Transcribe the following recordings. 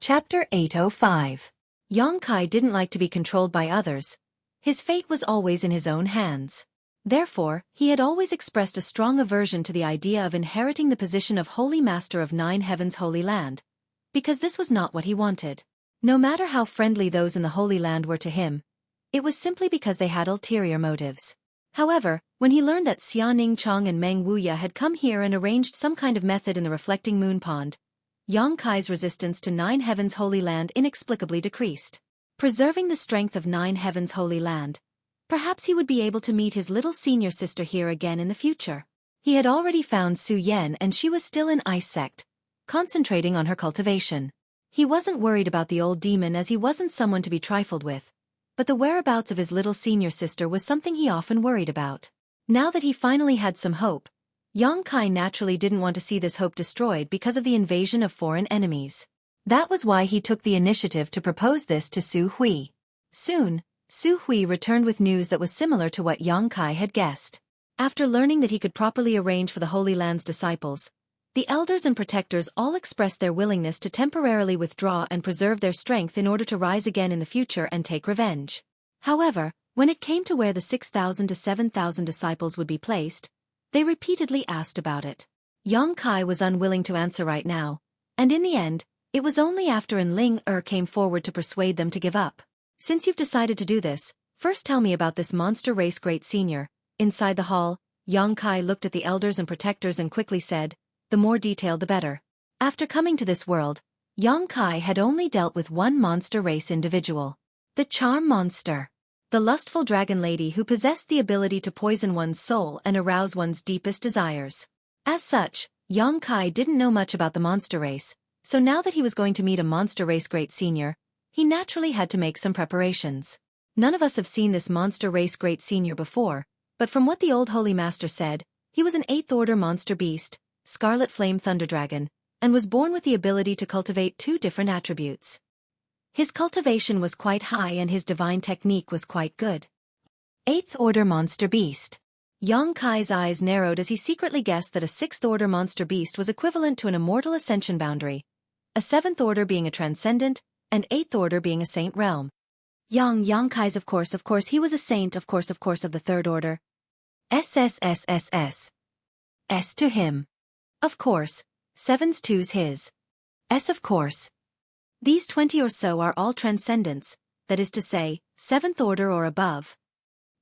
Chapter 805. Xueqi didn't like to be controlled by others. His fate was always in his own hands. Therefore, he had always expressed a strong aversion to the idea of inheriting the position of Holy Master of Nine Heavens Holy Land, because this was not what he wanted. No matter how friendly those in the Holy Land were to him, it was simply because they had ulterior motives. However, when he learned that Xia Ningchong and Meng Wuya had come here and arranged some kind of method in the reflecting moon pond, Xueqi's resistance to Nine Heavens Holy Land inexplicably decreased. Preserving the strength of Nine Heavens Holy Land, perhaps he would be able to meet his little senior sister here again in the future. He had already found Su Yan and she was still in Ice Sect, concentrating on her cultivation. He wasn't worried about the old demon as he wasn't someone to be trifled with, but the whereabouts of his little senior sister was something he often worried about. Now that he finally had some hope, Xueqi naturally didn't want to see this hope destroyed because of the invasion of foreign enemies. That was why he took the initiative to propose this to Su Hui. Soon, Su Hui returned with news that was similar to what Xueqi had guessed. After learning that he could properly arrange for the Holy Land's disciples, the elders and protectors all expressed their willingness to temporarily withdraw and preserve their strength in order to rise again in the future and take revenge. However, when it came to where the 6,000 to 7,000 disciples would be placed, they repeatedly asked about it. Xueqi was unwilling to answer right now, and in the end, it was only after Ling came forward to persuade them to give up. Since you've decided to do this, first tell me about this monster race great senior. Inside the hall, Xueqi looked at the elders and protectors and quickly said, the more detailed the better. After coming to this world, Xueqi had only dealt with one monster race individual. The charm monster. The lustful dragon lady who possessed the ability to poison one's soul and arouse one's deepest desires. As such, Xueqi didn't know much about the monster race, so now that he was going to meet a monster race great senior, he naturally had to make some preparations. None of us have seen this monster race great senior before, but from what the old Holy Master said, he was an 8th order monster beast, Scarlet Flame Thunder Dragon, and was born with the ability to cultivate 2 different attributes. His cultivation was quite high and his divine technique was quite good. 8th order monster beast. Xueqi's eyes narrowed as he secretly guessed that a 6th order monster beast was equivalent to an immortal ascension boundary, a 7th order being a transcendent, and 8th order being a saint realm. Xueqi's of course he was a saint of course of the 3rd order. SSSSS. S to him. Of course, 7's 2's his. S of course. These 20 or so are all transcendents, that is to say, 7th order or above.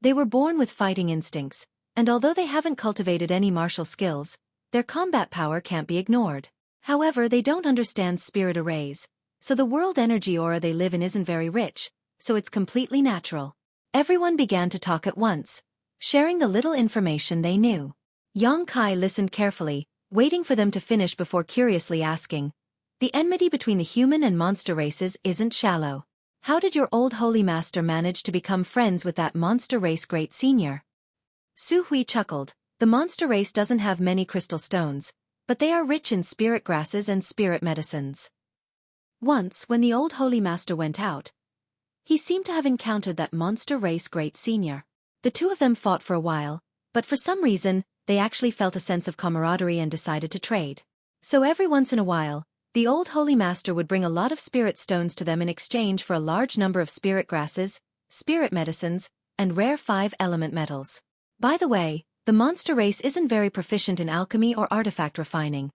They were born with fighting instincts, and although they haven't cultivated any martial skills, their combat power can't be ignored. However, they don't understand spirit arrays, so the world energy aura they live in isn't very rich, so it's completely natural. Everyone began to talk at once, sharing the little information they knew. Xueqi listened carefully, waiting for them to finish before curiously asking, the enmity between the human and monster races isn't shallow. How did your old Holy Master manage to become friends with that monster race great senior? Su Hui chuckled. The monster race doesn't have many crystal stones, but they are rich in spirit grasses and spirit medicines. Once, when the old Holy Master went out, he seemed to have encountered that monster race great senior. The two of them fought for a while, but for some reason, they actually felt a sense of camaraderie and decided to trade. So every once in a while, the old Holy Master would bring a lot of spirit stones to them in exchange for a large number of spirit grasses, spirit medicines, and rare 5-element metals. By the way, the monster race isn't very proficient in alchemy or artifact refining,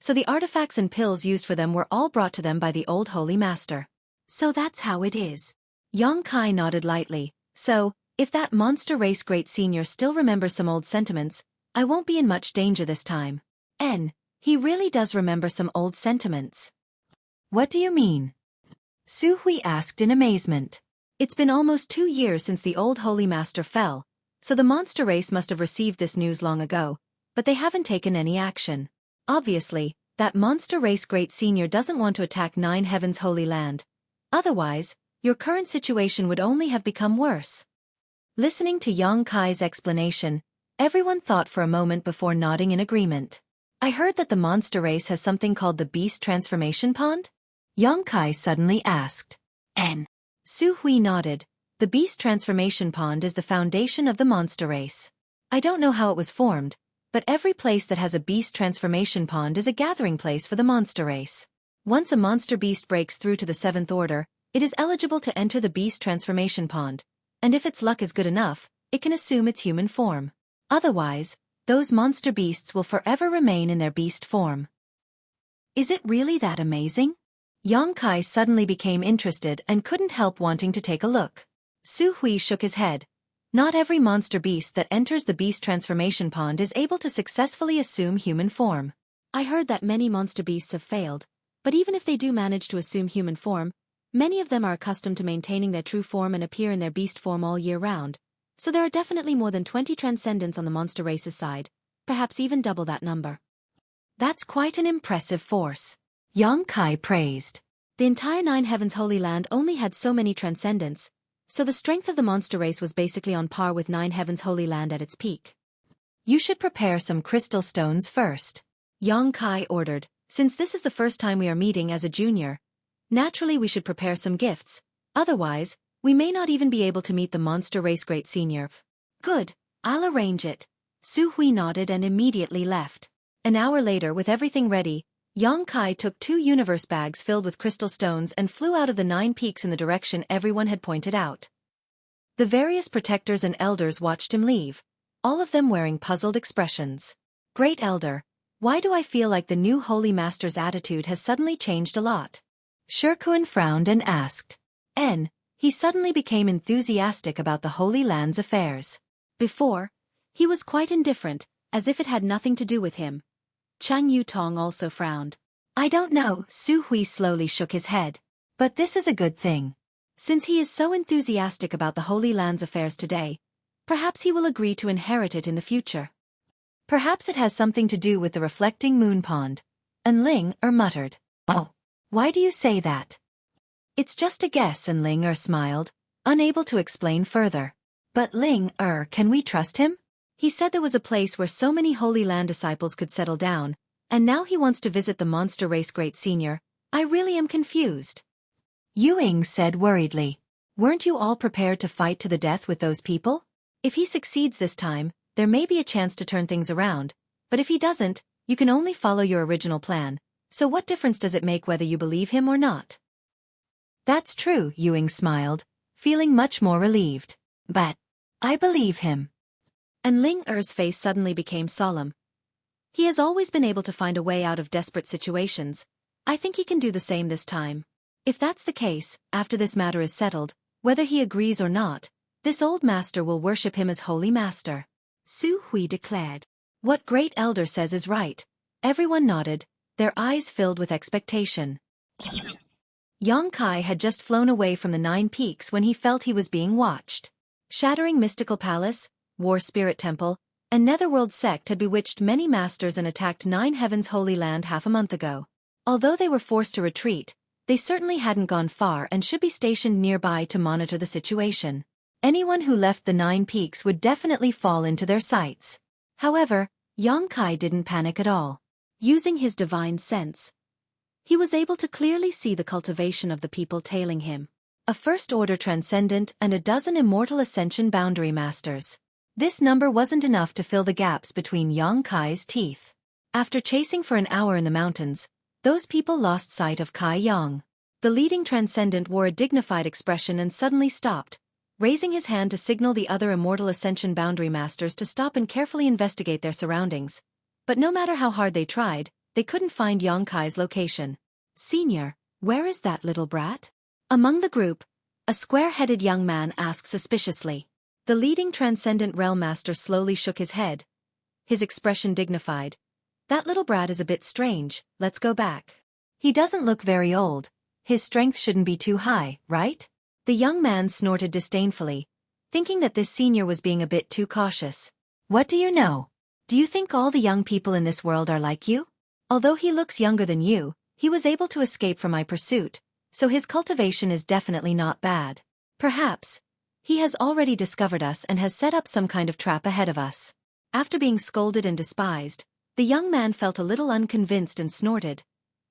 so the artifacts and pills used for them were all brought to them by the old Holy Master. So that's how it is. Xueqi nodded lightly. So, if that monster race great senior still remembers some old sentiments, I won't be in much danger this time. He really does remember some old sentiments. What do you mean? Su Hui asked in amazement. It's been almost 2 years since the old Holy Master fell, so the monster race must have received this news long ago, but they haven't taken any action. Obviously, that monster race great senior doesn't want to attack Nine Heavens Holy Land. Otherwise, your current situation would only have become worse. Listening to Xueqi's explanation, everyone thought for a moment before nodding in agreement. I heard that the monster race has something called the Beast Transformation Pond? Xueqi suddenly asked. Su Hui nodded. The Beast Transformation Pond is the foundation of the monster race. I don't know how it was formed, but every place that has a Beast Transformation Pond is a gathering place for the monster race. Once a monster beast breaks through to the 7th order, it is eligible to enter the beast transformation pond, and if its luck is good enough, it can assume its human form. Otherwise, those monster beasts will forever remain in their beast form. Is it really that amazing? Xueqi suddenly became interested and couldn't help wanting to take a look. Xueqi shook his head. Not every monster beast that enters the beast transformation pond is able to successfully assume human form. I heard that many monster beasts have failed, but even if they do manage to assume human form, many of them are accustomed to maintaining their true form and appear in their beast form all year round, so there are definitely more than 20 transcendents on the monster race's side, perhaps even double that number. That's quite an impressive force. Xueqi praised. The entire Nine Heavens Holy Land only had so many transcendents, so the strength of the monster race was basically on par with Nine Heavens Holy Land at its peak. You should prepare some crystal stones first, Xueqi ordered. Since this is the first time we are meeting as a junior, naturally we should prepare some gifts, otherwise, we may not even be able to meet the monster race great senior. Good, I'll arrange it. Xueqi nodded and immediately left. An hour later, with everything ready, Xueqi took 2 universe bags filled with crystal stones and flew out of the 9 peaks in the direction everyone had pointed out. The various protectors and elders watched him leave, all of them wearing puzzled expressions. Great Elder, why do I feel like the new Holy Master's attitude has suddenly changed a lot? Xueqi frowned and asked. He suddenly became enthusiastic about the Holy Land's affairs. Before, he was quite indifferent, as if it had nothing to do with him. Chang Yutong also frowned. I don't know, Xueqi slowly shook his head. But this is a good thing. Since he is so enthusiastic about the Holy Land's affairs today, perhaps he will agree to inherit it in the future. Perhaps it has something to do with the reflecting moon pond. And Ling muttered. Oh, why do you say that? It's just a guess, and Ling smiled, unable to explain further. But Ling can we trust him? He said there was a place where so many Holy Land disciples could settle down, and now he wants to visit the monster race great senior. I really am confused. Ying said worriedly. Weren't you all prepared to fight to the death with those people? If he succeeds this time, there may be a chance to turn things around, but if he doesn't, you can only follow your original plan, so what difference does it make whether you believe him or not? That's true, Ying smiled, feeling much more relieved. But I believe him. And Ling face suddenly became solemn. He has always been able to find a way out of desperate situations. I think he can do the same this time. If that's the case, after this matter is settled, whether he agrees or not, this old master will worship him as Holy Master. Xueqi declared. What Great Elder says is right. Everyone nodded, their eyes filled with expectation. Xueqi had just flown away from the 9 peaks when he felt he was being watched. Shattering Mystical Palace, War Spirit Temple, and Netherworld Sect had bewitched many masters and attacked 9 Heavens Holy Land half a month ago. Although they were forced to retreat, they certainly hadn't gone far and should be stationed nearby to monitor the situation. Anyone who left the 9 peaks would definitely fall into their sights. However, Xueqi didn't panic at all. Using his divine sense, he was able to clearly see the cultivation of the people tailing him. A first-order transcendent and a dozen immortal ascension boundary masters. This number wasn't enough to fill the gaps between Xueqi's teeth. After chasing for an hour in the mountains, those people lost sight of Kai Yang. The leading transcendent wore a dignified expression and suddenly stopped, raising his hand to signal the other immortal ascension boundary masters to stop and carefully investigate their surroundings. But no matter how hard they tried, they couldn't find Xueqi's location. Senior, where is that little brat? Among the group, a square-headed young man asked suspiciously. The leading transcendent realm master slowly shook his head, his expression dignified. That little brat is a bit strange, let's go back. He doesn't look very old. His strength shouldn't be too high, right? The young man snorted disdainfully, thinking that this senior was being a bit too cautious. What do you know? Do you think all the young people in this world are like you? Although he looks younger than you, he was able to escape from my pursuit, so his cultivation is definitely not bad. Perhaps he has already discovered us and has set up some kind of trap ahead of us. After being scolded and despised, the young man felt a little unconvinced and snorted.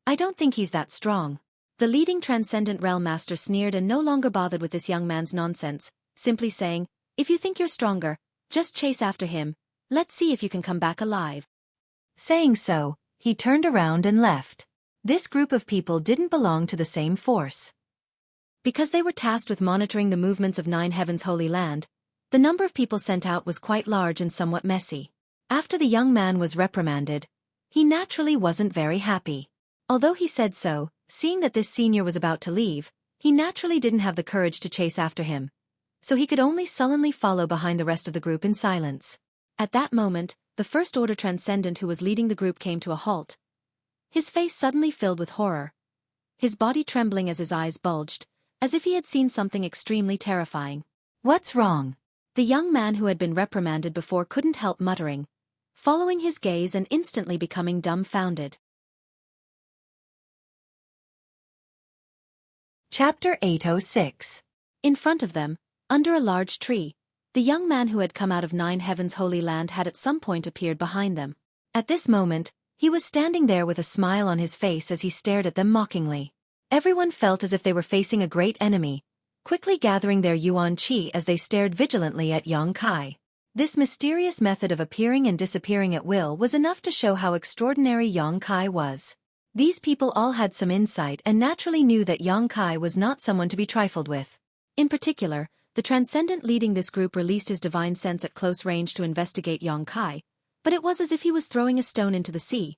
I don't think he's that strong. The leading transcendent realm master sneered and no longer bothered with this young man's nonsense, simply saying, if you think you're stronger, just chase after him, let's see if you can come back alive. Saying so, he turned around and left. This group of people didn't belong to the same force. Because they were tasked with monitoring the movements of Nine Heavens' Holy Land, the number of people sent out was quite large and somewhat messy. After the young man was reprimanded, he naturally wasn't very happy. Although he said so, seeing that this senior was about to leave, he naturally didn't have the courage to chase after him, so he could only sullenly follow behind the rest of the group in silence. At that moment, the First Order Transcendent who was leading the group came to a halt. His face suddenly filled with horror, his body trembling as his eyes bulged, as if he had seen something extremely terrifying. "What's wrong?" The young man who had been reprimanded before couldn't help muttering, following his gaze and instantly becoming dumbfounded. Chapter 806. In front of them, under a large tree, the young man who had come out of Nine Heavens' Holy Land had at some point appeared behind them. At this moment, he was standing there with a smile on his face as he stared at them mockingly. Everyone felt as if they were facing a great enemy, quickly gathering their yuan qi as they stared vigilantly at Xueqi. This mysterious method of appearing and disappearing at will was enough to show how extraordinary Xueqi was. These people all had some insight and naturally knew that Xueqi was not someone to be trifled with. In particular, the Transcendent leading this group released his divine sense at close range to investigate Xueqi, but it was as if he was throwing a stone into the sea,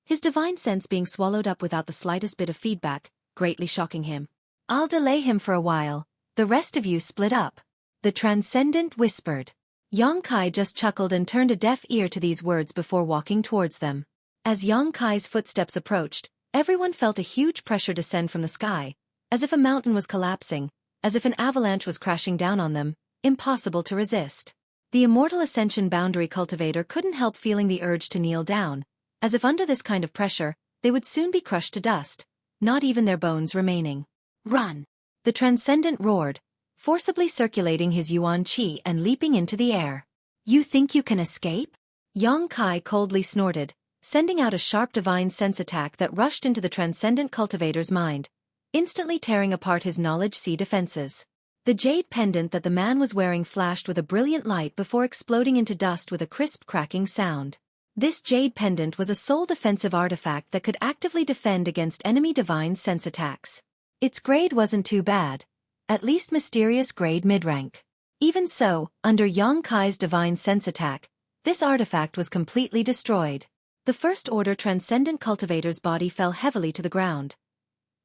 his divine sense being swallowed up without the slightest bit of feedback, greatly shocking him. "I'll delay him for a while, the rest of you split up," the Transcendent whispered. Xueqi just chuckled and turned a deaf ear to these words before walking towards them. As Xueqi's footsteps approached, everyone felt a huge pressure descend from the sky, as if a mountain was collapsing, as if an avalanche was crashing down on them, impossible to resist. The Immortal Ascension Boundary Cultivator couldn't help feeling the urge to kneel down, as if under this kind of pressure, they would soon be crushed to dust, not even their bones remaining. "Run!" the Transcendent roared, forcibly circulating his yuan qi and leaping into the air. "You think you can escape?" Xueqi coldly snorted, sending out a sharp divine sense attack that rushed into the Transcendent Cultivator's mind, instantly tearing apart his knowledge sea defenses. The jade pendant that the man was wearing flashed with a brilliant light before exploding into dust with a crisp cracking sound. This jade pendant was a sole defensive artifact that could actively defend against enemy divine sense attacks. Its grade wasn't too bad, at least mysterious grade mid-rank. Even so, under Xueqi's divine sense attack, this artifact was completely destroyed. The First Order Transcendent Cultivator's body fell heavily to the ground,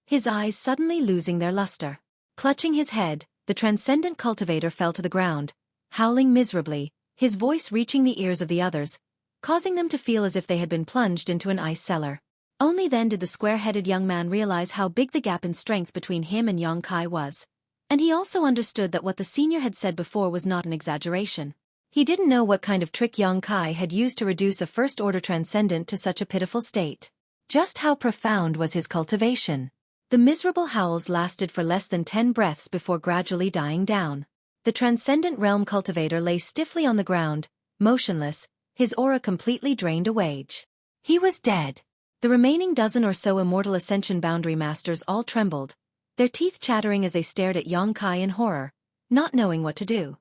his eyes suddenly losing their luster. Clutching his head, the Transcendent Cultivator fell to the ground, howling miserably, his voice reaching the ears of the others, causing them to feel as if they had been plunged into an ice cellar. Only then did the square-headed young man realize how big the gap in strength between him and Xueqi was, and he also understood that what the senior had said before was not an exaggeration. He didn't know what kind of trick Xueqi had used to reduce a First-Order Transcendent to such a pitiful state. Just how profound was his cultivation? The miserable howls lasted for less than 10 breaths before gradually dying down. The Transcendent Realm Cultivator lay stiffly on the ground, motionless, his aura completely drained away. He was dead. The remaining dozen or so Immortal Ascension Boundary Masters all trembled, their teeth chattering as they stared at Xueqi in horror, not knowing what to do.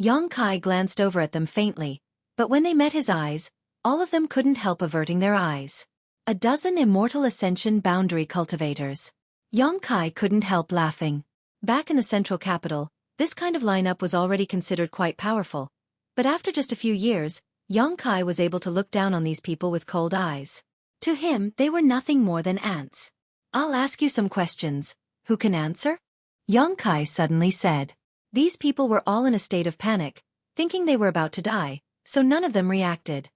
Xueqi glanced over at them faintly, but when they met his eyes, all of them couldn't help averting their eyes. A dozen Immortal Ascension Boundary Cultivators. Xueqi couldn't help laughing. Back in the central capital, this kind of lineup was already considered quite powerful, but after just a few years, Xueqi was able to look down on these people with cold eyes. To him, they were nothing more than ants. "I'll ask you some questions. Who can answer?" Xueqi suddenly said. These people were all in a state of panic, thinking they were about to die, so none of them reacted.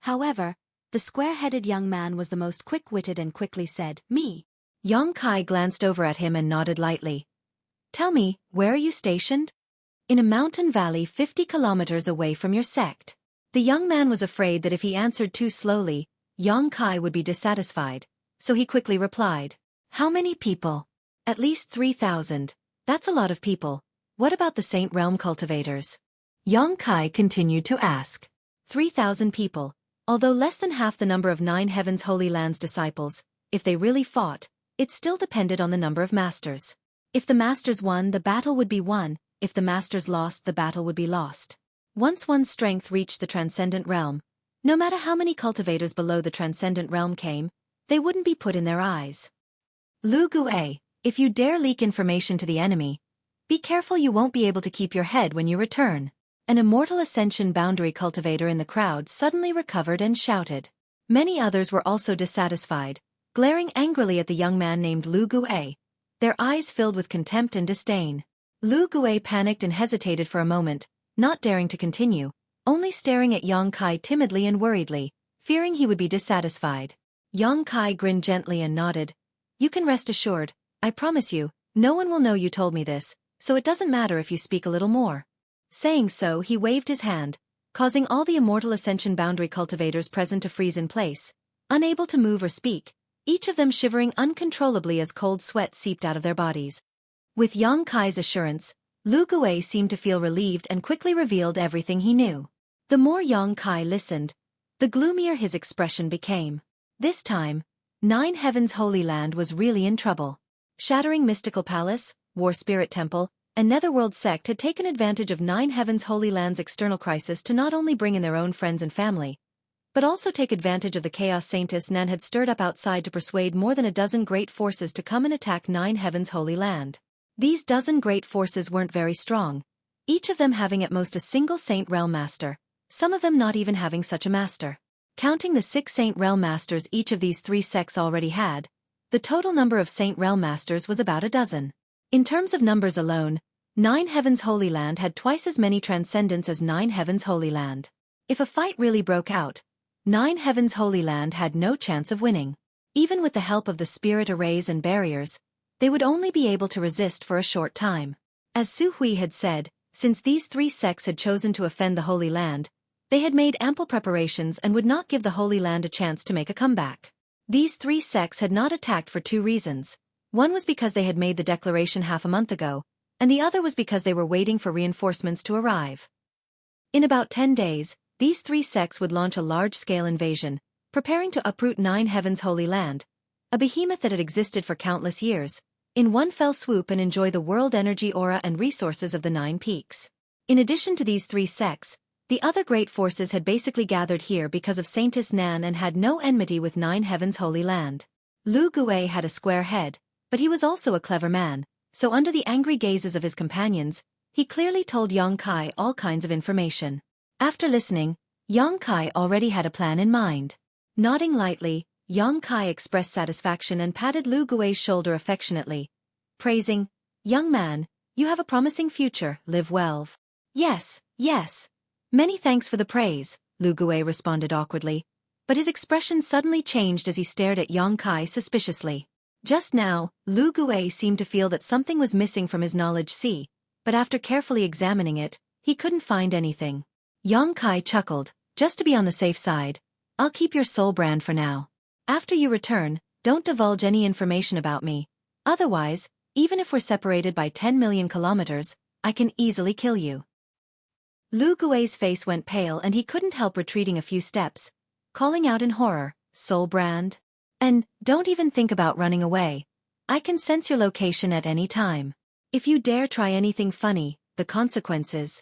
However, the square-headed young man was the most quick-witted and quickly said, "Me." Xueqi glanced over at him and nodded lightly. "Tell me, where are you stationed?" "In a mountain valley 50 kilometers away from your sect." The young man was afraid that if he answered too slowly, Xueqi would be dissatisfied, so he quickly replied, "How many people?" "At least 3,000. That's a lot of people. What about the Saint Realm Cultivators?" Xueqi continued to ask. 3,000 people, although less than half the number of Nine Heavens Holy Land's disciples. If they really fought, it still depended on the number of masters. If the masters won, the battle would be won. If the masters lost, the battle would be lost. Once one's strength reached the Transcendent Realm, no matter how many cultivators below the Transcendent Realm came, they wouldn't be put in their eyes. Lu Gue, if you dare leak information to the enemy, be careful you won't be able to keep your head when you return. An immortal ascension boundary cultivator in the crowd suddenly recovered and shouted. Many others were also dissatisfied, glaring angrily at the young man named Lu Gue, their eyes filled with contempt and disdain. Lu Gue panicked and hesitated for a moment, not daring to continue, only staring at Yang Kai timidly and worriedly, fearing he would be dissatisfied. Yang Kai grinned gently and nodded. You can rest assured, I promise you, no one will know you told me this, so it doesn't matter if you speak a little more. Saying so, he waved his hand, causing all the immortal ascension boundary cultivators present to freeze in place, unable to move or speak, each of them shivering uncontrollably as cold sweat seeped out of their bodies. With Yang Kai's assurance, Lu Gue seemed to feel relieved and quickly revealed everything he knew. The more Yang Kai listened, the gloomier his expression became. This time, Nine Heavens Holy Land was really in trouble. Shattering Mystical Palace, War Spirit Temple, and Netherworld Sect had taken advantage of Nine Heavens Holy Land's external crisis to not only bring in their own friends and family, but also take advantage of the chaos Saintess Nan had stirred up outside to persuade more than a dozen great forces to come and attack Nine Heavens Holy Land. These dozen great forces weren't very strong, each of them having at most a single Saint Realm Master, some of them not even having such a master. Counting the 6 Saint Realm Masters each of these 3 sects already had, the total number of Saint Realm Masters was about a dozen. In terms of numbers alone, Nine Heavens Holy Land had twice as many Transcendents as Nine Heavens Holy Land. If a fight really broke out, Nine Heavens Holy Land had no chance of winning. Even with the help of the spirit arrays and barriers, they would only be able to resist for a short time. As Xueqi had said, since these 3 sects had chosen to offend the Holy Land, they had made ample preparations and would not give the Holy Land a chance to make a comeback. These 3 sects had not attacked for 2 reasons. One was because they had made the declaration half a month ago, and the other was because they were waiting for reinforcements to arrive. In about 10 days, these 3 sects would launch a large-scale invasion, preparing to uproot Nine Heavens Holy Land, a behemoth that had existed for countless years, in one fell swoop and enjoy the world energy aura and resources of the 9 peaks. In addition to these 3 sects, the other great forces had basically gathered here because of Saintess Nan and had no enmity with Nine Heavens Holy Land. Lu Gue had a square head, but he was also a clever man, so under the angry gazes of his companions, he clearly told Yang Kai all kinds of information. After listening, Yang Kai already had a plan in mind. Nodding lightly, Yang Kai expressed satisfaction and patted Lu Gue's shoulder affectionately, praising, "Young man, you have a promising future, live well." "Yes, yes. Many thanks for the praise," Lu Gue responded awkwardly, but his expression suddenly changed as he stared at Yang Kai suspiciously. Just now, Lu Gue seemed to feel that something was missing from his knowledge sea, but after carefully examining it, he couldn't find anything. Yang Kai chuckled, "Just to be on the safe side, I'll keep your soul brand for now. After you return, don't divulge any information about me. Otherwise, even if we're separated by 10 million kilometers, I can easily kill you." Lu Gue's face went pale and he couldn't help retreating a few steps, calling out in horror, "Soul brand? And don't even think about running away. I can sense your location at any time. If you dare try anything funny, the consequences.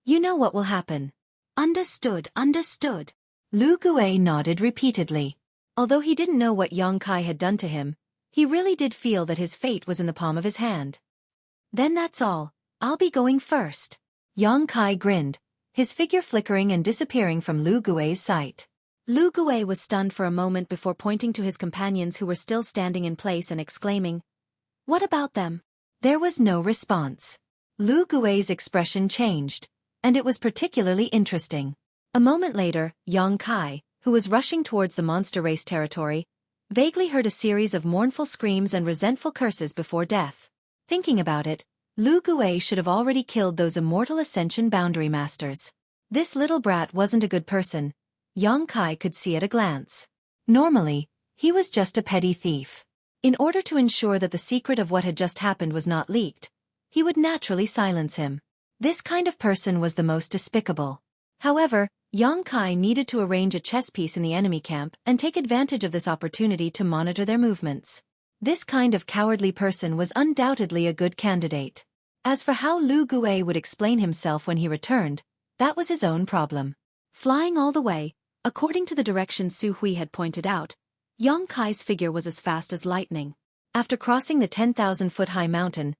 You know what will happen." "Understood, understood." Lu Gue nodded repeatedly. Although he didn't know what Yang Kai had done to him, he really did feel that his fate was in the palm of his hand. "Then that's all. I'll be going first." Yang Kai grinned, his figure flickering and disappearing from Lu Gue's sight. Lu Gue was stunned for a moment before pointing to his companions who were still standing in place and exclaiming, "What about them?" There was no response. Lu Gue's expression changed, and it was particularly interesting. A moment later, Yang Kai, who was rushing towards the monster race territory, vaguely heard a series of mournful screams and resentful curses before death. Thinking about it, Lu Gue should have already killed those immortal ascension boundary masters. This little brat wasn't a good person. Yang Kai could see at a glance. Normally, he was just a petty thief. In order to ensure that the secret of what had just happened was not leaked, he would naturally silence him. This kind of person was the most despicable. However, Yang Kai needed to arrange a chess piece in the enemy camp and take advantage of this opportunity to monitor their movements. This kind of cowardly person was undoubtedly a good candidate. As for how Lu Gue would explain himself when he returned, that was his own problem. Flying all the way, according to the direction Xueqi had pointed out, Yongkai's figure was as fast as lightning. After crossing the 10,000-foot-high mountain,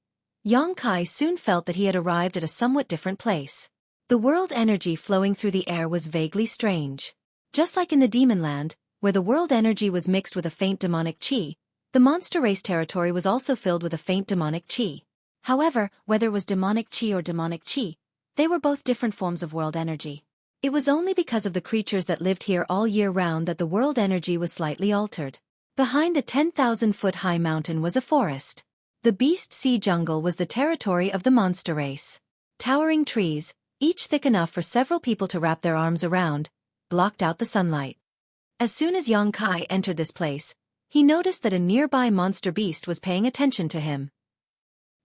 Yongkai soon felt that he had arrived at a somewhat different place. The world energy flowing through the air was vaguely strange. Just like in the demon land, where the world energy was mixed with a faint demonic chi, the monster race territory was also filled with a faint demonic chi. However, whether it was demonic chi or demonic chi, they were both different forms of world energy. It was only because of the creatures that lived here all year round that the world energy was slightly altered. Behind the 10,000-foot-high mountain was a forest. The Beast Sea Jungle was the territory of the monster race. Towering trees, each thick enough for several people to wrap their arms around, blocked out the sunlight. As soon as Yongkai entered this place, he noticed that a nearby monster beast was paying attention to him.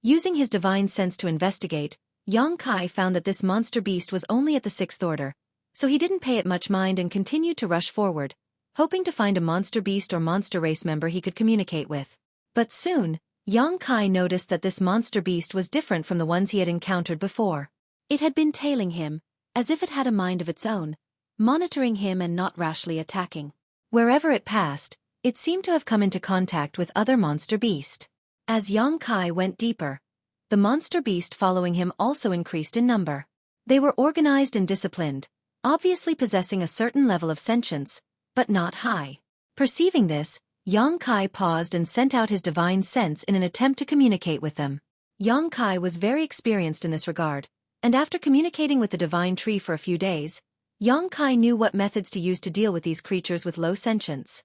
Using his divine sense to investigate, Yongkai found that this monster beast was only at the 6th order, so he didn't pay it much mind and continued to rush forward, hoping to find a monster beast or monster race member he could communicate with. But soon, Yongkai noticed that this monster beast was different from the ones he had encountered before. It had been tailing him, as if it had a mind of its own, monitoring him and not rashly attacking. Wherever it passed, it seemed to have come into contact with other monster beast. As Yongkai went deeper, the monster beast following him also increased in number. They were organized and disciplined, obviously possessing a certain level of sentience, but not high. Perceiving this, Yongkai paused and sent out his divine sense in an attempt to communicate with them. Yongkai was very experienced in this regard, and after communicating with the divine tree for a few days, Yongkai knew what methods to use to deal with these creatures with low sentience.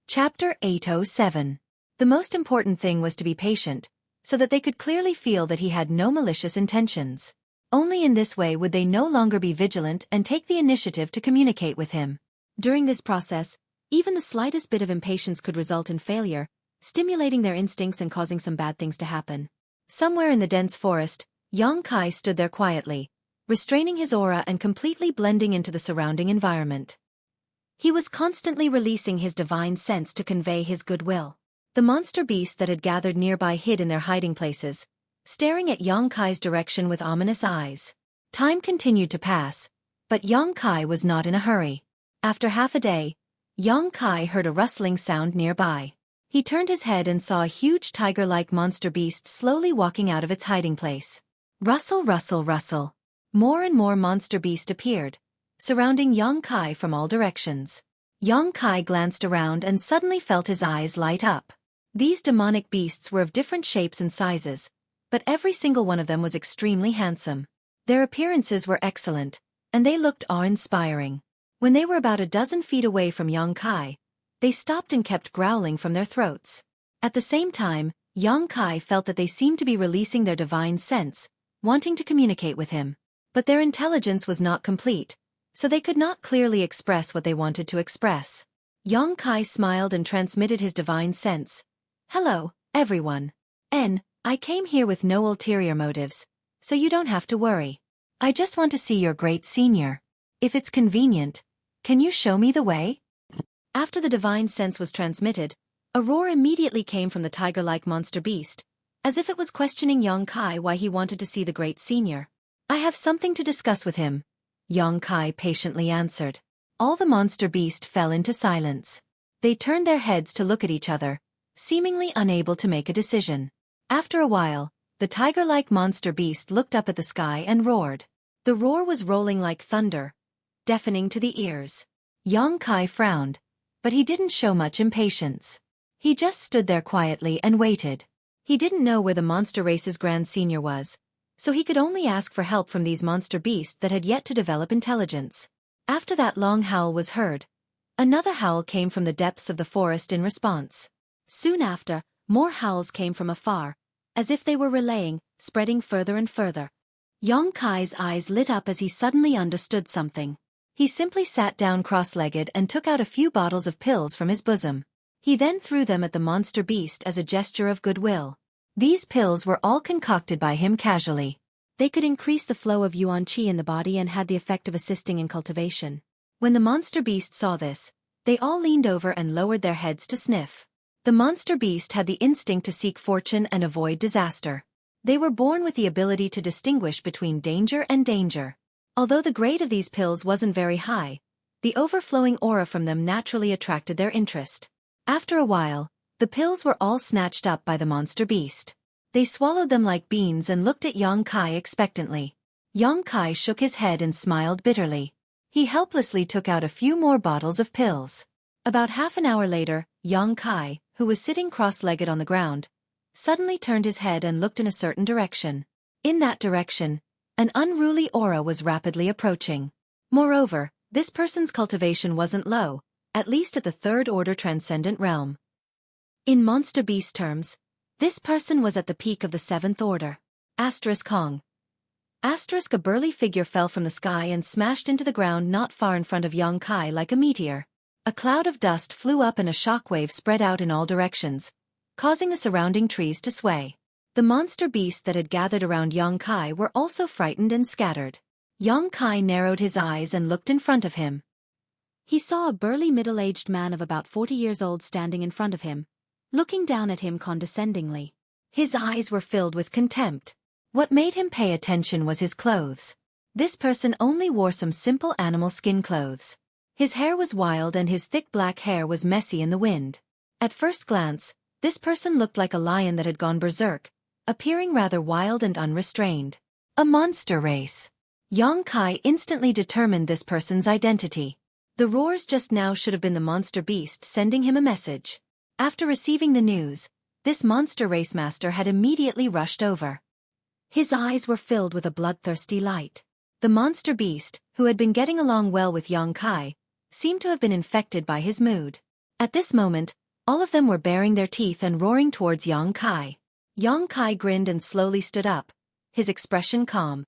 Chapter 807. The most important thing was to be patient, so that they could clearly feel that he had no malicious intentions. Only in this way would they no longer be vigilant and take the initiative to communicate with him. During this process, even the slightest bit of impatience could result in failure, stimulating their instincts and causing some bad things to happen. Somewhere in the dense forest, Yongkai stood there quietly, restraining his aura and completely blending into the surrounding environment. He was constantly releasing his divine sense to convey his goodwill. The monster beasts that had gathered nearby hid in their hiding places, staring at Yongkai's direction with ominous eyes. Time continued to pass, but Yongkai was not in a hurry. After half a day, Yongkai heard a rustling sound nearby. He turned his head and saw a huge tiger-like monster beast slowly walking out of its hiding place. Rustle, rustle, rustle. More and more monster beasts appeared, surrounding Yongkai from all directions. Yongkai glanced around and suddenly felt his eyes light up. These demonic beasts were of different shapes and sizes, but every single one of them was extremely handsome. Their appearances were excellent, and they looked awe-inspiring. When they were about a dozen feet away from Yongkai, they stopped and kept growling from their throats. At the same time, Yongkai felt that they seemed to be releasing their divine sense, wanting to communicate with him. But their intelligence was not complete, so they could not clearly express what they wanted to express. Yongkai smiled and transmitted his divine sense. "Hello, everyone. I came here with no ulterior motives, so you don't have to worry. I just want to see your great senior. If it's convenient, can you show me the way?" After the divine sense was transmitted, a roar immediately came from the tiger-like monster beast, as if it was questioning Yongkai why he wanted to see the great senior. "I have something to discuss with him," Yongkai patiently answered. All the monster beast fell into silence. They turned their heads to look at each other, seemingly unable to make a decision. After a while, the tiger-like monster beast looked up at the sky and roared. The roar was rolling like thunder, deafening to the ears. Yongkai frowned, but he didn't show much impatience. He just stood there quietly and waited. He didn't know where the monster race's grand senior was, so he could only ask for help from these monster beasts that had yet to develop intelligence. After that long howl was heard, another howl came from the depths of the forest in response. Soon after, more howls came from afar, as if they were relaying, spreading further and further. Yongkai's eyes lit up as he suddenly understood something. He simply sat down cross-legged and took out a few bottles of pills from his bosom. He then threw them at the monster beast as a gesture of goodwill. These pills were all concocted by him casually. They could increase the flow of yuan qi in the body and had the effect of assisting in cultivation. When the monster beast saw this, they all leaned over and lowered their heads to sniff. The monster beast had the instinct to seek fortune and avoid disaster. They were born with the ability to distinguish between danger and danger. Although the grade of these pills wasn't very high, the overflowing aura from them naturally attracted their interest. After a while, the pills were all snatched up by the monster beast. They swallowed them like beans and looked at Xueqi expectantly. Xueqi shook his head and smiled bitterly. He helplessly took out a few more bottles of pills. About half an hour later, Xueqi, who was sitting cross-legged on the ground, suddenly turned his head and looked in a certain direction. In that direction, an unruly aura was rapidly approaching. Moreover, this person's cultivation wasn't low, at least at the third-order transcendent realm. In monster beast terms, this person was at the peak of the seventh order. Kong. A burly figure fell from the sky and smashed into the ground not far in front of Xueqi like a meteor. A cloud of dust flew up and a shockwave spread out in all directions, causing the surrounding trees to sway. The monster beasts that had gathered around Xueqi were also frightened and scattered. Xueqi narrowed his eyes and looked in front of him. He saw a burly middle-aged man of about 40 years old standing in front of him, looking down at him condescendingly. His eyes were filled with contempt. What made him pay attention was his clothes. This person only wore some simple animal skin clothes. His hair was wild and his thick black hair was messy in the wind. At first glance, this person looked like a lion that had gone berserk, appearing rather wild and unrestrained. A monster race. Xueqi instantly determined this person's identity. The roars just now should have been the monster beast sending him a message. After receiving the news, this monster race master had immediately rushed over. His eyes were filled with a bloodthirsty light. The monster beast, who had been getting along well with Xueqi, seemed to have been infected by his mood. At this moment, all of them were baring their teeth and roaring towards Xueqi. Xueqi grinned and slowly stood up, his expression calm.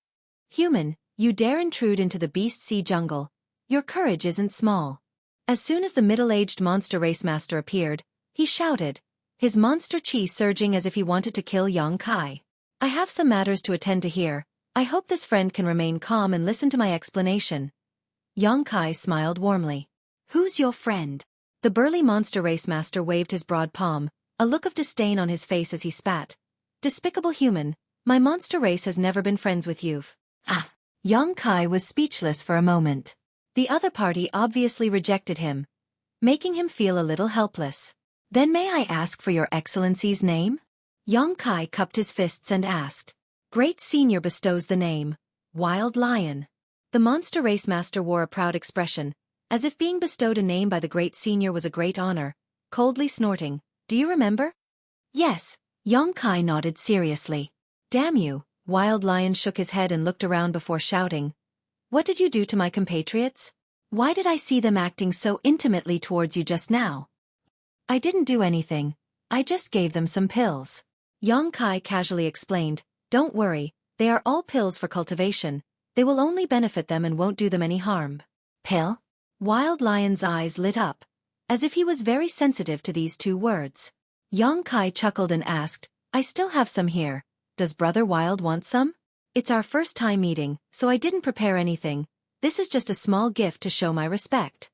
Human, you dare intrude into the beast sea jungle. Your courage isn't small. As soon as the middle-aged monster race master appeared, he shouted, his monster chi surging as if he wanted to kill Xueqi. I have some matters to attend to here. I hope this friend can remain calm and listen to my explanation. Xueqi smiled warmly. Who's your friend? The burly monster race master waved his broad palm, a look of disdain on his face as he spat. Despicable human, my monster race has never been friends with you. Ah! Xueqi was speechless for a moment. The other party obviously rejected him, making him feel a little helpless. Then may I ask for your excellency's name? Xueqi cupped his fists and asked. Great Senior bestows the name, Wild Lion. The monster race master wore a proud expression, as if being bestowed a name by the Great Senior was a great honor, coldly snorting, do you remember? Yes, Xueqi nodded seriously. Damn you, Wild Lion shook his head and looked around before shouting. What did you do to my compatriots? Why did I see them acting so intimately towards you just now? I didn't do anything, I just gave them some pills. Xueqi casually explained, don't worry, they are all pills for cultivation, they will only benefit them and won't do them any harm. Pill? Wild Lion's eyes lit up, as if he was very sensitive to these two words. Xueqi chuckled and asked, I still have some here, does Brother Wild want some? It's our first time meeting, so I didn't prepare anything, this is just a small gift to show my respect.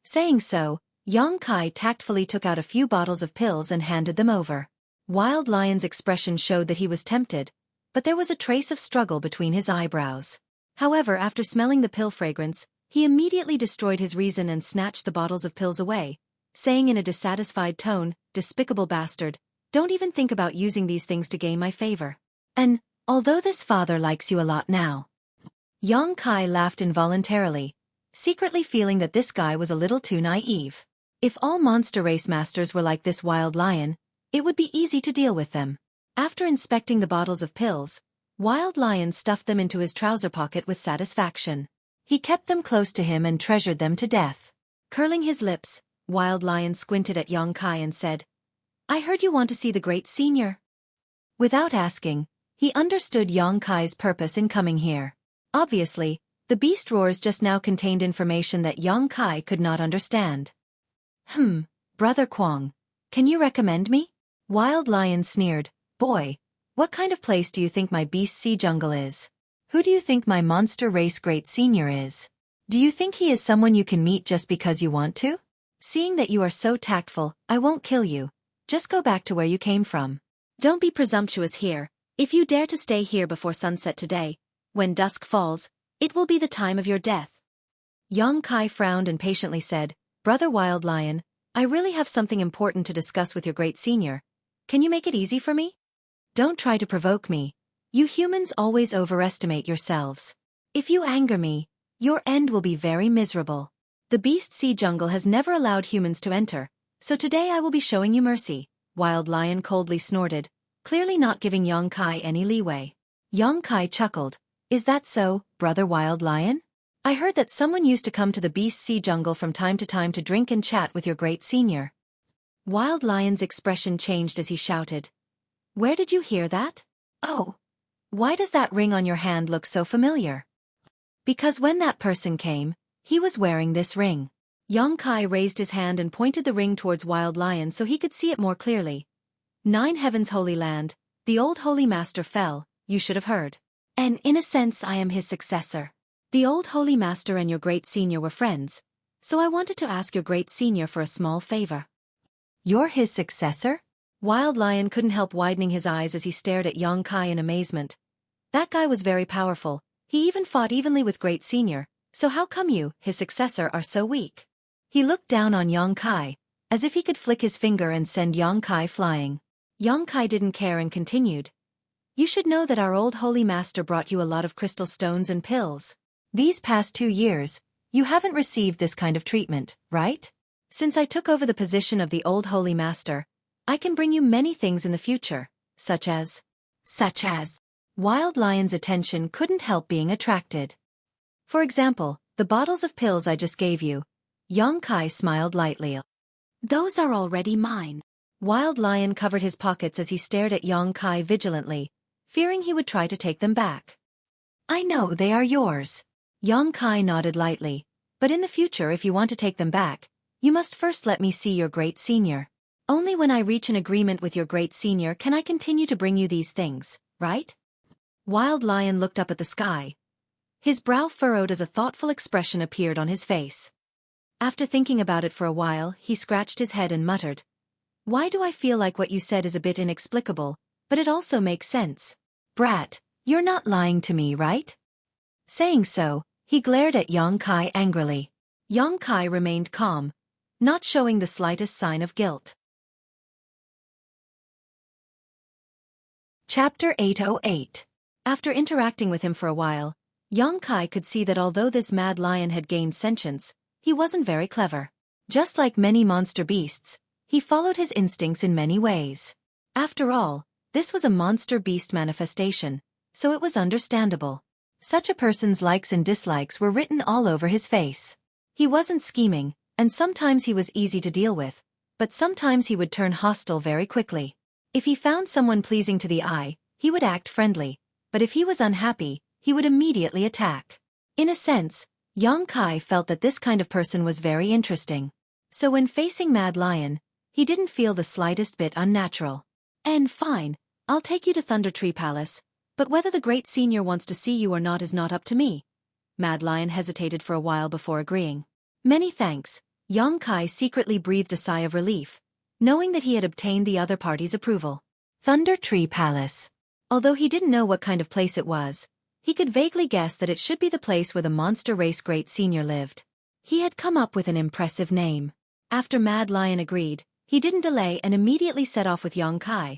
Saying so, Xueqi tactfully took out a few bottles of pills and handed them over. Wild Lion's expression showed that he was tempted, but there was a trace of struggle between his eyebrows. However, after smelling the pill fragrance, he immediately destroyed his reason and snatched the bottles of pills away, saying in a dissatisfied tone, despicable bastard, don't even think about using these things to gain my favor. And, although this father likes you a lot now. Xueqi laughed involuntarily, secretly feeling that this guy was a little too naive. If all monster race masters were like this Wild Lion, it would be easy to deal with them. After inspecting the bottles of pills, Wild Lion stuffed them into his trouser pocket with satisfaction. He kept them close to him and treasured them to death. Curling his lips, Wild Lion squinted at Xueqi and said, I heard you want to see the Great Senior. Without asking, he understood Xueqi's purpose in coming here. Obviously, the beast roars just now contained information that Xueqi could not understand. Brother Kwang, can you recommend me? Wild Lion sneered, boy, what kind of place do you think my beast sea jungle is? Who do you think my monster race Great Senior is? Do you think he is someone you can meet just because you want to? Seeing that you are so tactful, I won't kill you. Just go back to where you came from. Don't be presumptuous here. If you dare to stay here before sunset today, when dusk falls, It will be the time of your death. Yongkai frowned and patiently said, Brother Wild Lion, I really have something important to discuss with your great senior. Can you make it easy for me? Don't try to provoke me. You humans always overestimate yourselves. If you anger me, your end will be very miserable. The Beast Sea Jungle has never allowed humans to enter, so today I will be showing you mercy. Wild Lion coldly snorted, clearly not giving Yongkai any leeway. Yongkai chuckled. Is that so, Brother Wild Lion? I heard that someone used to come to the Beast Sea Jungle from time to drink and chat with your great senior. Wild Lion's expression changed as he shouted. Where did you hear that? Oh. Why does that ring on your hand look so familiar? Because when that person came, he was wearing this ring. Yongkai raised his hand and pointed the ring towards Wild Lion so he could see it more clearly. 9 Heavens Holy Land, the old Holy Master fell, you should have heard. And in a sense I am his successor. The old Holy Master and your great senior were friends, so I wanted to ask your great senior for a small favor. You're his successor? Wild Lion couldn't help widening his eyes as he stared at Yongkai in amazement. That guy was very powerful, he even fought evenly with great senior, so how come you, his successor, are so weak? He looked down on Yongkai, as if he could flick his finger and send Yongkai flying. Yongkai didn't care and continued. You should know that our old Holy Master brought you a lot of crystal stones and pills. These past 2 years, you haven't received this kind of treatment, right? Since I took over the position of the old Holy Master, I can bring you many things in the future, such as. Wild Lion's attention couldn't help being attracted. For example, the bottles of pills I just gave you. Yongkai smiled lightly. Those are already mine. Wild Lion covered his pockets as he stared at Yongkai vigilantly, fearing he would try to take them back. I know they are yours. Yongkai nodded lightly, but in the future if you want to take them back, you must first let me see your great senior. Only when I reach an agreement with your great senior can I continue to bring you these things, right? Wild Lion looked up at the sky. His brow furrowed as a thoughtful expression appeared on his face. After thinking about it for a while, he scratched his head and muttered. Why do I feel like what you said is a bit inexplicable, but it also makes sense? Brat, you're not lying to me, right? Saying so, he glared at Yongkai angrily. Yongkai remained calm, not showing the slightest sign of guilt. Chapter 808. After interacting with him for a while, Yongkai could see that although this mad lion had gained sentience, he wasn't very clever. Just like many monster beasts, he followed his instincts in many ways. After all, this was a monster beast manifestation, so it was understandable. Such a person's likes and dislikes were written all over his face. He wasn't scheming, and sometimes he was easy to deal with, but sometimes he would turn hostile very quickly. If he found someone pleasing to the eye, he would act friendly, but if he was unhappy, he would immediately attack. In a sense, Yongkai felt that this kind of person was very interesting. So when facing Mad Lion, he didn't feel the slightest bit unnatural. And fine, I'll take you to Thunder Tree Palace, but whether the great senior wants to see you or not is not up to me. Mad Lion hesitated for a while before agreeing. Many thanks. Yongkai secretly breathed a sigh of relief, knowing that he had obtained the other party's approval. Thunder Tree Palace. Although he didn't know what kind of place it was, he could vaguely guess that it should be the place where the monster race great senior lived. He had come up with an impressive name. After Mad Lion agreed, he didn't delay and immediately set off with Yongkai,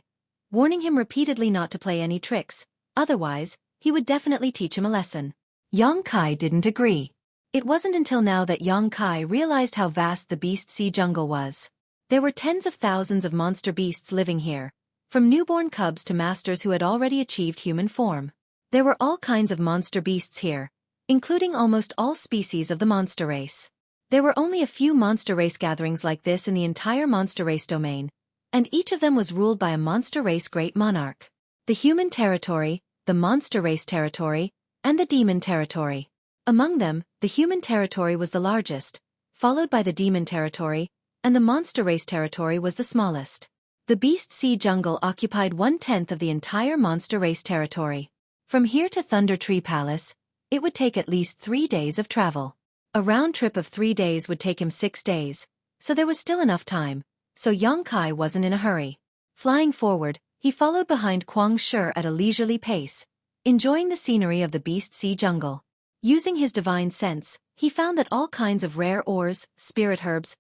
warning him repeatedly not to play any tricks, otherwise, he would definitely teach him a lesson. Yongkai didn't agree. It wasn't until now that Yongkai realized how vast the Beast Sea Jungle was. There were tens of thousands of monster beasts living here, from newborn cubs to masters who had already achieved human form. There were all kinds of monster beasts here, including almost all species of the monster race. There were only a few monster race gatherings like this in the entire monster race domain, and each of them was ruled by a monster race great monarch. The human territory, the monster race territory, and the demon territory. Among them, the human territory was the largest, followed by the demon territory, and the monster race territory was the smallest. The Beast Sea Jungle occupied 1/10 of the entire monster race territory. From here to Thunder Tree Palace, it would take at least 3 days of travel. A round trip of 3 days would take him 6 days, so there was still enough time, so Yongkai wasn't in a hurry. Flying forward, he followed behind Kwang Shi at a leisurely pace, enjoying the scenery of the Beast Sea Jungle. Using his divine sense, he found that all kinds of rare ores, spirit herbs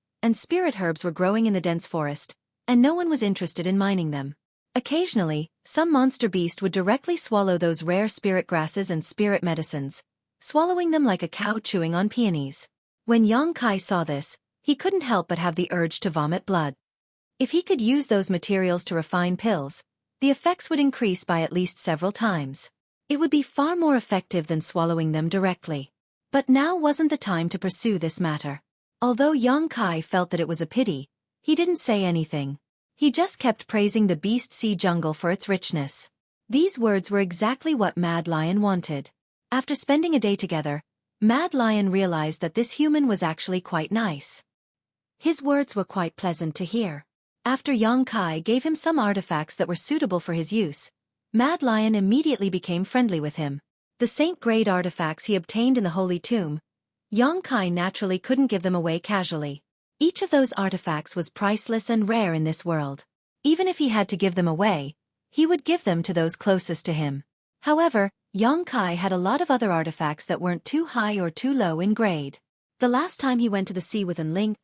were growing in the dense forest, and no one was interested in mining them. Occasionally, some monster beast would directly swallow those rare spirit grasses and spirit medicines, swallowing them like a cow chewing on peonies. When Xueqi saw this, he couldn't help but have the urge to vomit blood. If he could use those materials to refine pills, the effects would increase by at least several times. It would be far more effective than swallowing them directly. But now wasn't the time to pursue this matter. Although Xueqi felt that it was a pity, he didn't say anything. He just kept praising the beast sea jungle for its richness. These words were exactly what Mad Lion wanted. After spending a day together, Mad Lion realized that this human was actually quite nice. His words were quite pleasant to hear. After Xueqi gave him some artifacts that were suitable for his use, Mad Lion immediately became friendly with him. The saint-grade artifacts he obtained in the Holy Tomb, Xueqi naturally couldn't give them away casually. Each of those artifacts was priceless and rare in this world. Even if he had to give them away, he would give them to those closest to him. However, Xueqi had a lot of other artifacts that weren't too high or too low in grade. The last time he went to the sea with Ling,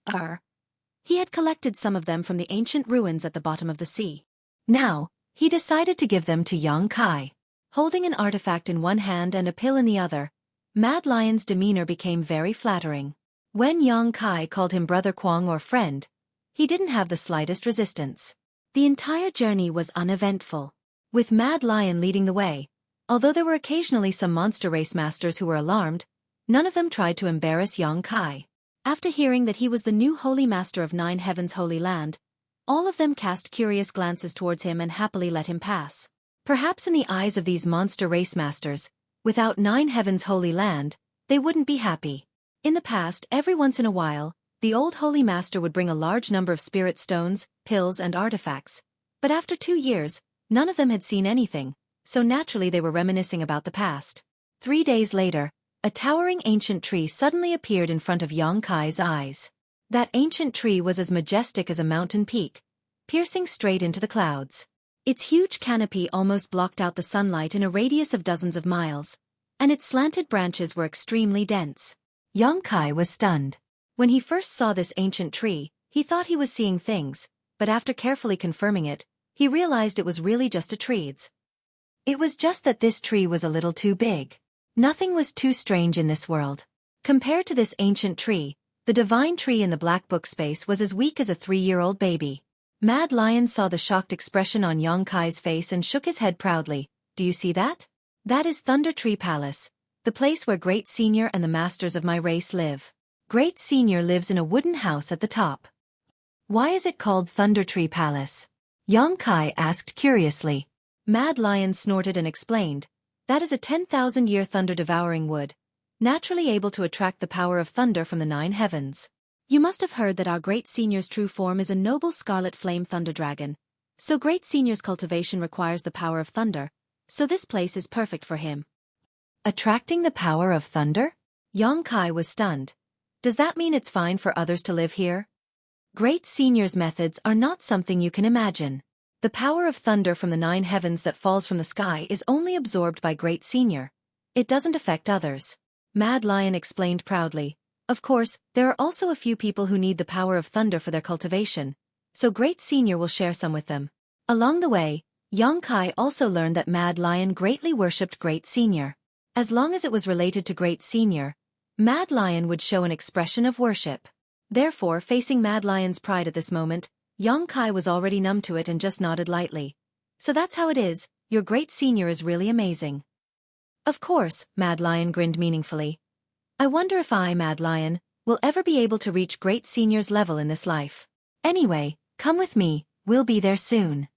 he had collected some of them from the ancient ruins at the bottom of the sea. Now, he decided to give them to Xueqi. Holding an artifact in one hand and a pill in the other, Mad Lion's demeanor became very flattering. When Xueqi called him brother Kwang or friend, he didn't have the slightest resistance. The entire journey was uneventful, with Mad Lion leading the way. Although there were occasionally some monster race masters who were alarmed, none of them tried to embarrass Xueqi. After hearing that he was the new Holy Master of Nine Heavens' Holy Land, all of them cast curious glances towards him and happily let him pass. Perhaps in the eyes of these monster race masters, without Nine Heavens' Holy Land, they wouldn't be happy. In the past, every once in a while, the old Holy Master would bring a large number of spirit stones, pills and artifacts, but after 2 years, none of them had seen anything, so naturally they were reminiscing about the past. 3 days later, a towering ancient tree suddenly appeared in front of Xueqi's eyes. That ancient tree was as majestic as a mountain peak, piercing straight into the clouds. Its huge canopy almost blocked out the sunlight in a radius of dozens of miles, and its slanted branches were extremely dense. Xueqi was stunned. When he first saw this ancient tree, he thought he was seeing things, but after carefully confirming it, he realized it was really just a tree. It was just that this tree was a little too big. Nothing was too strange in this world. Compared to this ancient tree, the divine tree in the black book space was as weak as a 3-year-old baby. Mad Lion saw the shocked expression on Xueqi's face and shook his head proudly. Do you see that? That is Thunder Tree Palace, the place where Great Senior and the masters of my race live. Great Senior lives in a wooden house at the top. Why is it called Thunder Tree Palace? Xueqi asked curiously. Mad Lion snorted and explained, that is a 10,000-year thunder-devouring wood, naturally able to attract the power of thunder from the 9 heavens. You must have heard that our Great Senior's true form is a noble scarlet flame thunder dragon. So Great Senior's cultivation requires the power of thunder, so this place is perfect for him. Attracting the power of thunder? Xueqi was stunned. Does that mean it's fine for others to live here? Great Senior's methods are not something you can imagine. The power of thunder from the 9 heavens that falls from the sky is only absorbed by Great Senior. It doesn't affect others. Mad Lion explained proudly. Of course, there are also a few people who need the power of thunder for their cultivation, so Great Senior will share some with them. Along the way, Xueqi also learned that Mad Lion greatly worshipped Great Senior. As long as it was related to Great Senior, Mad Lion would show an expression of worship. Therefore, facing Mad Lion's pride at this moment, Xueqi was already numb to it and just nodded lightly. So that's how it is, your Great Senior is really amazing. Of course, Mad Lion grinned meaningfully. I wonder if I, Mad Lion, will ever be able to reach Great Senior's level in this life. Anyway, come with me, we'll be there soon.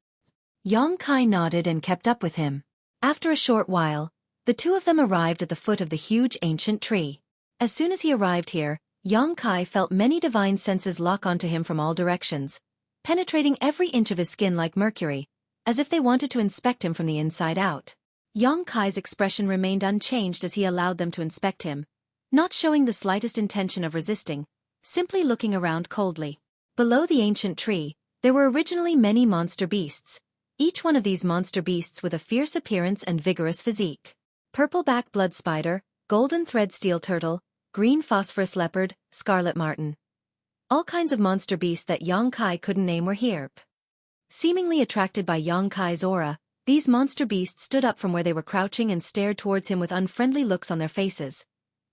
Xueqi nodded and kept up with him. After a short while, the two of them arrived at the foot of the huge ancient tree. As soon as he arrived here, Xueqi felt many divine senses lock onto him from all directions, penetrating every inch of his skin like mercury, as if they wanted to inspect him from the inside out. Xueqi's expression remained unchanged as he allowed them to inspect him, not showing the slightest intention of resisting, simply looking around coldly. Below the ancient tree, there were originally many monster beasts, each one of these monster beasts with a fierce appearance and vigorous physique. Purple-back blood spider, golden thread steel turtle, green phosphorus leopard, scarlet marten. All kinds of monster beasts that Xueqi couldn't name were here. Seemingly attracted by Xueqi's aura, these monster beasts stood up from where they were crouching and stared towards him with unfriendly looks on their faces.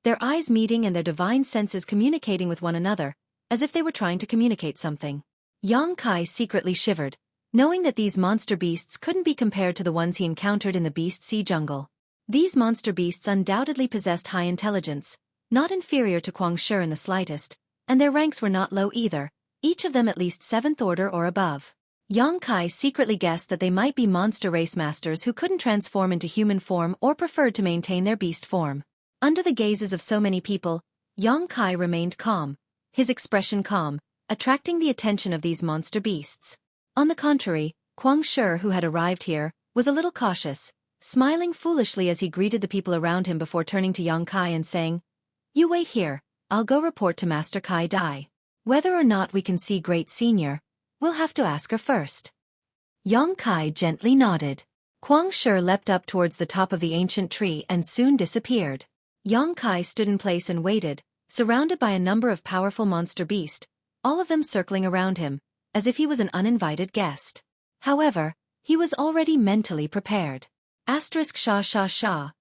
Their eyes meeting and their divine senses communicating with one another, as if they were trying to communicate something. Xueqi secretly shivered, knowing that these monster beasts couldn't be compared to the ones he encountered in the Beast Sea jungle. These monster beasts undoubtedly possessed high intelligence, not inferior to Xueqi in the slightest, and their ranks were not low either, each of them at least 7th order or above. Xueqi secretly guessed that they might be monster race masters who couldn't transform into human form or preferred to maintain their beast form. Under the gazes of so many people, Xueqi remained calm, his expression calm, attracting the attention of these monster beasts. On the contrary, Xueqi, who had arrived here, was a little cautious, smiling foolishly as he greeted the people around him before turning to Xueqi and saying, "You wait here, I'll go report to Master Kai Dai. Whether or not we can see Great Senior, we'll have to ask her first." Xueqi gently nodded. Xueqi leapt up towards the top of the ancient tree and soon disappeared. Xueqi stood in place and waited, surrounded by a number of powerful monster beasts, all of them circling around him, as if he was an uninvited guest. However, he was already mentally prepared. Sha sha sha.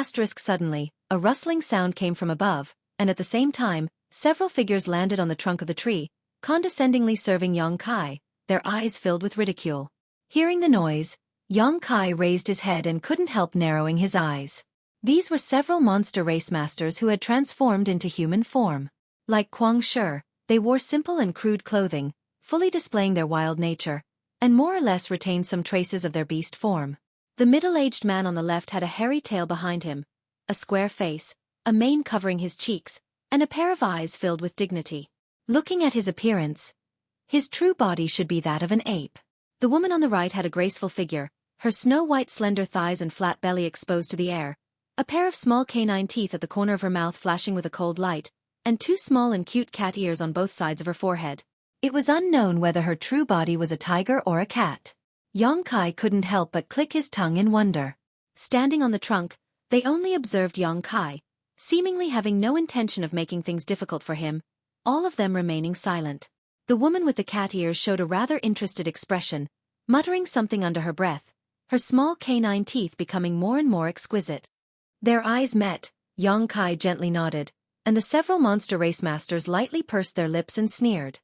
Suddenly, a rustling sound came from above, and at the same time, several figures landed on the trunk of the tree, condescendingly serving Xueqi, their eyes filled with ridicule. Hearing the noise, Xueqi raised his head and couldn't help narrowing his eyes. These were several monster race masters who had transformed into human form. Like Xueqi, they wore simple and crude clothing, fully displaying their wild nature, and more or less retained some traces of their beast form. The middle-aged man on the left had a hairy tail behind him, a square face, a mane covering his cheeks, and a pair of eyes filled with dignity. Looking at his appearance, his true body should be that of an ape. The woman on the right had a graceful figure, her snow-white slender thighs and flat belly exposed to the air, a pair of small canine teeth at the corner of her mouth flashing with a cold light, and 2 small and cute cat ears on both sides of her forehead. It was unknown whether her true body was a tiger or a cat. Xueqi couldn't help but click his tongue in wonder. Standing on the trunk, they only observed Xueqi, seemingly having no intention of making things difficult for him, all of them remaining silent. The woman with the cat ears showed a rather interested expression, muttering something under her breath, her small canine teeth becoming more and more exquisite. Their eyes met, Xueqi gently nodded, and the several monster race masters lightly pursed their lips and sneered.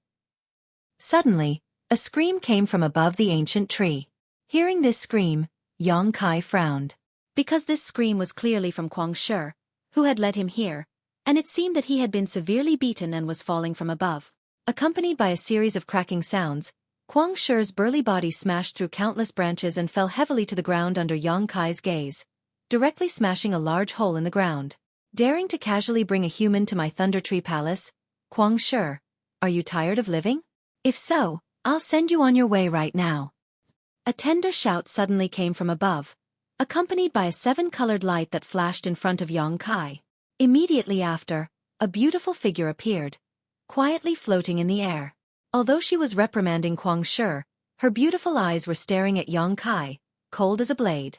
Suddenly, a scream came from above the ancient tree. Hearing this scream, Xueqi frowned. Because this scream was clearly from Xueqi, who had led him here, and it seemed that he had been severely beaten and was falling from above. Accompanied by a series of cracking sounds, Xueqi's burly body smashed through countless branches and fell heavily to the ground under Xueqi's gaze, directly smashing a large hole in the ground. "Daring to casually bring a human to my Thunder Tree Palace? Xueqi, are you tired of living? If so, I'll send you on your way right now." A tender shout suddenly came from above, accompanied by a 7-colored light that flashed in front of Xueqi. Immediately after, a beautiful figure appeared, quietly floating in the air. Although she was reprimanding Xueqi, her beautiful eyes were staring at Xueqi, cold as a blade.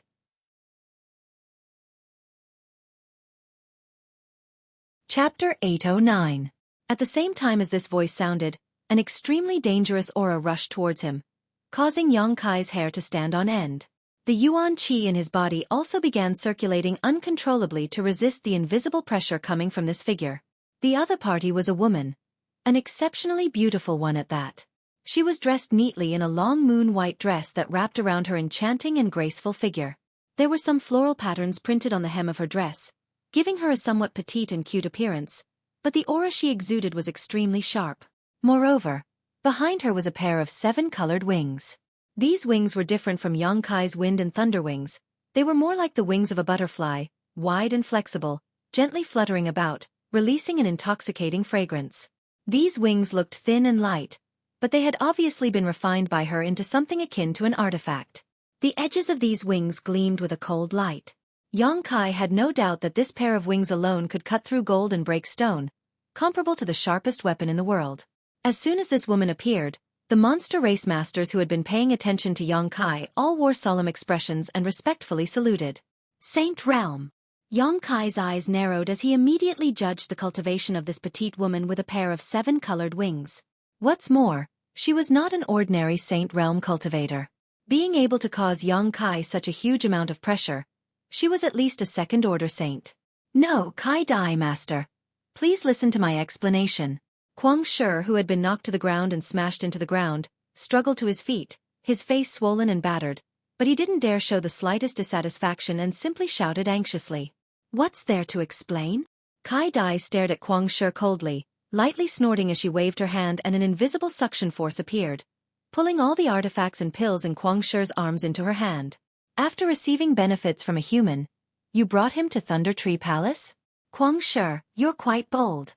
Chapter 809. At the same time as this voice sounded, an extremely dangerous aura rushed towards him, causing Xueqi's hair to stand on end. The yuan qi in his body also began circulating uncontrollably to resist the invisible pressure coming from this figure. The other party was a woman, an exceptionally beautiful one at that. She was dressed neatly in a long moon-white dress that wrapped around her enchanting and graceful figure. There were some floral patterns printed on the hem of her dress, giving her a somewhat petite and cute appearance, but the aura she exuded was extremely sharp. Moreover, behind her was a pair of 7-colored wings. These wings were different from Xueqi's wind and thunder wings. They were more like the wings of a butterfly, wide and flexible, gently fluttering about, releasing an intoxicating fragrance. These wings looked thin and light, but they had obviously been refined by her into something akin to an artifact. The edges of these wings gleamed with a cold light. Xueqi had no doubt that this pair of wings alone could cut through gold and break stone, comparable to the sharpest weapon in the world. As soon as this woman appeared, the monster race masters who had been paying attention to Xueqi all wore solemn expressions and respectfully saluted. "Saint Realm." Yang Kai's eyes narrowed as he immediately judged the cultivation of this petite woman with a pair of 7-colored wings. What's more, she was not an ordinary Saint Realm cultivator. Being able to cause Yang Kai such a huge amount of pressure, she was at least a second-order saint. No, Kai Dai Master. Please listen to my explanation. Kwang Shi, who had been knocked to the ground and smashed into the ground, struggled to his feet, his face swollen and battered, but he didn't dare show the slightest dissatisfaction and simply shouted anxiously. What's there to explain? Kai Dai stared at Kwang Shi coldly, lightly snorting as she waved her hand and an invisible suction force appeared, pulling all the artifacts and pills in Kwang Shi's arms into her hand. After receiving benefits from a human, you brought him to Thunder Tree Palace? Kwang Shi, you're quite bold.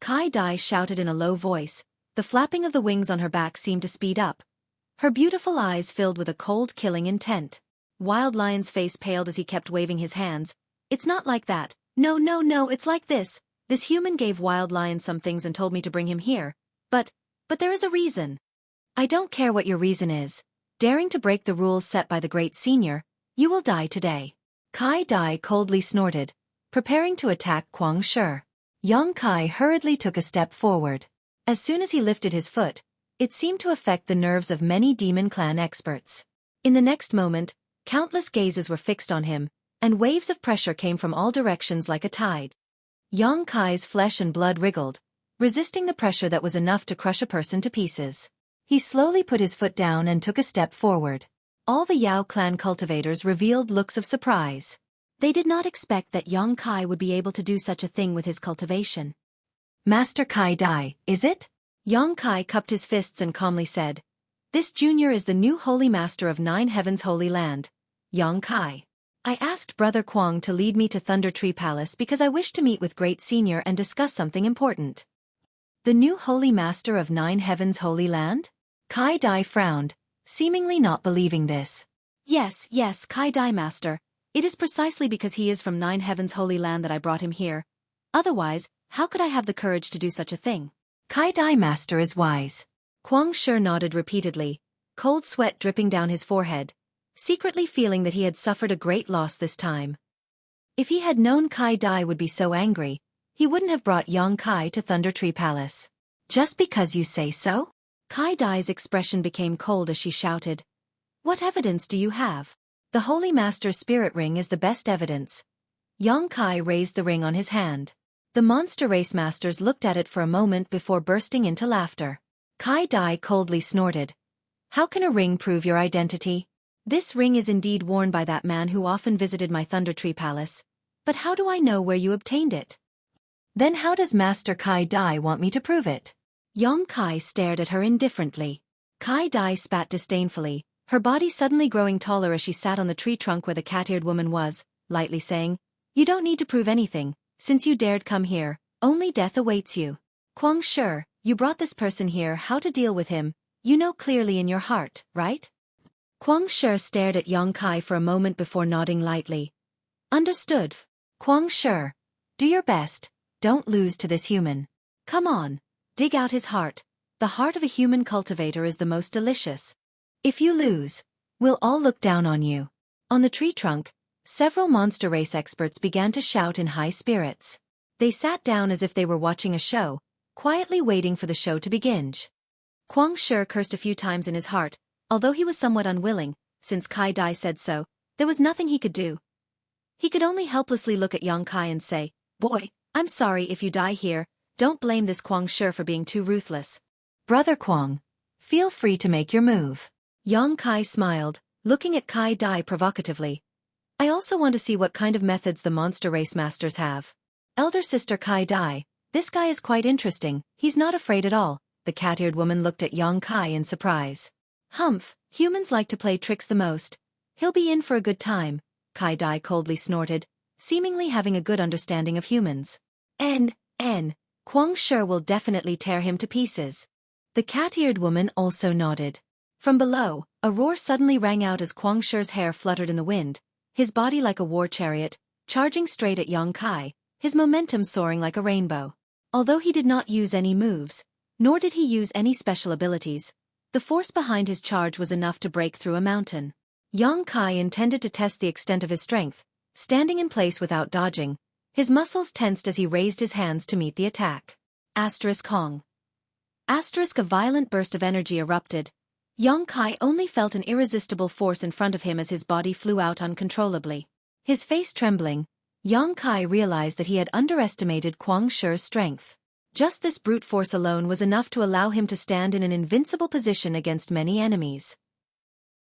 Kai Dai shouted in a low voice. The flapping of the wings on her back seemed to speed up. Her beautiful eyes filled with a cold killing intent. Wild Lion's face paled as he kept waving his hands. It's not like that. No, no, no, it's like this. This human gave Wild Lion some things and told me to bring him here. But there is a reason. I don't care what your reason is. Daring to break the rules set by the great senior, you will die today. Kai Dai coldly snorted, preparing to attack Kwang Shi. Yang Kai hurriedly took a step forward. As soon as he lifted his foot, it seemed to affect the nerves of many Demon Clan experts. In the next moment, countless gazes were fixed on him, and waves of pressure came from all directions like a tide. Yang Kai's flesh and blood wriggled, resisting the pressure that was enough to crush a person to pieces. He slowly put his foot down and took a step forward. All the Yao clan cultivators revealed looks of surprise. They did not expect that Yang Kai would be able to do such a thing with his cultivation. Master Kai Dai, is it? Yang Kai cupped his fists and calmly said, This junior is the new holy master of 9 Heavens Holy Land, Yang Kai. I asked Brother Kwang to lead me to Thunder Tree Palace because I wished to meet with Great Senior and discuss something important. The new Holy Master of 9 Heavens Holy Land? Kai Dai frowned, seemingly not believing this. Yes, Kai Dai Master. It is precisely because he is from 9 Heavens Holy Land that I brought him here. Otherwise, how could I have the courage to do such a thing? Kai Dai Master is wise. Kwang Shi nodded repeatedly, cold sweat dripping down his forehead, secretly feeling that he had suffered a great loss this time. If he had known Kai Dai would be so angry, he wouldn't have brought Yang Kai to Thunder Tree Palace. Just because you say so? Kai Dai's expression became cold as she shouted. What evidence do you have? The Holy Master's spirit ring is the best evidence. Yang Kai raised the ring on his hand. The monster race masters looked at it for a moment before bursting into laughter. Kai Dai coldly snorted. How can a ring prove your identity? This ring is indeed worn by that man who often visited my Thunder Tree Palace. But how do I know where you obtained it? Then how does Master Kai Dai want me to prove it? Yang Kai stared at her indifferently. Kai Dai spat disdainfully, her body suddenly growing taller as she sat on the tree trunk where the cat-eared woman was, lightly saying, You don't need to prove anything, since you dared come here, only death awaits you. Kwang Shi, you brought this person here, how to deal with him, you know clearly in your heart, right? Kwang Shi stared at Yang Kai for a moment before nodding lightly. Understood. Kwang Shi, do your best, don't lose to this human. Come on, dig out his heart. The heart of a human cultivator is the most delicious. If you lose, we'll all look down on you. On the tree trunk, several monster race experts began to shout in high spirits. They sat down as if they were watching a show, quietly waiting for the show to begin. Kwang Shi cursed a few times in his heart, although he was somewhat unwilling, since Kai Dai said so, there was nothing he could do. He could only helplessly look at Yang Kai and say, Boy, I'm sorry if you die here, don't blame this Kwang Shi for being too ruthless. Brother Kwang, feel free to make your move. Yang Kai smiled, looking at Kai Dai provocatively. I also want to see what kind of methods the monster race masters have. Elder sister Kai Dai, this guy is quite interesting, he's not afraid at all. The cat-eared woman looked at Yang Kai in surprise. Humph, humans like to play tricks the most. He'll be in for a good time, Kai Dai coldly snorted, seemingly having a good understanding of humans. Kwang Shi will definitely tear him to pieces. The cat-eared woman also nodded. From below, a roar suddenly rang out as Kwang Shi's hair fluttered in the wind, his body like a war chariot, charging straight at Yang Kai, his momentum soaring like a rainbow. Although he did not use any moves, nor did he use any special abilities, the force behind his charge was enough to break through a mountain. Yang Kai intended to test the extent of his strength, standing in place without dodging. His muscles tensed as he raised his hands to meet the attack. Hong. A violent burst of energy erupted. Yongkai only felt an irresistible force in front of him as his body flew out uncontrollably. His face trembling, Yongkai realized that he had underestimated Kwang Shi's strength. Just this brute force alone was enough to allow him to stand in an invincible position against many enemies.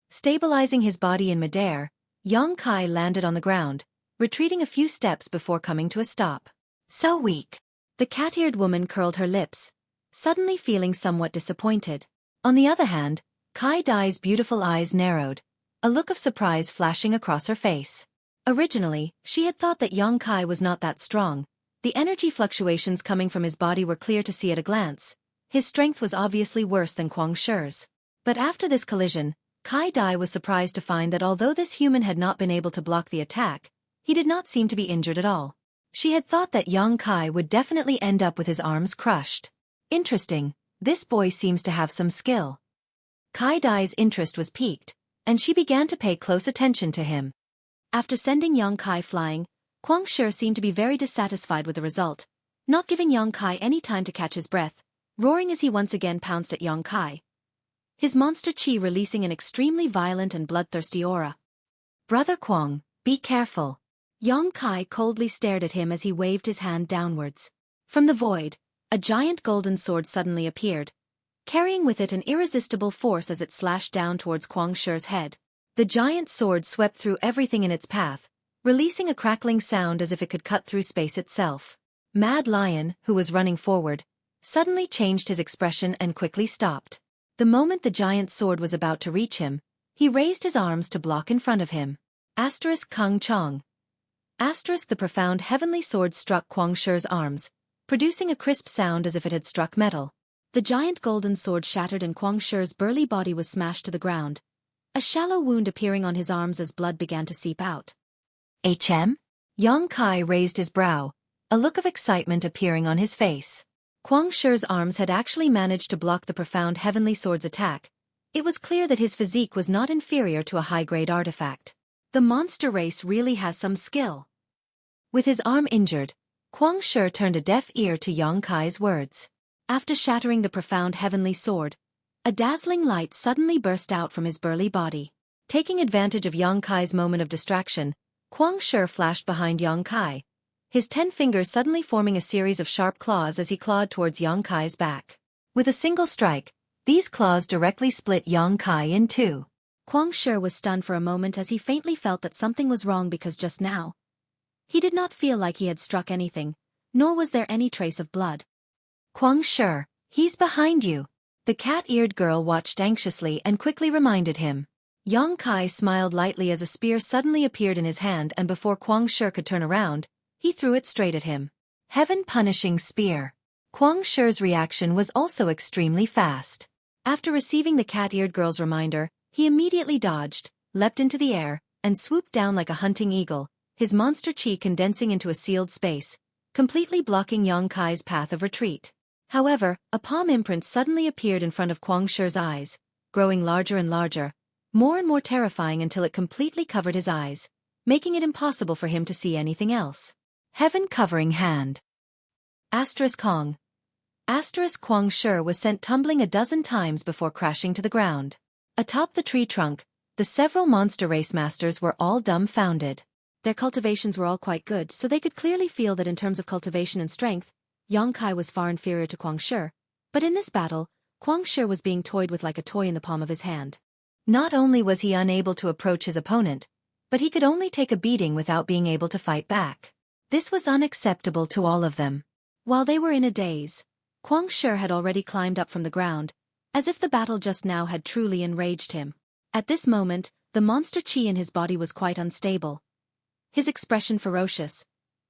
Stabilizing his body in midair, Yongkai landed on the ground, retreating a few steps before coming to a stop. So weak. The cat-eared woman curled her lips, suddenly feeling somewhat disappointed. On the other hand, Kai Dai's beautiful eyes narrowed, a look of surprise flashing across her face. Originally, she had thought that Yongkai was not that strong. The energy fluctuations coming from his body were clear to see at a glance. His strength was obviously worse than Kwang Shi's. But after this collision, Kai Dai was surprised to find that although this human had not been able to block the attack, he did not seem to be injured at all. She had thought that Yongkai would definitely end up with his arms crushed. Interesting, this boy seems to have some skill. Kai Dai's interest was piqued, and she began to pay close attention to him. After sending Yongkai flying, Kwang Shi seemed to be very dissatisfied with the result, not giving Yongkai any time to catch his breath, roaring as he once again pounced at Yongkai. His monster chi releasing an extremely violent and bloodthirsty aura. "Brother Kwang, be careful." Yongkai coldly stared at him as he waved his hand downwards. From the void, a giant golden sword suddenly appeared, carrying with it an irresistible force as it slashed down towards Kwang Shi's head. The giant sword swept through everything in its path, releasing a crackling sound as if it could cut through space itself. Mad Lion, who was running forward, suddenly changed his expression and quickly stopped. The moment the giant sword was about to reach him, he raised his arms to block in front of him. Kung Chong. The profound heavenly sword struck Kwang Shi's arms, producing a crisp sound as if it had struck metal. The giant golden sword shattered and Kwang Shi's burly body was smashed to the ground, a shallow wound appearing on his arms as blood began to seep out. Yongkai raised his brow, a look of excitement appearing on his face. Kwang Shi's arms had actually managed to block the profound heavenly sword's attack. It was clear that his physique was not inferior to a high-grade artifact. The monster race really has some skill. With his arm injured, Kwang Shi turned a deaf ear to Yongkai's words. After shattering the profound heavenly sword, a dazzling light suddenly burst out from his burly body. Taking advantage of Yongkai's moment of distraction, Kwang Shi flashed behind Yongkai, his 10 fingers suddenly forming a series of sharp claws as he clawed towards Yongkai's back. With a single strike, these claws directly split Yongkai in two. Kwang Shi was stunned for a moment as he faintly felt that something was wrong because just now, he did not feel like he had struck anything, nor was there any trace of blood. "Kwang Shi, he's behind you." The cat-eared girl watched anxiously and quickly reminded him. Yongkai smiled lightly as a spear suddenly appeared in his hand, and before Kwang Shi could turn around, he threw it straight at him. Heaven-punishing spear. Kwang Shi's reaction was also extremely fast. After receiving the cat-eared girl's reminder, he immediately dodged, leapt into the air, and swooped down like a hunting eagle, his monster chi condensing into a sealed space, completely blocking Yongkai's path of retreat. However, a palm imprint suddenly appeared in front of Kwang Shi's eyes, growing larger and larger, more and more terrifying until it completely covered his eyes, making it impossible for him to see anything else. Heaven-covering hand. Kong. Kwang Shi was sent tumbling a dozen times before crashing to the ground. Atop the tree trunk, the several monster race masters were all dumbfounded. Their cultivations were all quite good, so they could clearly feel that in terms of cultivation and strength, Yongkai was far inferior to Kwang Shi, but in this battle, Kwang Shi was being toyed with like a toy in the palm of his hand. Not only was he unable to approach his opponent, but he could only take a beating without being able to fight back. This was unacceptable to all of them. While they were in a daze, Kwang Shi had already climbed up from the ground, as if the battle just now had truly enraged him. At this moment, the monster chi in his body was quite unstable. His expression ferocious,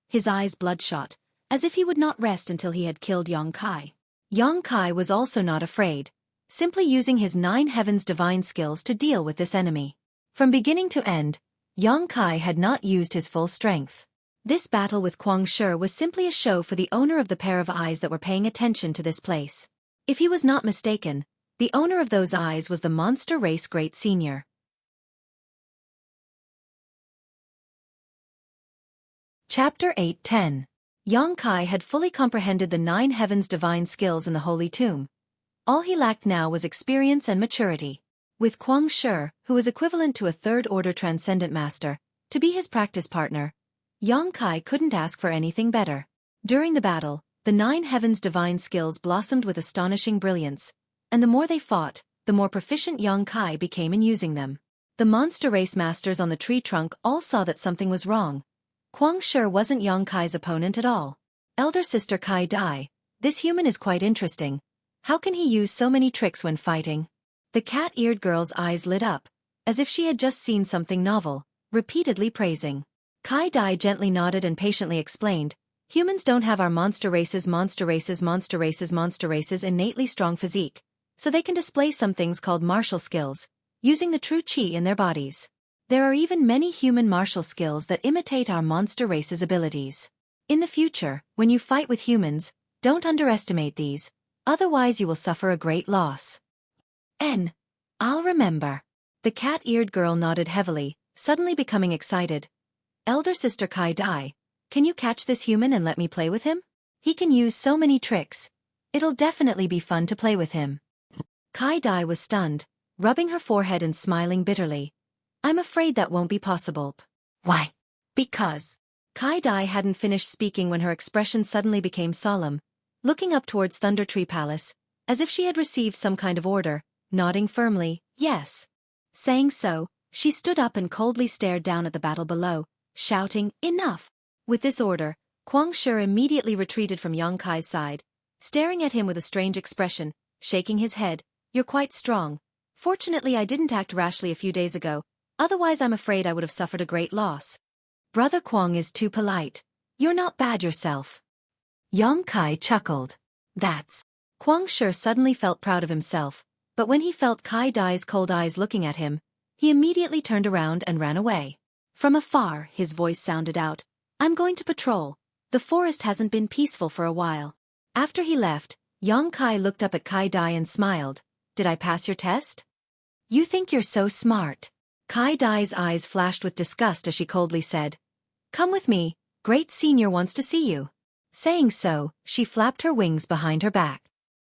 his eyes bloodshot, as if he would not rest until he had killed Yongkai. Yongkai was also not afraid, simply using his 9 heavens divine skills to deal with this enemy. From beginning to end, Yongkai had not used his full strength. This battle with Kwang Shi was simply a show for the owner of the pair of eyes that were paying attention to this place. If he was not mistaken, the owner of those eyes was the monster race great senior. Chapter 8:10. Yang Kai had fully comprehended the 9 heavens' divine skills in the Holy Tomb. All he lacked now was experience and maturity. With Kuang Shi, who was equivalent to a third-order transcendent master, to be his practice partner, Yang Kai couldn't ask for anything better. During the battle, the 9 heavens' divine skills blossomed with astonishing brilliance, and the more they fought, the more proficient Yang Kai became in using them. The monster race masters on the tree trunk all saw that something was wrong. Kuang Shi wasn't Yang Kai's opponent at all. Elder sister Kai Dai, this human is quite interesting. How can he use so many tricks when fighting? The cat-eared girl's eyes lit up, as if she had just seen something novel, repeatedly praising. Kai Dai gently nodded and patiently explained, humans don't have our monster race's innately strong physique, so they can display some things called martial skills, using the true chi in their bodies. There are even many human martial skills that imitate our monster race's abilities. In the future, when you fight with humans, don't underestimate these, otherwise you will suffer a great loss. I'll remember. The cat-eared girl nodded heavily, suddenly becoming excited. Elder sister Kai Dai, can you catch this human and let me play with him? He can use so many tricks. It'll definitely be fun to play with him. Kai Dai was stunned, rubbing her forehead and smiling bitterly. I'm afraid that won't be possible. Why? Because. Kai Dai hadn't finished speaking when her expression suddenly became solemn, looking up towards Thunder Tree Palace, as if she had received some kind of order, nodding firmly, yes. Saying so, she stood up and coldly stared down at the battle below, shouting, enough! With this order, Kuang Shi immediately retreated from Yang Kai's side, staring at him with a strange expression, shaking his head. You're quite strong. Fortunately I didn't act rashly a few days ago, otherwise I'm afraid I would have suffered a great loss. Brother Kuang is too polite. You're not bad yourself. Yang Kai chuckled. That's. Kuang Shi suddenly felt proud of himself, but when he felt Kai Dai's cold eyes looking at him, he immediately turned around and ran away. From afar, his voice sounded out, I'm going to patrol. The forest hasn't been peaceful for a while. After he left, Yang Kai looked up at Kai Dai and smiled. Did I pass your test? You think you're so smart. Kai Dai's eyes flashed with disgust as she coldly said, come with me, Great Senior wants to see you. Saying so, she flapped her wings behind her back.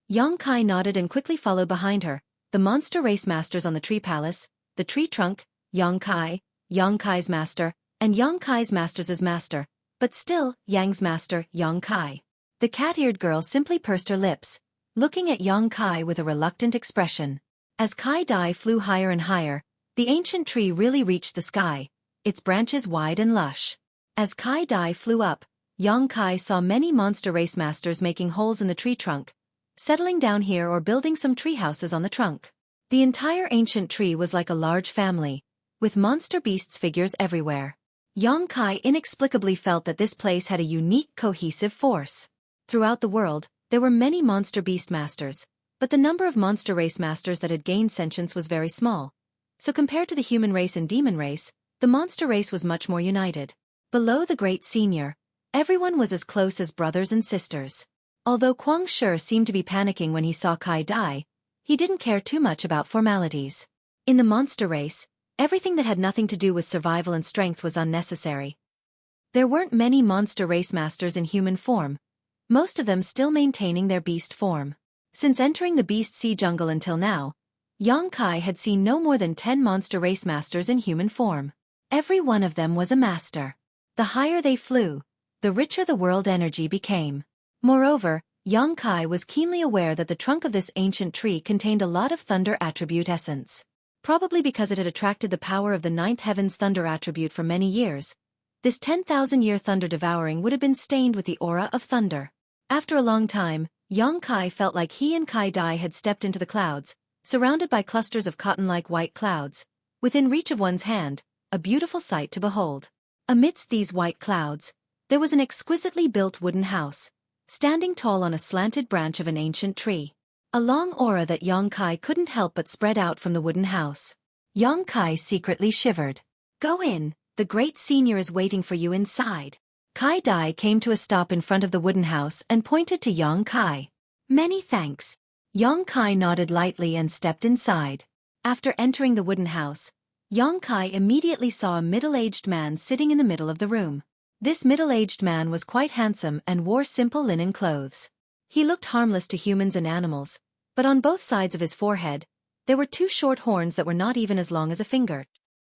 Yang Kai nodded and quickly followed behind her, the monster race masters on the tree palace, the tree trunk, Yang Kai's master, and Yang Kai's master's master, but still, Yang's master, Yang Kai. The cat-eared girl simply pursed her lips, looking at Yang Kai with a reluctant expression. As Kai Dai flew higher and higher, the ancient tree really reached the sky, its branches wide and lush. As Kai Dai flew up, Yang Kai saw many monster race masters making holes in the tree trunk, settling down here or building some tree houses on the trunk. The entire ancient tree was like a large family, with monster beasts figures everywhere. Yang Kai inexplicably felt that this place had a unique cohesive force. Throughout the world, there were many monster beast masters, but the number of monster race masters that had gained sentience was very small. So compared to the human race and demon race, the monster race was much more united. Below the Great Senior, everyone was as close as brothers and sisters. Although Kuang Shi seemed to be panicking when he saw Kai Dai, he didn't care too much about formalities. In the monster race, everything that had nothing to do with survival and strength was unnecessary. There weren't many monster race masters in human form, most of them still maintaining their beast form. Since entering the Beast Sea Jungle until now, Yang Kai had seen no more than 10 monster race masters in human form. Every one of them was a master. The higher they flew, the richer the world energy became. Moreover, Yang Kai was keenly aware that the trunk of this ancient tree contained a lot of thunder attribute essence. Probably because it had attracted the power of the 9th heaven's thunder attribute for many years, this 10,000-year thunder devouring would have been stained with the aura of thunder. After a long time, Yang Kai felt like he and Kai Dai had stepped into the clouds, surrounded by clusters of cotton-like white clouds, within reach of one's hand, a beautiful sight to behold. Amidst these white clouds, there was an exquisitely built wooden house, standing tall on a slanted branch of an ancient tree. A long aura that Yang Kai couldn't help but spread out from the wooden house. Yang Kai secretly shivered. Go in, the Great Senior is waiting for you inside. Kai Dai came to a stop in front of the wooden house and pointed to Yang Kai. Many thanks. Yang Kai nodded lightly and stepped inside. After entering the wooden house, Yang Kai immediately saw a middle-aged man sitting in the middle of the room. This middle-aged man was quite handsome and wore simple linen clothes. He looked harmless to humans and animals, but on both sides of his forehead, there were two short horns that were not even as long as a finger.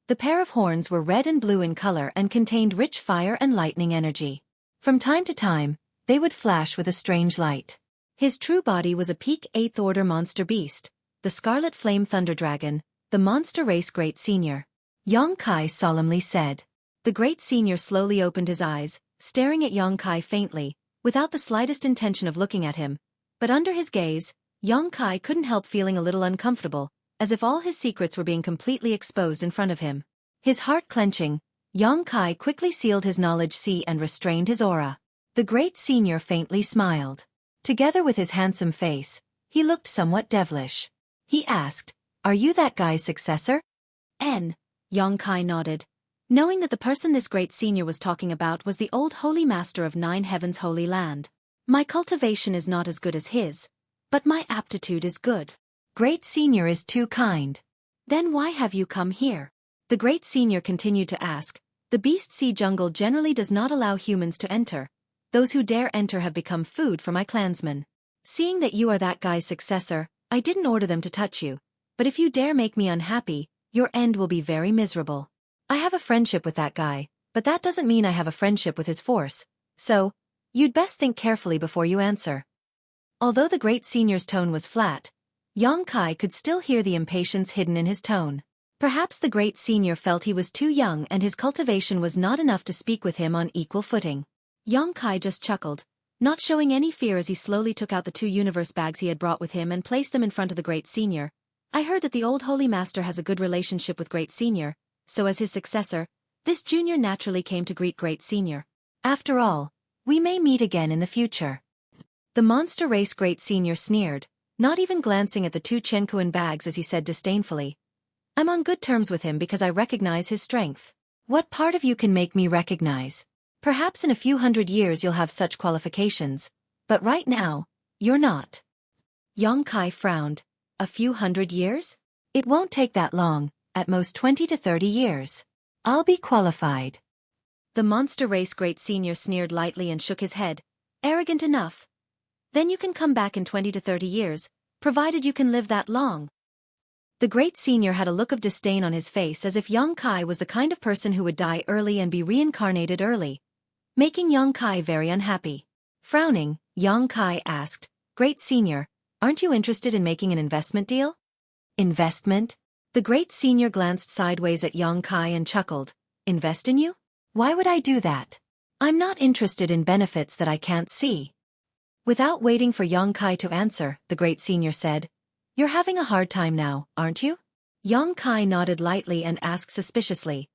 The pair of horns were red and blue in color and contained rich fire and lightning energy. From time to time, they would flash with a strange light. His true body was a peak 8th order monster beast, the Scarlet Flame Thunder Dragon, the monster race Great Senior. Xueqi solemnly said. The Great Senior slowly opened his eyes, staring at Xueqi faintly, without the slightest intention of looking at him, but under his gaze, Xueqi couldn't help feeling a little uncomfortable, as if all his secrets were being completely exposed in front of him. His heart clenching, Xueqi quickly sealed his knowledge sea and restrained his aura. The Great Senior faintly smiled. Together with his handsome face, he looked somewhat devilish. He asked, "Are you that guy's successor?" Xueqi nodded, knowing that the person this Great Senior was talking about was the old Holy Master of Nine Heavens' Holy Land. My cultivation is not as good as his, but my aptitude is good. Great Senior is too kind. Then why have you come here? The Great Senior continued to ask. The Beast Sea Jungle generally does not allow humans to enter. Those who dare enter have become food for my clansmen. Seeing that you are that guy's successor, I didn't order them to touch you, but if you dare make me unhappy, your end will be very miserable. I have a friendship with that guy, but that doesn't mean I have a friendship with his force, so, you'd best think carefully before you answer. Although the Great Senior's tone was flat, Xueqi could still hear the impatience hidden in his tone. Perhaps the Great Senior felt he was too young and his cultivation was not enough to speak with him on equal footing. Xueqi just chuckled, not showing any fear as he slowly took out the 2 universe bags he had brought with him and placed them in front of the Great Senior. I heard that the old Holy Master has a good relationship with Great Senior, so as his successor, this junior naturally came to greet Great Senior. After all, we may meet again in the future. The monster race Great Senior sneered, not even glancing at the 2 Xueqi bags as he said disdainfully. I'm on good terms with him because I recognize his strength. What part of you can make me recognize? Perhaps in a few hundred years you'll have such qualifications, but right now, you're not. Xueqi frowned. A few hundred years? It won't take that long, at most 20 to 30 years. I'll be qualified. The monster race Great Senior sneered lightly and shook his head. Arrogant enough. Then you can come back in 20 to 30 years, provided you can live that long. The Great Senior had a look of disdain on his face as if Xueqi was the kind of person who would die early and be reincarnated early, making Xueqi very unhappy. Frowning, Xueqi asked, Great Senior, aren't you interested in making an investment deal? Investment? The Great Senior glanced sideways at Xueqi and chuckled. Invest in you? Why would I do that? I'm not interested in benefits that I can't see. Without waiting for Xueqi to answer, the Great Senior said, You're having a hard time now, aren't you? Xueqi nodded lightly and asked suspiciously,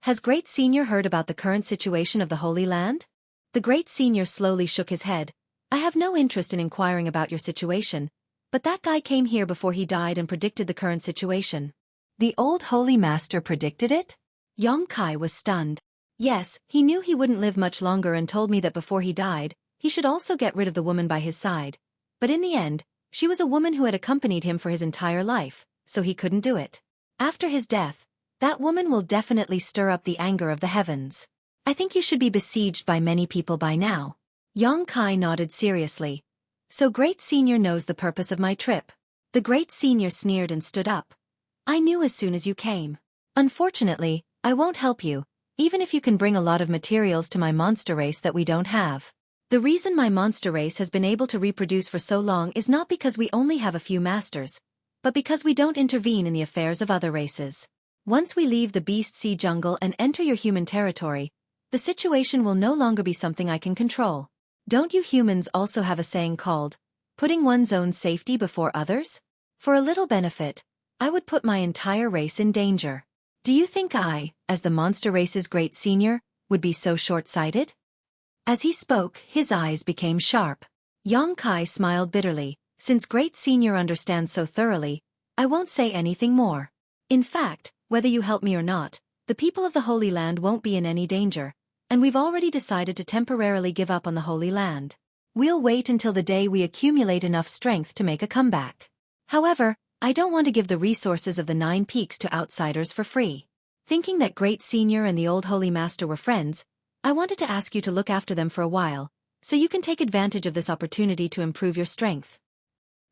Has Great Senior heard about the current situation of the Holy Land? The Great Senior slowly shook his head. I have no interest in inquiring about your situation, but that guy came here before he died and predicted the current situation. The old Holy Master predicted it? Xueqi was stunned. Yes, he knew he wouldn't live much longer and told me that before he died, he should also get rid of the woman by his side. But in the end, she was a woman who had accompanied him for his entire life, so he couldn't do it. After his death, that woman will definitely stir up the anger of the heavens. I think you should be besieged by many people by now. Xueqi nodded seriously. So Great Senior knows the purpose of my trip. The Great Senior sneered and stood up. I knew as soon as you came. Unfortunately, I won't help you, even if you can bring a lot of materials to my monster race that we don't have. The reason my monster race has been able to reproduce for so long is not because we only have a few masters, but because we don't intervene in the affairs of other races. Once we leave the Beast Sea Jungle and enter your human territory, the situation will no longer be something I can control. Don't you humans also have a saying called, putting one's own safety before others? For a little benefit, I would put my entire race in danger. Do you think I, as the monster race's Great Senior, would be so short-sighted? As he spoke, his eyes became sharp. Xueqi smiled bitterly. Since Great Senior understands so thoroughly, I won't say anything more. In fact, whether you help me or not, the people of the Holy Land won't be in any danger, and we've already decided to temporarily give up on the Holy Land. We'll wait until the day we accumulate enough strength to make a comeback. However, I don't want to give the resources of the 9 Peaks to outsiders for free. Thinking that Great Senior and the old Holy Master were friends, I wanted to ask you to look after them for a while, so you can take advantage of this opportunity to improve your strength.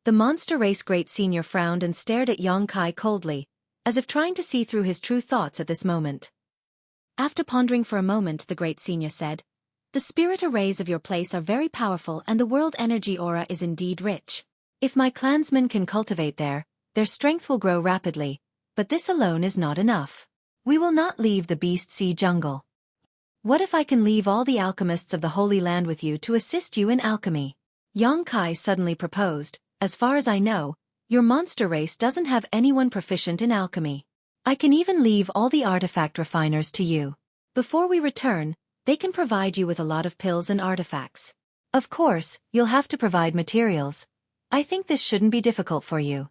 The monster race great senior frowned and stared at Xueqi coldly, as if trying to see through his true thoughts at this moment. After pondering for a moment, the great senior said, "The spirit arrays of your place are very powerful and the world energy aura is indeed rich. If my clansmen can cultivate there, their strength will grow rapidly, but this alone is not enough. We will not leave the Beast Sea jungle. What if I can leave all the alchemists of the Holy Land with you to assist you in alchemy?" Xueqi suddenly proposed, "As far as I know, your monster race doesn't have anyone proficient in alchemy. I can even leave all the artifact refiners to you. Before we return, they can provide you with a lot of pills and artifacts. Of course, you'll have to provide materials. I think this shouldn't be difficult for you."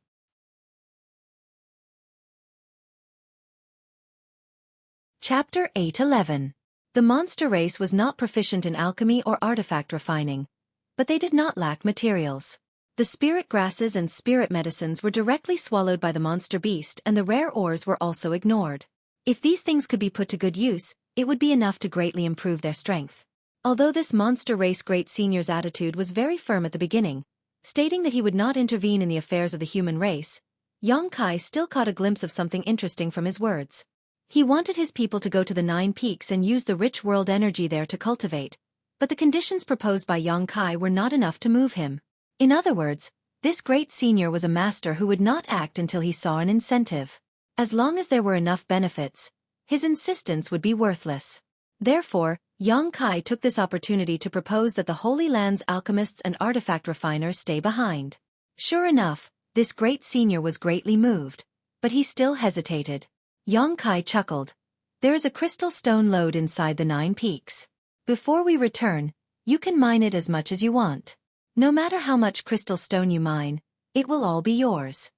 Chapter 8:11. The monster race was not proficient in alchemy or artifact refining, but they did not lack materials. The spirit grasses and spirit medicines were directly swallowed by the monster beast, and the rare ores were also ignored. If these things could be put to good use, it would be enough to greatly improve their strength. Although this monster race great senior's attitude was very firm at the beginning, stating that he would not intervene in the affairs of the human race, Xueqi still caught a glimpse of something interesting from his words. He wanted his people to go to the 9 Peaks and use the rich world energy there to cultivate, but the conditions proposed by Xueqi were not enough to move him. In other words, this great senior was a master who would not act until he saw an incentive. As long as there were enough benefits, his insistence would be worthless. Therefore, Xueqi took this opportunity to propose that the Holy Land's alchemists and artifact refiners stay behind. Sure enough, this great senior was greatly moved, but he still hesitated. Xueqi chuckled. "There is a crystal stone lode inside the 9 Peaks. Before we return, you can mine it as much as you want. No matter how much crystal stone you mine, it will all be yours."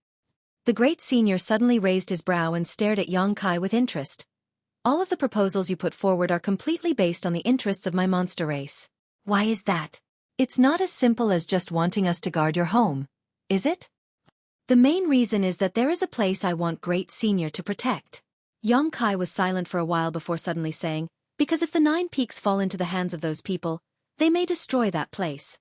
The great senior suddenly raised his brow and stared at Xueqi with interest. "All of the proposals you put forward are completely based on the interests of my monster race. Why is that? It's not as simple as just wanting us to guard your home, is it?" "The main reason is that there is a place I want great senior to protect." Xueqi was silent for a while before suddenly saying, "Because if the 9 Peaks fall into the hands of those people, they may destroy that place.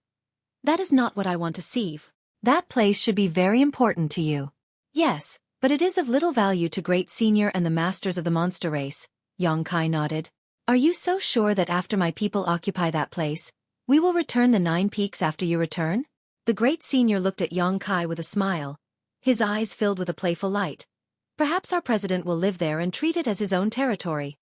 That is not what I want to see. That place should be very important to you." "Yes, but it is of little value to great senior and the masters of the monster race," Xueqi nodded. "Are you so sure that after my people occupy that place, we will return the 9 Peaks after you return?" The great senior looked at Xueqi with a smile, his eyes filled with a playful light. "Perhaps our president will live there and treat it as his own territory.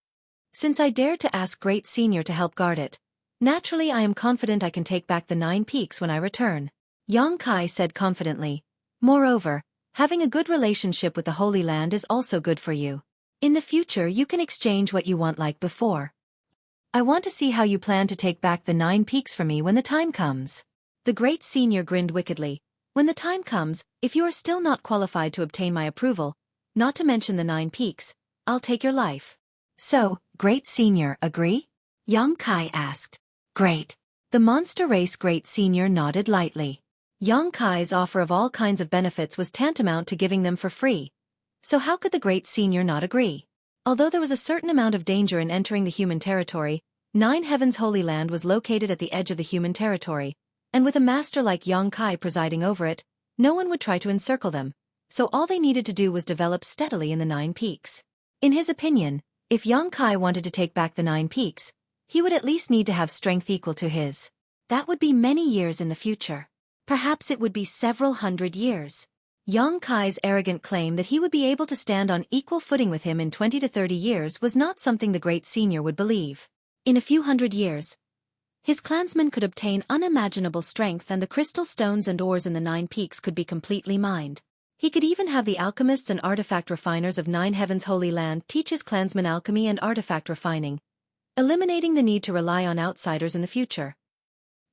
Since I dared to ask great senior to help guard it, naturally I am confident I can take back the 9 Peaks when I return," Xueqi said confidently. "Moreover, having a good relationship with the Holy Land is also good for you. In the future you can exchange what you want like before. I want to see how you plan to take back the 9 Peaks from me when the time comes." The great senior grinned wickedly. "When the time comes, if you are still not qualified to obtain my approval, not to mention the 9 Peaks, I'll take your life." "So, great senior, agree?" Xueqi asked. "Great." The monster race great senior nodded lightly. Xueqi's offer of all kinds of benefits was tantamount to giving them for free. So how could the great senior not agree? Although there was a certain amount of danger in entering the human territory, 9 Heavens Holy Land was located at the edge of the human territory, and with a master like Xueqi presiding over it, no one would try to encircle them, so all they needed to do was develop steadily in the 9 Peaks. In his opinion, if Xueqi wanted to take back the 9 Peaks, he would at least need to have strength equal to his. That would be many years in the future. Perhaps it would be several hundred years. Xueqi's arrogant claim that he would be able to stand on equal footing with him in 20 to 30 years was not something the great senior would believe. In a few hundred years, his clansmen could obtain unimaginable strength and the crystal stones and ores in the 9 Peaks could be completely mined. He could even have the alchemists and artifact refiners of 9 Heavens Holy Land teach his clansmen alchemy and artifact refining, eliminating the need to rely on outsiders in the future.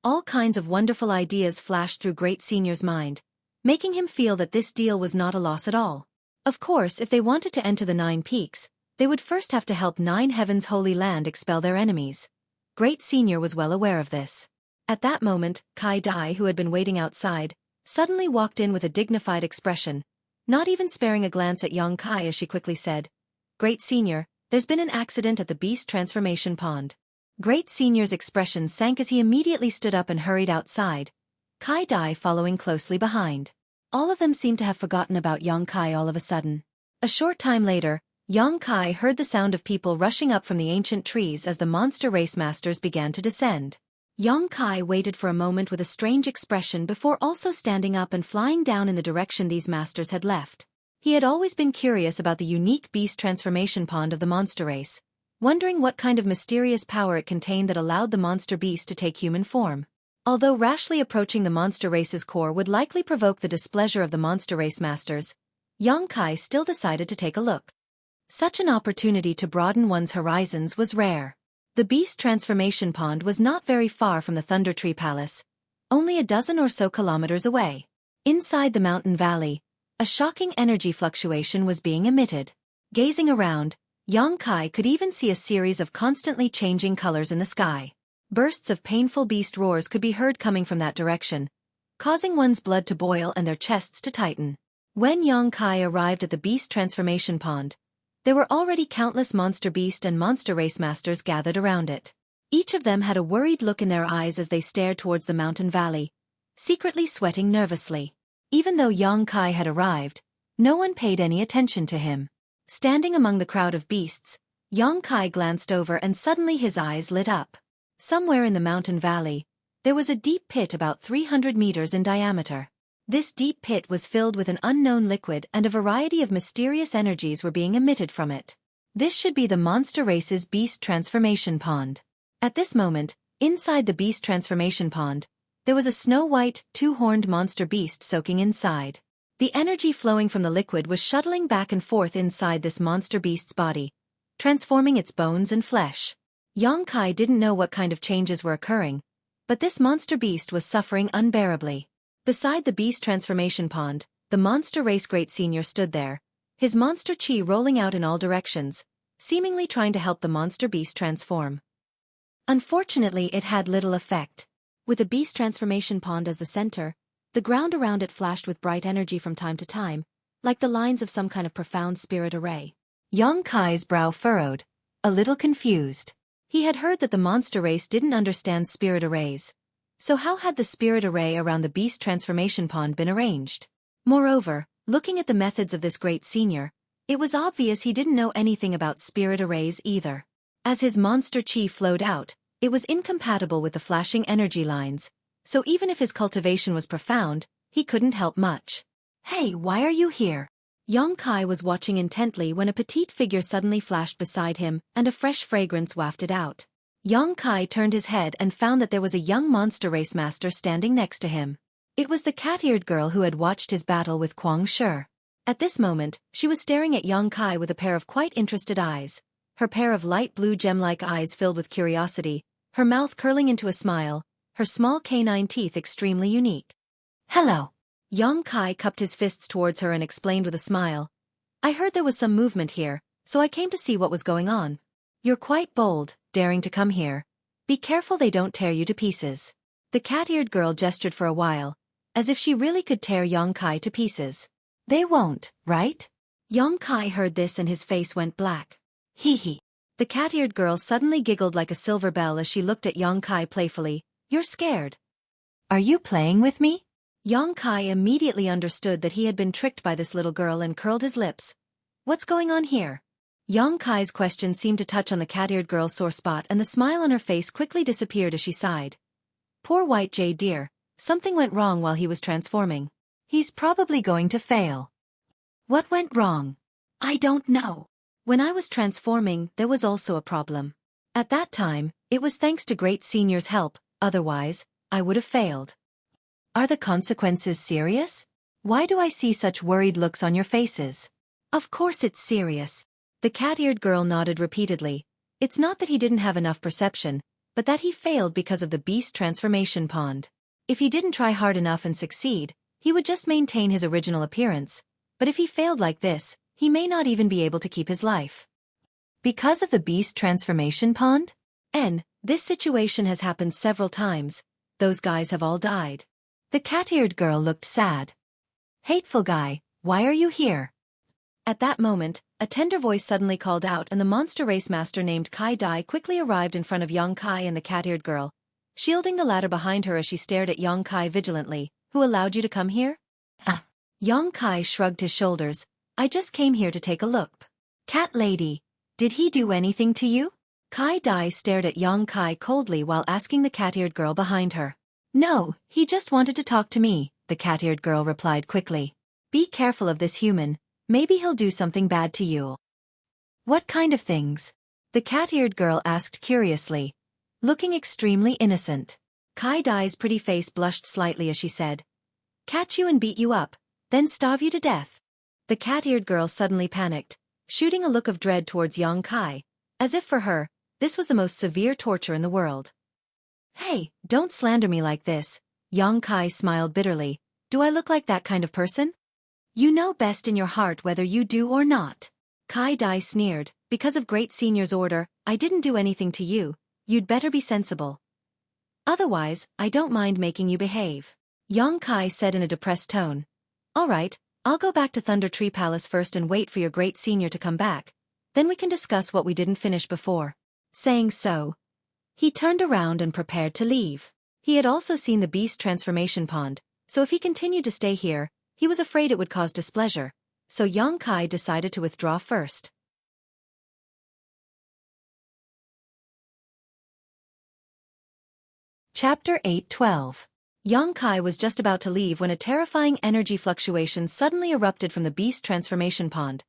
All kinds of wonderful ideas flashed through Great Senior's mind, making him feel that this deal was not a loss at all. Of course, if they wanted to enter the 9 Peaks, they would first have to help 9 Heavens Holy Land expel their enemies. Great Senior was well aware of this. At that moment, Kai Dai, who had been waiting outside, suddenly walked in with a dignified expression, not even sparing a glance at Xueqi as she quickly said, "Great Senior, there's been an accident at the beast transformation pond." Great Senior's expression sank as he immediately stood up and hurried outside, Kai Dai following closely behind. All of them seemed to have forgotten about Yang Kai all of a sudden. A short time later, Yang Kai heard the sound of people rushing up from the ancient trees as the monster race masters began to descend. Yang Kai waited for a moment with a strange expression before also standing up and flying down in the direction these masters had left. He had always been curious about the unique beast transformation pond of the monster race, wondering what kind of mysterious power it contained that allowed the monster beast to take human form. Although rashly approaching the monster race's core would likely provoke the displeasure of the monster race masters, Yang Kai still decided to take a look. Such an opportunity to broaden one's horizons was rare. The beast transformation pond was not very far from the Thunder Tree Palace, only a dozen or so kilometers away. Inside the mountain valley, a shocking energy fluctuation was being emitted. Gazing around, Yang Kai could even see a series of constantly changing colors in the sky. Bursts of painful beast roars could be heard coming from that direction, causing one's blood to boil and their chests to tighten. When Yang Kai arrived at the beast transformation pond, there were already countless monster beast and monster race masters gathered around it. Each of them had a worried look in their eyes as they stared towards the mountain valley, secretly sweating nervously. Even though Yang Kai had arrived, no one paid any attention to him. Standing among the crowd of beasts, Yang Kai glanced over and suddenly his eyes lit up. Somewhere in the mountain valley, there was a deep pit about 300 meters in diameter. This deep pit was filled with an unknown liquid and a variety of mysterious energies were being emitted from it. This should be the monster race's beast transformation pond. At this moment, inside the beast transformation pond, there was a snow-white, two-horned monster beast soaking inside. The energy flowing from the liquid was shuttling back and forth inside this monster beast's body, transforming its bones and flesh. Yang Kai didn't know what kind of changes were occurring, but this monster beast was suffering unbearably. Beside the beast transformation pond, the monster race great senior stood there, his monster chi rolling out in all directions, seemingly trying to help the monster beast transform. Unfortunately, it had little effect. With the beast transformation pond as the center, the ground around it flashed with bright energy from time to time, like the lines of some kind of profound spirit array. Yang Kai's brow furrowed, a little confused. He had heard that the monster race didn't understand spirit arrays. So how had the spirit array around the beast transformation pond been arranged? Moreover, looking at the methods of this great senior, it was obvious he didn't know anything about spirit arrays either. As his monster chi flowed out, it was incompatible with the flashing energy lines, so even if his cultivation was profound, he couldn't help much. "Hey, why are you here?" Yang Kai was watching intently when a petite figure suddenly flashed beside him and a fresh fragrance wafted out. Yang Kai turned his head and found that there was a young monster race master standing next to him. It was the cat-eared girl who had watched his battle with Kwang Shi. At this moment, she was staring at Yang Kai with a pair of quite interested eyes, her pair of light blue gem-like eyes filled with curiosity, her mouth curling into a smile, her small canine teeth extremely unique. "Hello." Yang Kai cupped his fists towards her and explained with a smile. "I heard there was some movement here, so I came to see what was going on. You're quite bold, daring to come here. Be careful they don't tear you to pieces." The cat-eared girl gestured for a while, as if she really could tear Yang Kai to pieces. "They won't, right?" Yang Kai heard this and his face went black. "Hee hee." The cat-eared girl suddenly giggled like a silver bell as she looked at Yang Kai playfully. "You're scared. Are you playing with me?" Yang Kai immediately understood that he had been tricked by this little girl and curled his lips. "What's going on here?" Yang Kai's question seemed to touch on the cat-eared girl's sore spot and the smile on her face quickly disappeared as she sighed. "Poor white jade deer, something went wrong while he was transforming. He's probably going to fail." "What went wrong?" "I don't know. When I was transforming, there was also a problem. At that time, it was thanks to Great Senior's help, otherwise, I would have failed." "Are the consequences serious? Why do I see such worried looks on your faces?" "Of course it's serious." The cat-eared girl nodded repeatedly. It's not that he didn't have enough perception, but that he failed because of the beast transformation pond. If he didn't try hard enough and succeed, he would just maintain his original appearance, but if he failed like this, he may not even be able to keep his life. Because of the beast transformation pond? This situation has happened several times. Those guys have all died. The cat-eared girl looked sad. "Hateful guy, why are you here?" At that moment, a tender voice suddenly called out and the monster race master named Kai Dai quickly arrived in front of Young Kai and the cat-eared girl, shielding the latter behind her as she stared at Young Kai vigilantly. Who allowed you to come here? Young Kai shrugged his shoulders. I just came here to take a look. Cat lady, did he do anything to you? Kai Dai stared at Young Kai coldly while asking the cat-eared girl behind her. No, he just wanted to talk to me, the cat-eared girl replied quickly. Be careful of this human, maybe he'll do something bad to you. What kind of things? The cat-eared girl asked curiously, looking extremely innocent. Kai Dai's pretty face blushed slightly as she said, catch you and beat you up, then starve you to death. The cat-eared girl suddenly panicked, shooting a look of dread towards Young Kai, as if for her, this was the most severe torture in the world. Hey, don't slander me like this, Young Kai smiled bitterly. Do I look like that kind of person? You know best in your heart whether you do or not. Kai Dai sneered, because of Great Senior's order, I didn't do anything to you, you'd better be sensible. Otherwise, I don't mind making you behave. Young Kai said in a depressed tone. All right, I'll go back to Thunder Tree Palace first and wait for your Great Senior to come back. Then we can discuss what we didn't finish before. Saying so, he turned around and prepared to leave. He had also seen the beast transformation pond, so if he continued to stay here, he was afraid it would cause displeasure, so Young Kai decided to withdraw first. Chapter 8:12. Young Kai was just about to leave when a terrifying energy fluctuation suddenly erupted from the beast transformation pond,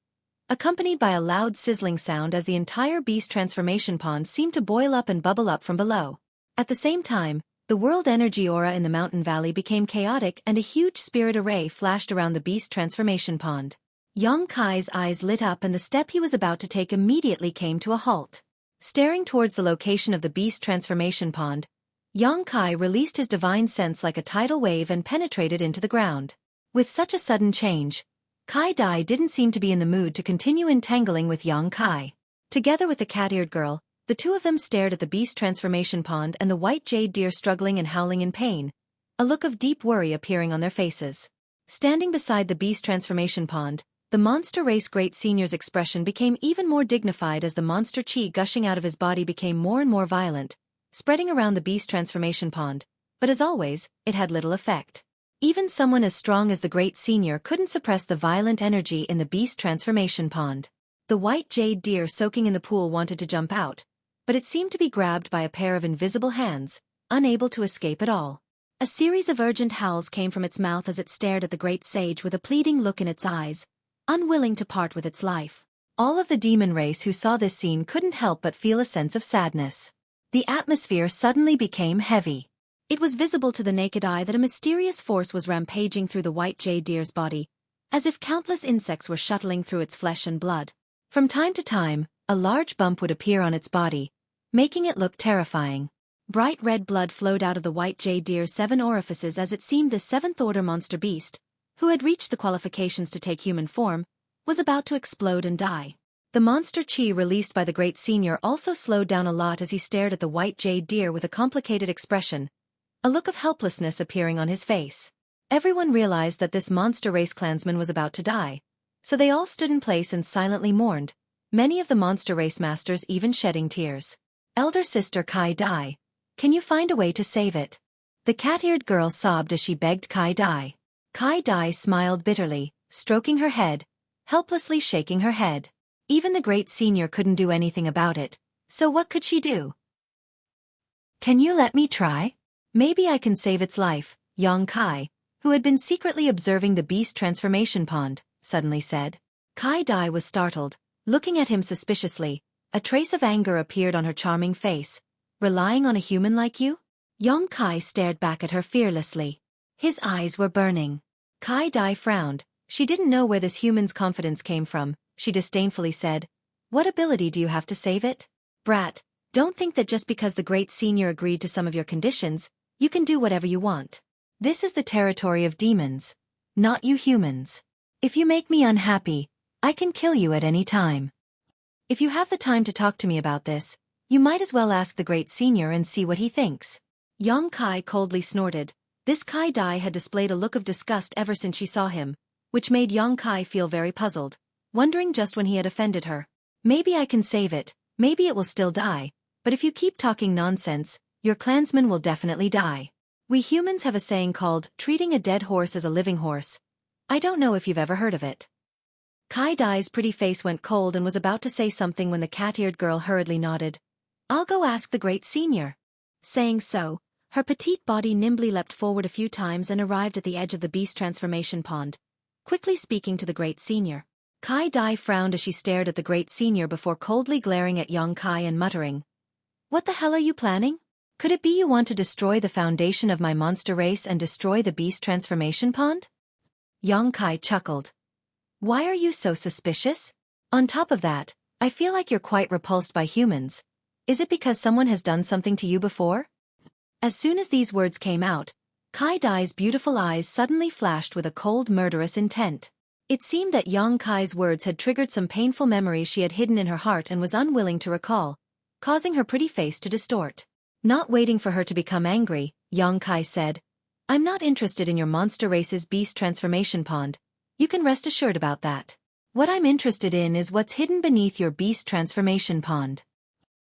accompanied by a loud sizzling sound as the entire beast transformation pond seemed to boil up and bubble up from below. At the same time, the world energy aura in the mountain valley became chaotic and a huge spirit array flashed around the beast transformation pond. Young Kai's eyes lit up and the step he was about to take immediately came to a halt. Staring towards the location of the beast transformation pond, Young Kai released his divine sense like a tidal wave and penetrated into the ground. With such a sudden change, Kai Dai didn't seem to be in the mood to continue entangling with Young Kai. Together with the cat-eared girl, the two of them stared at the beast transformation pond and the white jade deer struggling and howling in pain, a look of deep worry appearing on their faces. Standing beside the beast transformation pond, the monster race Great Senior's expression became even more dignified as the monster chi gushing out of his body became more and more violent, spreading around the beast transformation pond, but as always, it had little effect. Even someone as strong as the Great Senior couldn't suppress the violent energy in the beast transformation pond. The white jade deer soaking in the pool wanted to jump out, but it seemed to be grabbed by a pair of invisible hands, unable to escape at all. A series of urgent howls came from its mouth as it stared at the great sage with a pleading look in its eyes, unwilling to part with its life. All of the demon race who saw this scene couldn't help but feel a sense of sadness. The atmosphere suddenly became heavy. It was visible to the naked eye that a mysterious force was rampaging through the white jade deer's body, as if countless insects were shuttling through its flesh and blood. From time to time, a large bump would appear on its body, making it look terrifying. Bright red blood flowed out of the white jade deer's 7 orifices as it seemed the 7th-order monster beast, who had reached the qualifications to take human form, was about to explode and die. The monster chi released by the Great Senior also slowed down a lot as he stared at the white jade deer with a complicated expression, a look of helplessness appearing on his face. Everyone realized that this monster race clansman was about to die, so they all stood in place and silently mourned, many of the monster race masters even shedding tears. Elder sister Kai Dai, can you find a way to save it? The cat-eared girl sobbed as she begged Kai Dai. Kai Dai smiled bitterly, stroking her head, helplessly shaking her head. Even the Great Senior couldn't do anything about it, so what could she do? Can you let me try? Maybe I can save its life, Young Kai, who had been secretly observing the beast transformation pond, suddenly said. Kai Dai was startled, looking at him suspiciously. A trace of anger appeared on her charming face. Relying on a human like you? Young Kai stared back at her fearlessly. His eyes were burning. Kai Dai frowned. She didn't know where this human's confidence came from. She disdainfully said, "What ability do you have to save it? Brat, don't think that just because the Great Senior agreed to some of your conditions, you can do whatever you want. This is the territory of demons, not you humans. If you make me unhappy, I can kill you at any time. If you have the time to talk to me about this, you might as well ask the Great Senior and see what he thinks." Young Kai coldly snorted. This Kai Dai had displayed a look of disgust ever since she saw him, which made Young Kai feel very puzzled. wondering just when he had offended her. Maybe I can save it, maybe it will still die, but if you keep talking nonsense, your clansman will definitely die. We humans have a saying called, treating a dead horse as a living horse. I don't know if you've ever heard of it. Kai Dai's pretty face went cold and was about to say something when the cat-eared girl hurriedly nodded. I'll go ask the great senior. Saying so, her petite body nimbly leapt forward a few times and arrived at the edge of the beast transformation pond, quickly speaking to the great senior. Kai Dai frowned as she stared at the great senior before coldly glaring at Yang Kai and muttering, "What the hell are you planning? Could it be you want to destroy the foundation of my monster race and destroy the beast transformation pond?" Yang Kai chuckled. Why are you so suspicious? On top of that, I feel like you're quite repulsed by humans. Is it because someone has done something to you before? As soon as these words came out, Kai Dai's beautiful eyes suddenly flashed with a cold murderous intent. It seemed that Yang Kai's words had triggered some painful memories she had hidden in her heart and was unwilling to recall, causing her pretty face to distort. Not waiting for her to become angry, Yang Kai said, I'm not interested in your monster race's beast transformation pond. You can rest assured about that. What I'm interested in is what's hidden beneath your beast transformation pond.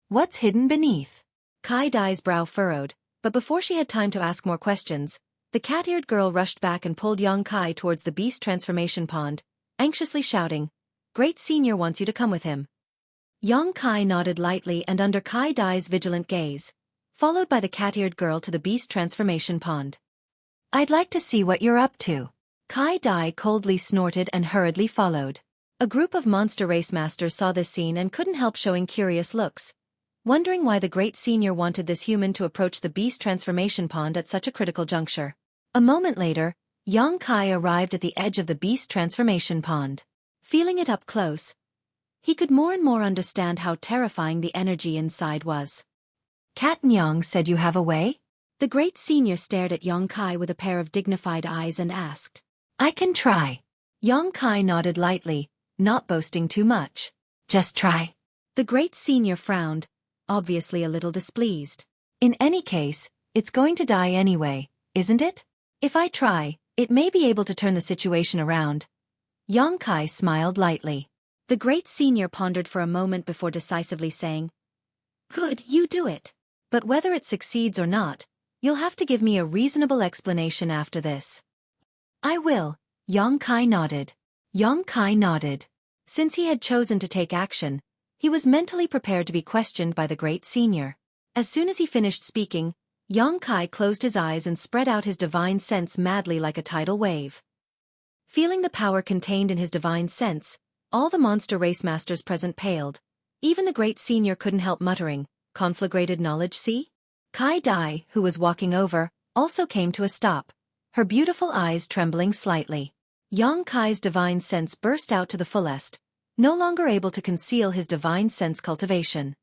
What's hidden beneath? Kai Dai's brow furrowed, but before she had time to ask more questions, the cat-eared girl rushed back and pulled Yang Kai towards the beast transformation pond, anxiously shouting, Great Senior wants you to come with him. Yang Kai nodded lightly and under Kai Dai's vigilant gaze, followed by the cat-eared girl to the beast transformation pond. I'd like to see what you're up to. Kai Dai coldly snorted and hurriedly followed. A group of monster race masters saw this scene and couldn't help showing curious looks, wondering why the great senior wanted this human to approach the beast transformation pond at such a critical juncture. A moment later, Yang Kai arrived at the edge of the beast transformation pond. Feeling it up close, he could more and more understand how terrifying the energy inside was. Cat Nyang said you have a way? The great senior stared at Yang Kai with a pair of dignified eyes and asked. I can try. Yang Kai nodded lightly, not boasting too much. Just try. The great senior frowned, obviously a little displeased. In any case, it's going to die anyway, isn't it? If I try, it may be able to turn the situation around. Yang Kai smiled lightly. The great senior pondered for a moment before decisively saying, Good, you do it. But whether it succeeds or not, you'll have to give me a reasonable explanation after this. I will, Yang Kai nodded. Yang Kai nodded. Since he had chosen to take action, he was mentally prepared to be questioned by the great senior. As soon as he finished speaking, Yang Kai closed his eyes and spread out his divine sense madly like a tidal wave. Feeling the power contained in his divine sense, all the monster race masters present paled. Even the great senior couldn't help muttering, conflagrated knowledge see? Kai Dai, who was walking over, also came to a stop, her beautiful eyes trembling slightly. Yang Kai's divine sense burst out to the fullest, no longer able to conceal his divine sense cultivation.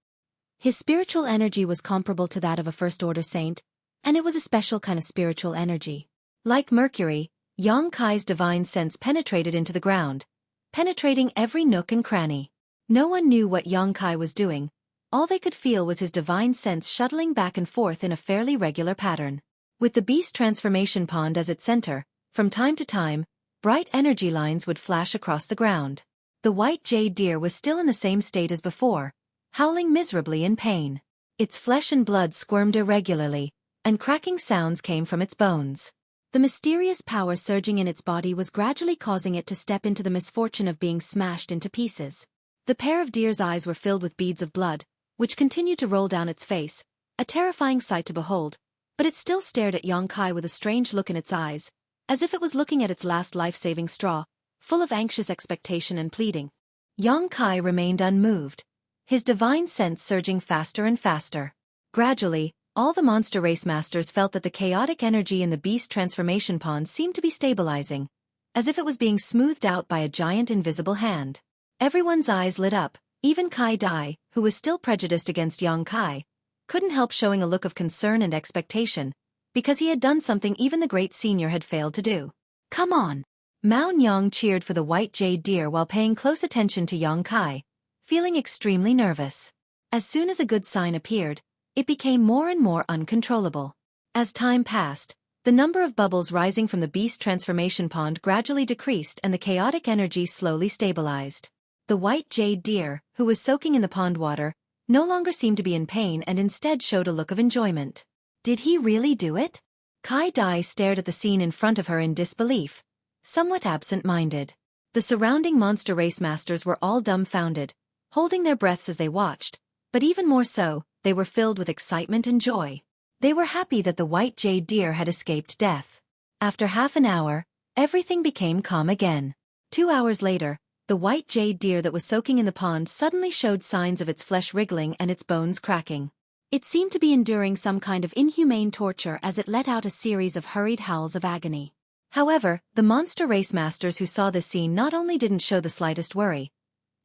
His spiritual energy was comparable to that of a first-order saint, and it was a special kind of spiritual energy. Like Mercury, Yang Kai's divine sense penetrated into the ground, penetrating every nook and cranny. No one knew what Yang Kai was doing. All they could feel was his divine sense shuttling back and forth in a fairly regular pattern. With the beast transformation pond as its center, from time to time, bright energy lines would flash across the ground. The white jade deer was still in the same state as before, howling miserably in pain. Its flesh and blood squirmed irregularly, and cracking sounds came from its bones. The mysterious power surging in its body was gradually causing it to step into the misfortune of being smashed into pieces. The pair of deer's eyes were filled with beads of blood, which continued to roll down its face, a terrifying sight to behold, but it still stared at Yang Kai with a strange look in its eyes, as if it was looking at its last life-saving straw, full of anxious expectation and pleading. Yang Kai remained unmoved, his divine sense surging faster and faster. Gradually, all the monster race masters felt that the chaotic energy in the beast transformation pond seemed to be stabilizing, as if it was being smoothed out by a giant invisible hand. Everyone's eyes lit up, even Kai Dai, who was still prejudiced against Yang Kai, couldn't help showing a look of concern and expectation, because he had done something even the great senior had failed to do. Come on! Mao Nyang cheered for the white jade deer while paying close attention to Yang Kai, feeling extremely nervous. As soon as a good sign appeared, it became more and more uncontrollable. As time passed, The number of bubbles rising from the beast transformation pond gradually decreased and the chaotic energy slowly stabilized. The white jade deer, who was soaking in the pond water, no longer seemed to be in pain and instead showed a look of enjoyment. Did he really do it? Kai Dai stared at the scene in front of her in disbelief, somewhat absent-minded. The surrounding monster race masters were all dumbfounded, holding their breaths as they watched, but even more so, they were filled with excitement and joy. They were happy that the white jade deer had escaped death. After half an hour, everything became calm again. 2 hours later, the white jade deer that was soaking in the pond suddenly showed signs of its flesh wriggling and its bones cracking. It seemed to be enduring some kind of inhumane torture as it let out a series of hurried howls of agony. However, the monster race masters who saw this scene not only didn't show the slightest worry,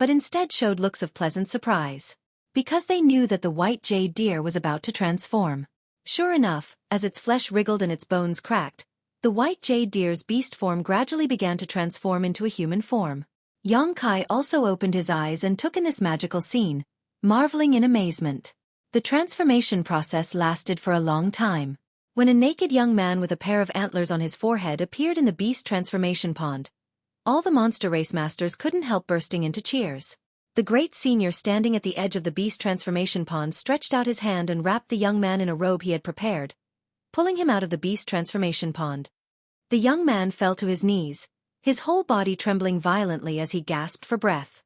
but instead showed looks of pleasant surprise. Because they knew that the white jade deer was about to transform. Sure enough, as its flesh wriggled and its bones cracked, the white jade deer's beast form gradually began to transform into a human form. Yang Kai also opened his eyes and took in this magical scene, marveling in amazement. The transformation process lasted for a long time. When a naked young man with a pair of antlers on his forehead appeared in the beast transformation pond, all the monster race masters couldn't help bursting into cheers. The great senior standing at the edge of the beast transformation pond stretched out his hand and wrapped the young man in a robe he had prepared, pulling him out of the beast transformation pond. The young man fell to his knees, his whole body trembling violently as he gasped for breath.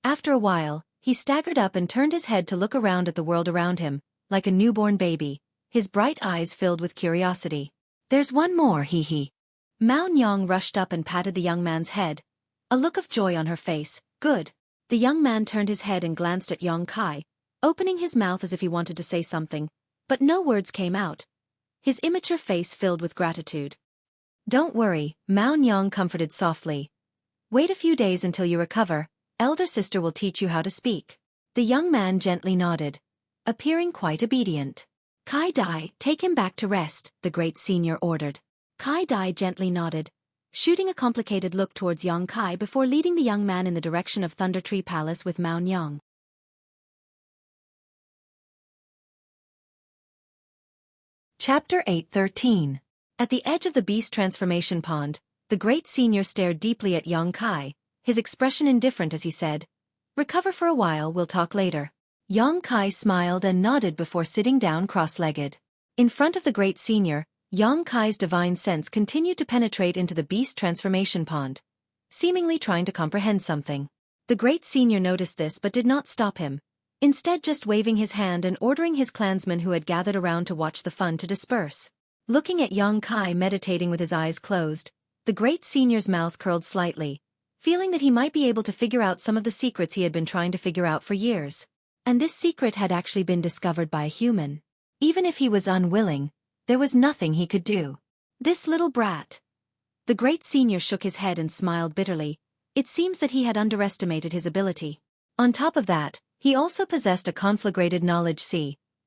After a while, he staggered up and turned his head to look around at the world around him, like a newborn baby, his bright eyes filled with curiosity. "There's one more, hee." Mao Nyang rushed up and patted the young man's head, a look of joy on her face. "Good." The young man turned his head and glanced at Yang Kai, opening his mouth as if he wanted to say something, but no words came out. His immature face filled with gratitude. "Don't worry," Mao Nyang comforted softly. "Wait a few days until you recover, elder sister will teach you how to speak." The young man gently nodded, appearing quite obedient. "Kai Dai, take him back to rest," the great senior ordered. Kai Dai gently nodded, shooting a complicated look towards Yang Kai before leading the young man in the direction of Thunder Tree Palace with Mao Nyang. Chapter 8:13. At the edge of the beast transformation pond, the great senior stared deeply at Yang Kai, his expression indifferent as he said, "Recover for a while, we'll talk later." Yang Kai smiled and nodded before sitting down cross-legged. In front of the great senior, Yang Kai's divine sense continued to penetrate into the beast transformation pond, seemingly trying to comprehend something. The great senior noticed this but did not stop him, instead just waving his hand and ordering his clansmen who had gathered around to watch the fun to disperse. Looking at Yang Kai meditating with his eyes closed, the great senior's mouth curled slightly, feeling that he might be able to figure out some of the secrets he had been trying to figure out for years. And this secret had actually been discovered by a human. Even if he was unwilling, there was nothing he could do. This little brat. The great senior shook his head and smiled bitterly. It seems that he had underestimated his ability. On top of that, he also possessed a conflagrated knowledge.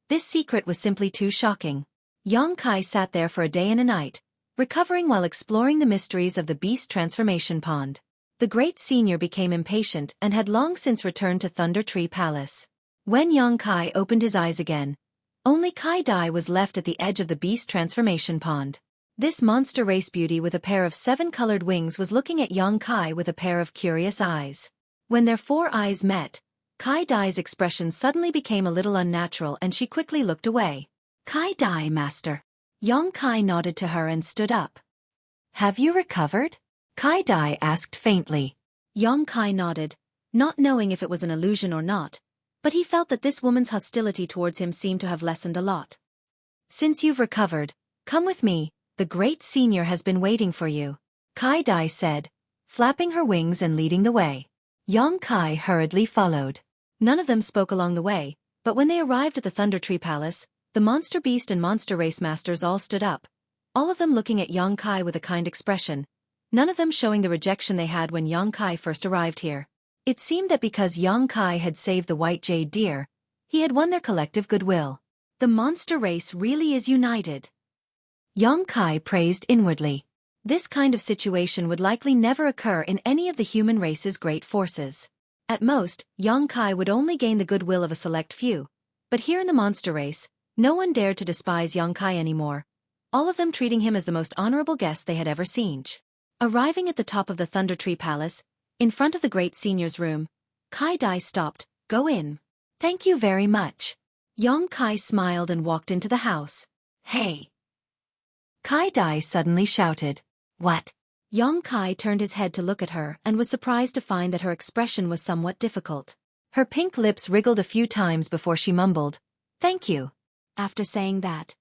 This secret was simply too shocking. Yang Kai sat there for a day and a night, recovering while exploring the mysteries of the beast transformation pond. The great senior became impatient and had long since returned to Thunder Tree Palace. When Yang Kai opened his eyes again, only Kai Dai was left at the edge of the beast transformation pond. This monster race beauty with a pair of 7-colored wings was looking at Yang Kai with a pair of curious eyes. When their 4 eyes met, Kai Dai's expression suddenly became a little unnatural and she quickly looked away. "Kai Dai, master." Yang Kai nodded to her and stood up. "Have you recovered?" Kai Dai asked faintly. Yang Kai nodded, not knowing if it was an illusion or not, but he felt that this woman's hostility towards him seemed to have lessened a lot. "Since you've recovered, come with me, the great senior has been waiting for you," Kai Dai said, flapping her wings and leading the way. Yang Kai hurriedly followed. None of them spoke along the way, but when they arrived at the Thunder Tree Palace, the monster beast and monster race masters all stood up, all of them looking at Yang Kai with a kind expression, none of them showing the rejection they had when Yang Kai first arrived here. It seemed that because Yang Kai had saved the white jade deer, he had won their collective goodwill. The monster race really is united. Yang Kai praised inwardly. This kind of situation would likely never occur in any of the human race's great forces. At most, Yang Kai would only gain the goodwill of a select few, but here in the monster race, no one dared to despise Yang Kai anymore, all of them treating him as the most honorable guest they had ever seen. Arriving at the top of the Thunder Tree Palace, in front of the great senior's room, Kai Dai stopped. "Go in." "Thank you very much." Yong Kai smiled and walked into the house. "Hey!" Kai Dai suddenly shouted. "What?" Yong Kai turned his head to look at her and was surprised to find that her expression was somewhat difficult. Her pink lips wriggled a few times before she mumbled, "Thank you." After saying that,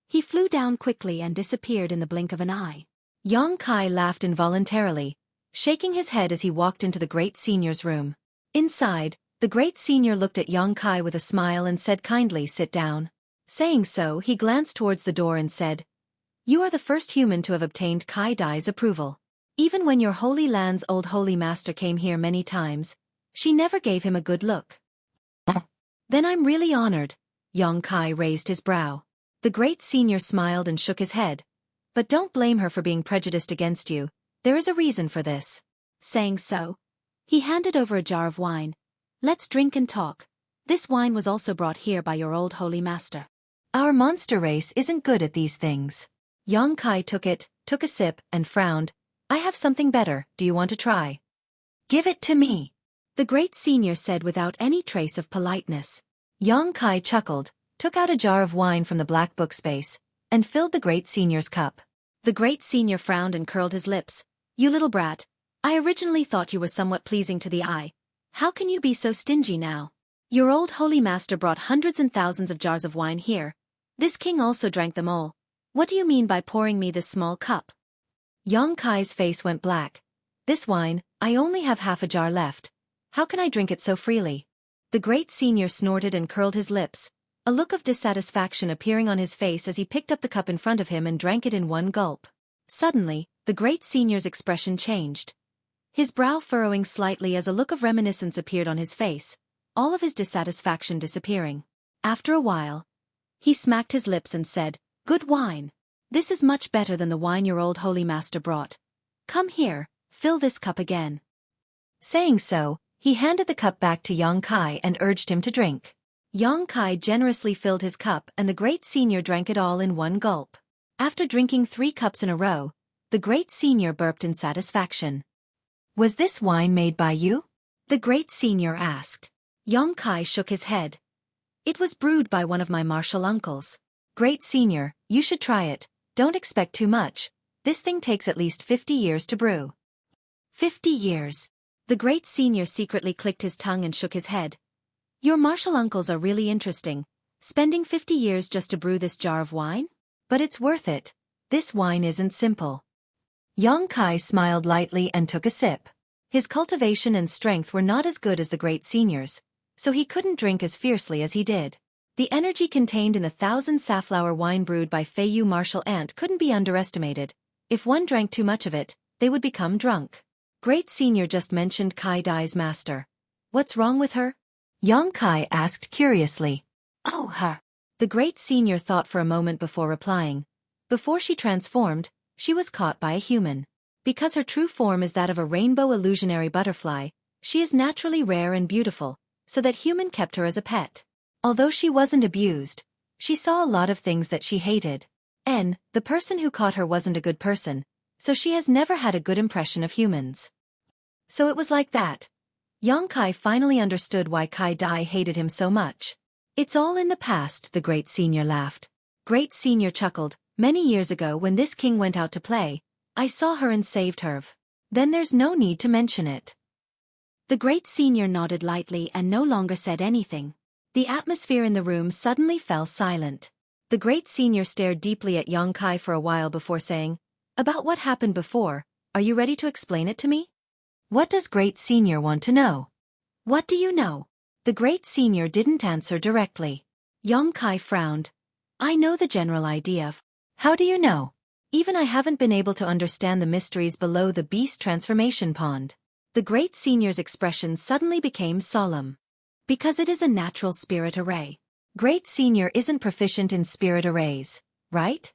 he flew down quickly and disappeared in the blink of an eye. Yong Kai laughed involuntarily, shaking his head as he walked into the great senior's room. Inside, the great senior looked at Yong Kai with a smile and said kindly, "Sit down." Saying so, he glanced towards the door and said, "You are the first human to have obtained Kai Dai's approval. Even when your Holy Land's old Holy Master came here many times, she never gave him a good look." "Then I'm really honored." Yong Kai raised his brow. The great senior smiled and shook his head. "But don't blame her for being prejudiced against you, there is a reason for this." Saying so, he handed over a jar of wine. "Let's drink and talk. This wine was also brought here by your old Holy Master. Our monster race isn't good at these things." Yong Kai took a sip, and frowned. "I have something better, do you want to try?" "Give it to me," the great senior said without any trace of politeness. Yong Kai chuckled, took out a jar of wine from the black book space, and filled the great senior's cup. The great senior frowned and curled his lips. "You little brat, I originally thought you were somewhat pleasing to the eye. How can you be so stingy now? Your old Holy Master brought hundreds and thousands of jars of wine here. This king also drank them all. What do you mean by pouring me this small cup?" Yong Kai's face went black. "This wine, I only have half a jar left. How can I drink it so freely?" The great senior snorted and curled his lips, a look of dissatisfaction appearing on his face as he picked up the cup in front of him and drank it in one gulp. Suddenly, the great senior's expression changed, his brow furrowing slightly as a look of reminiscence appeared on his face, all of his dissatisfaction disappearing. After a while, he smacked his lips and said, "Good wine. This is much better than the wine your old Holy Master brought. Come here, fill this cup again." Saying so, he handed the cup back to Yong Kai and urged him to drink. Yong Kai generously filled his cup and the great senior drank it all in one gulp. After drinking 3 cups in a row, the great senior burped in satisfaction. "Was this wine made by you?" the great senior asked. Yong Kai shook his head. "It was brewed by one of my martial uncles." "Great senior, you should try it. Don't expect too much. This thing takes at least 50 years to brew." 50 years. The great senior secretly clicked his tongue and shook his head. "Your martial uncles are really interesting. Spending 50 years just to brew this jar of wine? But it's worth it. This wine isn't simple." Yong Kai smiled lightly and took a sip. His cultivation and strength were not as good as the great senior's, so he couldn't drink as fiercely as he did. The energy contained in the 1,000 safflower wine brewed by Fei Yu martial ant couldn't be underestimated. If one drank too much of it, they would become drunk. Great senior just mentioned Kai Dai's master. "What's wrong with her?" Yong Kai asked curiously. "Oh, her." The great senior thought for a moment before replying. "Before she transformed, she was caught by a human. Because her true form is that of a rainbow illusionary butterfly, she is naturally rare and beautiful, so that human kept her as a pet. Although she wasn't abused, she saw a lot of things that she hated. The person who caught her wasn't a good person, so she has never had a good impression of humans." So it was like that. Yong Kai finally understood why Kai Dai hated him so much. "It's all in the past," the great senior laughed. Great senior chuckled. "Many years ago when this king went out to play, I saw her and saved her. Then there's no need to mention it." The great senior nodded lightly and no longer said anything. The atmosphere in the room suddenly fell silent. The great senior stared deeply at Yong Kai for a while before saying, "About what happened before, are you ready to explain it to me?" What does great senior want to know? "What do you know?" The great senior didn't answer directly. Yong Kai frowned. "I know the general idea. How do you know?" "Even I haven't been able to understand the mysteries below the beast transformation pond." The great senior's expression suddenly became solemn. "Because it is a natural spirit array. Great senior isn't proficient in spirit arrays, right?"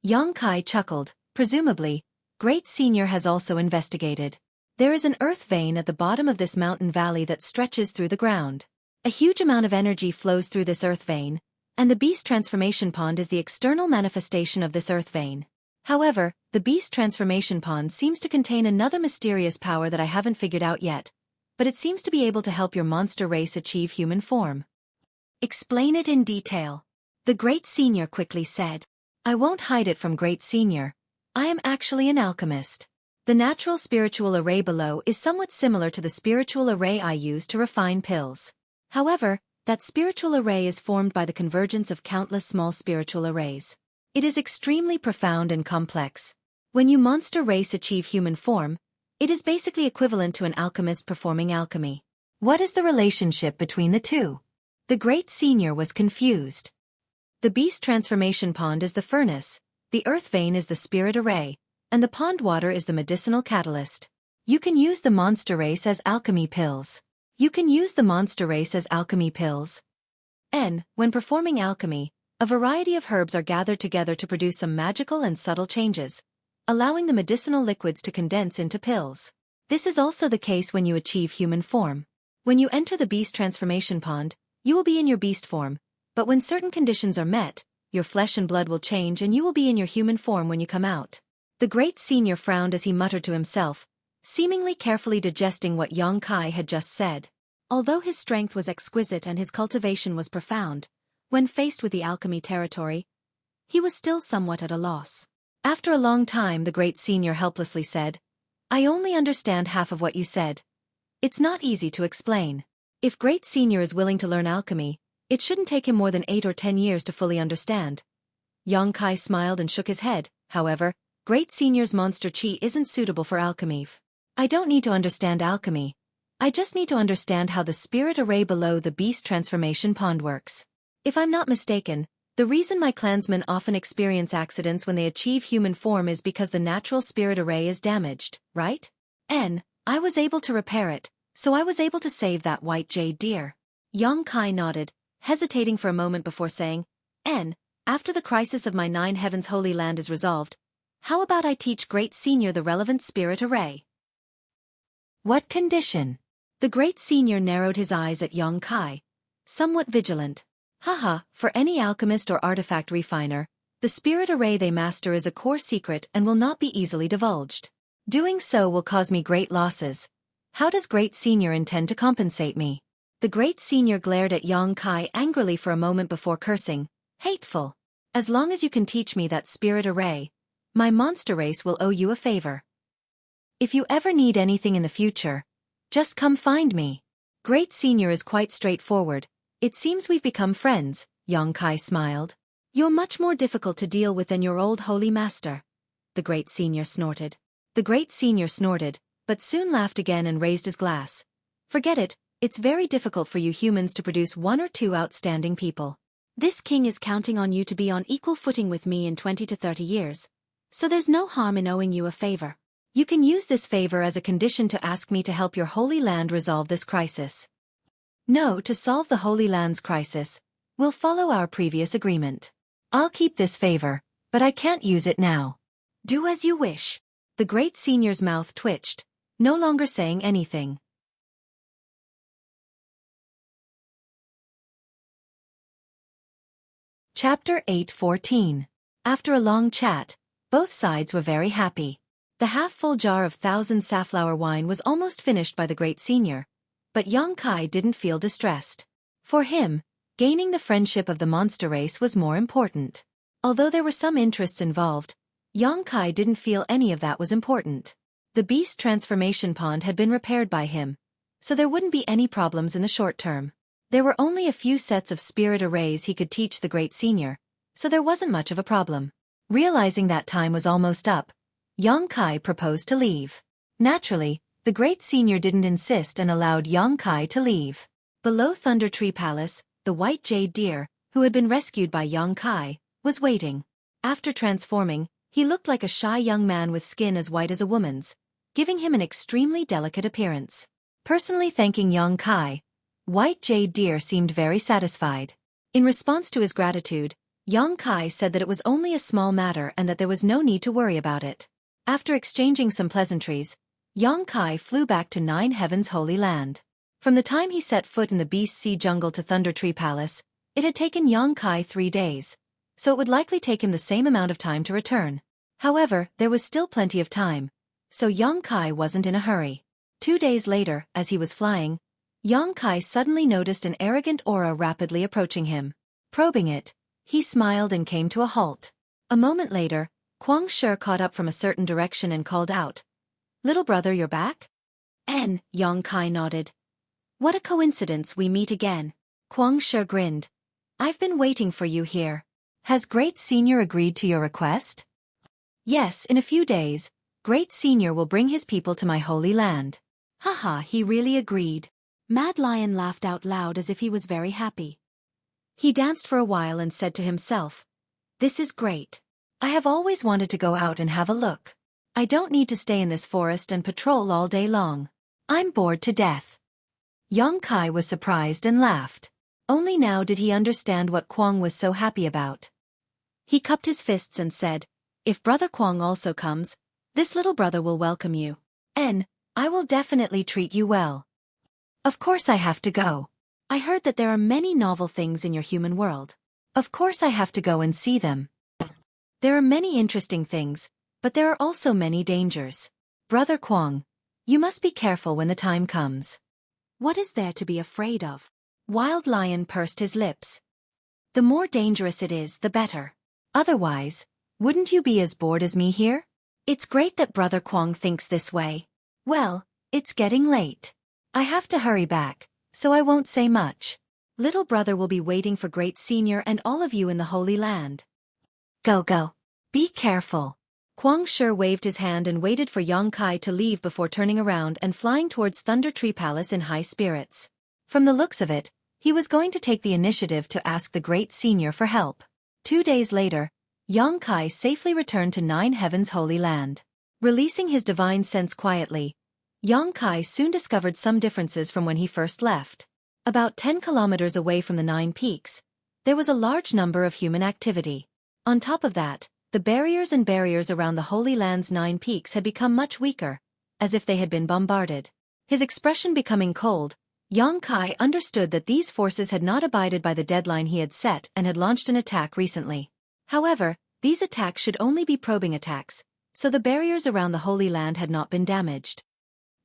Yong Kai chuckled. "Presumably, great senior has also investigated. There is an earth vein at the bottom of this mountain valley that stretches through the ground. A huge amount of energy flows through this earth vein, and the beast transformation pond is the external manifestation of this earth vein. However, the beast transformation pond seems to contain another mysterious power that I haven't figured out yet, but it seems to be able to help your monster race achieve human form. Explain it in detail. The Great Senior quickly said. I won't hide it from Great Senior. I am actually an alchemist. The natural spiritual array below is somewhat similar to the spiritual array I use to refine pills. However, that spiritual array is formed by the convergence of countless small spiritual arrays. It is extremely profound and complex. When you monster race achieve human form, it is basically equivalent to an alchemist performing alchemy. What is the relationship between the two? The Great Senior was confused. The beast transformation pond is the furnace, the earth vein is the spirit array, and the pond water is the medicinal catalyst. You can use the monster race as alchemy pills. When performing alchemy, a variety of herbs are gathered together to produce some magical and subtle changes, allowing the medicinal liquids to condense into pills. This is also the case when you achieve human form. When you enter the beast transformation pond, you will be in your beast form, but when certain conditions are met, your flesh and blood will change and you will be in your human form when you come out. The Great Senior frowned as he muttered to himself, seemingly carefully digesting what Xueqi had just said. Although his strength was exquisite and his cultivation was profound, when faced with the alchemy territory, he was still somewhat at a loss. After a long time, the Great Senior helplessly said, I only understand half of what you said. It's not easy to explain. If Great Senior is willing to learn alchemy, it shouldn't take him more than 8 or 10 years to fully understand. Xueqi smiled and shook his head. However, Great Senior's monster chi isn't suitable for alchemy. I don't need to understand alchemy. I just need to understand how the spirit array below the beast transformation pond works. If I'm not mistaken, the reason my clansmen often experience accidents when they achieve human form is because the natural spirit array is damaged, right? I was able to repair it, so I was able to save that white jade deer. Xueqi nodded, hesitating for a moment before saying, after the crisis of my 9 heavens holy land is resolved, how about I teach Great Senior the relevant spirit array? What condition? The Great Senior narrowed his eyes at Xueqi, somewhat vigilant. Haha, for any alchemist or artifact refiner, the spirit array they master is a core secret and will not be easily divulged. Doing so will cause me great losses. How does Great Senior intend to compensate me? The Great Senior glared at Xueqi angrily for a moment before cursing, hateful. As long as you can teach me that spirit array, my monster race will owe you a favor. If you ever need anything in the future, just come find me. Great Senior is quite straightforward. It seems we've become friends, Xueqi smiled. You're much more difficult to deal with than your old holy master. The Great Senior snorted. The Great Senior snorted, but soon laughed again and raised his glass. Forget it, it's very difficult for you humans to produce 1 or 2 outstanding people. This king is counting on you to be on equal footing with me in 20 to 30 years, so there's no harm in owing you a favor. You can use this favor as a condition to ask me to help your holy land resolve this crisis. No, to solve the Holy Land's crisis, we'll follow our previous agreement. I'll keep this favor, but I can't use it now. Do as you wish. The Great Senior's mouth twitched, no longer saying anything. Chapter 8:14. After a long chat, both sides were very happy. The half-full jar of 1,000 safflower wine was almost finished by the Great Senior, but Xueqi didn't feel distressed. For him, gaining the friendship of the monster race was more important. Although there were some interests involved, Xueqi didn't feel any of that was important. The beast transformation pond had been repaired by him, so there wouldn't be any problems in the short term. There were only a few sets of spirit arrays he could teach the Great Senior, so there wasn't much of a problem. Realizing that time was almost up, Xueqi proposed to leave. Naturally, the Great Senior didn't insist and allowed Xueqi to leave. Below Thunder Tree Palace, the white jade deer, who had been rescued by Xueqi, was waiting. After transforming, he looked like a shy young man with skin as white as a woman's, giving him an extremely delicate appearance. Personally thanking Xueqi, white jade deer seemed very satisfied. In response to his gratitude, Xueqi said that it was only a small matter and that there was no need to worry about it. After exchanging some pleasantries, Xueqi flew back to 9 Heavens Holy Land. From the time he set foot in the Beast Sea Jungle to Thunder Tree Palace, It had taken Yongkai 3 days, so it would likely take him the same amount of time to return. However, there was still plenty of time, so Yongkai wasn't in a hurry. 2 days later, as he was flying, Yongkai suddenly noticed an arrogant aura rapidly approaching him. Probing it, he smiled and came to a halt. A moment later, Quang Shi caught up from a certain direction and called out, "Little brother, you're back?" Yongkai nodded. "What a coincidence we meet again." Quang Shi grinned. "I've been waiting for you here. Has Great Senior agreed to your request?" "Yes, in a few days, Great Senior will bring his people to my holy land." Haha, he really agreed. Mad Lion laughed out loud as if he was very happy. He danced for a while and said to himself, "This is great. I have always wanted to go out and have a look. I don't need to stay in this forest and patrol all day long. I'm bored to death." Yongkai was surprised and laughed. Only now did he understand what Quang was so happy about. He cupped his fists and said, "If Brother Quang also comes, this little brother will welcome you. I will definitely treat you well. Of course I have to go. I heard that there are many novel things in your human world. Of course I have to go and see them. There are many interesting things, but there are also many dangers. Brother Quang, you must be careful when the time comes." "What is there to be afraid of?" Wild Lion pursed his lips. "The more dangerous it is, the better. Otherwise, wouldn't you be as bored as me here? It's great that Brother Quang thinks this way. Well, it's getting late. I have to hurry back, so I won't say much. Little brother will be waiting for Great Senior and all of you in the Holy Land. Go. Be careful." Quang Shi waved his hand and waited for Yongkai to leave before turning around and flying towards Thunder Tree Palace in high spirits. From the looks of it, he was going to take the initiative to ask the Great Senior for help. 2 days later, Yongkai safely returned to Nine Heaven's Holy Land. Releasing his divine sense quietly, Yongkai soon discovered some differences from when he first left. About 10 kilometers away from the 9 peaks, there was a large number of human activity. On top of that, the barriers around the Holy Land's 9 peaks had become much weaker, as if they had been bombarded. His expression becoming cold, Yongkai understood that these forces had not abided by the deadline he had set and had launched an attack recently. However, these attacks should only be probing attacks, so the barriers around the Holy Land had not been damaged.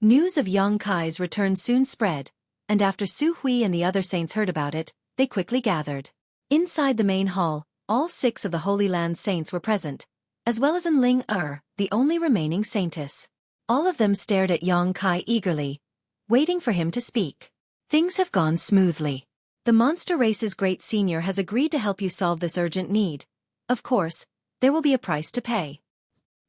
News of Yongkai's return soon spread, and after Xueqi and the other saints heard about it, they quickly gathered. Inside the main hall, all 6 of the Holy Land saints were present, as well as Ling the only remaining saintess. All of them stared at Yongkai eagerly, waiting for him to speak. "Things have gone smoothly. The monster race's Great Senior has agreed to help you solve this urgent need. Of course, there will be a price to pay."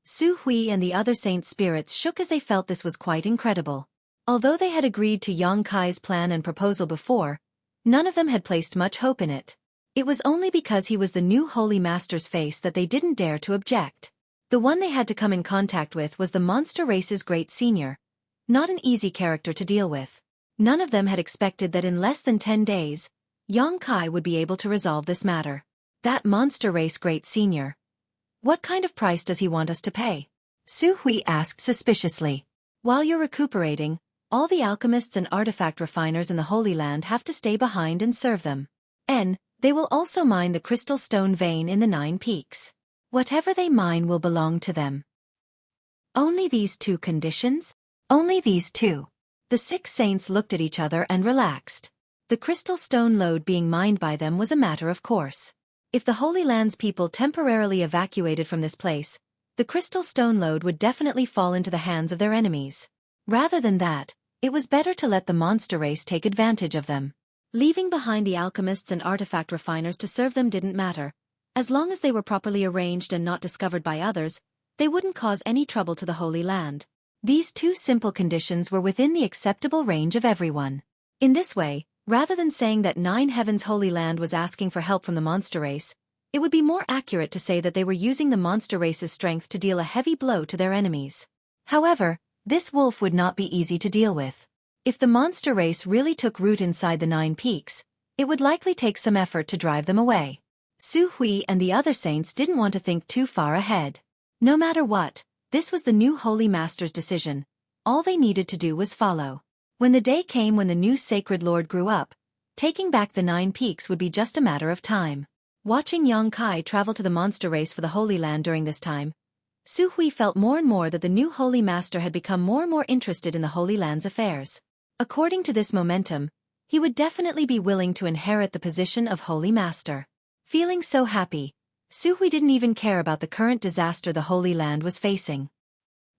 Xueqi and the other saints' spirits shook as they felt this was quite incredible. Although they had agreed to Yongkai's plan and proposal before, none of them had placed much hope in it. It was only because he was the new Holy Master's face that they didn't dare to object. The one they had to come in contact with was the monster race's Great Senior, not an easy character to deal with. None of them had expected that in less than 10 days, Yongkai would be able to resolve this matter. That monster race Great Senior. What kind of price does he want us to pay? Xueqi asked suspiciously. While you're recuperating, all the alchemists and artifact refiners in the Holy Land have to stay behind and serve them. They will also mine the crystal stone vein in the 9 peaks. Whatever they mine will belong to them. Only these 2 conditions? Only these 2. The 6 saints looked at each other and relaxed. The crystal stone lode being mined by them was a matter of course. If the Holy Land's people temporarily evacuated from this place, the crystal stone lode would definitely fall into the hands of their enemies. Rather than that, it was better to let the monster race take advantage of them. Leaving behind the alchemists and artifact refiners to serve them didn't matter. As long as they were properly arranged and not discovered by others, they wouldn't cause any trouble to the Holy Land. These 2 simple conditions were within the acceptable range of everyone. In this way, rather than saying that 9 Heaven's Holy Land was asking for help from the monster race, it would be more accurate to say that they were using the monster race's strength to deal a heavy blow to their enemies. However, this wolf would not be easy to deal with. If the monster race really took root inside the 9 peaks, it would likely take some effort to drive them away. Xueqi and the other saints didn't want to think too far ahead. No matter what, this was the new Holy Master's decision. All they needed to do was follow. When the day came when the new Sacred Lord grew up, Taking back the 9 peaks would be just a matter of time. Watching Xueqi travel to the monster race for the Holy Land during this time, Xueqi felt more and more that the new Holy Master had become more and more interested in the Holy Land's affairs. According to this momentum, he would definitely be willing to inherit the position of Holy Master. Feeling so happy, Xueqi didn't even care about the current disaster the Holy Land was facing.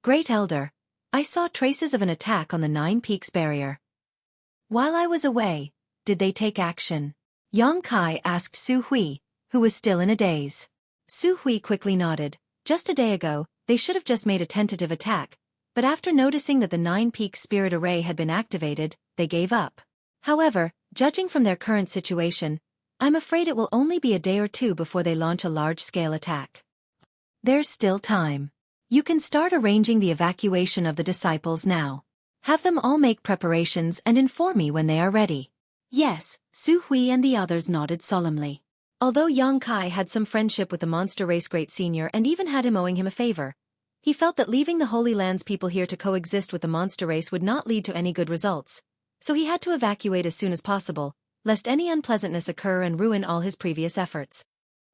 Great Elder, I saw traces of an attack on the 9 Peaks barrier. While I was away, did they take action? Xueqi asked Xueqi, who was still in a daze. Xueqi quickly nodded. Just a day ago, they should have just made a tentative attack, but after noticing that the 9 Peaks spirit array had been activated, they gave up. However, judging from their current situation, I'm afraid it will only be a day or two before they launch a large-scale attack. There's still time. You can start arranging the evacuation of the disciples now. Have them all make preparations and inform me when they are ready. Yes, Xueqi and the others nodded solemnly. Although Xueqi had some friendship with the monster race great senior and even had him owing him a favor, he felt that leaving the Holy Land's people here to coexist with the monster race would not lead to any good results, so he had to evacuate as soon as possible, lest any unpleasantness occur and ruin all his previous efforts.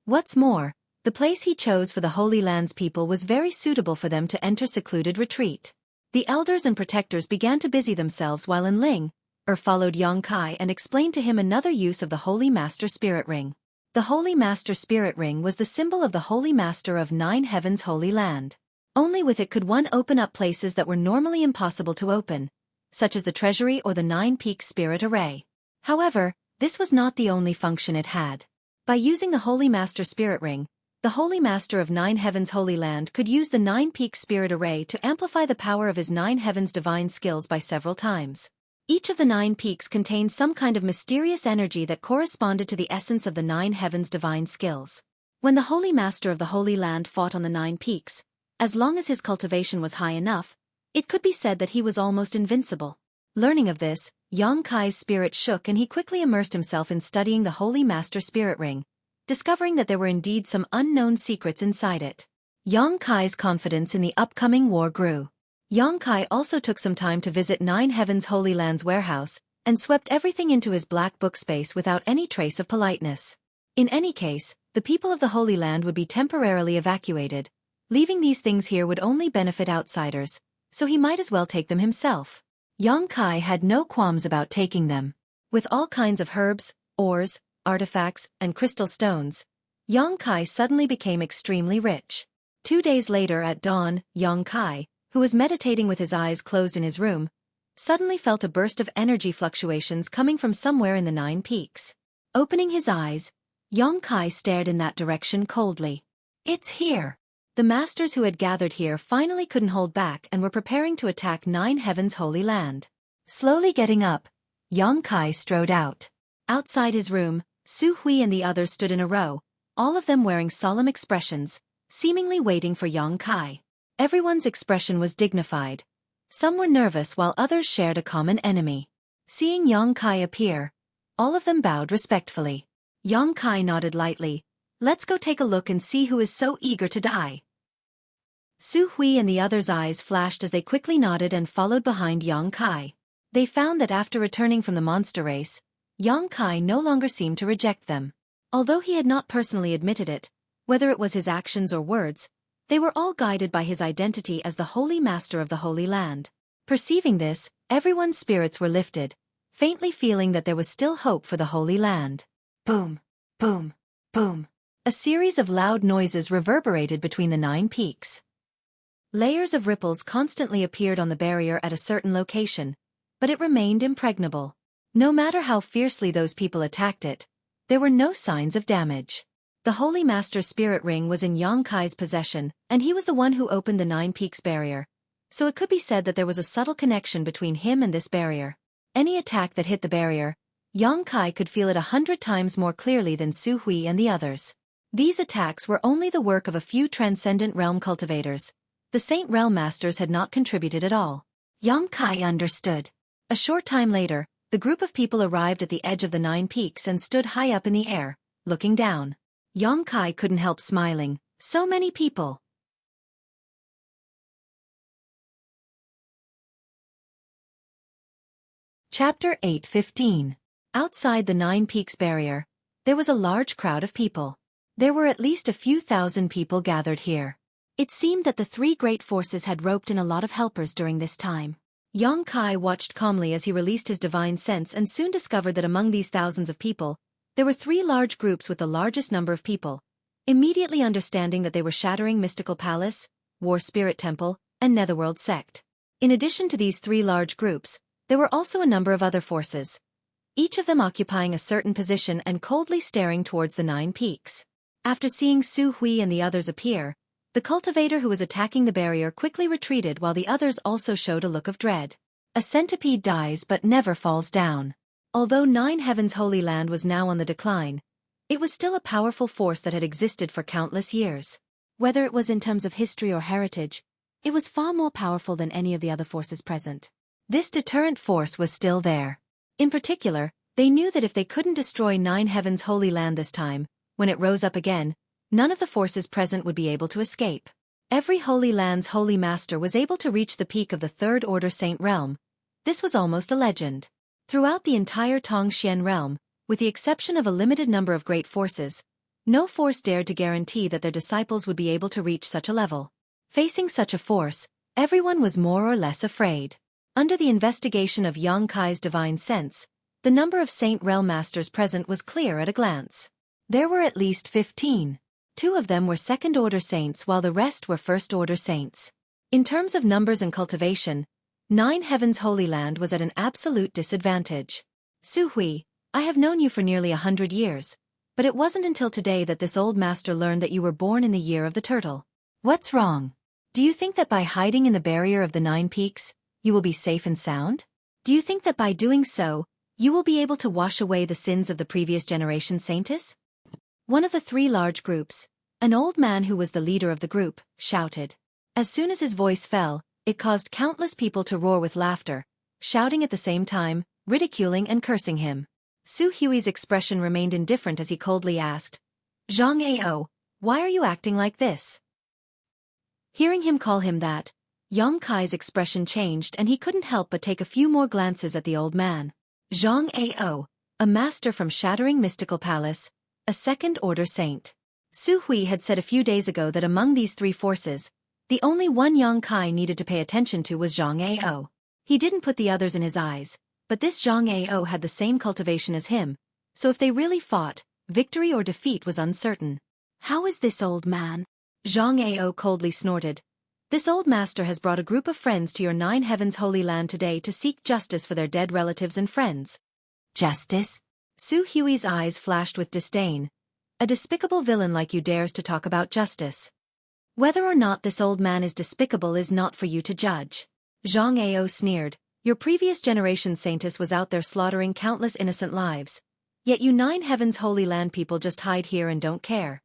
What's more, the place he chose for the Holy Land's people was very suitable for them to enter secluded retreat. The elders and protectors began to busy themselves while Ling followed Xueqi and explained to him another use of the Holy Master Spirit Ring. The Holy Master Spirit Ring was the symbol of the Holy Master of 9 Heavens' Holy Land. Only with it could one open up places that were normally impossible to open, such as the treasury or the 9 Peaks spirit array. However, this was not the only function it had. By using the Holy Master Spirit Ring, the Holy Master of 9 Heavens' Holy Land could use the 9 Peaks spirit array to amplify the power of his 9 Heavens divine skills by several times. Each of the 9 peaks contained some kind of mysterious energy that corresponded to the essence of the 9 Heavens divine skills. When the Holy Master of the Holy Land fought on the 9 peaks, as long as his cultivation was high enough, it could be said that he was almost invincible. Learning of this, Xueqi's spirit shook and he quickly immersed himself in studying the Holy Master Spirit Ring, discovering that there were indeed some unknown secrets inside it. Xueqi's confidence in the upcoming war grew. Xueqi also took some time to visit 9 Heavens Holy Land's warehouse, and swept everything into his black book space without any trace of politeness. In any case, the people of the Holy Land would be temporarily evacuated. Leaving these things here would only benefit outsiders, so he might as well take them himself. Xueqi had no qualms about taking them. With all kinds of herbs, ores, artifacts, and crystal stones, Xueqi suddenly became extremely rich. 2 days later at dawn, Xueqi, who was meditating with his eyes closed in his room, suddenly felt a burst of energy fluctuations coming from somewhere in the 9 peaks. Opening his eyes, Xueqi stared in that direction coldly. It's here! The masters who had gathered here finally couldn't hold back and were preparing to attack 9 Heavens' Holy Land. Slowly getting up, Xueqi strode out. Outside his room, Xueqi and the others stood in a row, all of them wearing solemn expressions, seemingly waiting for Xueqi. Everyone's expression was dignified. Some were nervous while others shared a common enemy. Seeing Xueqi appear, all of them bowed respectfully. Xueqi nodded lightly. Let's go take a look and see who is so eager to die. Xueqi and the others' eyes flashed as they quickly nodded and followed behind Xueqi. They found that after returning from the monster race, Xueqi no longer seemed to reject them. Although he had not personally admitted it, whether it was his actions or words, they were all guided by his identity as the Holy Master of the Holy Land. Perceiving this, everyone's spirits were lifted, faintly feeling that there was still hope for the Holy Land. Boom, boom, boom. A series of loud noises reverberated between the 9 peaks. Layers of ripples constantly appeared on the barrier at a certain location, but it remained impregnable. No matter how fiercely those people attacked it, there were no signs of damage. The Holy Master's Spirit Ring was in Xueqi's possession, and he was the one who opened the 9 peaks barrier, so it could be said that there was a subtle connection between him and this barrier. Any attack that hit the barrier, Xueqi could feel it 100 times more clearly than Xueqi and the others. These attacks were only the work of a few transcendent realm cultivators. The Saint Realm Masters had not contributed at all. Xueqi understood. A short time later, the group of people arrived at the edge of the 9 peaks and stood high up in the air, looking down. Xueqi couldn't help smiling. So many people. Chapter 8:15. Outside the Nine Peaks barrier, there was a large crowd of people. There were at least a few thousand people gathered here. It seemed that the three great forces had roped in a lot of helpers during this time. Xueqi watched calmly as he released his divine sense and soon discovered that among these thousands of people, there were three large groups with the largest number of people. Immediately understanding that they were Shattering Mystical Palace, War Spirit Temple, and Netherworld Sect. In addition to these three large groups, there were also a number of other forces, each of them occupying a certain position and coldly staring towards the Nine Peaks. After seeing Xueqi and the others appear, the cultivator who was attacking the barrier quickly retreated while the others also showed a look of dread. A centipede dies but never falls down. Although Nine Heavens' Holy Land was now on the decline, it was still a powerful force that had existed for countless years. Whether it was in terms of history or heritage, it was far more powerful than any of the other forces present. This deterrent force was still there. In particular, they knew that if they couldn't destroy Nine Heavens' Holy Land this time, when it rose up again, none of the forces present would be able to escape. Every Holy Land's Holy Master was able to reach the peak of the Third Order Saint realm. This was almost a legend. Throughout the entire Tongxian realm, with the exception of a limited number of great forces, no force dared to guarantee that their disciples would be able to reach such a level. Facing such a force, everyone was more or less afraid. Under the investigation of Xueqi's divine sense, the number of Saint Realm Masters present was clear at a glance. There were at least 15. 2 of them were Second-Order Saints while the rest were First-Order Saints. In terms of numbers and cultivation, Nine Heavens' Holy Land was at an absolute disadvantage. Xueqi, I have known you for nearly 100 years, but it wasn't until today that this old master learned that you were born in the year of the turtle. What's wrong? Do you think that by hiding in the barrier of the Nine Peaks, you will be safe and sound? Do you think that by doing so, you will be able to wash away the sins of the previous generation saintess? One of the three large groups, an old man who was the leader of the group, shouted. As soon as his voice fell, it caused countless people to roar with laughter, shouting at the same time, ridiculing and cursing him. Xueqi's expression remained indifferent as he coldly asked, "Zhang-Ao, why are you acting like this?" Hearing him call him that, Xueqi's expression changed and he couldn't help but take a few more glances at the old man. Zhang-Ao, a master from Shattering Mystical Palace, a second-order saint. Xueqi had said a few days ago that among these three forces, the only one Xueqi needed to pay attention to was Zhang-Ao. He didn't put the others in his eyes, but this Zhang-Ao had the same cultivation as him, so if they really fought, victory or defeat was uncertain. How is this old man? Zhang-Ao coldly snorted. This old master has brought a group of friends to your Nine Heavens Holy Land today to seek justice for their dead relatives and friends. Justice? Xueqi's eyes flashed with disdain. A despicable villain like you dares to talk about justice. Whether or not this old man is despicable is not for you to judge. Zhang-Ao sneered. Your previous generation saintess was out there slaughtering countless innocent lives. Yet you Nine Heavens Holy Land people just hide here and don't care.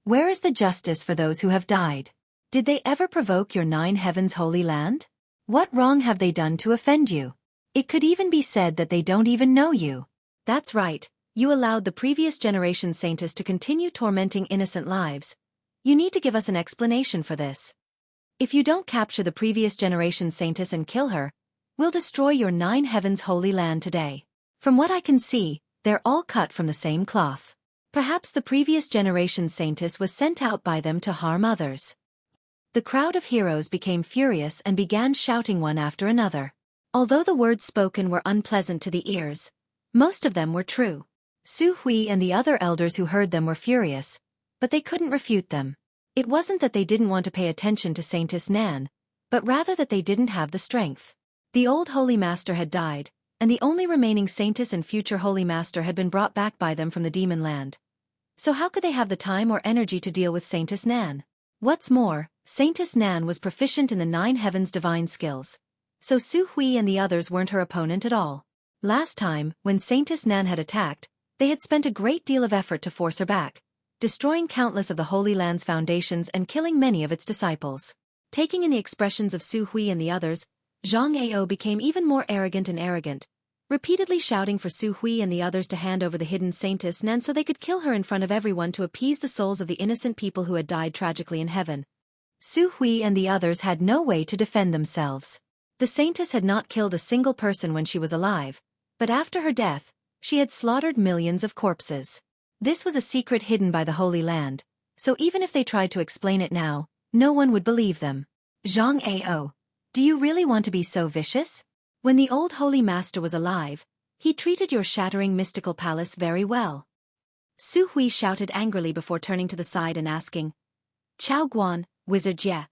Where is the justice for those who have died? Did they ever provoke your Nine Heavens Holy Land? What wrong have they done to offend you? It could even be said that they don't even know you. That's right, you allowed the previous generation saintess to continue tormenting innocent lives. You need to give us an explanation for this. If you don't capture the previous generation saintess and kill her, we'll destroy your Nine Heavens Holy Land today. From what I can see, they're all cut from the same cloth. Perhaps the previous generation saintess was sent out by them to harm others. The crowd of heroes became furious and began shouting one after another. Although the words spoken were unpleasant to the ears, most of them were true. Xueqi and the other elders who heard them were furious, but they couldn't refute them. It wasn't that they didn't want to pay attention to Saintess Nan, but rather that they didn't have the strength. The old Holy Master had died, and the only remaining Saintess and future Holy Master had been brought back by them from the Demon Land. So how could they have the time or energy to deal with Saintess Nan? What's more, Saintess Nan was proficient in the Nine Heavens divine skills, so Xueqi and the others weren't her opponent at all. Last time, when Saintess Nan had attacked, they had spent a great deal of effort to force her back, destroying countless of the Holy Land's foundations and killing many of its disciples. Taking in the expressions of Xueqi and the others, Zhang-Ao became even more arrogant, repeatedly shouting for Xueqi and the others to hand over the hidden Saintess Nan so they could kill her in front of everyone to appease the souls of the innocent people who had died tragically in heaven. Xueqi and the others had no way to defend themselves. The Saintess had not killed a single person when she was alive, but after her death, She had slaughtered millions of corpses. This was a secret hidden by the Holy Land, so even if they tried to explain it now, no one would believe them. Zhang Ao, do you really want to be so vicious? When the old Holy Master was alive, he treated your shattering mystical palace very well. Xueqi shouted angrily before turning to the side and asking, Chao Guan, Wizard Jie,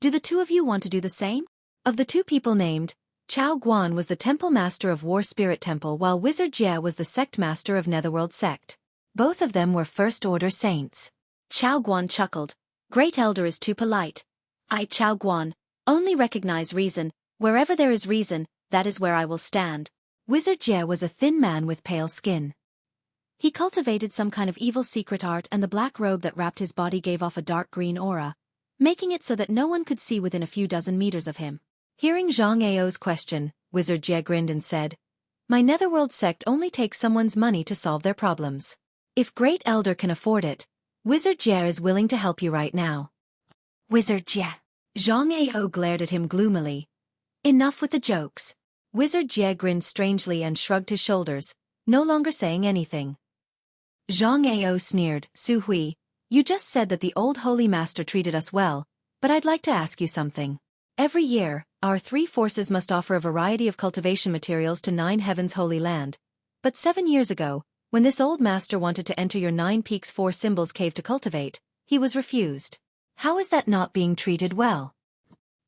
do the two of you want to do the same? Of the two people named, Chao Guan was the temple master of War Spirit Temple while Wizard Jie was the sect master of Netherworld Sect. Both of them were first-order saints. Chao Guan chuckled. Great Elder is too polite. I, Chao Guan, only recognize reason. Wherever there is reason, that is where I will stand. Wizard Jie was a thin man with pale skin. He cultivated some kind of evil secret art and the black robe that wrapped his body gave off a dark green aura, making it so that no one could see within a few dozen meters of him. Hearing Zhang Ao's question, Wizard Jie grinned and said, My Netherworld sect only takes someone's money to solve their problems. If Great Elder can afford it, Wizard Jie is willing to help you right now. Wizard Jie. Zhang Ao glared at him gloomily. Enough with the jokes. Wizard Jie grinned strangely and shrugged his shoulders, no longer saying anything. Zhang Ao sneered, Xueqi, you just said that the old Holy Master treated us well, but I'd like to ask you something. Every year, our three forces must offer a variety of cultivation materials to Nine Heavens Holy Land. But 7 years ago, when this old master wanted to enter your Nine Peaks Four Symbols cave to cultivate, he was refused. How is that not being treated well?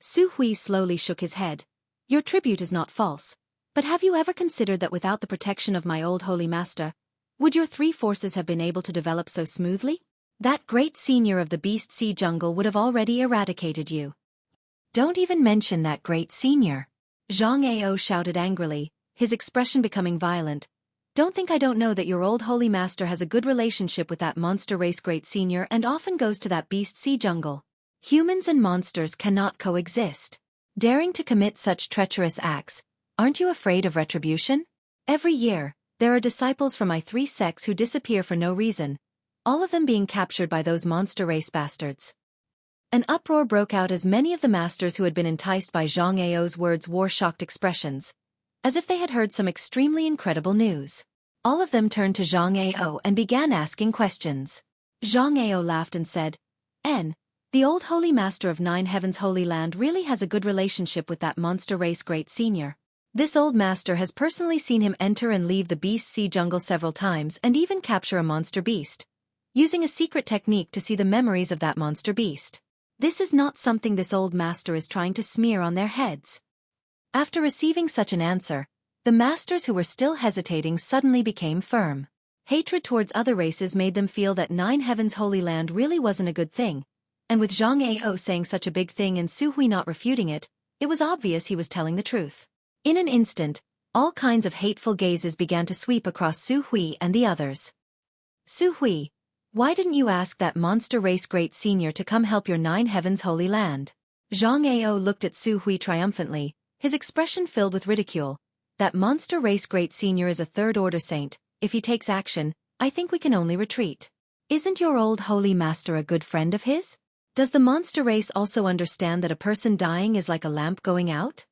Xueqi slowly shook his head. Your tribute is not false, but have you ever considered that without the protection of my old Holy Master, would your three forces have been able to develop so smoothly? That great senior of the Beast Sea Jungle would have already eradicated you. Don't even mention that great senior. Zhang Ao shouted angrily, his expression becoming violent. Don't think I don't know that your old Holy Master has a good relationship with that monster race great senior and often goes to that Beast Sea Jungle. Humans and monsters cannot coexist. Daring to commit such treacherous acts, aren't you afraid of retribution? Every year, there are disciples from my three sects who disappear for no reason, all of them being captured by those monster race bastards. An uproar broke out as many of the masters who had been enticed by Zhang Ao's words wore shocked expressions, as if they had heard some extremely incredible news. All of them turned to Zhang Ao and began asking questions. Zhang Ao laughed and said, the old Holy Master of Nine Heavens Holy Land really has a good relationship with that monster race great senior. This old master has personally seen him enter and leave the Beast Sea Jungle several times and even capture a monster beast, using a secret technique to see the memories of that monster beast. This is not something this old master is trying to smear on their heads. After receiving such an answer, the masters who were still hesitating suddenly became firm. Hatred towards other races made them feel that Nine Heavens Holy Land really wasn't a good thing, and with Zhang Ao saying such a big thing and Xueqi not refuting it, it was obvious he was telling the truth. In an instant, all kinds of hateful gazes began to sweep across Xueqi and the others. Xueqi, why didn't you ask that monster race great senior to come help your Nine Heavens Holy Land? Zhang Ao looked at Xueqi triumphantly, his expression filled with ridicule. That monster race great senior is a third-order saint. If he takes action, I think we can only retreat. Isn't your old Holy Master a good friend of his? Does the monster race also understand that a person dying is like a lamp going out?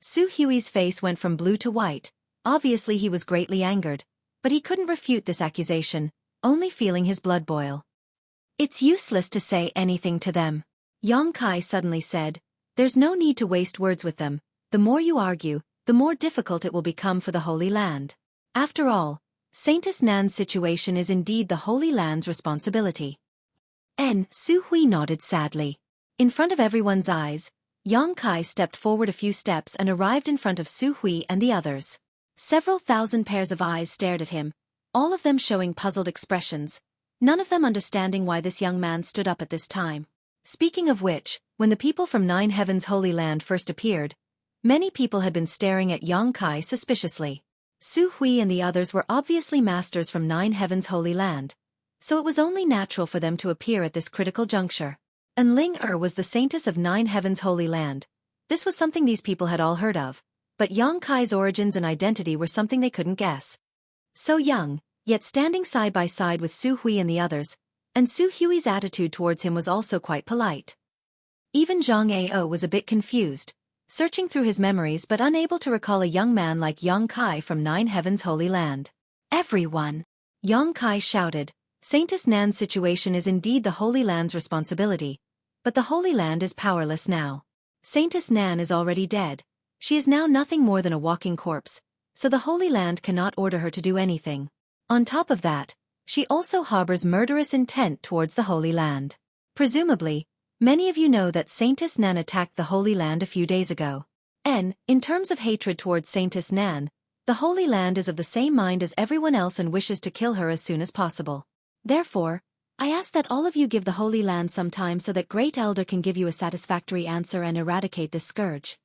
Xueqi's face went from blue to white. Obviously he was greatly angered, but he couldn't refute this accusation, only feeling his blood boil. It's useless to say anything to them. Yang Kai suddenly said, there's no need to waste words with them. The more you argue, the more difficult it will become for the Holy Land. After all, Saintess Nan's situation is indeed the Holy Land's responsibility. Xueqi nodded sadly. In front of everyone's eyes, Yang Kai stepped forward a few steps and arrived in front of Xueqi and the others. Several thousand pairs of eyes stared at him, all of them showing puzzled expressions, none of them understanding why this young man stood up at this time. Speaking of which, when the people from Nine Heavens Holy Land first appeared, many people had been staring at Yang Kai suspiciously. Xueqi and the others were obviously masters from Nine Heavens Holy Land, so it was only natural for them to appear at this critical juncture. And Ling was the saintess of Nine Heavens Holy Land. This was something these people had all heard of, but Yang Kai's origins and identity were something they couldn't guess. So young, yet standing side by side with Xueqi and the others, and Xueqi's attitude towards him was also quite polite. Even Zhang Ao was a bit confused, searching through his memories but unable to recall a young man like Yang Kai from Nine Heavens Holy Land. Everyone! Yongkai shouted. Saintess Nan's situation is indeed the Holy Land's responsibility, but the Holy Land is powerless now. Saintess Nan is already dead. She is now nothing more than a walking corpse, so the Holy Land cannot order her to do anything. On top of that, she also harbors murderous intent towards the Holy Land. Presumably, many of you know that Saintess Nan attacked the Holy Land a few days ago. In terms of hatred towards Saintess Nan, the Holy Land is of the same mind as everyone else and wishes to kill her as soon as possible. Therefore, I ask that all of you give the Holy Land some time so that Great Elder can give you a satisfactory answer and eradicate this scourge.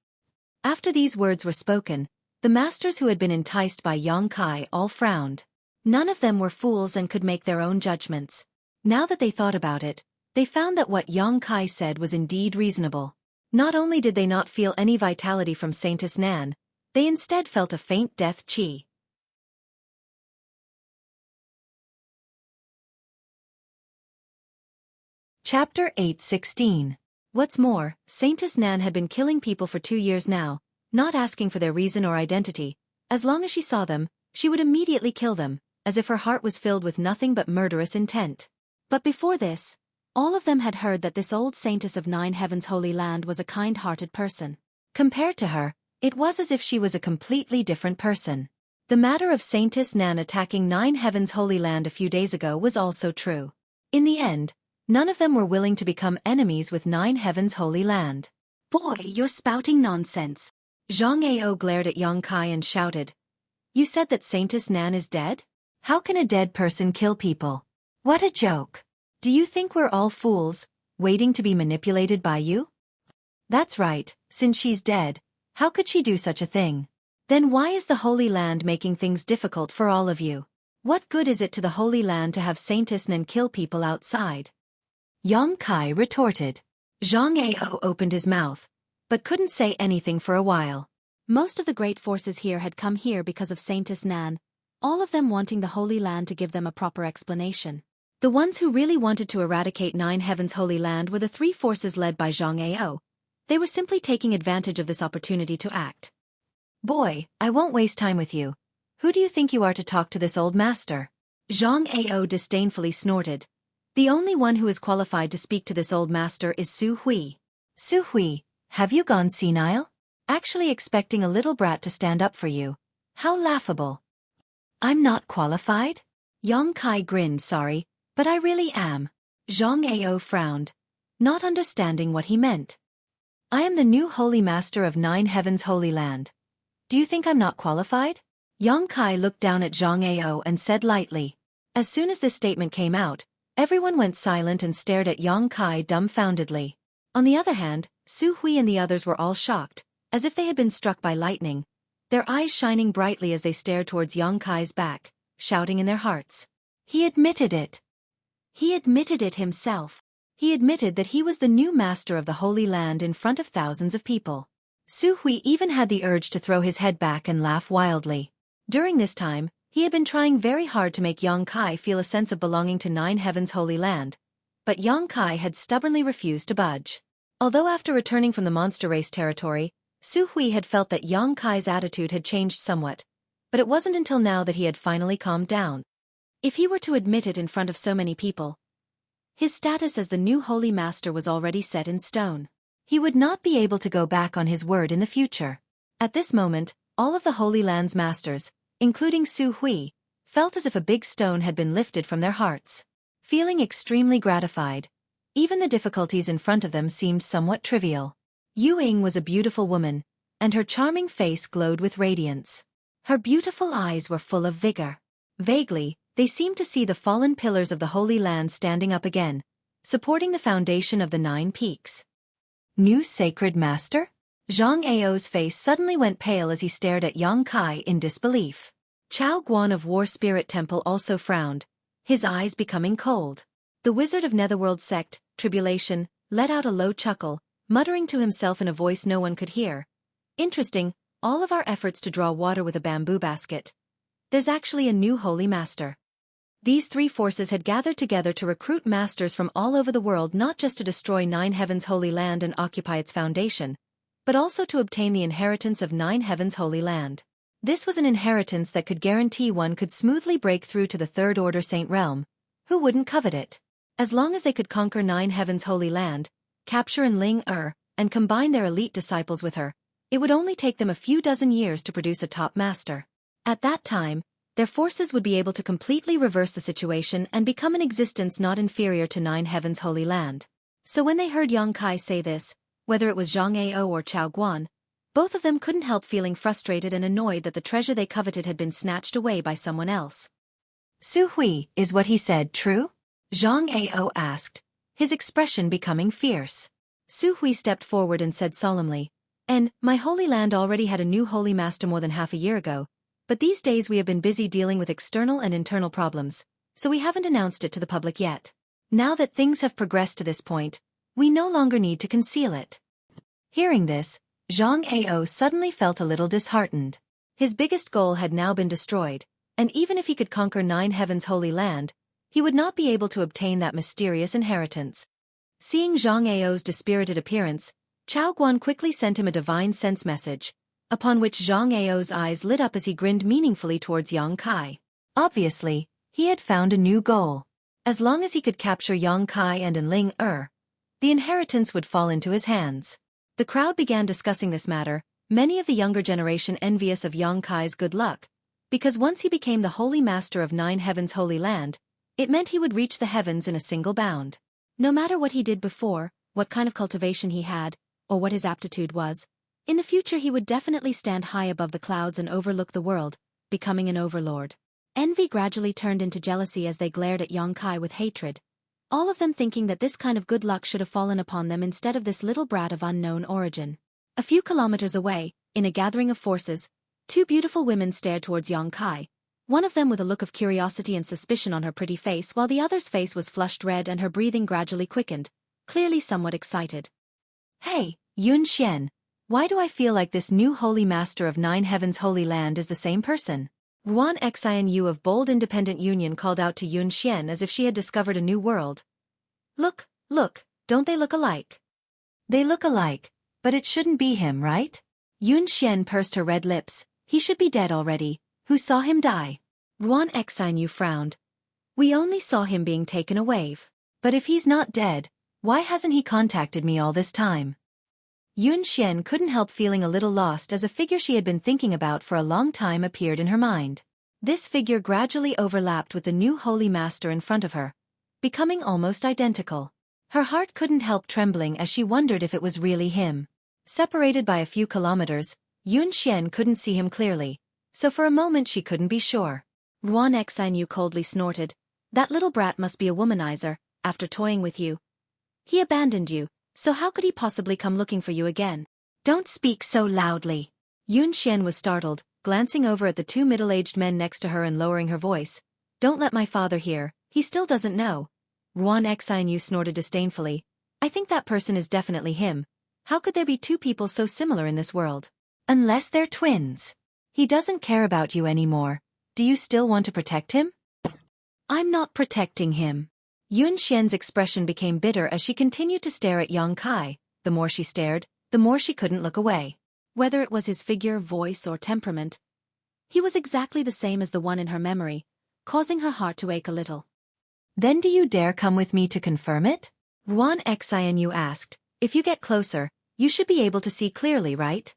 After these words were spoken, the masters who had been enticed by Yongkai all frowned. None of them were fools and could make their own judgments. Now that they thought about it, they found that what Yongkai said was indeed reasonable. Not only did they not feel any vitality from Saintess Nan, they instead felt a faint death chi. Chapter 8:16. What's more, Saintess Nan had been killing people for 2 years now, not asking for their reason or identity. As long as she saw them, she would immediately kill them, as if her heart was filled with nothing but murderous intent. But before this, all of them had heard that this old Saintess of Nine Heavens Holy Land was a kind-hearted person. Compared to her, it was as if she was a completely different person. The matter of Saintess Nan attacking Nine Heavens Holy Land a few days ago was also true. In the end, none of them were willing to become enemies with Nine Heavens Holy Land. Boy, you're spouting nonsense. Zhang Ao glared at Yongkai and shouted. You said that Saintess Nan is dead? How can a dead person kill people? What a joke. Do you think we're all fools, waiting to be manipulated by you? That's right, since she's dead, how could she do such a thing? Then why is the Holy Land making things difficult for all of you? What good is it to the Holy Land to have Saintess Nan kill people outside? Yongkai retorted. Zhang Ao opened his mouth, but couldn't say anything for a while. Most of the great forces here had come here because of Saintess Nan, all of them wanting the Holy Land to give them a proper explanation. The ones who really wanted to eradicate Nine Heavens Holy Land were the 3 forces led by Zhang Ao. They were simply taking advantage of this opportunity to act. Boy, I won't waste time with you. Who do you think you are to talk to this old master? Zhang Ao disdainfully snorted. The only one who is qualified to speak to this old master is Xueqi. Xueqi, have you gone senile? Actually expecting a little brat to stand up for you. How laughable. I'm not qualified? Yongkai grinned. Sorry, but I really am. Zhang Ao frowned, not understanding what he meant. I am the new Holy Master of Nine Heavens Holy Land. Do you think I'm not qualified? Yongkai looked down at Zhang Ao and said lightly. As soon as this statement came out, everyone went silent and stared at Yongkai dumbfoundedly. On the other hand, Xueqi and the others were all shocked, as if they had been struck by lightning, their eyes shining brightly as they stared towards Yongkai's back, shouting in their hearts. He admitted it. He admitted it himself. He admitted that he was the new master of the Holy Land in front of thousands of people. Xueqi even had the urge to throw his head back and laugh wildly. During this time, he had been trying very hard to make Yongkai feel a sense of belonging to Nine Heavens Holy Land, but Yongkai had stubbornly refused to budge. Although after returning from the monster race territory, Xueqi had felt that Yongkai's attitude had changed somewhat, but it wasn't until now that he had finally calmed down. If he were to admit it in front of so many people, his status as the new Holy Master was already set in stone. He would not be able to go back on his word in the future. At this moment, all of the Holy Land's masters, including Xueqi, felt as if a big stone had been lifted from their hearts. Feeling extremely gratified, even the difficulties in front of them seemed somewhat trivial. Yu Ying was a beautiful woman, and her charming face glowed with radiance. Her beautiful eyes were full of vigor. Vaguely, they seemed to see the fallen pillars of the Holy Land standing up again, supporting the foundation of the 9 peaks. New Sacred Master? Zhang Ao's face suddenly went pale as he stared at Yongkai in disbelief. Chao Guan of War Spirit Temple also frowned, his eyes becoming cold. The wizard of Netherworld Sect, Tribulation, let out a low chuckle, muttering to himself in a voice no one could hear. Interesting, all of our efforts to draw water with a bamboo basket. There's actually a new Holy Master. These 3 forces had gathered together to recruit masters from all over the world, not just to destroy Nine Heavens Holy Land and occupy its foundation, but also to obtain the inheritance of Nine Heavens Holy Land. This was an inheritance that could guarantee one could smoothly break through to the Third Order Saint realm. Who wouldn't covet it? As long as they could conquer Nine Heavens' Holy Land, capture Enling and combine their elite disciples with her, it would only take them a few dozen years to produce a top master. At that time, their forces would be able to completely reverse the situation and become an existence not inferior to Nine Heavens' Holy Land. So when they heard Yang Kai say this, whether it was Zhang Ao or Chao Guan, both of them couldn't help feeling frustrated and annoyed that the treasure they coveted had been snatched away by someone else. Xueqi, is what he said true? Zhang Ao asked, his expression becoming fierce. Xueqi stepped forward and said solemnly, my Holy Land already had a new Holy Master more than half a year ago, but these days we have been busy dealing with external and internal problems, so we haven't announced it to the public yet. Now that things have progressed to this point, we no longer need to conceal it. Hearing this, Zhang Ao suddenly felt a little disheartened. His biggest goal had now been destroyed, and even if he could conquer Nine Heavens' Holy Land, he would not be able to obtain that mysterious inheritance. Seeing Zhang Ao's dispirited appearance, Chao Guan quickly sent him a divine sense message, upon which Zhang Ao's eyes lit up as he grinned meaningfully towards Yang Kai. Obviously, he had found a new goal. As long as he could capture Yang Kai and Enling the inheritance would fall into his hands. The crowd began discussing this matter, many of the younger generation envious of Yang Kai's good luck, because once he became the Holy Master of Nine Heavens' Holy Land, it meant he would reach the heavens in a single bound. No matter what he did before, what kind of cultivation he had, or what his aptitude was, in the future he would definitely stand high above the clouds and overlook the world, becoming an overlord. Envy gradually turned into jealousy as they glared at Yang Kai with hatred, all of them thinking that this kind of good luck should have fallen upon them instead of this little brat of unknown origin. A few kilometers away, in a gathering of forces, two beautiful women stared towards Yang Kai, one of them with a look of curiosity and suspicion on her pretty face while the other's face was flushed red and her breathing gradually quickened, clearly somewhat excited. Hey, Yun Xian, why do I feel like this new Holy Master of Nine Heavens' Holy Land is the same person? Ruan Xianu of Bold Independent Union called out to Yun Xian as if she had discovered a new world. Look, don't they look alike? They look alike, but it shouldn't be him, right? Yun Xian pursed her red lips. He should be dead already. Who saw him die? Ruan Xianu frowned. We only saw him being taken away. But if he's not dead, why hasn't he contacted me all this time? Yun Xian couldn't help feeling a little lost as a figure she had been thinking about for a long time appeared in her mind. This figure gradually overlapped with the new Holy Master in front of her, becoming almost identical. Her heart couldn't help trembling as she wondered if it was really him. Separated by a few kilometers, Yun Xian couldn't see him clearly, so for a moment she couldn't be sure. Ruan Xianu coldly snorted. That little brat must be a womanizer, after toying with you. He abandoned you, so how could he possibly come looking for you again? Don't speak so loudly. Yun Xian was startled, glancing over at the two middle-aged men next to her and lowering her voice. Don't let my father hear, he still doesn't know. Ruan Xianu snorted disdainfully. I think that person is definitely him. How could there be two people so similar in this world? Unless they're twins. He doesn't care about you anymore. Do you still want to protect him? I'm not protecting him. Yun Xian's expression became bitter as she continued to stare at Yang Kai. The more she stared, the more she couldn't look away. Whether it was his figure, voice, or temperament, he was exactly the same as the one in her memory, causing her heart to ache a little. Then do you dare come with me to confirm it? Ruan Xianu asked. If you get closer, you should be able to see clearly, right?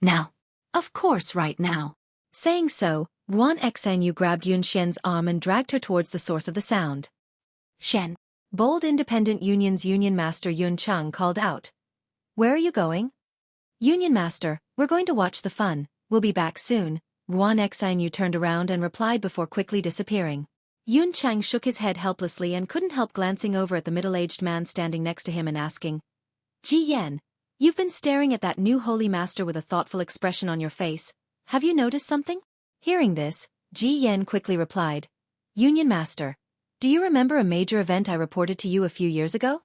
Now. Of course right now. Saying so, Ruan Xianu grabbed Yun Xian's arm and dragged her towards the source of the sound. Shen. Bold Independent Union's Union Master Yun Cheng called out. Where are you going? Union Master, we're going to watch the fun. We'll be back soon. Ruan Xianu turned around and replied before quickly disappearing. Yun Cheng shook his head helplessly and couldn't help glancing over at the middle-aged man standing next to him and asking, Ji Yan, you've been staring at that new Holy Master with a thoughtful expression on your face. Have you noticed something? Hearing this, Ji Yan quickly replied, Union Master, do you remember a major event I reported to you a few years ago?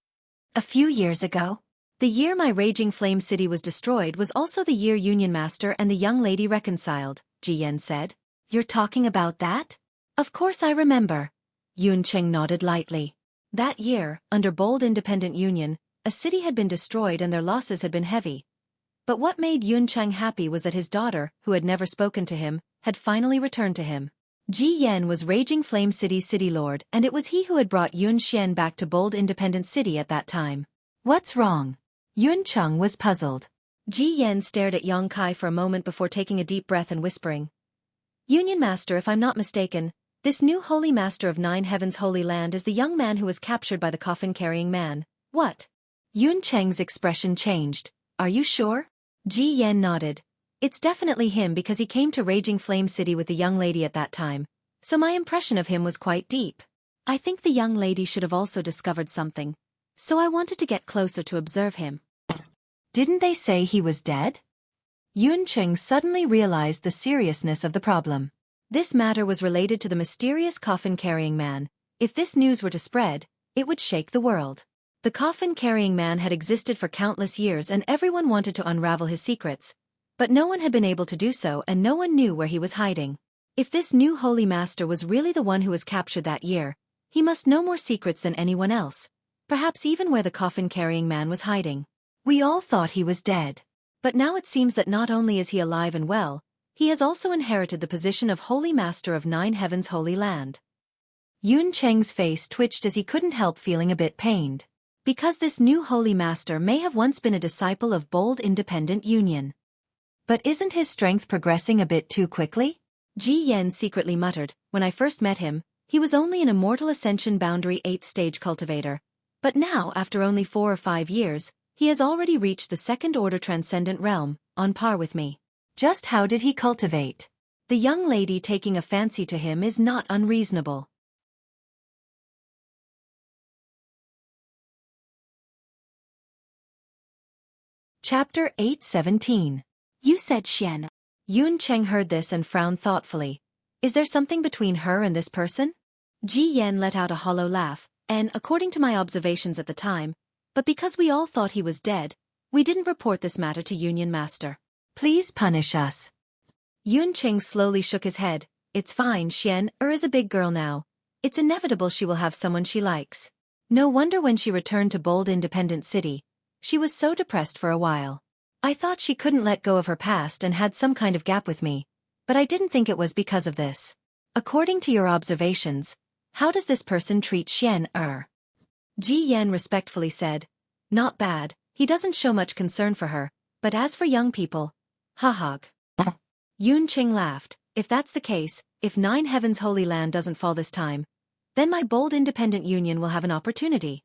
A few years ago? The year my raging flame city was destroyed was also the year Union Master and the young lady reconciled, Ji Yan said. You're talking about that? Of course I remember. Yun Cheng nodded lightly. That year, under Bold Independent Union, a city had been destroyed and their losses had been heavy. But what made Yun Cheng happy was that his daughter, who had never spoken to him, had finally returned to him. Ji Yan was Raging Flame City's city lord, and it was he who had brought Yun Xian back to bold independent city at that time. What's wrong? Yun Cheng was puzzled. Ji Yan stared at Yang Kai for a moment before taking a deep breath and whispering. Union Master, if I'm not mistaken, this new Holy Master of Nine Heavens Holy Land is the young man who was captured by the coffin-carrying man. What? Yun Cheng's expression changed. Are you sure? Ji Yan nodded. It's definitely him because he came to Raging Flame City with the young lady at that time, so my impression of him was quite deep. I think the young lady should have also discovered something, so I wanted to get closer to observe him. Didn't they say he was dead? Yun Cheng suddenly realized the seriousness of the problem. This matter was related to the mysterious coffin-carrying man. If this news were to spread, it would shake the world. The coffin-carrying man had existed for countless years and everyone wanted to unravel his secrets, but no one had been able to do so and no one knew where he was hiding. If this new Holy Master was really the one who was captured that year, he must know more secrets than anyone else, perhaps even where the coffin-carrying man was hiding. We all thought he was dead. But now it seems that not only is he alive and well, he has also inherited the position of Holy Master of Nine Heavens Holy Land. Yun Cheng's face twitched as he couldn't help feeling a bit pained. Because this new Holy Master may have once been a disciple of bold independent Union. But isn't his strength progressing a bit too quickly? Ji Yan secretly muttered, when I first met him, he was only an immortal ascension boundary 8th stage cultivator. But now, after only 4 or 5 years, he has already reached the second-order transcendent realm, on par with me. Just how did he cultivate? The young lady taking a fancy to him is not unreasonable. Chapter 8:17. You said Xian. Yun Cheng heard this and frowned thoughtfully. Is there something between her and this person? Ji Yan let out a hollow laugh, and according to my observations at the time, but because we all thought he was dead, we didn't report this matter to Union Master. Please punish us. Yun Cheng slowly shook his head. It's fine, Xian is a big girl now. It's inevitable she will have someone she likes. No wonder when she returned to bold independent city, she was so depressed for a while. I thought she couldn't let go of her past and had some kind of gap with me, but I didn't think it was because of this. According to your observations, how does this person treat Xian? Ji Yan respectfully said, not bad, he doesn't show much concern for her, but as for young people, ha. Yun Cheng laughed. If that's the case, if Nine Heavens Holy Land doesn't fall this time, then my bold independent union will have an opportunity.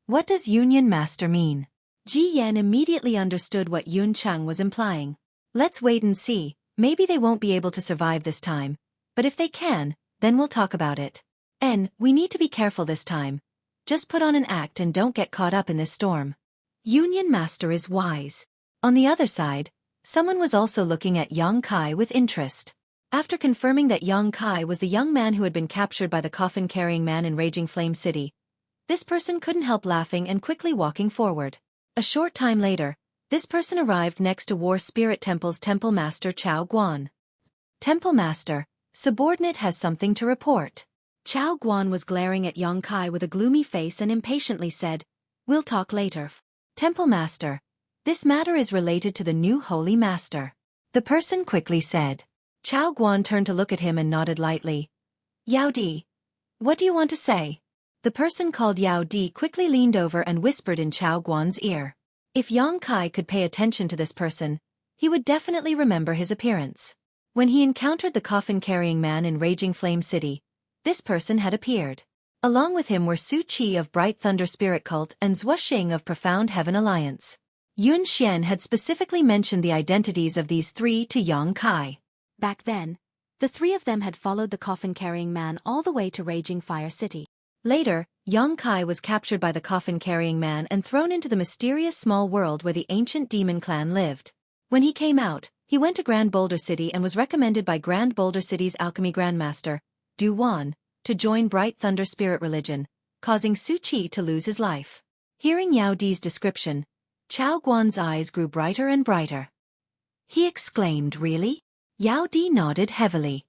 What does Union Master mean? Ji Yan immediately understood what Yun Cheng was implying. Let's wait and see, maybe they won't be able to survive this time, but if they can, then we'll talk about it. And we need to be careful this time. Just put on an act and don't get caught up in this storm. Union Master is wise. On the other side, someone was also looking at Yang Kai with interest. After confirming that Yang Kai was the young man who had been captured by the coffin-carrying man in Raging Flame City, this person couldn't help laughing and quickly walking forward. A short time later, this person arrived next to War Spirit Temple's Temple Master Chao Guan. Temple Master, subordinate has something to report. Chao Guan was glaring at Yang Kai with a gloomy face and impatiently said, we'll talk later. Temple Master, this matter is related to the new Holy Master. The person quickly said. Chao Guan turned to look at him and nodded lightly. Yao Di. What do you want to say? The person called Yao Di quickly leaned over and whispered in Chao Guan's ear. If Yang Kai could pay attention to this person, he would definitely remember his appearance. When he encountered the coffin-carrying man in Raging Flame City, this person had appeared. Along with him were Xueqi of Bright Thunder Spirit Cult and Xueqi of Profound Heaven Alliance. Yun Xian had specifically mentioned the identities of these three to Yang Kai. Back then, the three of them had followed the coffin-carrying man all the way to Raging Fire City. Later, Yang Kai was captured by the coffin-carrying man and thrown into the mysterious small world where the ancient demon clan lived. When he came out, he went to Grand Boulder City and was recommended by Grand Boulder City's alchemy grandmaster, Du Wan, to join Bright Thunder Spirit Religion, causing Xueqi to lose his life. Hearing Yao Di's description, Chao Guan's eyes grew brighter and brighter. He exclaimed, really? Yao Di nodded heavily.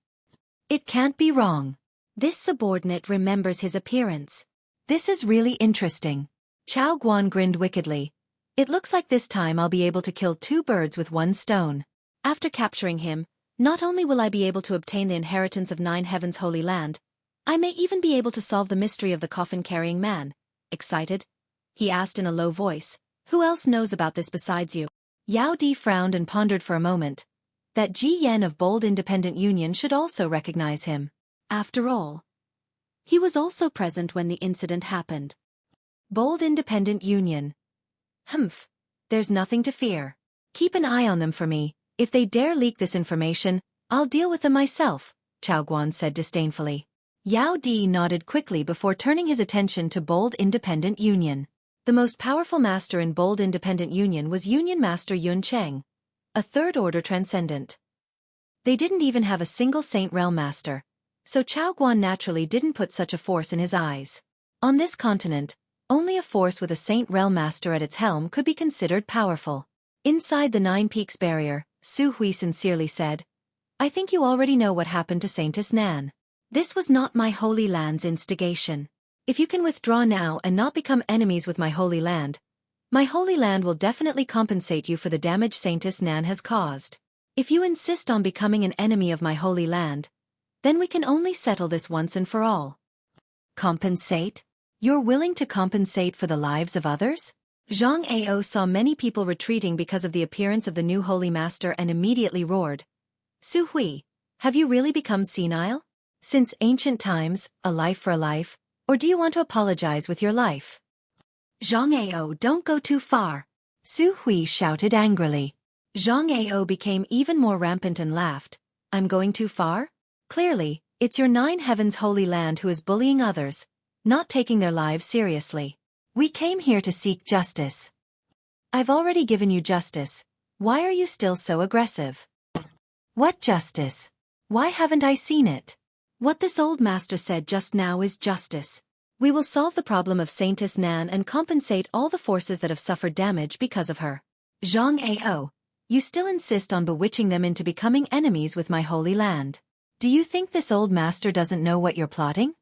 It can't be wrong. This subordinate remembers his appearance. This is really interesting. Chao Guan grinned wickedly. It looks like this time I'll be able to kill 2 birds with 1 stone. After capturing him, not only will I be able to obtain the inheritance of 9 Heavens' Holy Land, I may even be able to solve the mystery of the coffin-carrying man. Excited? He asked in a low voice. Who else knows about this besides you? Yao Di frowned and pondered for a moment. That Ji Yan of Bold Independent Union should also recognize him. After all, he was also present when the incident happened. Bold Independent Union. Humph. There's nothing to fear. Keep an eye on them for me. If they dare leak this information, I'll deal with them myself, Chao Guan said disdainfully. Yao Di nodded quickly before turning his attention to Bold Independent Union. The most powerful master in Bold Independent Union was Union Master Yun Cheng, a third-order transcendent. They didn't even have a single Saint Realm Master, so Chao Guan naturally didn't put such a force in his eyes. On this continent, only a force with a Saint Realm Master at its helm could be considered powerful. Inside the 9 Peaks barrier, Xueqi sincerely said, I think you already know what happened to Saintess Nan. This was not my Holy Land's instigation. If you can withdraw now and not become enemies with my Holy Land, my Holy Land will definitely compensate you for the damage Saintess Nan has caused. If you insist on becoming an enemy of my Holy Land, then we can only settle this once and for all. Compensate? You're willing to compensate for the lives of others? Zhang Ao saw many people retreating because of the appearance of the new Holy Master and immediately roared. Xueqi, have you really become senile? Since ancient times, a life for a life, or do you want to apologize with your life? Zhang Ao, don't go too far. Xueqi shouted angrily. Zhang Ao became even more rampant and laughed. I'm going too far? Clearly, it's your 9 Heavens Holy Land who is bullying others, not taking their lives seriously. We came here to seek justice. I've already given you justice. Why are you still so aggressive? What justice? Why haven't I seen it? What this old master said just now is justice. We will solve the problem of Saintess Nan and compensate all the forces that have suffered damage because of her. Zhang Ao, you still insist on bewitching them into becoming enemies with my Holy Land. Do you think this old master doesn't know what you're plotting?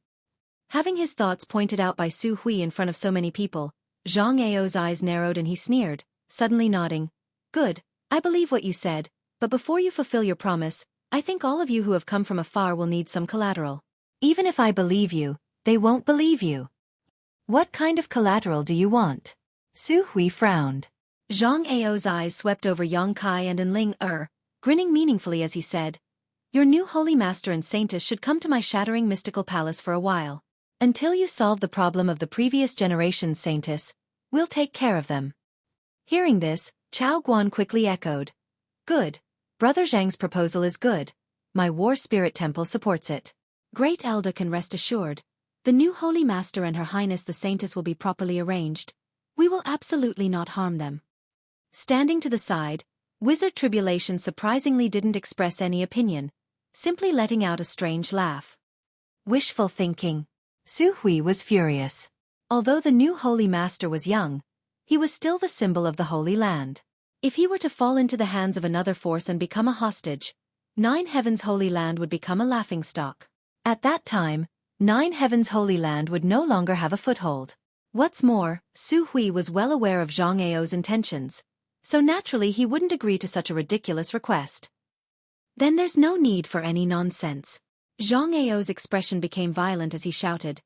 Having his thoughts pointed out by Xueqi in front of so many people, Zhang Ao's eyes narrowed and he sneered, suddenly nodding. Good, I believe what you said, but before you fulfill your promise, I think all of you who have come from afar will need some collateral. Even if I believe you, they won't believe you. What kind of collateral do you want? Xueqi frowned. Zhang Ao's eyes swept over Yang Kai and Enling grinning meaningfully as he said, Your new Holy Master and Saintess should come to my shattering mystical palace for a while. Until you solve the problem of the previous generation's Saintess, we'll take care of them. Hearing this, Chao Guan quickly echoed. Good. Brother Zhang's proposal is good. My War Spirit Temple supports it. Great Elder can rest assured. The new Holy Master and Her Highness the Saintess will be properly arranged. We will absolutely not harm them. Standing to the side, Wizard Tribulation surprisingly didn't express any opinion, simply letting out a strange laugh. Wishful thinking. Xueqi was furious. Although the new Holy Master was young, he was still the symbol of the Holy Land. If he were to fall into the hands of another force and become a hostage, 9 Heavens Holy Land would become a laughingstock. At that time, 9 Heavens Holy Land would no longer have a foothold. What's more, Xueqi was well aware of Zhang Ao's intentions, so naturally he wouldn't agree to such a ridiculous request. Then there's no need for any nonsense. Zhang Ao's expression became violent as he shouted,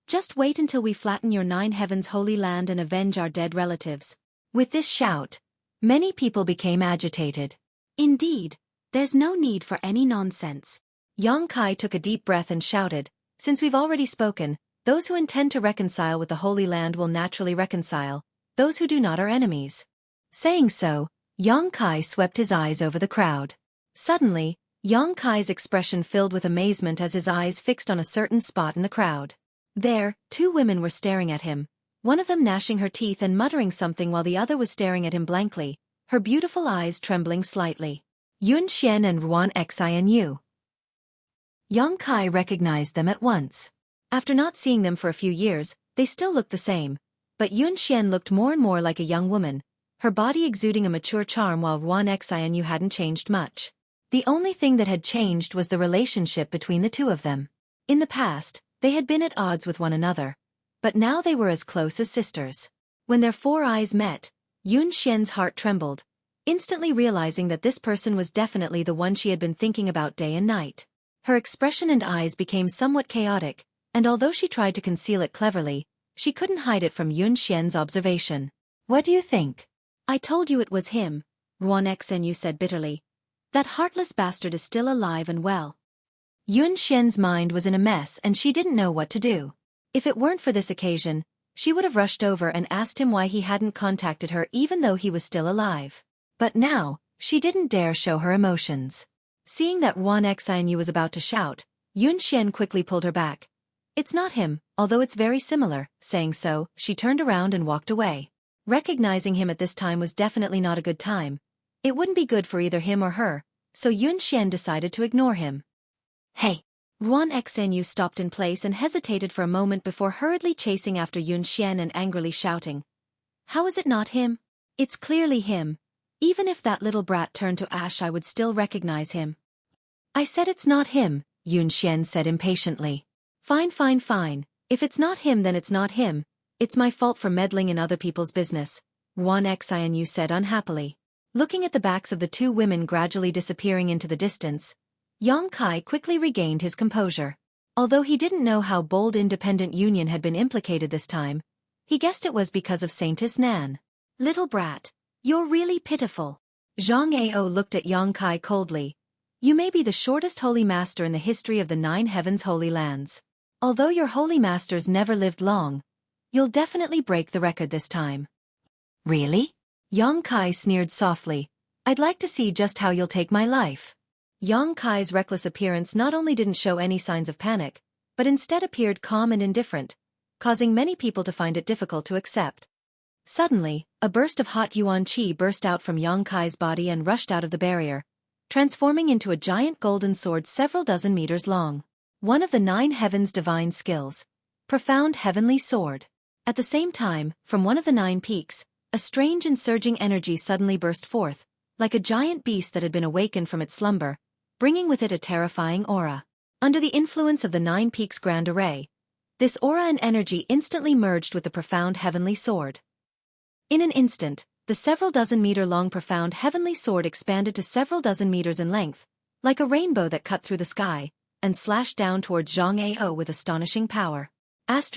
Just wait until we flatten your 9 Heavens Holy Land and avenge our dead relatives. With this shout, many people became agitated. Indeed, there's no need for any nonsense. Yang Kai took a deep breath and shouted, Since we've already spoken, those who intend to reconcile with the Holy Land will naturally reconcile, those who do not are enemies. Saying so, Yang Kai swept his eyes over the crowd. Suddenly, Yang Kai's expression filled with amazement as his eyes fixed on a certain spot in the crowd. There, 2 women were staring at him, one of them gnashing her teeth and muttering something while the other was staring at him blankly, her beautiful eyes trembling slightly. Yun Xian and Ruan Xianyu. Yang Kai recognized them at once. After not seeing them for a few years, they still looked the same, but Yun Xian looked more and more like a young woman, her body exuding a mature charm while Ruan Xianyu hadn't changed much. The only thing that had changed was the relationship between the two of them. In the past, they had been at odds with one another, but now they were as close as sisters. When their 4 eyes met, Yun Xian's heart trembled, instantly realizing that this person was definitely the one she had been thinking about day and night. Her expression and eyes became somewhat chaotic, and although she tried to conceal it cleverly, she couldn't hide it from Yun Xian's observation. "What do you think?" "I told you it was him," Ruan Xenyu said bitterly. "That heartless bastard is still alive and well." Yun Xian's mind was in a mess and she didn't know what to do. If it weren't for this occasion, she would have rushed over and asked him why he hadn't contacted her even though he was still alive. But now, she didn't dare show her emotions. Seeing that Ruan Xenyu was about to shout, Yun Xian quickly pulled her back. "It's not him, although it's very similar." Saying so, she turned around and walked away. Recognizing him at this time was definitely not a good time. It wouldn't be good for either him or her, so Yun Xian decided to ignore him. "Hey!" Ruan Xenyu stopped in place and hesitated for a moment before hurriedly chasing after Yun Xian and angrily shouting. "How is it not him? It's clearly him. Even if that little brat turned to ash I would still recognize him." "I said it's not him," Yun Xian said impatiently. Fine. If it's not him then it's not him. It's my fault for meddling in other people's business," Ruan Xenyu said unhappily. Looking at the backs of the two women gradually disappearing into the distance, Yang Kai quickly regained his composure. Although he didn't know how Bold Independent Union had been implicated this time, he guessed it was because of Saintess Nan. "Little brat, you're really pitiful." Zhang Ao looked at Yang Kai coldly. "You may be the shortest holy master in the history of the 9 heavens holy lands. Although your holy masters never lived long, you'll definitely break the record this time." "Really?" Yang Kai sneered softly. "I'd like to see just how you'll take my life." Yang Kai's reckless appearance not only didn't show any signs of panic, but instead appeared calm and indifferent, causing many people to find it difficult to accept. Suddenly, a burst of hot yuan qi burst out from Yang Kai's body and rushed out of the barrier, transforming into a giant golden sword several dozen meters long. One of the 9 heavens divine skills. Profound heavenly sword. At the same time, from one of the 9 peaks, a strange and surging energy suddenly burst forth, like a giant beast that had been awakened from its slumber, bringing with it a terrifying aura. Under the influence of the 9 peaks grand array, this aura and energy instantly merged with the profound heavenly sword. In an instant, the several dozen meter long profound heavenly sword expanded to several dozen meters in length, like a rainbow that cut through the sky, and slashed down towards Zhang Ao with astonishing power. Chi.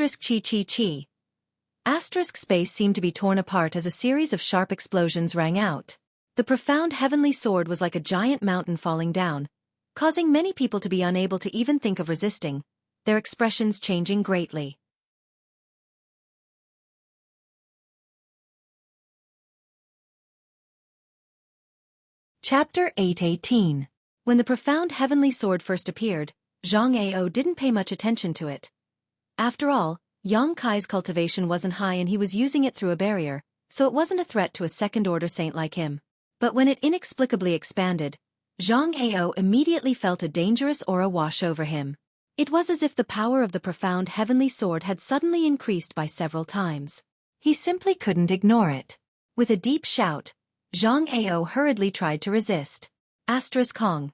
Space seemed to be torn apart as a series of sharp explosions rang out. The profound heavenly sword was like a giant mountain falling down, causing many people to be unable to even think of resisting, their expressions changing greatly. Chapter 8:18. When the profound heavenly sword first appeared, Zhang Ao didn't pay much attention to it. After all, Yang Kai's cultivation wasn't high and he was using it through a barrier, so it wasn't a threat to a second-order saint like him. But when it inexplicably expanded, Zhang Ao immediately felt a dangerous aura wash over him. It was as if the power of the profound heavenly sword had suddenly increased by several times. He simply couldn't ignore it. With a deep shout, Zhang Ao hurriedly tried to resist. Kong.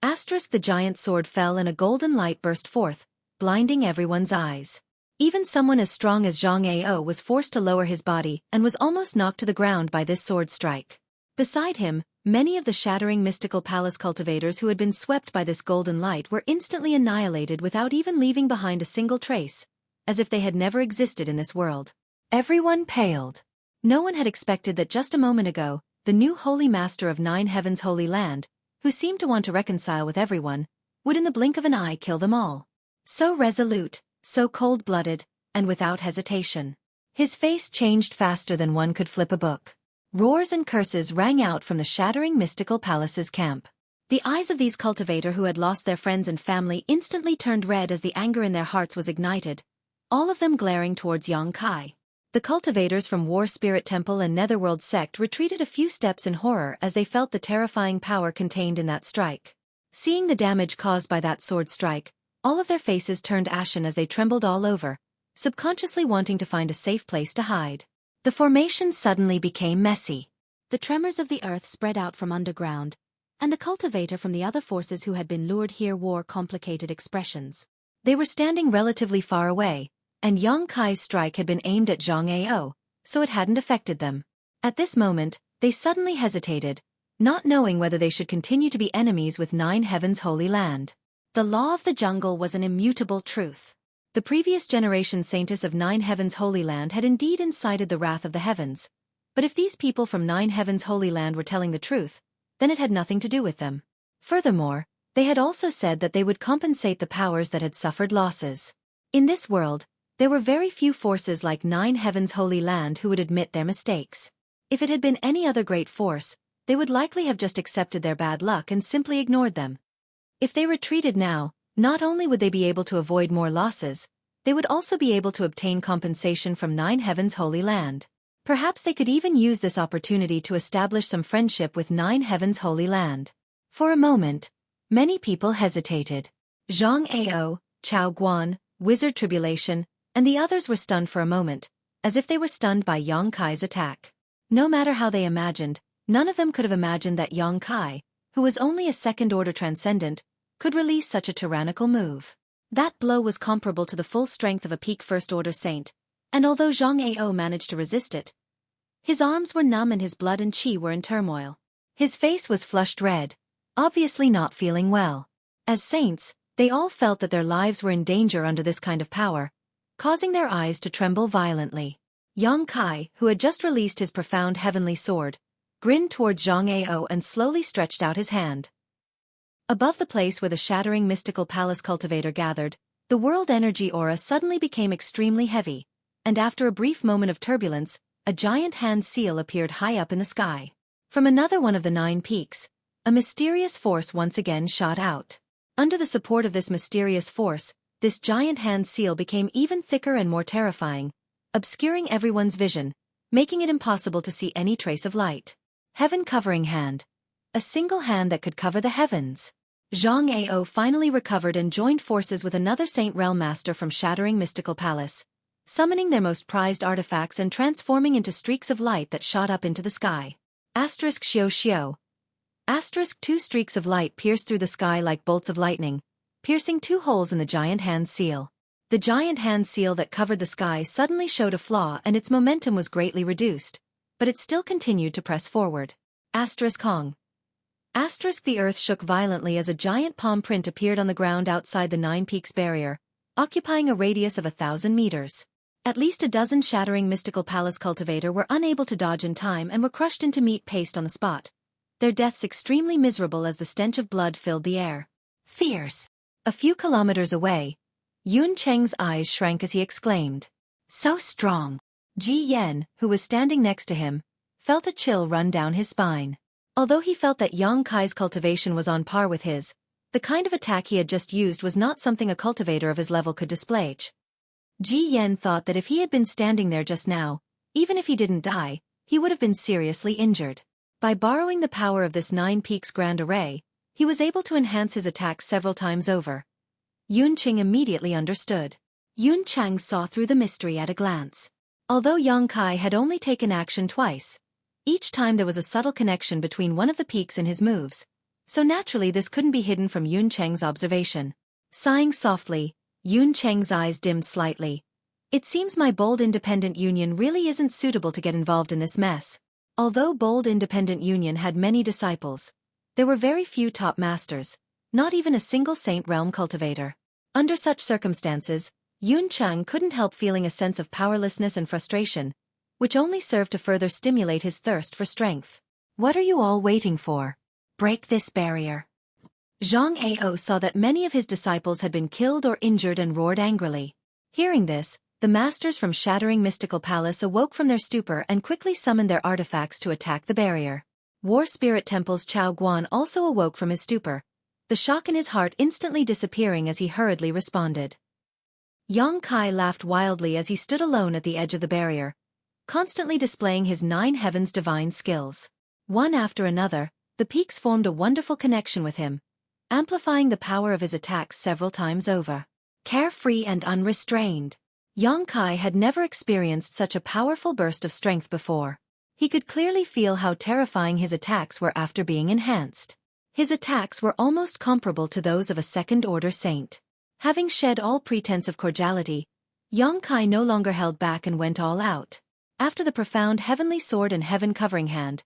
The giant sword fell and a golden light burst forth, blinding everyone's eyes. Even someone as strong as Zhang Ao was forced to lower his body and was almost knocked to the ground by this sword strike. Beside him, many of the shattering mystical palace cultivators who had been swept by this golden light were instantly annihilated without even leaving behind a single trace, as if they had never existed in this world. Everyone paled. No one had expected that just a moment ago, the new holy master of 9 heavens holy land, who seemed to want to reconcile with everyone, would in the blink of an eye kill them all. So resolute, so cold-blooded, and without hesitation. His face changed faster than one could flip a book. Roars and curses rang out from the shattering mystical palace's camp. The eyes of these cultivators who had lost their friends and family instantly turned red as the anger in their hearts was ignited, all of them glaring towards Yang Kai. The cultivators from War Spirit Temple and Netherworld Sect retreated a few steps in horror as they felt the terrifying power contained in that strike. Seeing the damage caused by that sword strike, all of their faces turned ashen as they trembled all over, subconsciously wanting to find a safe place to hide. The formation suddenly became messy. The tremors of the earth spread out from underground, and the cultivator from the other forces who had been lured here wore complicated expressions. They were standing relatively far away, and Yang Kai's strike had been aimed at Zhang Ao, so it hadn't affected them. At this moment, they suddenly hesitated, not knowing whether they should continue to be enemies with Nine Heavens' holy land. The law of the jungle was an immutable truth. The previous generation saintess of Nine Heavens' holy land had indeed incited the wrath of the heavens, but if these people from Nine Heavens' holy land were telling the truth, then it had nothing to do with them. Furthermore, they had also said that they would compensate the powers that had suffered losses. In this world, there were very few forces like Nine Heavens' holy land who would admit their mistakes. If it had been any other great force, they would likely have just accepted their bad luck and simply ignored them. If they retreated now, not only would they be able to avoid more losses, they would also be able to obtain compensation from Nine Heavens' holy land. Perhaps they could even use this opportunity to establish some friendship with Nine Heavens' holy land. For a moment, many people hesitated. Zhang Ao, Chao Guan, Wizard Tribulation, and the others were stunned for a moment, as if they were stunned by Yang Kai's attack. No matter how they imagined, none of them could have imagined that Yang Kai, who was only a second-order transcendent, could release such a tyrannical move. That blow was comparable to the full strength of a peak first-order saint, and although Zhang Ao managed to resist it, his arms were numb and his blood and qi were in turmoil. His face was flushed red, obviously not feeling well. As saints, they all felt that their lives were in danger under this kind of power, causing their eyes to tremble violently. Yang Kai, who had just released his profound heavenly sword, grinned towards Zhang Ao and slowly stretched out his hand. Above the place where the shattering mystical palace cultivator gathered, the world energy aura suddenly became extremely heavy, and after a brief moment of turbulence, a giant hand seal appeared high up in the sky. From another one of the 9 peaks, a mysterious force once again shot out. Under the support of this mysterious force, this giant hand seal became even thicker and more terrifying, obscuring everyone's vision, making it impossible to see any trace of light. Heaven-covering hand. A single hand that could cover the heavens. Zhang Ao finally recovered and joined forces with another Saint Realm Master from Shattering Mystical Palace, summoning their most prized artifacts and transforming into streaks of light that shot up into the sky. Xiao. 2 streaks of light pierced through the sky like bolts of lightning, piercing 2 holes in the giant hand seal. The giant hand seal that covered the sky suddenly showed a flaw and its momentum was greatly reduced, but it still continued to press forward. Hong. The earth shook violently as a giant palm print appeared on the ground outside the 9 Peaks barrier, occupying a radius of 1,000 meters. At least a dozen Shattering Mystical Palace cultivator were unable to dodge in time and were crushed into meat paste on the spot, their deaths extremely miserable as the stench of blood filled the air. Fierce. A few kilometers away, Yun Cheng's eyes shrank as he exclaimed, "So strong!" Ji Yen, who was standing next to him, felt a chill run down his spine. Although he felt that Yang Kai's cultivation was on par with his, the kind of attack he had just used was not something a cultivator of his level could display. Ji Yen thought that if he had been standing there just now, even if he didn't die, he would have been seriously injured. By borrowing the power of this 9 Peaks Grand Array, he was able to enhance his attacks several times over. Yun Qing immediately understood. Yun Chang saw through the mystery at a glance. Although Yang Kai had only taken action twice, each time there was a subtle connection between one of the peaks and his moves, so naturally this couldn't be hidden from Yun Cheng's observation. Sighing softly, Yun Cheng's eyes dimmed slightly. It seems my bold independent union really isn't suitable to get involved in this mess. Although bold independent union had many disciples, there were very few top masters, not even a single Saint Realm cultivator. Under such circumstances, Yun Cheng couldn't help feeling a sense of powerlessness and frustration, which only served to further stimulate his thirst for strength. What are you all waiting for? Break this barrier. Zhang Ao saw that many of his disciples had been killed or injured and roared angrily. Hearing this, the masters from Shattering Mystical Palace awoke from their stupor and quickly summoned their artifacts to attack the barrier. War Spirit Temple's Chao Guan also awoke from his stupor, the shock in his heart instantly disappearing as he hurriedly responded. Yang Kai laughed wildly as he stood alone at the edge of the barrier, constantly displaying his 9 heavens divine skills. One after another, the peaks formed a wonderful connection with him, amplifying the power of his attacks several times over. Carefree and unrestrained, Yang Kai had never experienced such a powerful burst of strength before. He could clearly feel how terrifying his attacks were after being enhanced. His attacks were almost comparable to those of a second-order saint. Having shed all pretense of cordiality, Yang Kai no longer held back and went all out. After the profound heavenly sword and heaven-covering hand,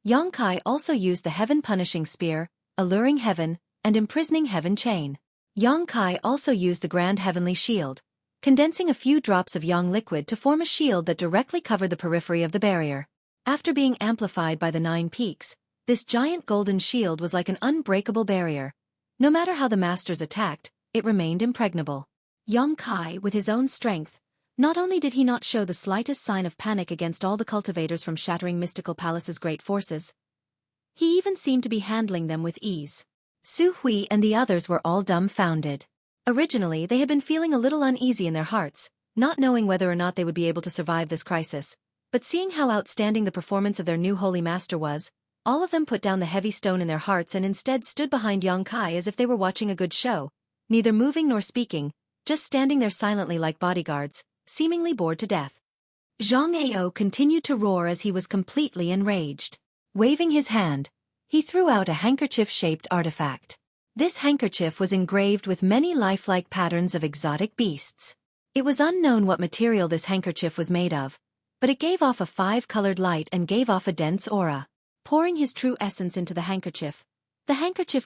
Yongkai also used the heaven-punishing spear, alluring heaven, and imprisoning heaven chain. Yongkai also used the grand heavenly shield, condensing a few drops of yang liquid to form a shield that directly covered the periphery of the barrier. After being amplified by the 9 peaks, this giant golden shield was like an unbreakable barrier. No matter how the masters attacked, it remained impregnable. Yongkai, with his own strength, not only did he not show the slightest sign of panic against all the cultivators from shattering Mystical Palace's great forces, he even seemed to be handling them with ease. Xueqi and the others were all dumbfounded. Originally, they had been feeling a little uneasy in their hearts, not knowing whether or not they would be able to survive this crisis. But seeing how outstanding the performance of their new holy master was, all of them put down the heavy stone in their hearts and instead stood behind Yongkai as if they were watching a good show, neither moving nor speaking, just standing there silently like bodyguards, seemingly bored to death. Zhang Ao continued to roar as he was completely enraged. Waving his hand, he threw out a handkerchief-shaped artifact. This handkerchief was engraved with many lifelike patterns of exotic beasts. It was unknown what material this handkerchief was made of, but it gave off a 5-colored light and gave off a dense aura. Pouring his true essence into the handkerchief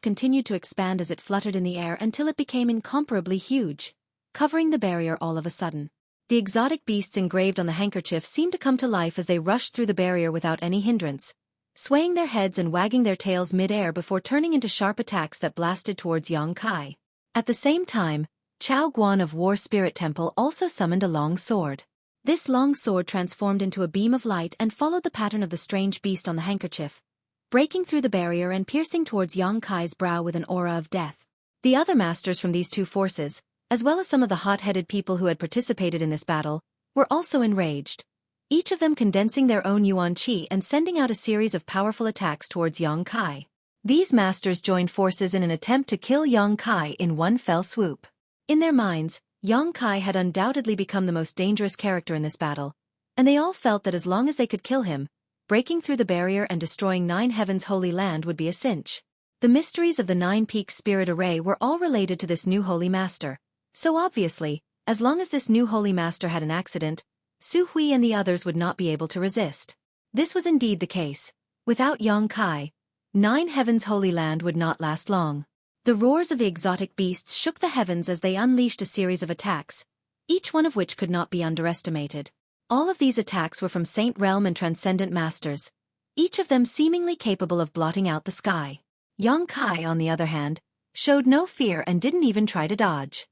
continued to expand as it fluttered in the air until it became incomparably huge, covering the barrier all of a sudden. The exotic beasts engraved on the handkerchief seemed to come to life as they rushed through the barrier without any hindrance, swaying their heads and wagging their tails mid-air before turning into sharp attacks that blasted towards Yongkai. At the same time, Chao Guan of War Spirit Temple also summoned a long sword. This long sword transformed into a beam of light and followed the pattern of the strange beast on the handkerchief, breaking through the barrier and piercing towards Yongkai's brow with an aura of death. The other masters from these two forces, as well as some of the hot-headed people who had participated in this battle, were also enraged, each of them condensing their own yuan qi and sending out a series of powerful attacks towards Yongkai. These masters joined forces in an attempt to kill Yongkai in one fell swoop. In their minds, Yongkai had undoubtedly become the most dangerous character in this battle, and they all felt that as long as they could kill him, breaking through the barrier and destroying 9 Heavens' holy land would be a cinch. The mysteries of the 9 Peaks spirit array were all related to this new holy master, so obviously, as long as this new holy master had an accident, Xueqi and the others would not be able to resist. This was indeed the case. Without Yongkai, 9 Heavens' holy land would not last long. The roars of the exotic beasts shook the heavens as they unleashed a series of attacks, each one of which could not be underestimated. All of these attacks were from Saint Realm and Transcendent Masters, each of them seemingly capable of blotting out the sky. Yongkai, on the other hand, showed no fear and didn't even try to dodge.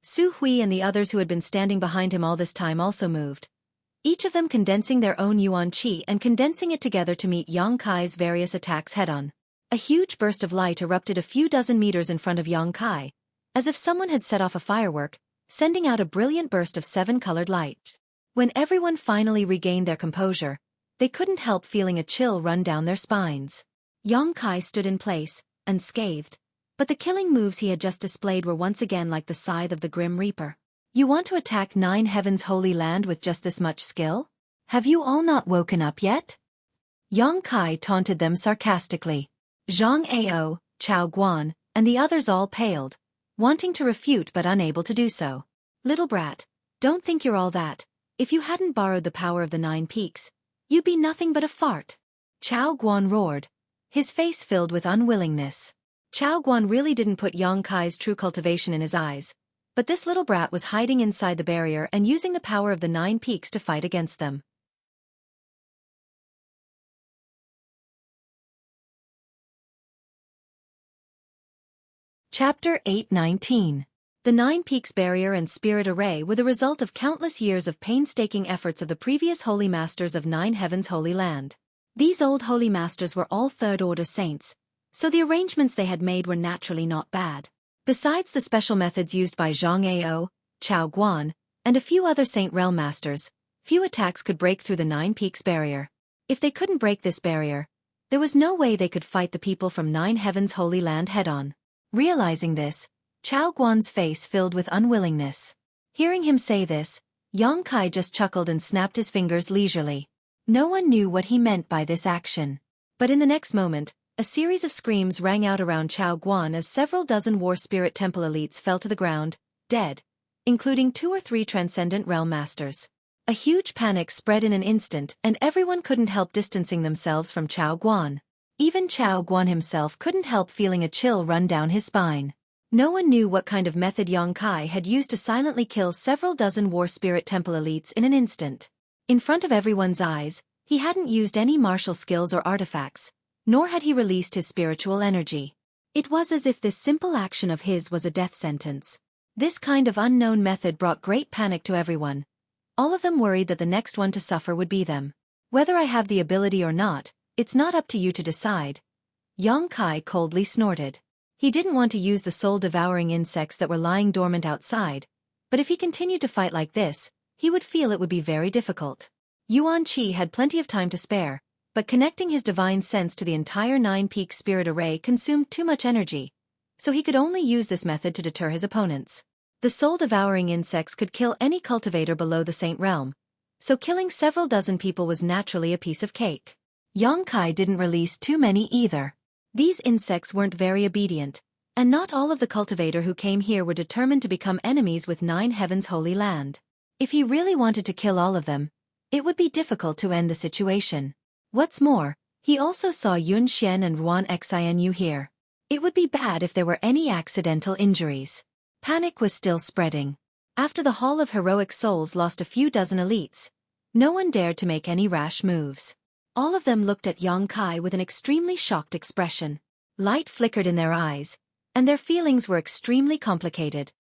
Xueqi and the others who had been standing behind him all this time also moved, each of them condensing their own yuan qi and condensing it together to meet Yongkai's various attacks head-on. A huge burst of light erupted a few dozen meters in front of Yongkai, as if someone had set off a firework, sending out a brilliant burst of 7-colored light. When everyone finally regained their composure, they couldn't help feeling a chill run down their spines. Yongkai stood in place, unscathed, but the killing moves he had just displayed were once again like the scythe of the Grim Reaper. You want to attack 9 Heavens' holy land with just this much skill? Have you all not woken up yet? Yongkai taunted them sarcastically. Zhang Ao, Chao Guan, and the others all paled, wanting to refute but unable to do so. Little brat, don't think you're all that. If you hadn't borrowed the power of the 9 Peaks, you'd be nothing but a fart. Chao Guan roared, his face filled with unwillingness. Chao Guan really didn't put Yongkai's true cultivation in his eyes, but this little brat was hiding inside the barrier and using the power of the 9 Peaks to fight against them. Chapter 8:19. The 9 Peaks barrier and spirit array were the result of countless years of painstaking efforts of the previous holy masters of 9 Heavens' holy land. These old holy masters were all third-order saints, so the arrangements they had made were naturally not bad. Besides the special methods used by Zhang Ao, Chao Guan, and a few other Saint Realm masters, few attacks could break through the 9 Peaks barrier. If they couldn't break this barrier, there was no way they could fight the people from 9 Heavens' holy land head-on. Realizing this, Chao Guan's face filled with unwillingness. Hearing him say this, Yongkai just chuckled and snapped his fingers leisurely. No one knew what he meant by this action. But in the next moment, a series of screams rang out around Chao Guan as several dozen War Spirit Temple elites fell to the ground, dead, including 2 or 3 Transcendent Realm Masters. A huge panic spread in an instant and everyone couldn't help distancing themselves from Chao Guan. Even Chao Guan himself couldn't help feeling a chill run down his spine. No one knew what kind of method Yang Kai had used to silently kill several dozen War Spirit Temple elites in an instant. In front of everyone's eyes, he hadn't used any martial skills or artifacts, nor had he released his spiritual energy. It was as if this simple action of his was a death sentence. This kind of unknown method brought great panic to everyone. All of them worried that the next one to suffer would be them. Whether I have the ability or not, it's not up to you to decide. Yang Kai coldly snorted. He didn't want to use the soul-devouring insects that were lying dormant outside, but if he continued to fight like this, he would feel it would be very difficult. Yuan Qi had plenty of time to spare, but connecting his divine sense to the entire nine-peak spirit array consumed too much energy, so he could only use this method to deter his opponents. The soul-devouring insects could kill any cultivator below the Saint Realm, so killing several dozen people was naturally a piece of cake. Yang Kai didn't release too many either. These insects weren't very obedient, and not all of the cultivator who came here were determined to become enemies with Nine Heavens' holy land. If he really wanted to kill all of them, it would be difficult to end the situation. What's more, he also saw Yun Xian and Ruan Xianu here. It would be bad if there were any accidental injuries. Panic was still spreading. After the Hall of Heroic Souls lost a few dozen elites, no one dared to make any rash moves. All of them looked at Yang Kai with an extremely shocked expression. Light flickered in their eyes, and their feelings were extremely complicated.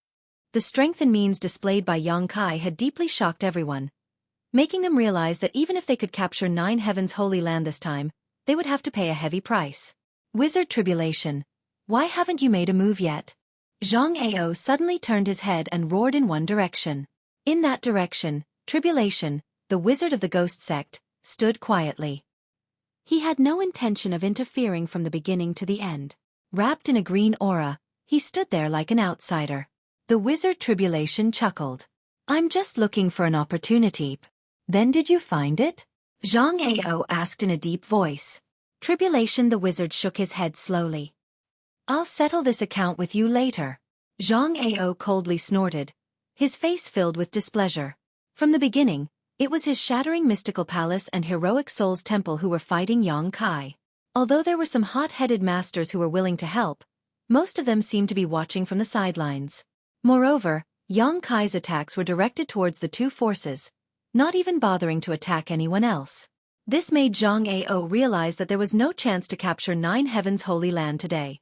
The strength and means displayed by Yang Kai had deeply shocked everyone, making them realize that even if they could capture Nine Heavens' holy land this time, they would have to pay a heavy price. Wizard Tribulation, why haven't you made a move yet? Zhang Ao suddenly turned his head and roared in one direction. In that direction, Tribulation, the wizard of the ghost sect, stood quietly. He had no intention of interfering from the beginning to the end. Wrapped in a green aura, he stood there like an outsider. The wizard Tribulation chuckled. I'm just looking for an opportunity. Then did you find it? Zhang Ao asked in a deep voice. Tribulation the wizard shook his head slowly. I'll settle this account with you later. Zhang Ao coldly snorted, his face filled with displeasure. From the beginning, it was his shattering mystical palace and heroic souls temple who were fighting Yang Kai. Although there were some hot-headed masters who were willing to help, most of them seemed to be watching from the sidelines. Moreover, Yang Kai's attacks were directed towards the two forces, not even bothering to attack anyone else. This made Zhang Ao realize that there was no chance to capture Nine Heavens' holy land today.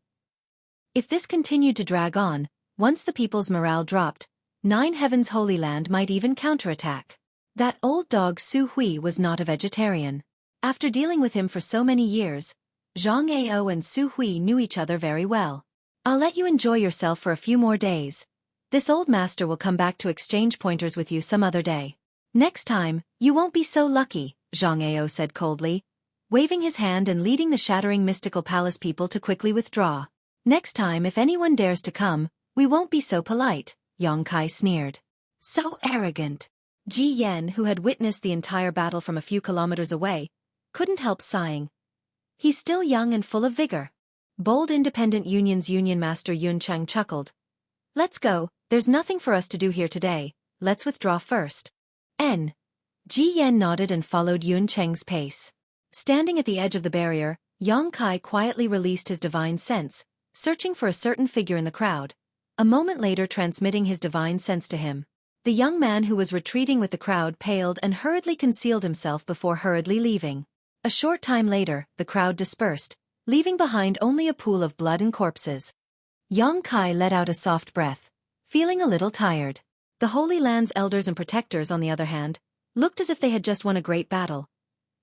If this continued to drag on, once the people's morale dropped, Nine Heavens' holy land might even counterattack. That old dog Xueqi was not a vegetarian. After dealing with him for so many years, Zhang Ao and Xueqi knew each other very well. I'll let you enjoy yourself for a few more days. This old master will come back to exchange pointers with you some other day. Next time, you won't be so lucky, Zhang Ao said coldly, waving his hand and leading the shattering mystical palace people to quickly withdraw. Next time if anyone dares to come, we won't be so polite, Yang Kai sneered. So arrogant. Ji Yan, who had witnessed the entire battle from a few kilometers away, couldn't help sighing. He's still young and full of vigor. Bold Independent Union's Union Master Yun Cheng chuckled. Let's go, there's nothing for us to do here today, let's withdraw first. Ji Yan nodded and followed Yun Cheng's pace. Standing at the edge of the barrier, Yang Kai quietly released his divine sense, searching for a certain figure in the crowd, a moment later transmitting his divine sense to him. The young man who was retreating with the crowd paled and hurriedly concealed himself before hurriedly leaving. A short time later, the crowd dispersed, leaving behind only a pool of blood and corpses. Yang Kai let out a soft breath, feeling a little tired. The Holy Land's elders and protectors, on the other hand, looked as if they had just won a great battle,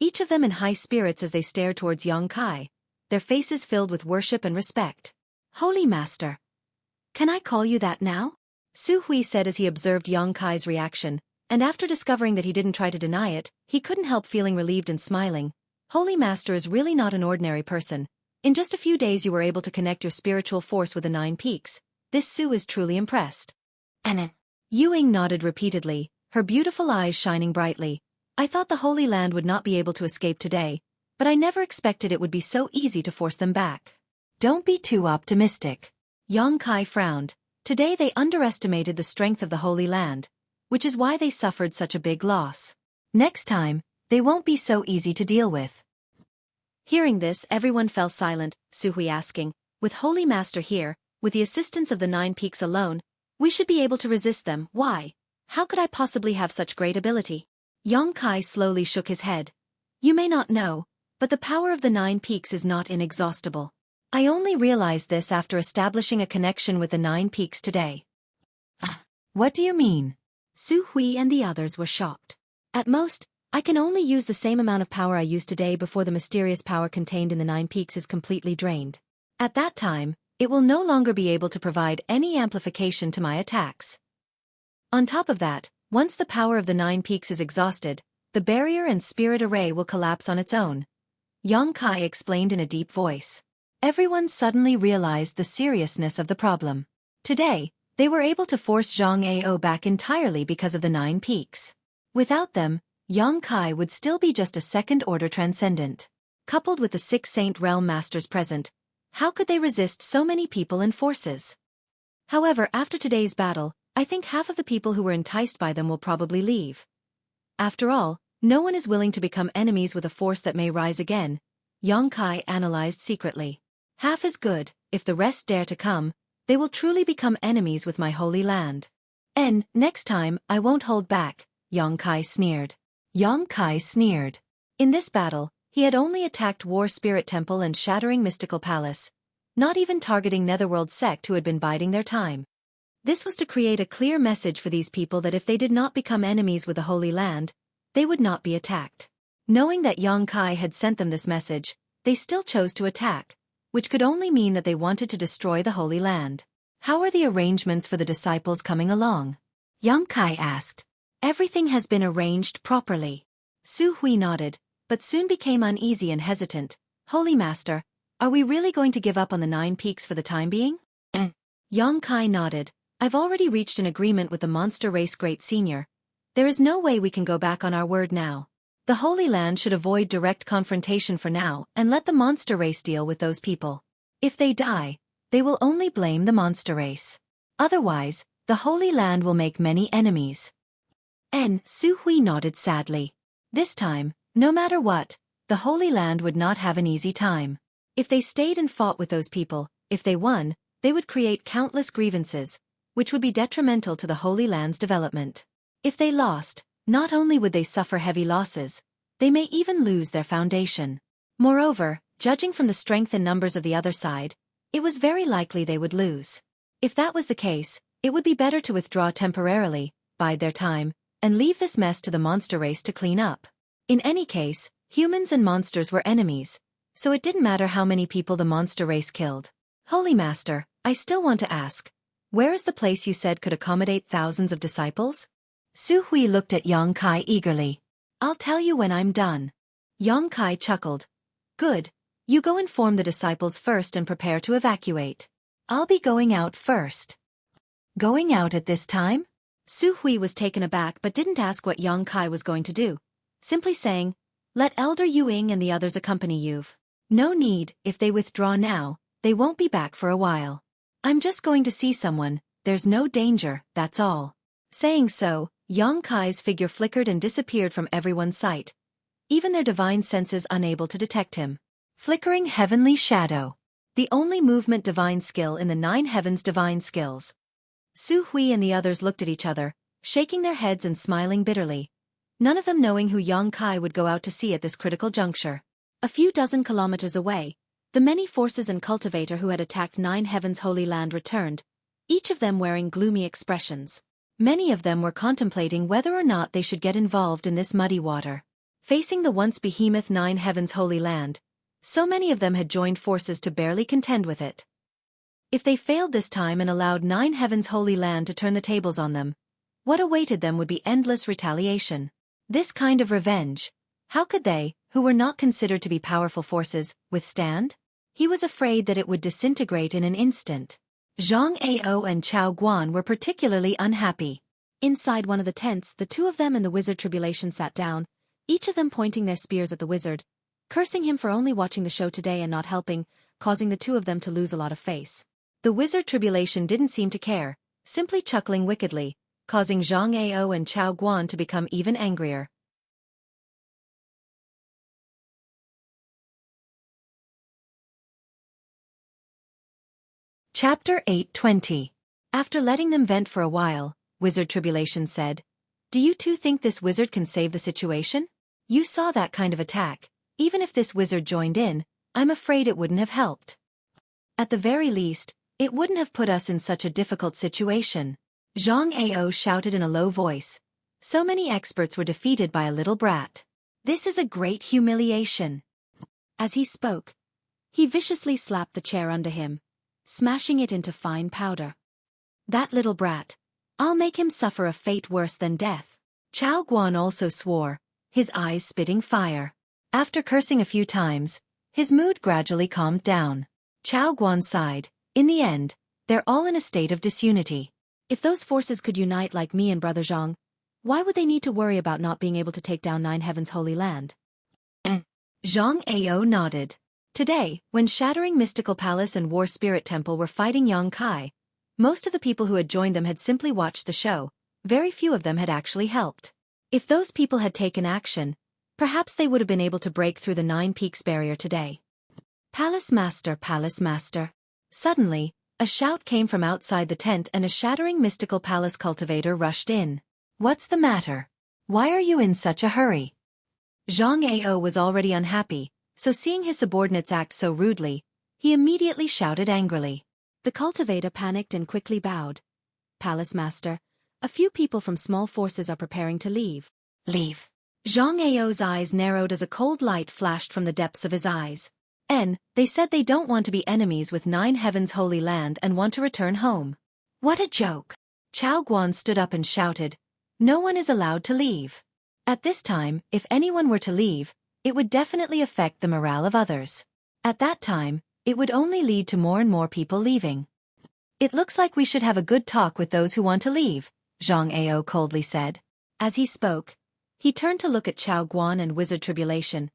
each of them in high spirits as they stared towards Yang Kai, their faces filled with worship and respect. Holy Master. Can I call you that now? Xueqi said as he observed Yang Kai's reaction, and after discovering that he didn't try to deny it, he couldn't help feeling relieved and smiling. Holy Master is really not an ordinary person. In just a few days you were able to connect your spiritual force with the 9 peaks. This Su is truly impressed. Ying nodded repeatedly, her beautiful eyes shining brightly. I thought the Holy Land would not be able to escape today, but I never expected it would be so easy to force them back. Don't be too optimistic. Yang Kai frowned. Today they underestimated the strength of the Holy Land, which is why they suffered such a big loss. Next time, they won't be so easy to deal with. Hearing this, everyone fell silent, Xueqi asking, with Holy Master here, with the assistance of the 9 peaks alone, we should be able to resist them. Why? How could I possibly have such great ability? Xueqi slowly shook his head. You may not know, but the power of the 9 peaks is not inexhaustible. I only realized this after establishing a connection with the 9 peaks today. What do you mean? Xueqi and the others were shocked. At most, I can only use the same amount of power I used today before the mysterious power contained in the 9 peaks is completely drained. At that time, it will no longer be able to provide any amplification to my attacks. On top of that, once the power of the 9 peaks is exhausted, the barrier and spirit array will collapse on its own. Xueqi explained in a deep voice. Everyone suddenly realized the seriousness of the problem. Today, they were able to force Zhang Ao back entirely because of the 9 peaks. Without them, Xueqi would still be just a second-order transcendent. Coupled with the 6 Saint Realm Masters present, how could they resist so many people and forces? However, after today's battle, I think half of the people who were enticed by them will probably leave. After all, no one is willing to become enemies with a force that may rise again, Xueqi analyzed secretly. Half is good, if the rest dare to come, they will truly become enemies with my holy land. Next time, I won't hold back, Xueqi sneered. Xueqi sneered. In this battle, he had only attacked War Spirit Temple and Shattering Mystical Palace, not even targeting Netherworld sect who had been biding their time. This was to create a clear message for these people that if they did not become enemies with the Holy Land, they would not be attacked. Knowing that Xueqi had sent them this message, they still chose to attack, which could only mean that they wanted to destroy the Holy Land. How are the arrangements for the disciples coming along? Xueqi asked. Everything has been arranged properly. Xueqi nodded, but soon became uneasy and hesitant. Holy Master, are we really going to give up on the 9 peaks for the time being? Xueqi nodded. I've already reached an agreement with the monster race Great Senior. There is no way we can go back on our word now. The Holy Land should avoid direct confrontation for now and let the monster race deal with those people. If they die, they will only blame the monster race. Otherwise, the Holy Land will make many enemies. Xueqi nodded sadly. This time, no matter what, the Holy Land would not have an easy time. If they stayed and fought with those people, if they won, they would create countless grievances, which would be detrimental to the Holy Land's development. If they lost, not only would they suffer heavy losses, they may even lose their foundation. Moreover, judging from the strength and numbers of the other side, it was very likely they would lose. If that was the case, it would be better to withdraw temporarily, bide their time, and leave this mess to the monster race to clean up. In any case, humans and monsters were enemies, so it didn't matter how many people the monster race killed. Holy Master, I still want to ask, where is the place you said could accommodate thousands of disciples? Xueqi looked at Xueqi eagerly. I'll tell you when I'm done. Xueqi chuckled. Good, you go inform the disciples first and prepare to evacuate. I'll be going out first. Going out at this time? Xueqi was taken aback but didn't ask what Xueqi was going to do, simply saying, let Elder Yuing and the others accompany you. No need, if they withdraw now, they won't be back for a while. I'm just going to see someone, there's no danger, that's all. Saying so, Xueqi's figure flickered and disappeared from everyone's sight, even their divine senses unable to detect him. Flickering heavenly shadow. The only movement divine skill in the 9 heavens divine skills. Xueqi and the others looked at each other, shaking their heads and smiling bitterly, none of them knowing who Xueqi would go out to see at this critical juncture. A few dozen kilometers away, the many forces and cultivator who had attacked 9 heavens holy land returned, each of them wearing gloomy expressions. Many of them were contemplating whether or not they should get involved in this muddy water. Facing the once behemoth 9 heavens holy land, so many of them had joined forces to barely contend with it. If they failed this time and allowed 9 heavens holy land to turn the tables on them, what awaited them would be endless retaliation. This kind of revenge, how could they, who were not considered to be powerful forces, withstand? He was afraid that it would disintegrate in an instant. Zhang Ao and Chao Guan were particularly unhappy. Inside one of the tents, the two of them and the wizard Tribulation sat down, each of them pointing their spears at the wizard, cursing him for only watching the show today and not helping, causing the two of them to lose a lot of face. The wizard Tribulation didn't seem to care, simply chuckling wickedly. causing Zhang Ao and Chao Guan to become even angrier. Chapter 8:20. After letting them vent for a while, Wizard Tribulation said, "Do you two think this wizard can save the situation? You saw that kind of attack. Even if this wizard joined in, I'm afraid it wouldn't have helped. At the very least, it wouldn't have put us in such a difficult situation." Zhang Ao shouted in a low voice. So many experts were defeated by a little brat. This is a great humiliation. As he spoke, he viciously slapped the chair under him, smashing it into fine powder. That little brat. I'll make him suffer a fate worse than death. Chao Guan also swore, his eyes spitting fire. After cursing a few times, his mood gradually calmed down. Chao Guan sighed. In the end, they're all in a state of disunity. If those forces could unite like me and Brother Zhang, why would they need to worry about not being able to take down Nine Heaven's holy land? Zhang Ao nodded. Today, when Shattering Mystical Palace and War Spirit Temple were fighting Yang Kai, most of the people who had joined them had simply watched the show. Very few of them had actually helped. If those people had taken action, perhaps they would have been able to break through the Nine Peaks barrier today. Palace Master, Palace Master. Suddenly, a shout came from outside the tent and a Shattering Mystical Palace cultivator rushed in. What's the matter? Why are you in such a hurry? Zhang Ao was already unhappy, so seeing his subordinates act so rudely, he immediately shouted angrily. The cultivator panicked and quickly bowed. Palace Master, a few people from small forces are preparing to leave. Leave. Zhang Ao's eyes narrowed as a cold light flashed from the depths of his eyes. They said they don't want to be enemies with Nine Heaven's holy land and want to return home. What a joke. Chao Guan stood up and shouted, no one is allowed to leave. At this time, if anyone were to leave, it would definitely affect the morale of others. At that time, it would only lead to more and more people leaving. It looks like we should have a good talk with those who want to leave, Zhang Ao coldly said. As he spoke, he turned to look at Chao Guan and Wizard Tribulation.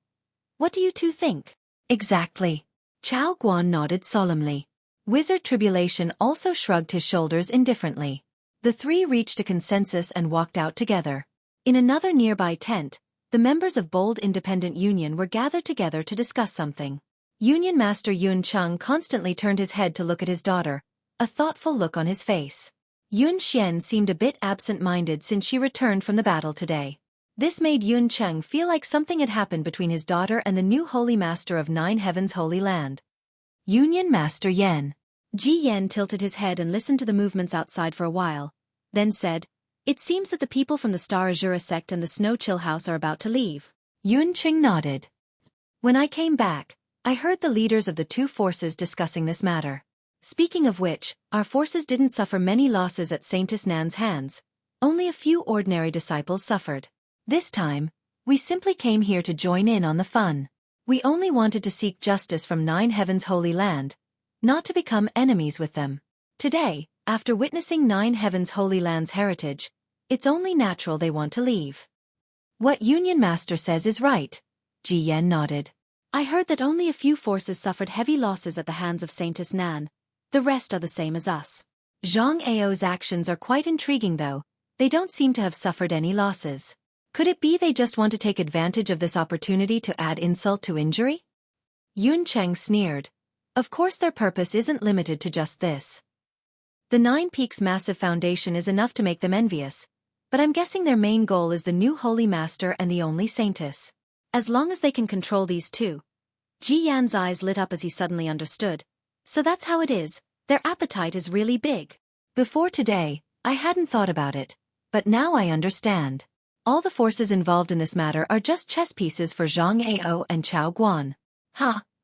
What do you two think? Exactly. Chao Guan nodded solemnly. Wizard Tribulation also shrugged his shoulders indifferently. The three reached a consensus and walked out together. In another nearby tent, the members of Bold Independent Union were gathered together to discuss something. Union Master Yun Cheng constantly turned his head to look at his daughter, a thoughtful look on his face. Yun Xian seemed a bit absent-minded since she returned from the battle today. This made Yun Cheng feel like something had happened between his daughter and the new Holy Master of Nine Heaven's Holy Land. Union Master Yan. Ji Yan tilted his head and listened to the movements outside for a while, then said, It seems that the people from the Star Azura sect and the Snow Chill House are about to leave. Yun Cheng nodded. When I came back, I heard the leaders of the two forces discussing this matter. Speaking of which, our forces didn't suffer many losses at Saintess Nan's hands. Only a few ordinary disciples suffered. This time, we simply came here to join in on the fun. We only wanted to seek justice from Nine Heaven's holy land, not to become enemies with them. Today, after witnessing Nine Heaven's holy land's heritage, it's only natural they want to leave. What Union Master says is right. Ji Yan nodded. I heard that only a few forces suffered heavy losses at the hands of Saintess Nan. The rest are the same as us. Zhang Ao's actions are quite intriguing though. They don't seem to have suffered any losses. Could it be they just want to take advantage of this opportunity to add insult to injury? Yun Cheng sneered. Of course their purpose isn't limited to just this. The Nine Peaks massive foundation is enough to make them envious, but I'm guessing their main goal is the new Holy Master and the only Saintess. As long as they can control these two. Ji Yan's eyes lit up as he suddenly understood. So that's how it is, their appetite is really big. Before today, I hadn't thought about it, but now I understand. All the forces involved in this matter are just chess pieces for Zhang Ao and Chao Guan.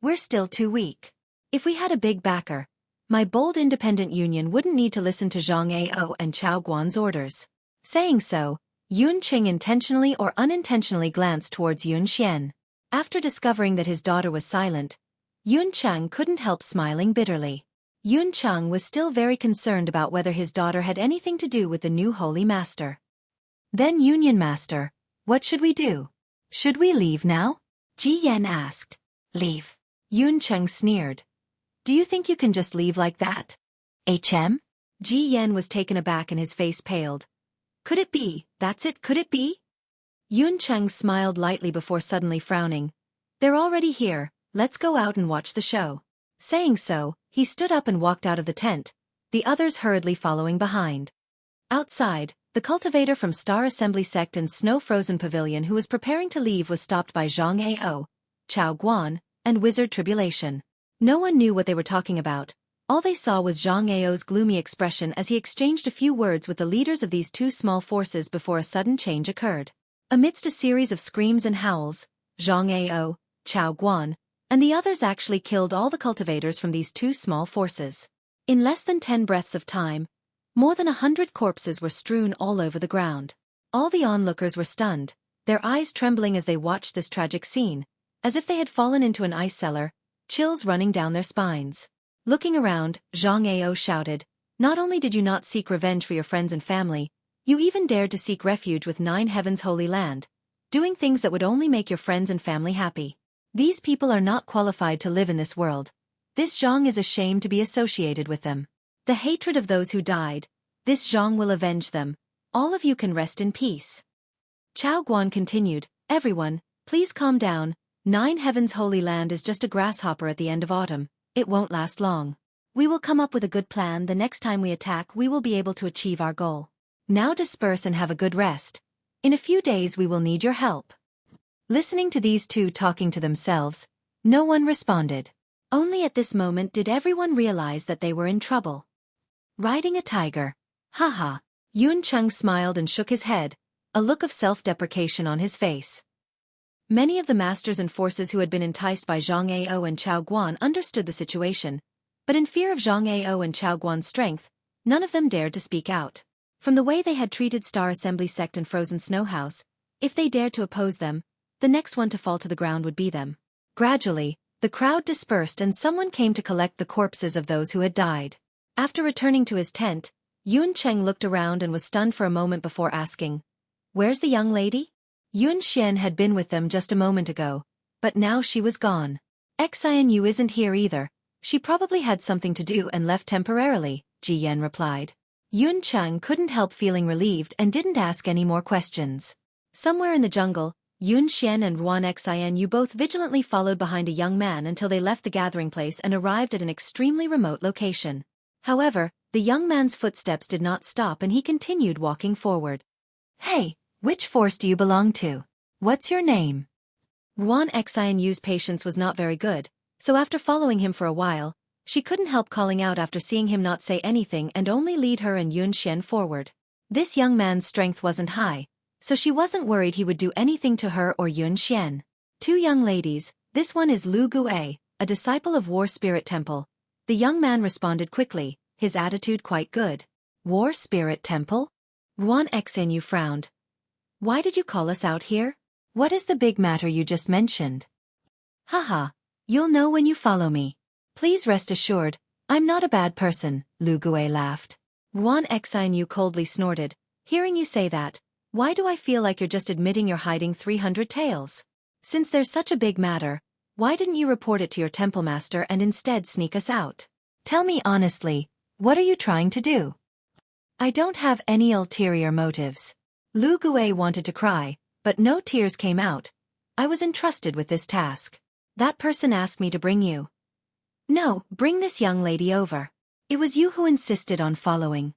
We're still too weak. If we had a big backer, my Bold Independent Union wouldn't need to listen to Zhang Ao and Chao Guan's orders. Saying so, Yun Cheng intentionally or unintentionally glanced towards Yun Xian. After discovering that his daughter was silent, Yun Cheng couldn't help smiling bitterly. Yun Cheng was still very concerned about whether his daughter had anything to do with the new Holy Master. Then Union Master, what should we do? Should we leave now? Ji Yan asked. Leave. Yun Cheng sneered. Do you think you can just leave like that? Ji Yan was taken aback and his face paled. Could it be? That's it, could it be? Yun Cheng smiled lightly before suddenly frowning. They're already here, let's go out and watch the show. Saying so, he stood up and walked out of the tent, the others hurriedly following behind. Outside, the cultivator from Star Assembly Sect and Snow-Frozen Pavilion who was preparing to leave was stopped by Zhang Ao, Chao Guan, and Wizard Tribulation. No one knew what they were talking about. All they saw was Zhang Ao's gloomy expression as he exchanged a few words with the leaders of these two small forces before a sudden change occurred. Amidst a series of screams and howls, Zhang Ao, Chao Guan, and the others actually killed all the cultivators from these two small forces. In less than 10 breaths of time, more than 100 corpses were strewn all over the ground. All the onlookers were stunned, their eyes trembling as they watched this tragic scene, as if they had fallen into an ice cellar, chills running down their spines. Looking around, Zhang Ao shouted, "Not only did you not seek revenge for your friends and family, you even dared to seek refuge with 9 Heaven's holy land, doing things that would only make your friends and family happy. These people are not qualified to live in this world. This Zhang is ashamed to be associated with them. The hatred of those who died, this Zhang will avenge them. All of you can rest in peace." Chao Guan continued, "Everyone, please calm down. 9 Heaven's holy land is just a grasshopper at the end of autumn. It won't last long. We will come up with a good plan. The next time we attack we will be able to achieve our goal. Now disperse and have a good rest. In a few days we will need your help." Listening to these two talking to themselves, no one responded. Only at this moment did everyone realize that they were in trouble. Riding a tiger. Haha. Yun Cheng smiled and shook his head, a look of self-deprecation on his face. Many of the masters and forces who had been enticed by Zhang Ao and Chao Guan understood the situation, but in fear of Zhang Ao and Chao Guan's strength, none of them dared to speak out. From the way they had treated Star Assembly Sect and Frozen Snow House, if they dared to oppose them, the next one to fall to the ground would be them. Gradually, the crowd dispersed and someone came to collect the corpses of those who had died. After returning to his tent, Yun Cheng looked around and was stunned for a moment before asking, "Where's the young lady?" Yun Xian had been with them just a moment ago, but now she was gone. "Xian isn't here either. She probably had something to do and left temporarily," Ji Yan replied. Yun Cheng couldn't help feeling relieved and didn't ask any more questions. Somewhere in the jungle, Yun Xian and Ruan Xian both vigilantly followed behind a young man until they left the gathering place and arrived at an extremely remote location. However, the young man's footsteps did not stop and he continued walking forward. "Hey, which force do you belong to? What's your name?" Ruan Xian's patience was not very good, so after following him for a while, she couldn't help calling out after seeing him not say anything and only lead her and Yun Xian forward. This young man's strength wasn't high, so she wasn't worried he would do anything to her or Yun Xian. "Two young ladies, this one is Lu Gue, a disciple of War Spirit Temple." The young man responded quickly, his attitude quite good. "War Spirit Temple?" Ruan Xian frowned. "Why did you call us out here? What is the big matter you just mentioned?" "Haha, you'll know when you follow me. Please rest assured, I'm not a bad person," Lu Gue laughed. Ruan Xian coldly snorted, "Hearing you say that, why do I feel like you're just admitting you're hiding 300 taels? Since there's such a big matter, why didn't you report it to your temple master and instead sneak us out? Tell me honestly, what are you trying to do?" "I don't have any ulterior motives." Lu Gue wanted to cry, but no tears came out. "I was entrusted with this task. That person asked me to bring you. No, bring this young lady over. It was you who insisted on following."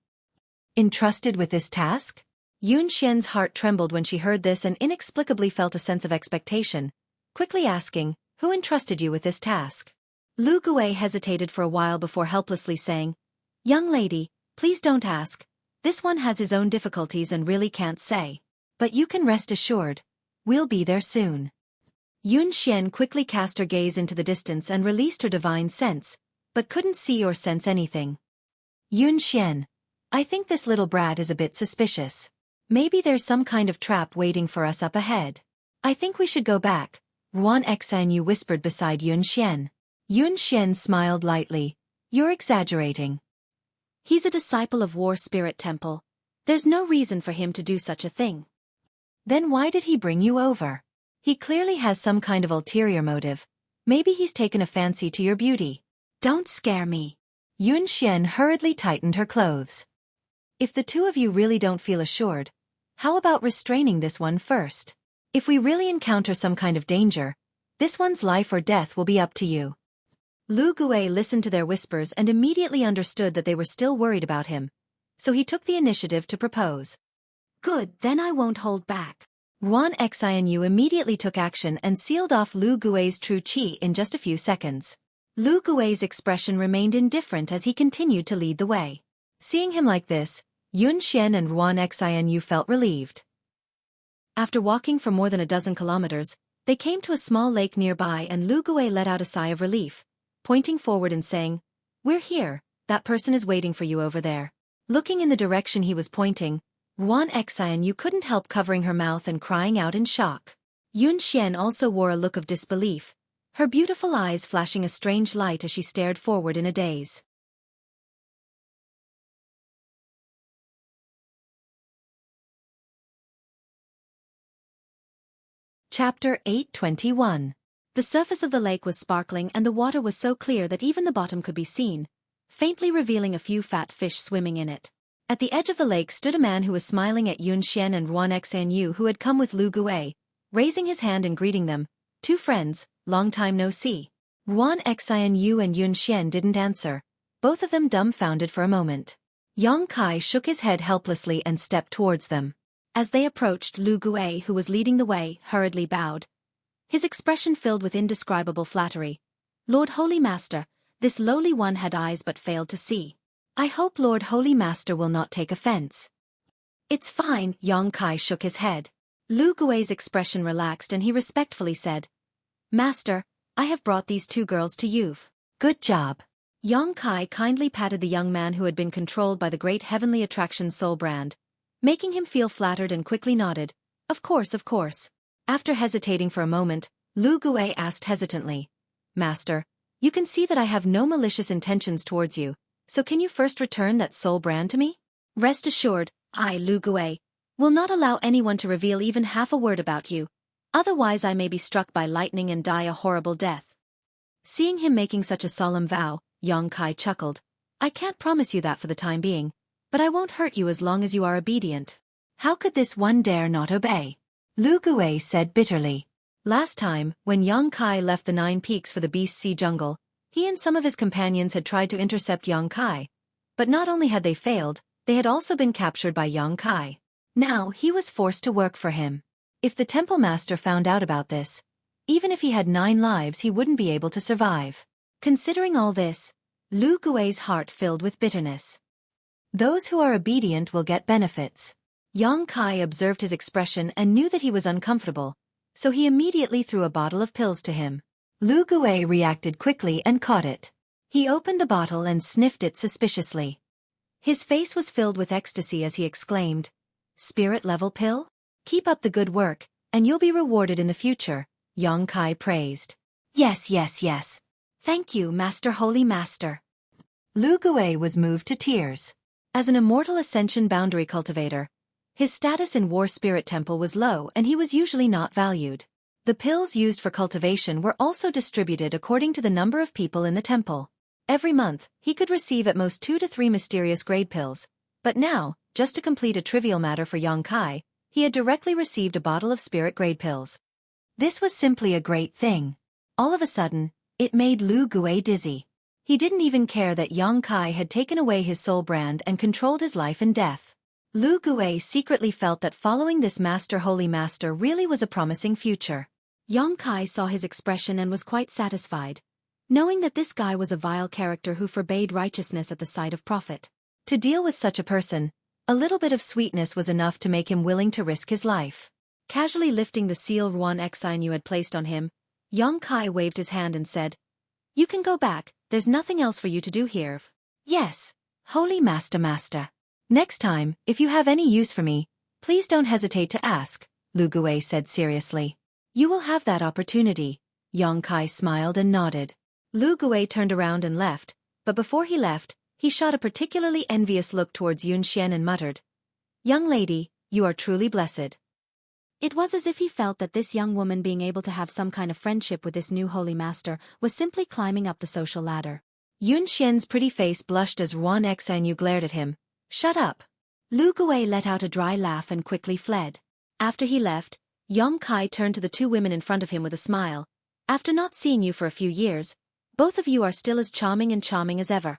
"Entrusted with this task?" Yun Xian's heart trembled when she heard this and inexplicably felt a sense of expectation, quickly asking, "Who entrusted you with this task?" Lu Gue hesitated for a while before helplessly saying, "Young lady, please don't ask. This one has his own difficulties and really can't say. But you can rest assured. We'll be there soon." Yun Xian quickly cast her gaze into the distance and released her divine sense, but couldn't see or sense anything. "Yun Xian, I think this little brat is a bit suspicious. Maybe there's some kind of trap waiting for us up ahead. I think we should go back," Ruan Xian whispered beside Yun Xian. Yun Xian smiled lightly. "You're exaggerating. He's a disciple of War Spirit Temple. There's no reason for him to do such a thing." "Then why did he bring you over? He clearly has some kind of ulterior motive. Maybe he's taken a fancy to your beauty." "Don't scare me." Yun Xian hurriedly tightened her clothes. "If the two of you really don't feel assured, How about restraining this one first? If we really encounter some kind of danger, this one's life or death will be up to you. Lu Gui listened to their whispers and immediately understood that they were still worried about him, so he took the initiative to propose. Good, then I won't hold back. Ruan Xianyu immediately took action and sealed off Lu Gui's true qi in just a few seconds. Lu Gui's expression remained indifferent as he continued to lead the way. Seeing him like this, Yun Xian and Ruan Xianyu felt relieved. After walking for more than a dozen kilometers, they came to a small lake nearby and Lu Gui let out a sigh of relief, pointing forward and saying, "We're here, that person is waiting for you over there." Looking in the direction he was pointing, Ruan Xianyu couldn't help covering her mouth and crying out in shock. Yun Xian also wore a look of disbelief, her beautiful eyes flashing a strange light as she stared forward in a daze. Chapter 821. The surface of the lake was sparkling and the water was so clear that even the bottom could be seen, faintly revealing a few fat fish swimming in it. At the edge of the lake stood a man who was smiling at Yun Xian and Ruan Xianyu who had come with Lu Gui, raising his hand and greeting them, "Two friends, long time no see." Ruan Xianyu and Yun Xian didn't answer, both of them dumbfounded for a moment. Yang Kai shook his head helplessly and stepped towards them. As they approached, Lu Gui, who was leading the way, hurriedly bowed, his expression filled with indescribable flattery. "Lord Holy Master, this lowly one had eyes but failed to see. I hope Lord Holy Master will not take offense." "It's fine," Yang Kai shook his head. Lu Gui's expression relaxed and he respectfully said, "Master, I have brought these two girls to you." "Good job." Yang Kai kindly patted the young man who had been controlled by the great heavenly attraction soul brand, making him feel flattered and quickly nodded, Of course, of course." After hesitating for a moment, Lu Gui asked hesitantly, "Master, you can see that I have no malicious intentions towards you, so can you first return that soul brand to me?" "Rest assured, I, Lu Gui, will not allow anyone to reveal even half a word about you, otherwise I may be struck by lightning and die a horrible death." Seeing him making such a solemn vow, Yang Kai chuckled, "I can't promise you that for the time being, but I won't hurt you as long as you are obedient." "How could this one dare not obey?" Lu Gui said bitterly. Last time, when Yang Kai left the 9 Peaks for the Beast Sea Jungle, he and some of his companions had tried to intercept Yang Kai, but not only had they failed, they had also been captured by Yang Kai. Now he was forced to work for him. If the temple master found out about this, even if he had 9 lives he wouldn't be able to survive. Considering all this, Lu Gui's heart filled with bitterness. Those who are obedient will get benefits. Yang Kai observed his expression and knew that he was uncomfortable, so he immediately threw a bottle of pills to him. Lu Gui reacted quickly and caught it. He opened the bottle and sniffed it suspiciously. His face was filled with ecstasy as he exclaimed, "Spirit-level pill? Keep up the good work, and you'll be rewarded in the future," Yang Kai praised. Yes, yes, yes. Thank you, Master Holy Master." Lu Gui was moved to tears. As an immortal ascension boundary cultivator, his status in War Spirit Temple was low and he was usually not valued. The pills used for cultivation were also distributed according to the number of people in the temple. Every month, he could receive at most 2 to 3 mysterious grade pills, but now, just to complete a trivial matter for Yang Kai, he had directly received a bottle of spirit grade pills. This was simply a great thing. All of a sudden, it made Lu Gui dizzy. He didn't even care that Yang Kai had taken away his soul brand and controlled his life and death. Lu Gui secretly felt that following this Holy Master really was a promising future. Yang Kai saw his expression and was quite satisfied, knowing that this guy was a vile character who forbade righteousness at the sight of profit. To deal with such a person, a little bit of sweetness was enough to make him willing to risk his life. Casually lifting the seal Ruan Xianyu had placed on him, Yang Kai waved his hand and said, "You can go back, there's nothing else for you to do here." "Yes, Holy Master. Next time, if you have any use for me, please don't hesitate to ask," Lu Gui said seriously. "You will have that opportunity." Yang Kai smiled and nodded. Lu Gui turned around and left, but before he left, he shot a particularly envious look towards Yun Xian and muttered, "Young lady, you are truly blessed." It was as if he felt that this young woman being able to have some kind of friendship with this new holy master was simply climbing up the social ladder. Yun Xian's pretty face blushed as Ruan Xianyu glared at him. "Shut up. Lu Gui let out a dry laugh and quickly fled. After he left, Yongkai turned to the two women in front of him with a smile. After not seeing you for a few years, both of you are still as charming as ever.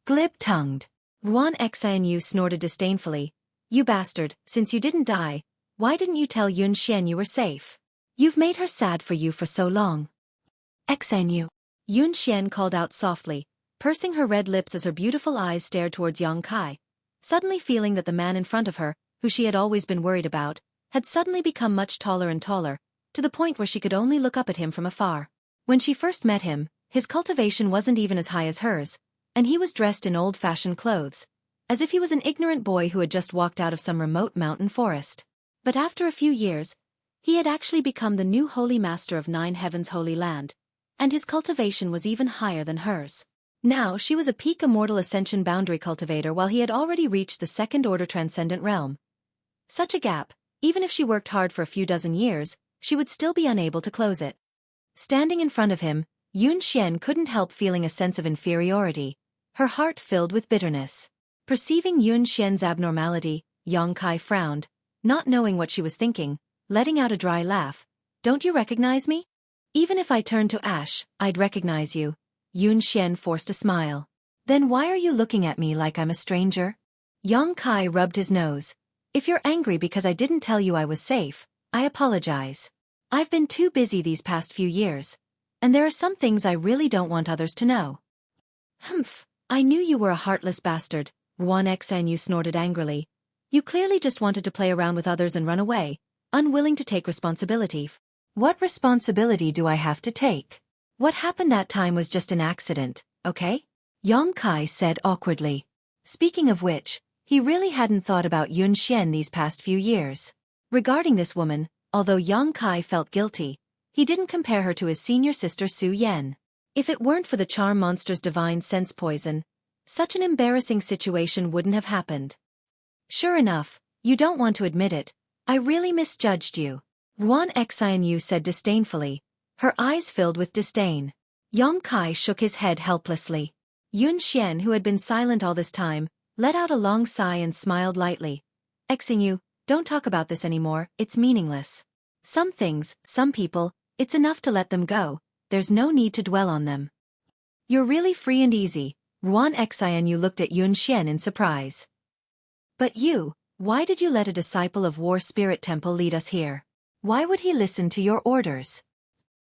Glib-tongued. Ruan Xianyu snorted disdainfully. You bastard, since you didn't die, why didn't you tell Yun Xian you were safe? You've made her sad for you for so long. Xianyu. Yun Xian called out softly, pursing her red lips as her beautiful eyes stared towards Yongkai, suddenly feeling that the man in front of her, who she had always been worried about, had suddenly become much taller and taller, to the point where she could only look up at him from afar. When she first met him, his cultivation wasn't even as high as hers, and he was dressed in old-fashioned clothes, as if he was an ignorant boy who had just walked out of some remote mountain forest. But after a few years, he had actually become the new holy master of 9 Heavens' holy land, and his cultivation was even higher than hers. Now she was a peak immortal ascension boundary cultivator while he had already reached the second-order transcendent realm. Such a gap, even if she worked hard for a few dozen years, she would still be unable to close it. Standing in front of him, Yun Xian couldn't help feeling a sense of inferiority, her heart filled with bitterness. Perceiving Yun Xian's abnormality, Yongkai frowned, not knowing what she was thinking, letting out a dry laugh. Don't you recognize me? Even if I turned to ash, I'd recognize you. Yun Xian forced a smile. Then why are you looking at me like I'm a stranger? Yongkai rubbed his nose. If you're angry because I didn't tell you I was safe, I apologize. I've been too busy these past few years, and there are some things I really don't want others to know. Humph, I knew you were a heartless bastard, Ruan Xianyu snorted angrily. You clearly just wanted to play around with others and run away, unwilling to take responsibility. What responsibility do I have to take? What happened that time was just an accident, okay? Yongkai said awkwardly. Speaking of which, he really hadn't thought about Yun Xian these past few years. Regarding this woman, although Yongkai felt guilty, he didn't compare her to his senior sister Su Yan. If it weren't for the charm monster's divine sense poison, such an embarrassing situation wouldn't have happened. Sure enough, you don't want to admit it, I really misjudged you. Ruan Xianyu said disdainfully, her eyes filled with disdain. Yongkai shook his head helplessly. Yun Xian, who had been silent all this time, let out a long sigh and smiled lightly. Xianyu, don't talk about this anymore, it's meaningless. Some things, some people, it's enough to let them go, there's no need to dwell on them. You're really free and easy, Ruan Xianyu looked at Yun Xian in surprise. But you, why did you let a disciple of War Spirit Temple lead us here? Why would he listen to your orders?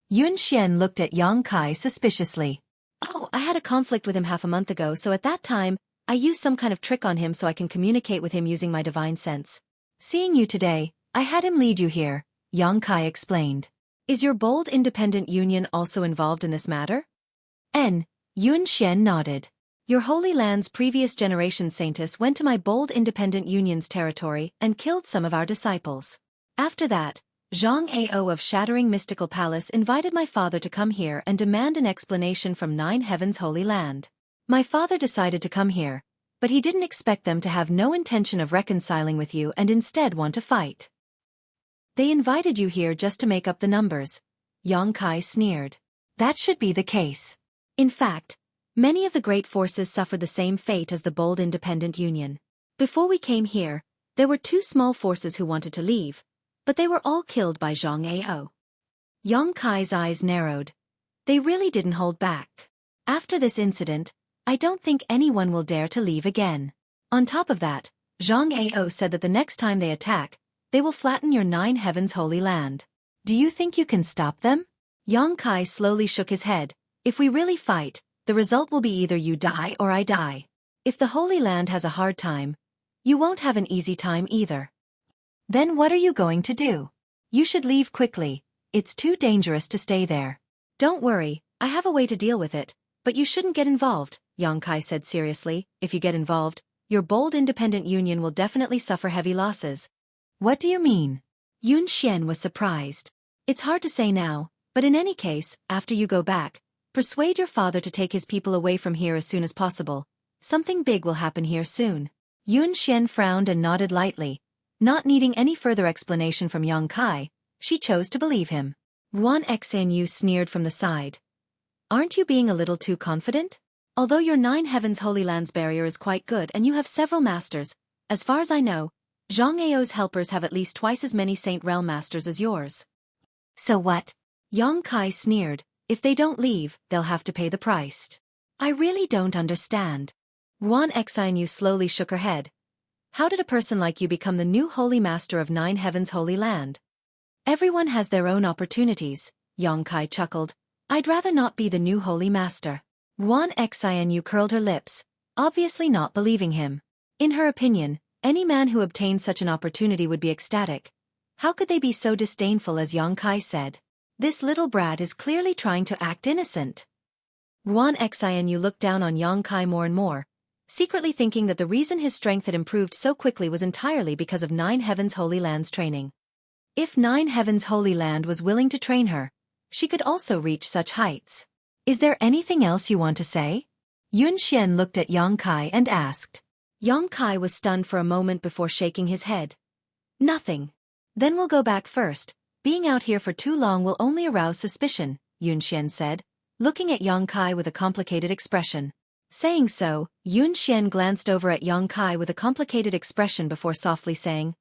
Yun Xian looked at Yongkai suspiciously. Oh, I had a conflict with him half a month ago, so at that time, I used some kind of trick on him so I can communicate with him using my divine sense. Seeing you today, I had him lead you here, Yongkai explained. Is your bold independent union also involved in this matter? Yun Xian nodded. Your Holy Land's previous generation saintess went to my bold independent union's territory and killed some of our disciples. After that, Zhang Ao of Shattering Mystical Palace invited my father to come here and demand an explanation from 9 Heavens' Holy Land. My father decided to come here, but he didn't expect them to have no intention of reconciling with you and instead want to fight. They invited you here just to make up the numbers, Yongkai sneered. That should be the case. In fact, many of the great forces suffered the same fate as the bold independent union. Before we came here, there were 2 small forces who wanted to leave, but they were all killed by Zhang Ao. Yongkai's eyes narrowed. They really didn't hold back. After this incident, I don't think anyone will dare to leave again. On top of that, Zhang Ao said that the next time they attack, they will flatten your 9 Heavens' holy land. Do you think you can stop them? Yongkai slowly shook his head. If we really fight, the result will be either you die or I die. If the Holy Land has a hard time, you won't have an easy time either. Then what are you going to do? You should leave quickly, it's too dangerous to stay there. Don't worry, I have a way to deal with it, but you shouldn't get involved, Yongkai said seriously. If you get involved, your bold independent union will definitely suffer heavy losses. What do you mean? Yun Xian was surprised. It's hard to say now, but in any case, after you go back, persuade your father to take his people away from here as soon as possible. Something big will happen here soon. Yun Xian frowned and nodded lightly. Not needing any further explanation from Yongkai, she chose to believe him. Ruan Xianyu sneered from the side. Aren't you being a little too confident? Although your 9 Heavens Holy Lands barrier is quite good and you have several masters, As far as I know, Zhang Ao's helpers have at least twice as many Saint Realm Masters as yours. So what? Yang Kai sneered. If they don't leave, they'll have to pay the price. I really don't understand. Ruan Xianyu slowly shook her head. How did a person like you become the new Holy Master of Nine Heavens' Holy Land? Everyone has their own opportunities, Yang Kai chuckled. I'd rather not be the new Holy Master. Ruan Xianyu curled her lips, obviously not believing him. In her opinion, any man who obtained such an opportunity would be ecstatic. How could they be so disdainful, as Yang Kai said? This little brat is clearly trying to act innocent. Ruan Xianyu looked down on Yang Kai more and more, secretly thinking that the reason his strength had improved so quickly was entirely because of Nine Heavens Holy Land's training. If Nine Heavens Holy Land was willing to train her, she could also reach such heights. Is there anything else you want to say? Yun Xian looked at Yang Kai and asked. Yang Kai was stunned for a moment before shaking his head. Nothing. Then we'll go back first. Being out here for too long will only arouse suspicion, Yun Xian said, looking at Yang Kai with a complicated expression. Saying so, Yun Xian glanced over at Yang Kai with a complicated expression before softly saying,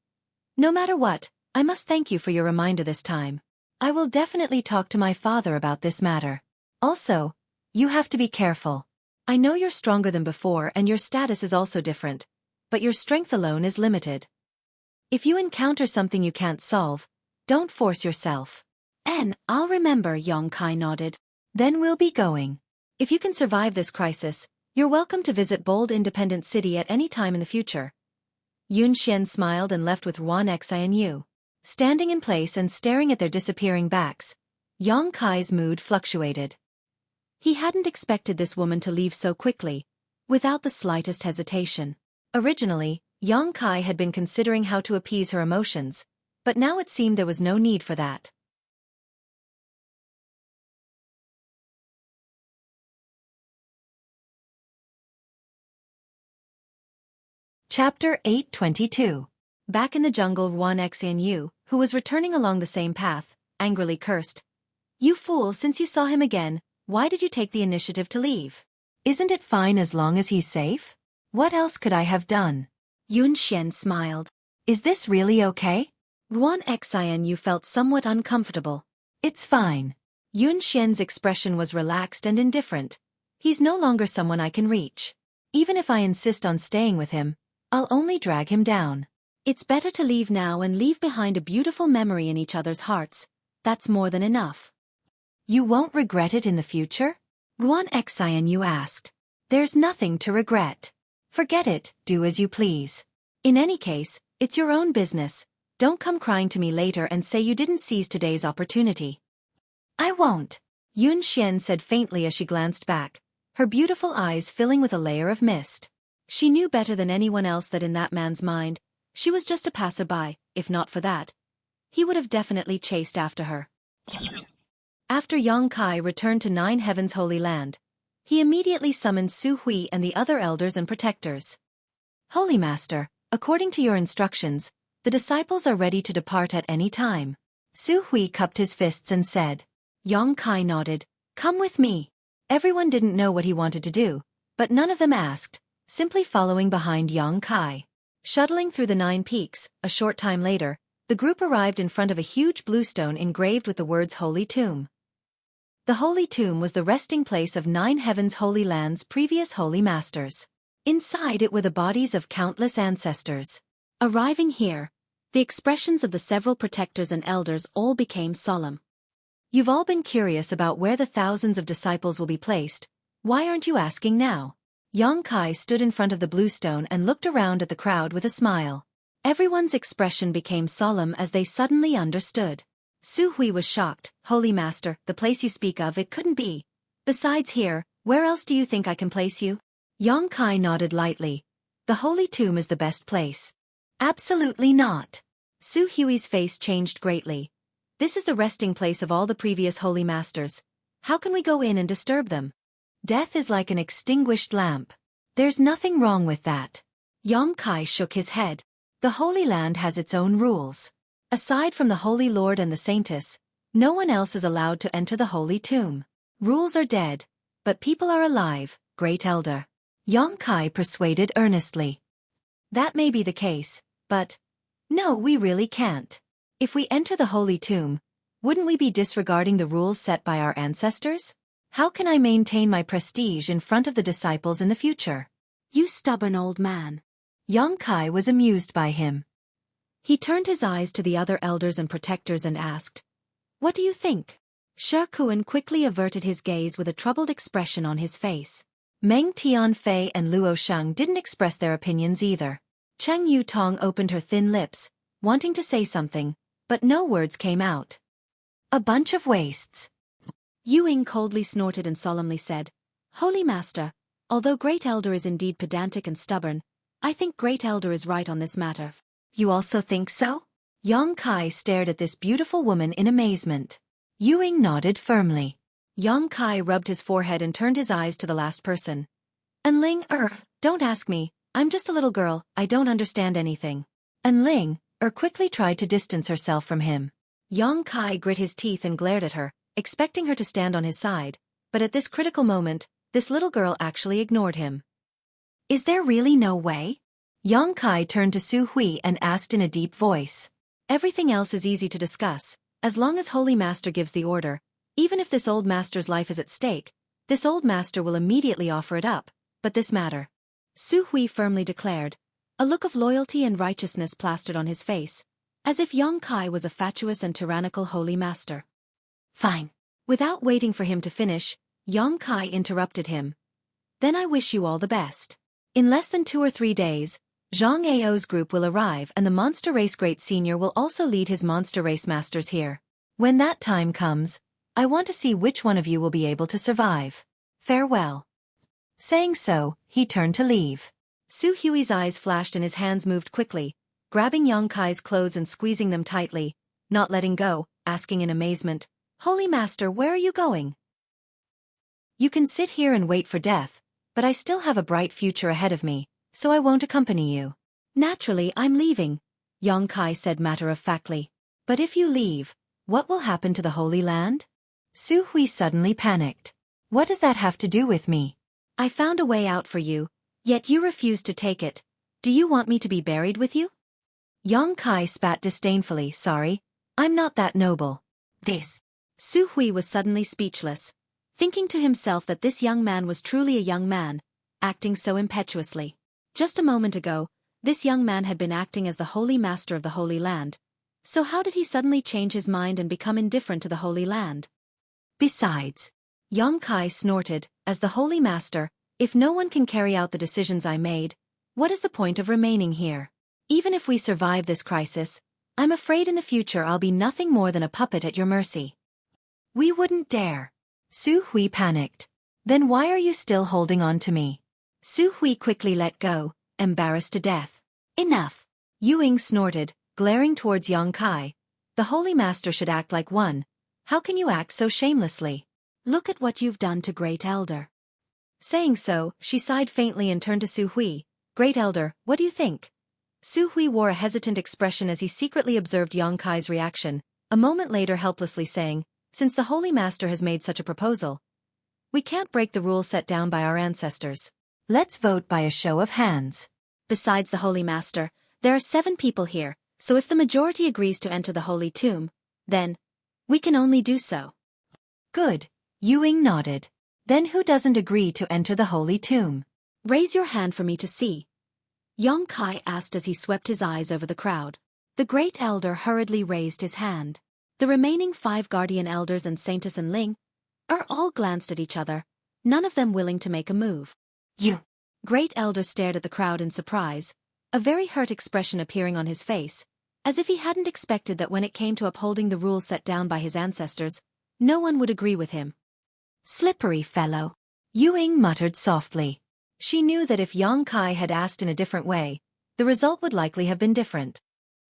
No matter what, I must thank you for your reminder this time. I will definitely talk to my father about this matter. Also, you have to be careful. I know you're stronger than before and your status is also different, but your strength alone is limited. If you encounter something you can't solve, don't force yourself. I'll remember, Yang Kai nodded. Then we'll be going. If you can survive this crisis, you're welcome to visit Bold Independent City at any time in the future. Yun Xian smiled and left with Ruan Xianyu. Standing in place and staring at their disappearing backs, Yang Kai's mood fluctuated. He hadn't expected this woman to leave so quickly, without the slightest hesitation. Originally, Yang Kai had been considering how to appease her emotions, but now it seemed there was no need for that. Chapter 822. Back in the jungle, Ruan Xianyu, who was returning along the same path, angrily cursed. You fool, since you saw him again, why did you take the initiative to leave? Isn't it fine as long as he's safe? What else could I have done? Yun Xian smiled. Is this really okay? Ruan Xianyu felt somewhat uncomfortable. It's fine. Yun Xian's expression was relaxed and indifferent. He's no longer someone I can reach. Even if I insist on staying with him, I'll only drag him down. It's better to leave now and leave behind a beautiful memory in each other's hearts. That's more than enough. You won't regret it in the future? Ruan Xianyu asked. There's nothing to regret. Forget it, do as you please. In any case, it's your own business. Don't come crying to me later and say you didn't seize today's opportunity. I won't, Yun Xian said faintly as she glanced back, her beautiful eyes filling with a layer of mist. She knew better than anyone else that in that man's mind, she was just a passerby. If not for that, he would have definitely chased after her. After Yang Kai returned to Nine Heavens Holy Land, he immediately summoned Xueqi and the other elders and protectors. Holy Master, according to your instructions, the disciples are ready to depart at any time. Xueqi cupped his fists and said. Yang Kai nodded. Come with me. Everyone didn't know what he wanted to do, but none of them asked, simply following behind Yang Kai. Shuttling through the 9 peaks, a short time later, the group arrived in front of a huge blue stone engraved with the words Holy Tomb. The Holy Tomb was the resting place of Nine Heavens Holy Land's previous Holy Masters. Inside it were the bodies of countless ancestors. Arriving here, the expressions of the several protectors and elders all became solemn. You've all been curious about where the thousands of disciples will be placed. Why aren't you asking now? Yang Kai stood in front of the blue stone and looked around at the crowd with a smile. Everyone's expression became solemn as they suddenly understood. Xueqi was shocked. Holy Master, the place you speak of, it couldn't be. Besides here, where else do you think I can place you? Yang Kai nodded lightly. The Holy Tomb is the best place. Absolutely not. Xueqi's face changed greatly. This is the resting place of all the previous Holy Masters. How can we go in and disturb them? Death is like an extinguished lamp. There's nothing wrong with that. Yang Kai shook his head. The Holy Land has its own rules. Aside from the Holy Lord and the Saintess, no one else is allowed to enter the Holy Tomb. Rules are dead, but people are alive, Great Elder. Yang Kai persuaded earnestly. That may be the case, but... No, we really can't. If we enter the holy tomb, wouldn't we be disregarding the rules set by our ancestors? How can I maintain my prestige in front of the disciples in the future? You stubborn old man. Yongkai was amused by him. He turned his eyes to the other elders and protectors and asked, "What do you think?" Xueqi quickly averted his gaze with a troubled expression on his face. Meng Tianfei and Luo Sheng didn't express their opinions either. Cheng Yutong opened her thin lips, wanting to say something, but no words came out. A bunch of wastes. Ying coldly snorted and solemnly said, "Holy Master, although Great Elder is indeed pedantic and stubborn, I think Great Elder is right on this matter." You also think so? Yongkai stared at this beautiful woman in amazement. Ying nodded firmly. Yongkai rubbed his forehead and turned his eyes to the last person. Enling, don't ask me, I'm just a little girl, I don't understand anything. Enling, quickly tried to distance herself from him. Yongkai grit his teeth and glared at her, expecting her to stand on his side, but at this critical moment, this little girl actually ignored him. Is there really no way? Yongkai turned to Xueqi and asked in a deep voice. Everything else is easy to discuss, as long as Holy Master gives the order. Even if this old master's life is at stake, this old master will immediately offer it up, but this matter. Xueqi firmly declared, a look of loyalty and righteousness plastered on his face, as if Yongkai was a fatuous and tyrannical holy master. Fine. Without waiting for him to finish, Yongkai interrupted him. Then I wish you all the best. In less than 2 or 3 days, Zhang Ao's group will arrive and the Monster Race Great Senior will also lead his Monster Race Masters here. When that time comes, I want to see which one of you will be able to survive. Farewell. Saying so, he turned to leave. Xueqi's eyes flashed and his hands moved quickly, grabbing Yongkai's clothes and squeezing them tightly, not letting go, asking in amazement, Holy Master, where are you going? You can sit here and wait for death, but I still have a bright future ahead of me, so I won't accompany you. Naturally, I'm leaving, Yongkai said matter-of-factly. But if you leave, what will happen to the Holy Land? Xueqi suddenly panicked. What does that have to do with me? I found a way out for you, yet you refused to take it. Do you want me to be buried with you? Yongkai spat disdainfully. Sorry, I'm not that noble. This. Xueqi was suddenly speechless, thinking to himself that this young man was truly a young man, acting so impetuously. Just a moment ago, this young man had been acting as the Holy Master of the Holy Land. So how did he suddenly change his mind and become indifferent to the Holy Land? Besides, Yongkai snorted, as the Holy Master, if no one can carry out the decisions I made, what is the point of remaining here? Even if we survive this crisis, I'm afraid in the future I'll be nothing more than a puppet at your mercy. We wouldn't dare. Xueqi panicked. Then why are you still holding on to me? Xueqi quickly let go, embarrassed to death. Enough. Ying snorted, glaring towards Yongkai. The Holy Master should act like one. How can you act so shamelessly? Look at what you've done to Great Elder. Saying so, she sighed faintly and turned to Xueqi. Great Elder, what do you think? Xueqi wore a hesitant expression as he secretly observed Yongkai's reaction, a moment later helplessly saying, since the Holy Master has made such a proposal, we can't break the rules set down by our ancestors. Let's vote by a show of hands. Besides the Holy Master, there are 7 people here, so if the majority agrees to enter the Holy Tomb, then we can only do so. Good. Ying nodded. Then who doesn't agree to enter the Holy Tomb? Raise your hand for me to see. Yongkai asked as he swept his eyes over the crowd. The Great Elder hurriedly raised his hand. The remaining 5 Guardian Elders and Saintess and Ling all glanced at each other, none of them willing to make a move. You. Great Elder stared at the crowd in surprise, a very hurt expression appearing on his face, as if he hadn't expected that when it came to upholding the rules set down by his ancestors, no one would agree with him. Slippery fellow. Ying muttered softly. She knew that if Yongkai had asked in a different way, the result would likely have been different.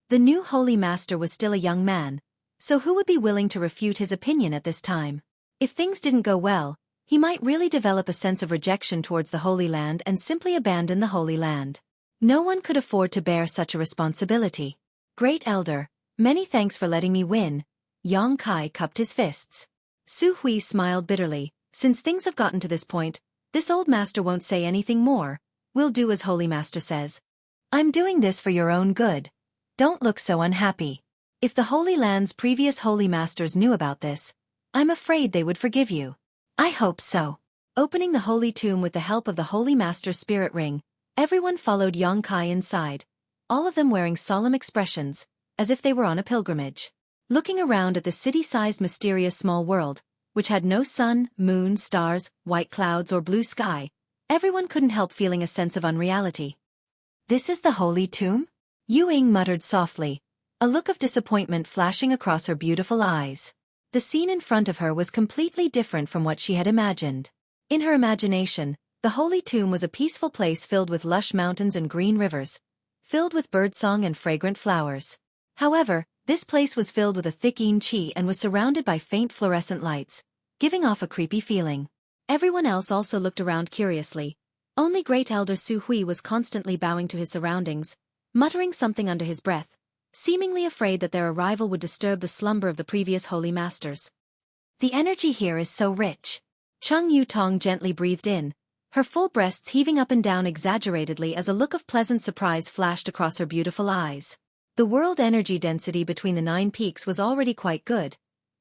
The new Holy Master was still a young man, so who would be willing to refute his opinion at this time? If things didn't go well, he might really develop a sense of rejection towards the Holy Land and simply abandon the Holy Land. No one could afford to bear such a responsibility. Great Elder, many thanks for letting me win. Yongkai cupped his fists. Xueqi smiled bitterly. Since things have gotten to this point, this old master won't say anything more. We'll do as Holy Master says. I'm doing this for your own good. Don't look so unhappy. If the Holy Land's previous Holy Masters knew about this, I'm afraid they would forgive you. I hope so. Opening the Holy Tomb with the help of the Holy Master's spirit ring, everyone followed Xueqi inside, all of them wearing solemn expressions, as if they were on a pilgrimage. Looking around at the city-sized mysterious small world, which had no sun, moon, stars, white clouds or blue sky, everyone couldn't help feeling a sense of unreality. This is the Holy Tomb? Ying muttered softly, a look of disappointment flashing across her beautiful eyes. The scene in front of her was completely different from what she had imagined. In her imagination, the Holy Tomb was a peaceful place filled with lush mountains and green rivers, filled with birdsong and fragrant flowers. However, this place was filled with a thick qi and was surrounded by faint fluorescent lights, giving off a creepy feeling. Everyone else also looked around curiously. Only Great Elder Xueqi was constantly bowing to his surroundings, muttering something under his breath, seemingly afraid that their arrival would disturb the slumber of the previous Holy Masters. The energy here is so rich. Chung Yutong gently breathed in, her full breasts heaving up and down exaggeratedly as a look of pleasant surprise flashed across her beautiful eyes. The world energy density between the 9 peaks was already quite good,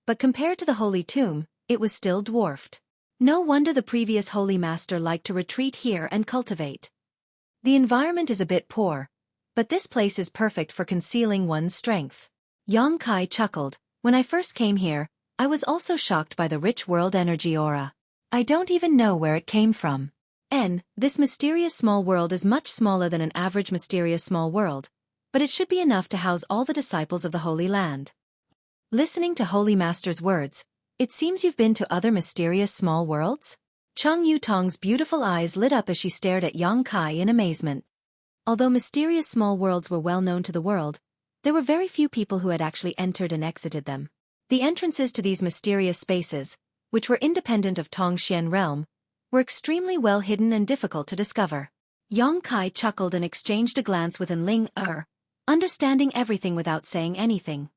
but compared to the Holy Tomb, it was still dwarfed. No wonder the previous Holy Master liked to retreat here and cultivate. The environment is a bit poor, but this place is perfect for concealing one's strength. Xueqi chuckled. When I first came here, I was also shocked by the rich world energy aura. I don't even know where it came from. This mysterious small world is much smaller than an average mysterious small world, but it should be enough to house all the disciples of the Holy Land. Listening to Holy Master's words, it seems you've been to other mysterious small worlds? Chung Yutong's beautiful eyes lit up as she stared at Xueqi in amazement. Although mysterious small worlds were well known to the world, there were very few people who had actually entered and exited them. The entrances to these mysterious spaces, which were independent of Tongxian realm, were extremely well hidden and difficult to discover. Xueqi chuckled and exchanged a glance with Enling, understanding everything without saying anything.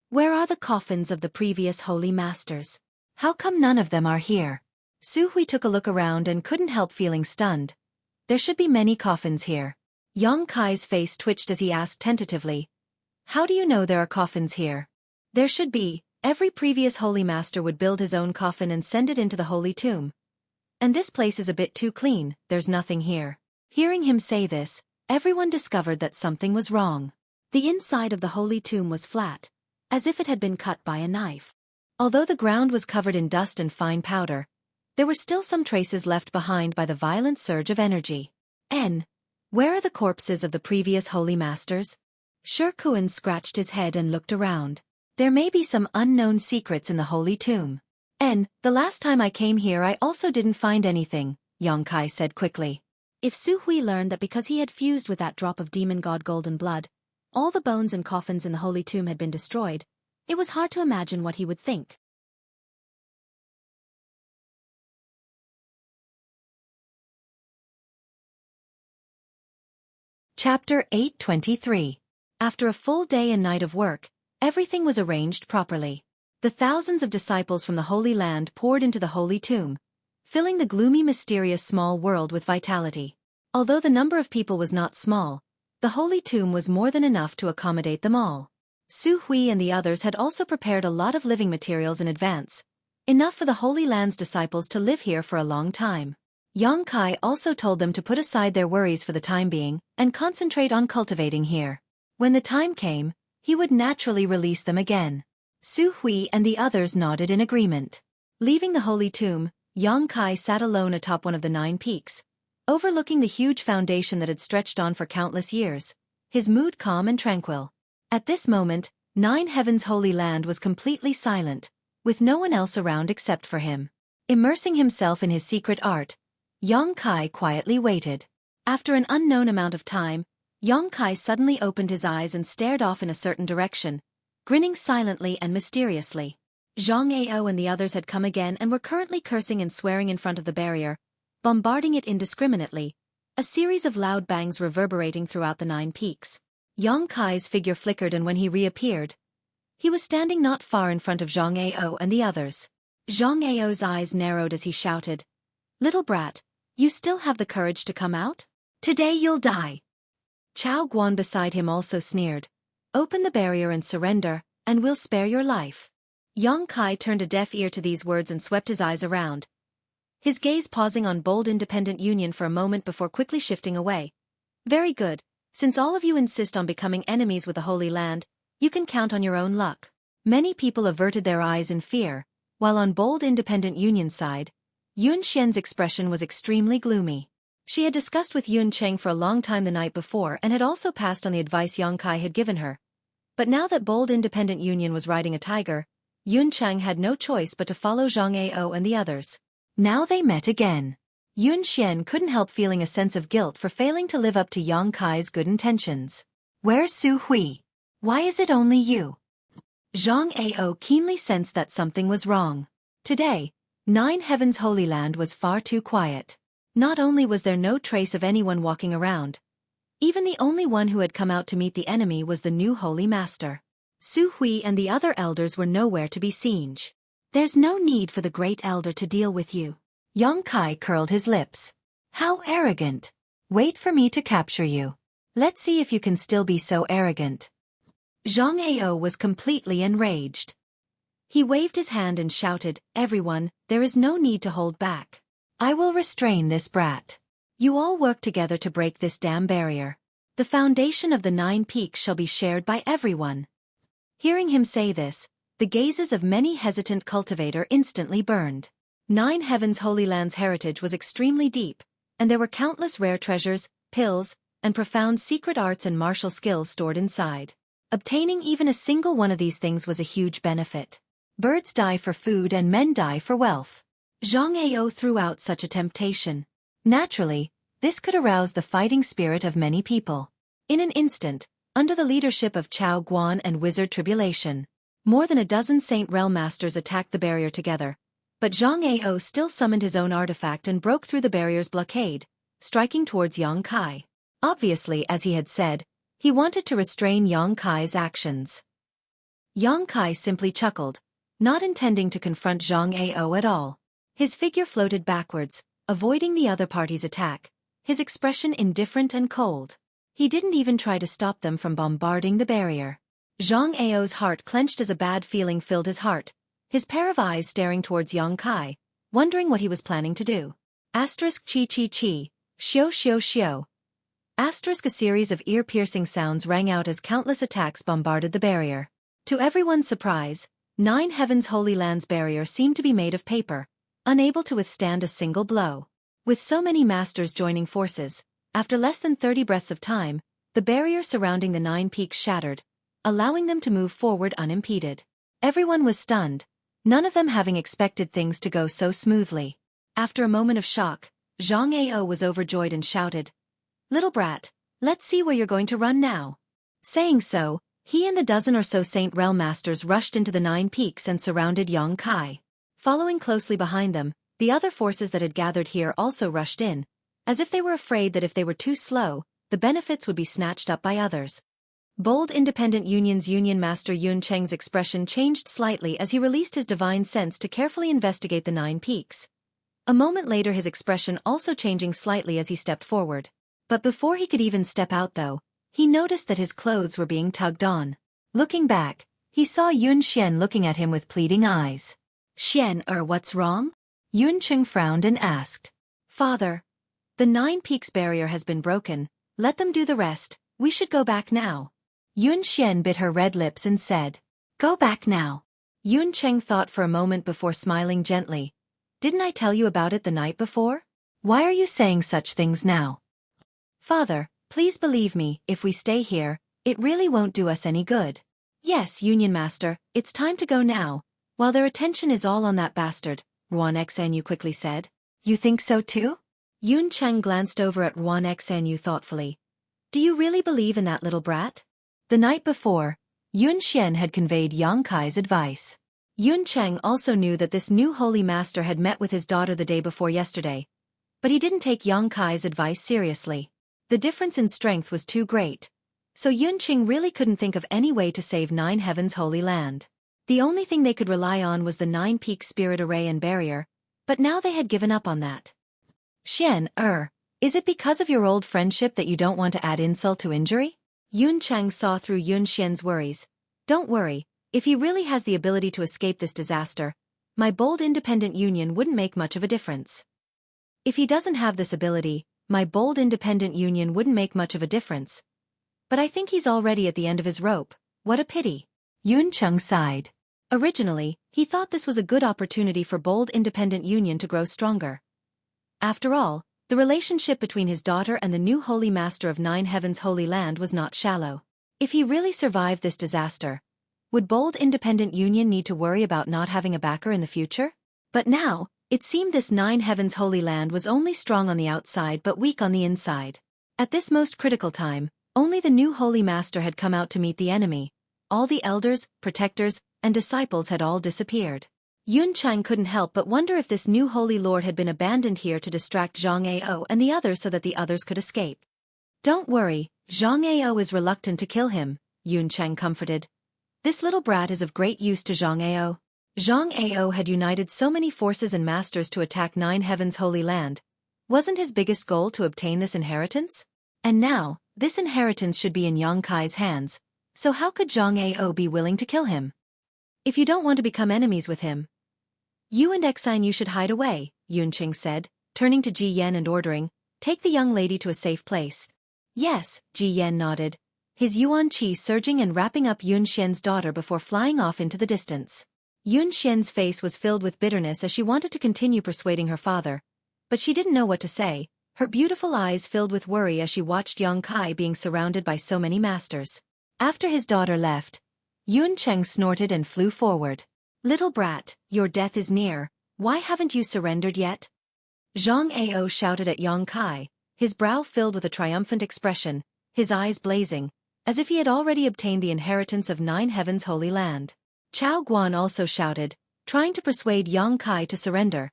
Where are the coffins of the previous Holy Masters? How come none of them are here? Xueqi took a look around and couldn't help feeling stunned. There should be many coffins here. Xueqi's face twitched as he asked tentatively, how do you know there are coffins here? There should be. Every previous Holy Master would build his own coffin and send it into the Holy Tomb. And this place is a bit too clean, there's nothing here. Hearing him say this, everyone discovered that something was wrong. The inside of the Holy Tomb was flat, as if it had been cut by a knife. Although the ground was covered in dust and fine powder, there were still some traces left behind by the violent surge of energy. Where are the corpses of the previous Holy Masters? Xueqi scratched his head and looked around. There may be some unknown secrets in the Holy Tomb. The last time I came here I also didn't find anything, Xueqi said quickly. If Xueqi learned that because he had fused with that drop of demon god golden blood, all the bones and coffins in the Holy Tomb had been destroyed, it was hard to imagine what he would think. Chapter 823. After a full day and night of work, everything was arranged properly. The thousands of disciples from the Holy Land poured into the Holy Tomb, filling the gloomy mysterious small world with vitality. Although the number of people was not small, the Holy Tomb was more than enough to accommodate them all. Xueqi and the others had also prepared a lot of living materials in advance, enough for the Holy Land's disciples to live here for a long time. Xueqi also told them to put aside their worries for the time being and concentrate on cultivating here. When the time came, he would naturally release them again. Xueqi and the others nodded in agreement. Leaving the Holy Tomb, Xueqi sat alone atop one of the 9 peaks, overlooking the huge foundation that had stretched on for countless years, his mood calm and tranquil. At this moment, 9 Heaven's Holy Land was completely silent, with no one else around except for him. Immersing himself in his secret art, Xueqi quietly waited. After an unknown amount of time, Xueqi suddenly opened his eyes and stared off in a certain direction, grinning silently and mysteriously. Zhang Ao and the others had come again and were currently cursing and swearing in front of the barrier, bombarding it indiscriminately, a series of loud bangs reverberating throughout the 9 peaks. Xueqi's figure flickered, and when he reappeared, he was standing not far in front of Zhang Ao and the others. Zhang Ao's eyes narrowed as he shouted, "Little brat, you still have the courage to come out? Today you'll die." Chao Guan beside him also sneered. Open the barrier and surrender, and we'll spare your life. Yang Kai turned a deaf ear to these words and swept his eyes around, his gaze pausing on bold independent union for a moment before quickly shifting away. Very good, since all of you insist on becoming enemies with the Holy Land, you can count on your own luck. Many people averted their eyes in fear, while on bold independent union's side, Yun Xian's expression was extremely gloomy. She had discussed with Yun Cheng for a long time the night before and had also passed on the advice Yang Kai had given her. But now that bold independent union was riding a tiger, Yun Cheng had no choice but to follow Zhang Ao and the others. Now they met again. Yun Xian couldn't help feeling a sense of guilt for failing to live up to Yang Kai's good intentions. Where's Xueqi? Why is it only you? Zhang Ao keenly sensed that something was wrong. Today, Nine Heaven's Holy Land was far too quiet. Not only was there no trace of anyone walking around, even the only one who had come out to meet the enemy was the new Holy Master. Xueqi and the other elders were nowhere to be seen. There's no need for the Great Elder to deal with you. Yang Kai curled his lips. How arrogant. Wait for me to capture you. Let's see if you can still be so arrogant. Zhang Ao was completely enraged. He waved his hand and shouted, Everyone, there is no need to hold back. I will restrain this brat. You all work together to break this damn barrier. The foundation of the 9 peaks shall be shared by everyone. Hearing him say this, the gazes of many hesitant cultivator instantly burned. 9 Heaven's Holy Land's heritage was extremely deep, and there were countless rare treasures, pills, and profound secret arts and martial skills stored inside. Obtaining even a single one of these things was a huge benefit. Birds die for food and men die for wealth. Zhang Ao threw out such a temptation. Naturally, this could arouse the fighting spirit of many people. In an instant, under the leadership of Chao Guan and Wizard Tribulation, more than a dozen Saint Realm Masters attacked the barrier together. But Zhang Ao still summoned his own artifact and broke through the barrier's blockade, striking towards Yang Kai. Obviously, as he had said, he wanted to restrain Yang Kai's actions. Yang Kai simply chuckled, not intending to confront Zhang Ao at all. His figure floated backwards, avoiding the other party's attack, his expression indifferent and cold. He didn't even try to stop them from bombarding the barrier. Zhang Ao's heart clenched as a bad feeling filled his heart, his pair of eyes staring towards Yang Kai, wondering what he was planning to do. Asterisk chi chi chi, xiao xiao xiao. Asterisk a series of ear-piercing sounds rang out as countless attacks bombarded the barrier. To everyone's surprise, 9 Heaven's Holy Land's barrier seemed to be made of paper, unable to withstand a single blow. With so many masters joining forces, after less than 30 breaths of time, the barrier surrounding the 9 peaks shattered, allowing them to move forward unimpeded. Everyone was stunned, none of them having expected things to go so smoothly. After a moment of shock, Zhang Ao was overjoyed and shouted, Little brat, let's see where you're going to run now. Saying so, he and the dozen or so Saint Realm Masters rushed into the 9 peaks and surrounded Yang Kai. Following closely behind them, the other forces that had gathered here also rushed in, as if they were afraid that if they were too slow, the benefits would be snatched up by others. Bold Independent Union's Union Master Yun Cheng's expression changed slightly as he released his divine sense to carefully investigate the 9 peaks. A moment later his expression also changing slightly as he stepped forward. But before he could even step out though, he noticed that his clothes were being tugged on. Looking back, he saw Yun Xian looking at him with pleading eyes. Xian, what's wrong? Yun Cheng frowned and asked. Father, the 9 peaks barrier has been broken, let them do the rest, we should go back now. Yun Xian bit her red lips and said, Go back now. Yun Cheng thought for a moment before smiling gently. Didn't I tell you about it the night before? Why are you saying such things now? Father, please believe me, if we stay here, it really won't do us any good. Yes, Union Master, it's time to go now, while their attention is all on that bastard, Ruan Xanyu quickly said. You think so too? Yun Cheng glanced over at Ruan Xanyu thoughtfully. Do you really believe in that little brat? The night before, Yun Xian had conveyed Yang Kai's advice. Yun Cheng also knew that this new holy master had met with his daughter the day before yesterday, but he didn't take Yang Kai's advice seriously. The difference in strength was too great, so Yun Cheng really couldn't think of any way to save 9 Heaven's Holy Land. The only thing they could rely on was the 9 Peaks Spirit Array and Barrier, but now they had given up on that. Xian, Is it because of your old friendship that you don't want to add insult to injury? Yun Cheng saw through Yun Xian's worries. Don't worry, if he really has the ability to escape this disaster, my bold independent union wouldn't make much of a difference. If he doesn't have this ability, my bold independent union wouldn't make much of a difference. But I think he's already at the end of his rope. What a pity. Yun Cheng sighed. Originally, he thought this was a good opportunity for bold independent union to grow stronger. After all, the relationship between his daughter and the new Holy Master of Nine Heavens Holy Land was not shallow. If he really survived this disaster, would bold independent union need to worry about not having a backer in the future? But now, it seemed this Nine Heavens Holy Land was only strong on the outside but weak on the inside. At this most critical time, only the new Holy Master had come out to meet the enemy. All the elders, protectors, and disciples had all disappeared. Yun Cheng couldn't help but wonder if this new Holy Lord had been abandoned here to distract Zhang Ao and the others so that the others could escape. Don't worry, Zhang Ao is reluctant to kill him, Yun Cheng comforted. This little brat is of great use to Zhang Ao. Zhang Ao had united so many forces and masters to attack Nine Heavens Holy Land. Wasn't his biggest goal to obtain this inheritance? And now, this inheritance should be in Yang Kai's hands, so how could Zhang Ao be willing to kill him? If you don't want to become enemies with him, you and Exine you should hide away, Yun Cheng said, turning to Ji Yen and ordering, take the young lady to a safe place. Yes, Ji Yen nodded, his yuan qi surging and wrapping up Yun Xian's daughter before flying off into the distance. Yun Xian's face was filled with bitterness as she wanted to continue persuading her father, but she didn't know what to say, her beautiful eyes filled with worry as she watched Yang Kai being surrounded by so many masters. After his daughter left, Yun Cheng snorted and flew forward. Little brat, your death is near, why haven't you surrendered yet? Zhang Ao shouted at Yang Kai, his brow filled with a triumphant expression, his eyes blazing, as if he had already obtained the inheritance of Nine Heavens Holy Land. Chao Guan also shouted, trying to persuade Yang Kai to surrender,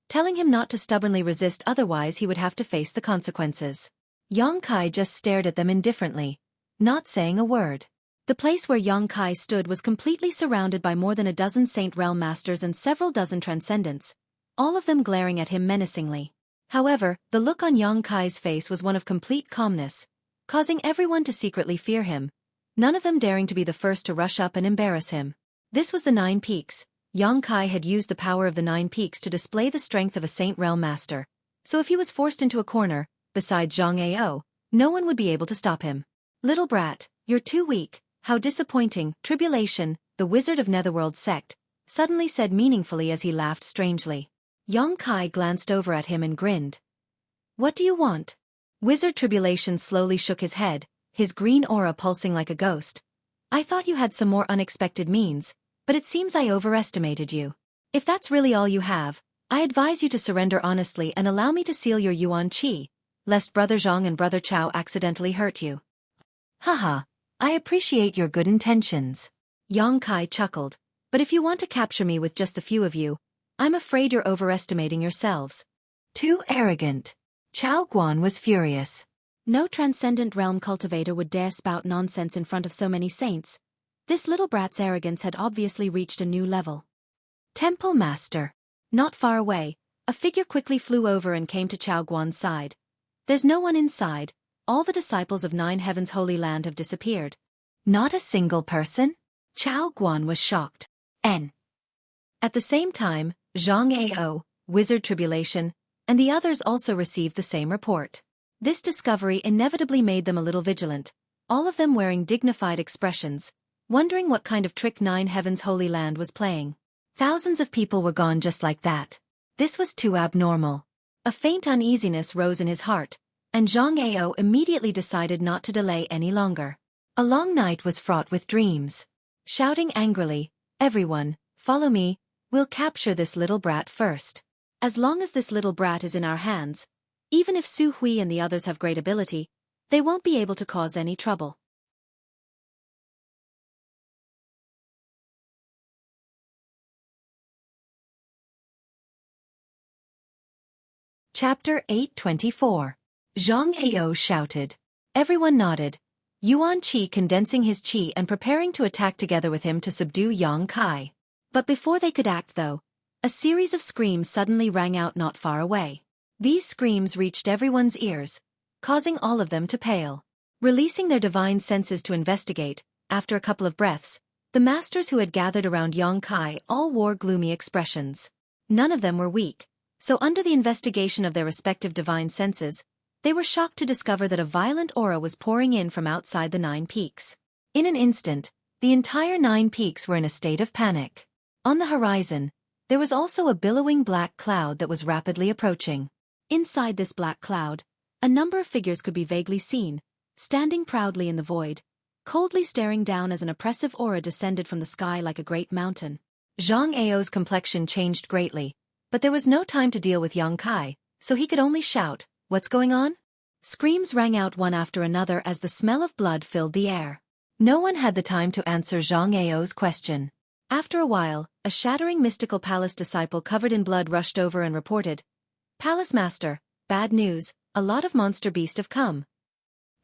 telling him not to stubbornly resist otherwise he would have to face the consequences. Yang Kai just stared at them indifferently, not saying a word. The place where Yang Kai stood was completely surrounded by more than a dozen Saint Realm Masters and several dozen Transcendents, all of them glaring at him menacingly. However, the look on Yang Kai's face was one of complete calmness, causing everyone to secretly fear him, none of them daring to be the first to rush up and embarrass him. This was the Nine Peaks. Yang Kai had used the power of the Nine Peaks to display the strength of a Saint Realm Master, so if he was forced into a corner, besides Zhang Ao, no one would be able to stop him. Little brat, you're too weak. How disappointing, Tribulation, the wizard of Netherworld sect, suddenly said meaningfully as he laughed strangely. Yang Kai glanced over at him and grinned. What do you want? Wizard Tribulation slowly shook his head, his green aura pulsing like a ghost. I thought you had some more unexpected means, but it seems I overestimated you. If that's really all you have, I advise you to surrender honestly and allow me to seal your yuan qi, lest Brother Zhang and Brother Chao accidentally hurt you. Haha. I appreciate your good intentions. Yang Kai chuckled, but if you want to capture me with just a few of you, I'm afraid you're overestimating yourselves. Too arrogant. Chao Guan was furious. No transcendent realm cultivator would dare spout nonsense in front of so many saints. This little brat's arrogance had obviously reached a new level. Temple Master. Not far away, a figure quickly flew over and came to Chao Guan's side. There's no one inside. All the disciples of Nine Heavens Holy Land have disappeared. Not a single person? Chao Guan was shocked. At the same time, Zhang Ao, Wizard Tribulation, and the others also received the same report. This discovery inevitably made them a little vigilant, all of them wearing dignified expressions, wondering what kind of trick Nine Heavens Holy Land was playing. Thousands of people were gone just like that. This was too abnormal. A faint uneasiness rose in his heart, and Zhang Ao immediately decided not to delay any longer. A long night was fraught with dreams. Shouting angrily, everyone, follow me, we'll capture this little brat first. As long as this little brat is in our hands, even if Xueqi and the others have great ability, they won't be able to cause any trouble. Chapter 824. Zhang Ao shouted. Everyone nodded, Yuan Qi condensing his qi and preparing to attack together with him to subdue Yang Kai. But before they could act though, a series of screams suddenly rang out not far away. These screams reached everyone's ears, causing all of them to pale. Releasing their divine senses to investigate, after a couple of breaths, the masters who had gathered around Xueqi all wore gloomy expressions. None of them were weak, so under the investigation of their respective divine senses, they were shocked to discover that a violent aura was pouring in from outside the 9 peaks. In an instant, the entire 9 peaks were in a state of panic. On the horizon, there was also a billowing black cloud that was rapidly approaching. Inside this black cloud, a number of figures could be vaguely seen, standing proudly in the void, coldly staring down as an oppressive aura descended from the sky like a great mountain. Zhang Ao's complexion changed greatly, but there was no time to deal with Xueqi, so he could only shout, "What's going on?" Screams rang out one after another as the smell of blood filled the air. No one had the time to answer Zhang Ao's question. After a while, a shattering mystical palace disciple covered in blood rushed over and reported, "Palace Master, bad news, a lot of monster beast have come."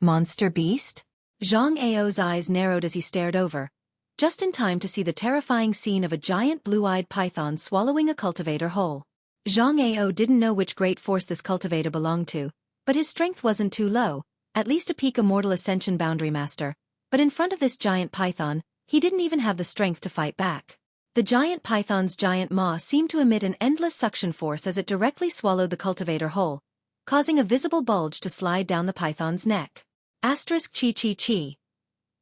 Monster beast? Zhang Ao's eyes narrowed as he stared over, just in time to see the terrifying scene of a giant blue-eyed python swallowing a cultivator whole. Zhang Ao didn't know which great force this cultivator belonged to, but his strength wasn't too low, at least a peak Immortal Ascension Boundary Master, but in front of this giant python, he didn't even have the strength to fight back. The giant python's giant maw seemed to emit an endless suction force as it directly swallowed the cultivator whole, causing a visible bulge to slide down the python's neck. Asterisk chi chi chi.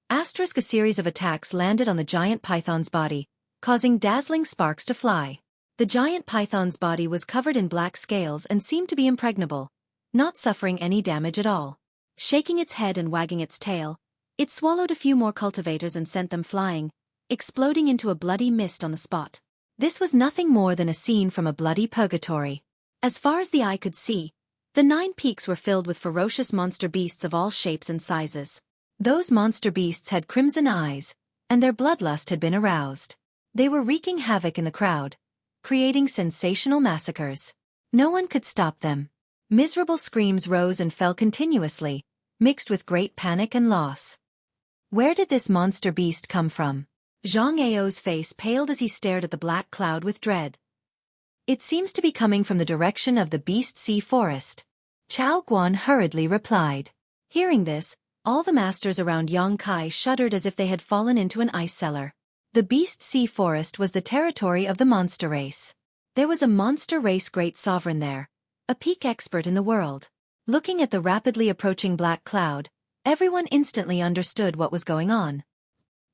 Asterisk a series of attacks landed on the giant python's body, causing dazzling sparks to fly. The giant python's body was covered in black scales and seemed to be impregnable, not suffering any damage at all. Shaking its head and wagging its tail, it swallowed a few more cultivators and sent them flying, exploding into a bloody mist on the spot. This was nothing more than a scene from a bloody purgatory. As far as the eye could see, the 9 peaks were filled with ferocious monster beasts of all shapes and sizes. Those monster beasts had crimson eyes, and their bloodlust had been aroused. They were wreaking havoc in the crowd, creating sensational massacres. No one could stop them. Miserable screams rose and fell continuously, mixed with great panic and loss. Where did this monster beast come from? Zhang Ao's face paled as he stared at the black cloud with dread. "It seems to be coming from the direction of the Beast Sea Forest," Chao Guan hurriedly replied. Hearing this, all the masters around Xueqi shuddered as if they had fallen into an ice cellar. The Beast Sea Forest was the territory of the monster race. There was a monster race great sovereign there, a peak expert in the world. Looking at the rapidly approaching black cloud, everyone instantly understood what was going on.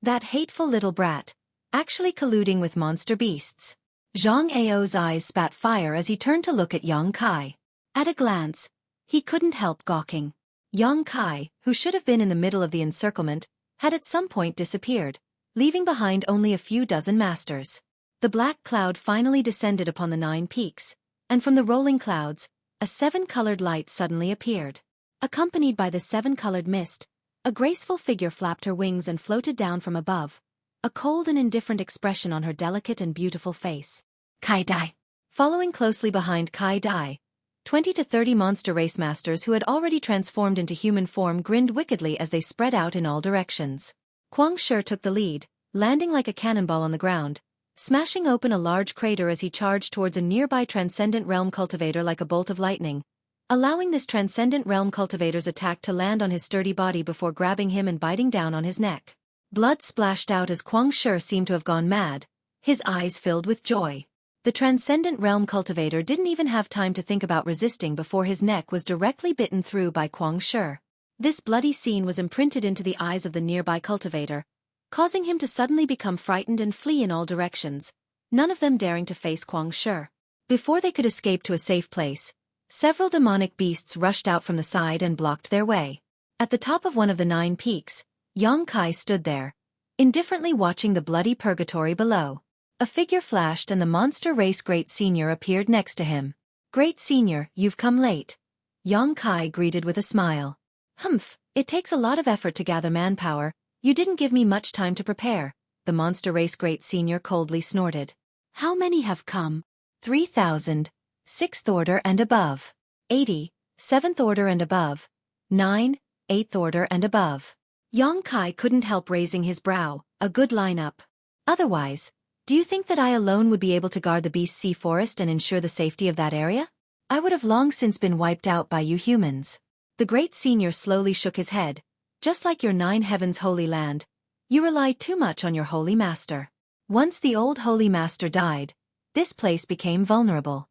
That hateful little brat, actually colluding with monster beasts. Zhang Ao's eyes spat fire as he turned to look at Xueqi. At a glance, he couldn't help gawking. Xueqi, who should have been in the middle of the encirclement, had at some point disappeared, leaving behind only a few dozen masters. The black cloud finally descended upon the 9 peaks, and from the rolling clouds, a 7-colored light suddenly appeared. Accompanied by the 7-colored mist, a graceful figure flapped her wings and floated down from above, a cold and indifferent expression on her delicate and beautiful face. Kai Dai. Following closely behind Kai Dai, 20 to 30 monster race masters who had already transformed into human form grinned wickedly as they spread out in all directions. Kuang Shi took the lead, landing like a cannonball on the ground, smashing open a large crater as he charged towards a nearby Transcendent Realm cultivator like a bolt of lightning, allowing this Transcendent Realm cultivator's attack to land on his sturdy body before grabbing him and biting down on his neck. Blood splashed out as Kuang Shi seemed to have gone mad, his eyes filled with joy. The Transcendent Realm cultivator didn't even have time to think about resisting before his neck was directly bitten through by Kuang Shi. This bloody scene was imprinted into the eyes of the nearby cultivator, causing him to suddenly become frightened and flee in all directions, none of them daring to face Kuang Shi. Before they could escape to a safe place, several demonic beasts rushed out from the side and blocked their way. At the top of one of the 9 peaks, Xueqi stood there, indifferently watching the bloody purgatory below. A figure flashed and the monster race Great Senior appeared next to him. "Great Senior, you've come late," Xueqi greeted with a smile. "Humph, it takes a lot of effort to gather manpower, you didn't give me much time to prepare," the monster race Great Senior coldly snorted. "How many have come?" 3,000, 6th order and above. 80, 7th order and above. 9, 8th order and above. Xueqi couldn't help raising his brow, a good lineup. "Otherwise, do you think that I alone would be able to guard the Beast Sea Forest and ensure the safety of that area?" I would have long since been wiped out by you humans. The great senior slowly shook his head. Just like your 9 heavens holy land, you relied too much on your holy master. Once the old holy master died, this place became vulnerable.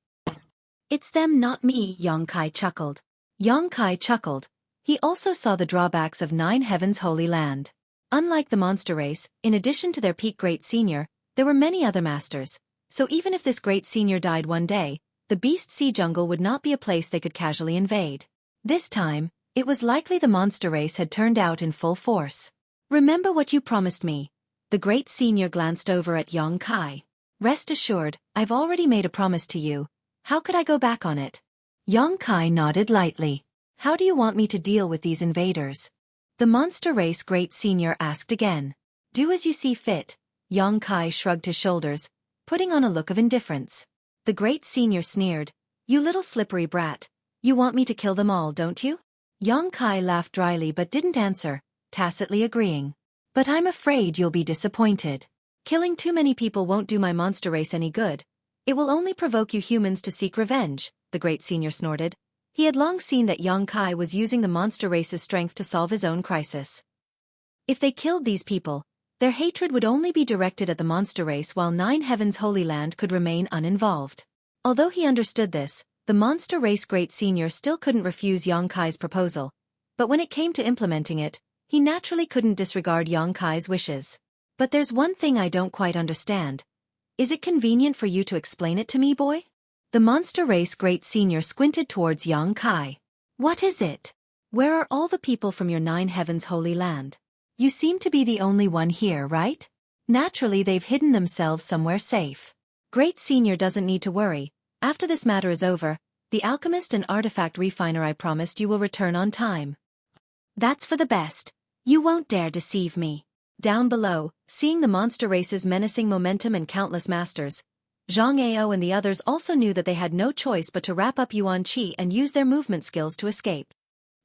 It's them, not me, Xueqi chuckled. Xueqi chuckled. He also saw the drawbacks of 9 heavens holy land. Unlike the monster race, in addition to their peak great senior, there were many other masters, so even if this great senior died one day, the beast sea jungle would not be a place they could casually invade. This time, it was likely the monster race had turned out in full force. Remember what you promised me. The great senior glanced over at Xueqi. Rest assured, I've already made a promise to you. How could I go back on it? Xueqi nodded lightly. How do you want me to deal with these invaders? The monster race great senior asked again. Do as you see fit. Xueqi shrugged his shoulders, putting on a look of indifference. The great senior sneered. You little slippery brat. You want me to kill them all, don't you? Xueqi laughed dryly but didn't answer, tacitly agreeing. But I'm afraid you'll be disappointed. Killing too many people won't do my monster race any good. It will only provoke you humans to seek revenge, the great senior snorted. He had long seen that Xueqi was using the monster race's strength to solve his own crisis. If they killed these people, their hatred would only be directed at the monster race while 9 heavens holy land could remain uninvolved. Although he understood this, the monster race great senior still couldn't refuse Xueqi's proposal. But when it came to implementing it, he naturally couldn't disregard Xueqi's wishes. But there's one thing I don't quite understand. Is it convenient for you to explain it to me, boy? The monster race great senior squinted towards Xueqi. What is it? Where are all the people from your 9 heavens holy land? You seem to be the only one here, right? Naturally they've hidden themselves somewhere safe. Great senior doesn't need to worry. After this matter is over, the alchemist and artifact refiner I promised you will return on time. That's for the best. You won't dare deceive me. Down below, seeing the monster race's menacing momentum and countless masters, Zhang Ao and the others also knew that they had no choice but to wrap up Yuan Qi and use their movement skills to escape.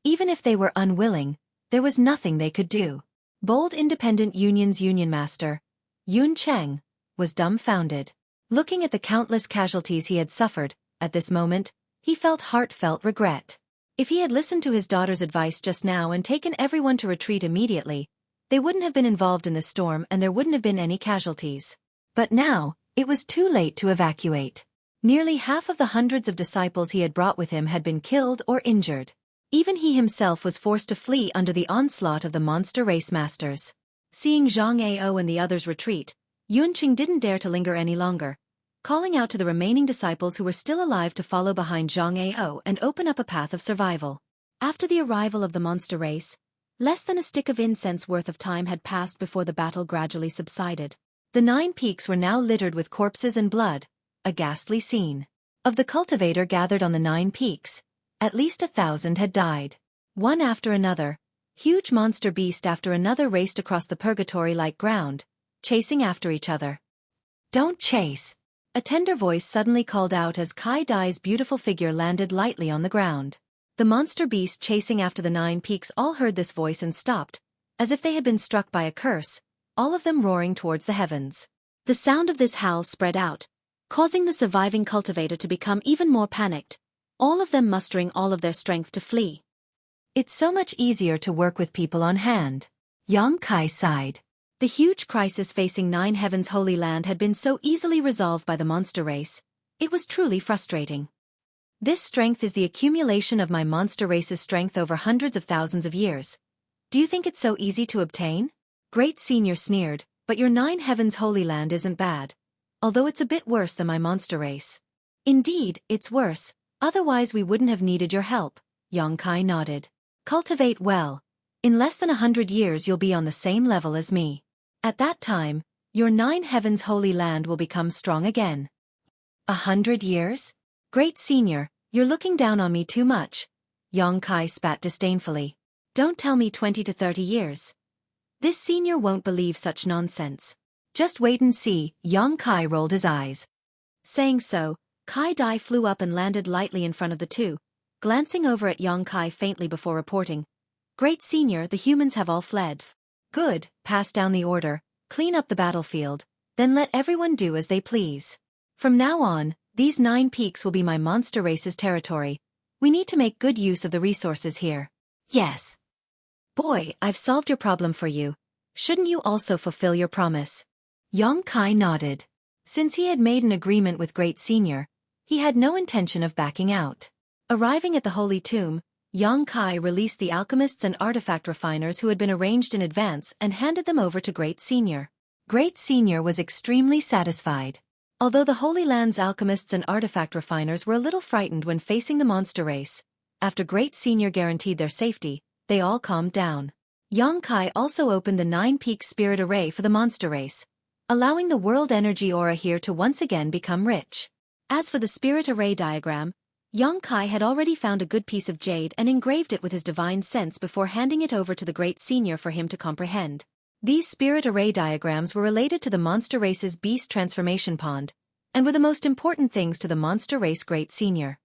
Even if they were unwilling, there was nothing they could do. Bold Independent Union's Union Master, Yun Cheng, was dumbfounded. Looking at the countless casualties he had suffered, at this moment, he felt heartfelt regret. If he had listened to his daughter's advice just now and taken everyone to retreat immediately, they wouldn't have been involved in the storm and there wouldn't have been any casualties. But now, it was too late to evacuate. Nearly half of the hundreds of disciples he had brought with him had been killed or injured. Even he himself was forced to flee under the onslaught of the monster race masters. Seeing Zhang Ao and the others retreat, Yunqing didn't dare to linger any longer, calling out to the remaining disciples who were still alive to follow behind Zhang Ao and open up a path of survival. After the arrival of the monster race, less than a stick of incense worth of time had passed before the battle gradually subsided. The 9 peaks were now littered with corpses and blood, a ghastly scene. Of the cultivator gathered on the 9 peaks, at least 1,000 had died. One after another, huge monster beast after another raced across the purgatory-like ground, chasing after each other. Don't chase! A tender voice suddenly called out as Kai Dai's beautiful figure landed lightly on the ground. The monster beast chasing after the 9 peaks all heard this voice and stopped, as if they had been struck by a curse, all of them roaring towards the heavens. The sound of this howl spread out, causing the surviving cultivator to become even more panicked, all of them mustering all of their strength to flee. It's so much easier to work with people on hand. Xueqi sighed. The huge crisis facing 9 heavens holy land had been so easily resolved by the monster race, it was truly frustrating. This strength is the accumulation of my monster race's strength over hundreds of thousands of years. Do you think it's so easy to obtain? Great Senior sneered, but your 9 heavens holy land isn't bad. Although it's a bit worse than my monster race. Indeed, it's worse, otherwise we wouldn't have needed your help, Xueqi nodded. Cultivate well. In less than 100 years you'll be on the same level as me. At that time, your 9 heavens holy land will become strong again. 100 years? Great Senior, you're looking down on me too much. Xueqi spat disdainfully. Don't tell me 20 to 30 years. This senior won't believe such nonsense. Just wait and see, Xueqi rolled his eyes. Saying so, Kai Dai flew up and landed lightly in front of the two, glancing over at Xueqi faintly before reporting. Great Senior, the humans have all fled. Good, pass down the order, clean up the battlefield, then let everyone do as they please. From now on, These 9 peaks will be my monster race's territory. We need to make good use of the resources here. Yes. Boy, I've solved your problem for you. Shouldn't you also fulfill your promise? Xueqi nodded. Since he had made an agreement with Great Senior, he had no intention of backing out. Arriving at the Holy Tomb, Xueqi released the alchemists and artifact refiners who had been arranged in advance and handed them over to Great Senior. Great Senior was extremely satisfied. Although the Holy Land's alchemists and artifact refiners were a little frightened when facing the monster race, after Great Senior guaranteed their safety, they all calmed down. Xueqi also opened the 9-peak spirit array for the monster race, allowing the world energy aura here to once again become rich. As for the spirit array diagram, Xueqi had already found a good piece of jade and engraved it with his divine sense before handing it over to the Great Senior for him to comprehend. These spirit array diagrams were related to the monster race's beast transformation pond, and were the most important things to the monster race Great Senior.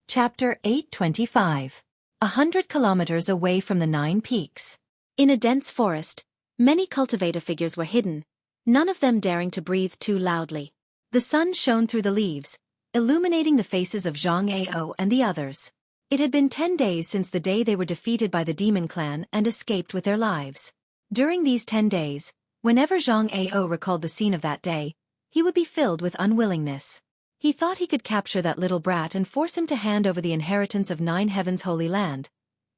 Chapter 825. 100 kilometers away from the 9 peaks. In a dense forest, many cultivator figures were hidden, none of them daring to breathe too loudly. The sun shone through the leaves, illuminating the faces of Zhang Ao and the others. It had been 10 days since the day they were defeated by the demon clan and escaped with their lives. During these 10 days, whenever Zhang Ao recalled the scene of that day, he would be filled with unwillingness. He thought he could capture that little brat and force him to hand over the inheritance of 9 Heaven's Holy Land.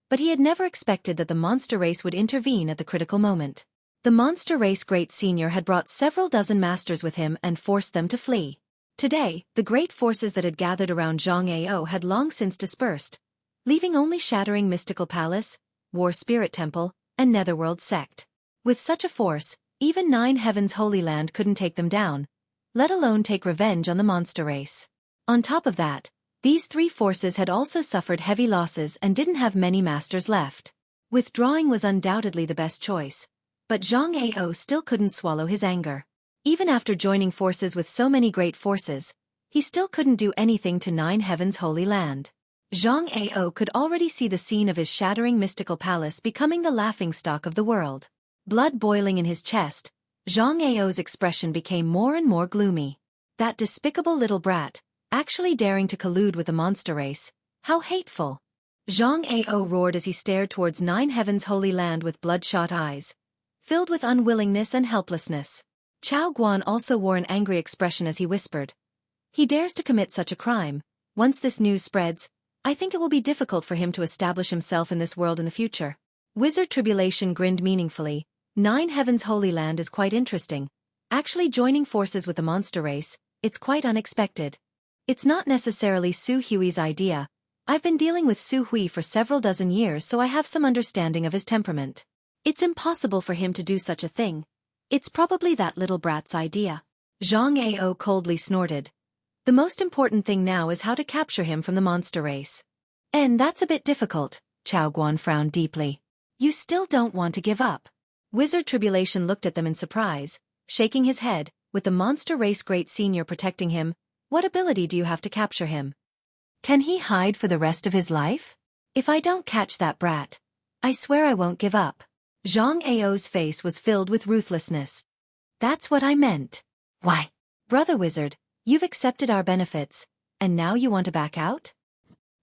But he had never expected that the monster race would intervene at the critical moment. The monster race Great Senior had brought several dozen masters with him and forced them to flee. Today, the great forces that had gathered around Zhang Ao had long since dispersed, leaving only Shattering Mystical Palace, War Spirit Temple, and Netherworld Sect. With such a force, even 9 Heaven's Holy Land couldn't take them down, let alone take revenge on the monster race. On top of that, these 3 forces had also suffered heavy losses and didn't have many masters left. Withdrawing was undoubtedly the best choice, but Zhang Ao still couldn't swallow his anger. Even after joining forces with so many great forces, he still couldn't do anything to 9 Heaven's Holy Land. Zhang Ao could already see the scene of his Shattering Mystical Palace becoming the laughingstock of the world. Blood boiling in his chest, Zhang Ao's expression became more and more gloomy. That despicable little brat, actually daring to collude with the monster race, how hateful! Zhang Ao roared as he stared towards 9 Heaven's Holy Land with bloodshot eyes, filled with unwillingness and helplessness. Chao Guan also wore an angry expression as he whispered, "He dares to commit such a crime. Once this news spreads, I think it will be difficult for him to establish himself in this world in the future." Wizard Tribulation grinned meaningfully. 9 Heaven's Holy Land is quite interesting. Actually joining forces with the monster race, it's quite unexpected. It's not necessarily Xueqi's idea. I've been dealing with Xueqi for several dozen years, so I have some understanding of his temperament. It's impossible for him to do such a thing. It's probably that little brat's idea. Zhang Ao coldly snorted. The most important thing now is how to capture him from the monster race. And that's a bit difficult, Chao Guan frowned deeply. You still don't want to give up. Wizard Tribulation looked at them in surprise, shaking his head. With the monster race Great Senior protecting him, what ability do you have to capture him? Can he hide for the rest of his life? If I don't catch that brat, I swear I won't give up. Zhang Ao's face was filled with ruthlessness. That's what I meant. Why? Brother Wizard, you've accepted our benefits, and now you want to back out?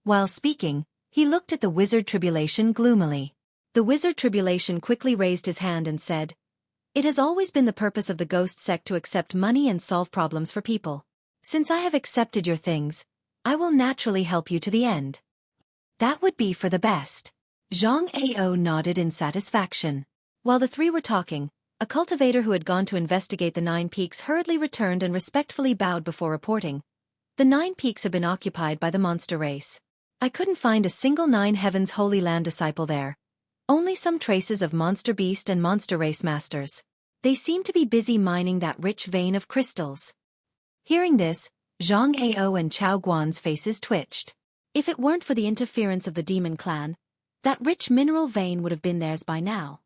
While speaking, he looked at the Wizard Tribulation gloomily. The Wizard Tribulation quickly raised his hand and said, "It has always been the purpose of the Ghost Sect to accept money and solve problems for people. Since I have accepted your things, I will naturally help you to the end." That would be for the best. Zhang Ao nodded in satisfaction. While the 3 were talking, a cultivator who had gone to investigate the 9 peaks hurriedly returned and respectfully bowed before reporting. The 9 peaks have been occupied by the monster race. I couldn't find a single 9 Heaven's Holy Land disciple there. Only some traces of monster beast and monster race masters. They seem to be busy mining that rich vein of crystals. Hearing this, Zhang Ao and Chao Guan's faces twitched. If it weren't for the interference of the demon clan, that rich mineral vein would have been theirs by now.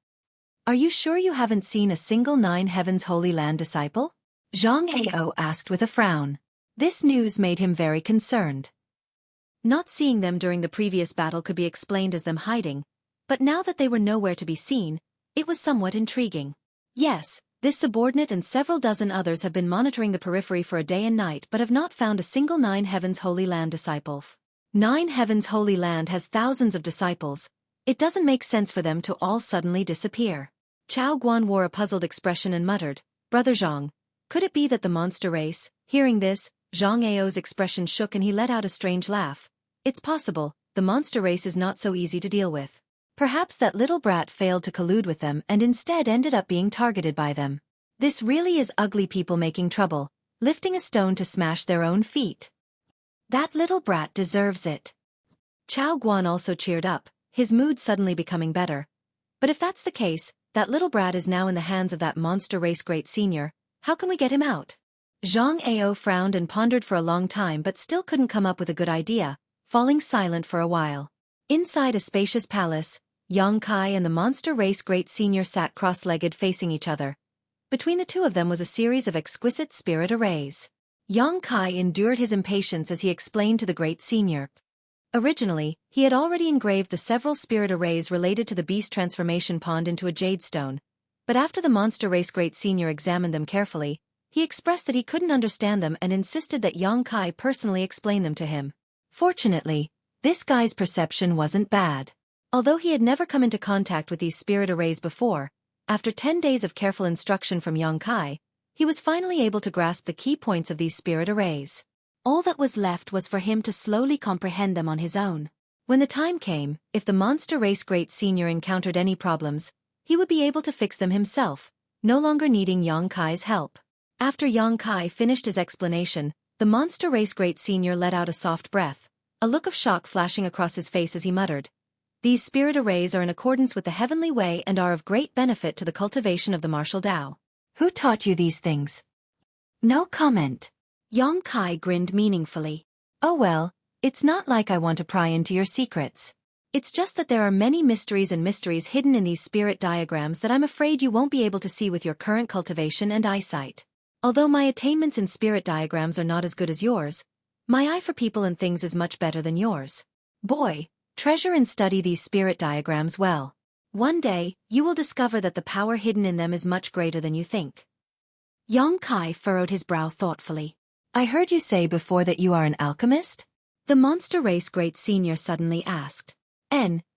Are you sure you haven't seen a single 9 Heaven's Holy Land disciple? Zhang Ao asked with a frown. This news made him very concerned. Not seeing them during the previous battle could be explained as them hiding, But now that they were nowhere to be seen, it was somewhat intriguing. Yes, this subordinate and several dozen others have been monitoring the periphery for a day and night but have not found a single Nine Heavens Holy Land disciple. Nine Heavens Holy Land has thousands of disciples. It doesn't make sense for them to all suddenly disappear. Chao Guan wore a puzzled expression and muttered, "Brother Zhang, could it be that the monster race?" Hearing this, Zhang Ao's expression shook and he let out a strange laugh. "It's possible, the monster race is not so easy to deal with. Perhaps that little brat failed to collude with them and instead ended up being targeted by them. This really is ugly people making trouble, lifting a stone to smash their own feet. That little brat deserves it." Chao Guan also cheered up, his mood suddenly becoming better. "But if that's the case, that little brat is now in the hands of that monster race great senior. How can we get him out?" Zhang Ao frowned and pondered for a long time but still couldn't come up with a good idea, falling silent for a while. Inside a spacious palace, Yang Kai and the monster race great senior sat cross-legged facing each other. Between the two of them was a series of exquisite spirit arrays. Yang Kai endured his impatience as he explained to the great senior. Originally, he had already engraved the several spirit arrays related to the beast transformation pond into a jade stone. But after the monster race great senior examined them carefully, he expressed that he couldn't understand them and insisted that Yang Kai personally explain them to him. Fortunately, this guy's perception wasn't bad. Although he had never come into contact with these spirit arrays before, after 10 days of careful instruction from Yang Kai, he was finally able to grasp the key points of these spirit arrays. All that was left was for him to slowly comprehend them on his own. When the time came, if the monster race great senior encountered any problems, he would be able to fix them himself, no longer needing Yang Kai's help. After Yang Kai finished his explanation, the monster race great senior let out a soft breath, a look of shock flashing across his face as he muttered, "These spirit arrays are in accordance with the heavenly way and are of great benefit to the cultivation of the martial Tao. Who taught you these things?" "No comment." Yang Kai grinned meaningfully. "Oh well, it's not like I want to pry into your secrets. It's just that there are many mysteries hidden in these spirit diagrams that I'm afraid you won't be able to see with your current cultivation and eyesight. Although my attainments in spirit diagrams are not as good as yours, my eye for people and things is much better than yours. Boy, treasure and study these spirit diagrams well. One day, you will discover that the power hidden in them is much greater than you think." Yang Kai furrowed his brow thoughtfully. "I heard you say before that you are an alchemist?" The monster race great senior suddenly asked.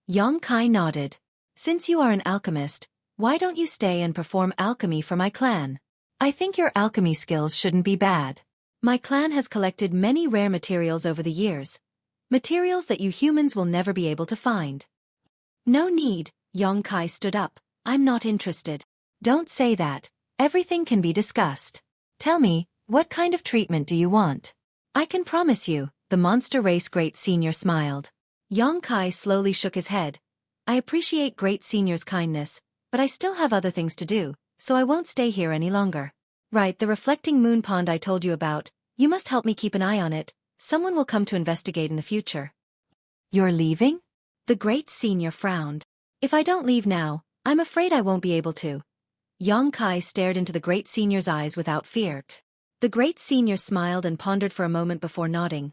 Yang Kai nodded. "Since you are an alchemist, why don't you stay and perform alchemy for my clan? I think your alchemy skills shouldn't be bad. My clan has collected many rare materials over the years. Materials that you humans will never be able to find." "No need," Yang Kai stood up. "I'm not interested." "Don't say that. Everything can be discussed. Tell me, what kind of treatment do you want?" "I can promise you," the monster race great senior smiled. Yang Kai slowly shook his head. "I appreciate great senior's kindness, but I still have other things to do, so I won't stay here any longer." "Right, the reflecting moon pond I told you about. You must help me keep an eye on it. Someone will come to investigate in the future." "You're leaving?" The great senior frowned. "If I don't leave now, I'm afraid I won't be able to." Yang Kai stared into the great senior's eyes without fear. The great senior smiled and pondered for a moment before nodding.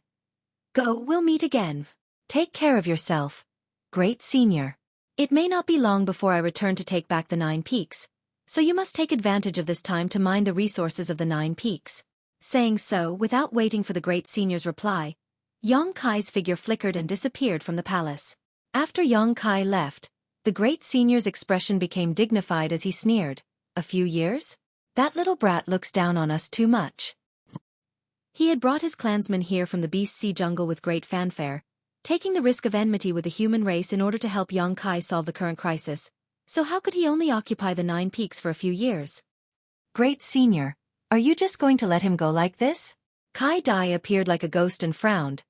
"Go, we'll meet again. Take care of yourself, great senior. It may not be long before I return to take back the 9 peaks, so you must take advantage of this time to mine the resources of the 9 peaks." Saying so, without waiting for the great senior's reply, Yang Kai's figure flickered and disappeared from the palace. After Yang Kai left, the great senior's expression became dignified as he sneered. "A few years? That little brat looks down on us too much." He had brought his clansmen here from the Beast Sea jungle with great fanfare, taking the risk of enmity with the human race in order to help Yang Kai solve the current crisis. So how could he only occupy the 9 peaks for a few years? "Great senior, are you just going to let him go like this?" Kai Dai appeared like a ghost and frowned.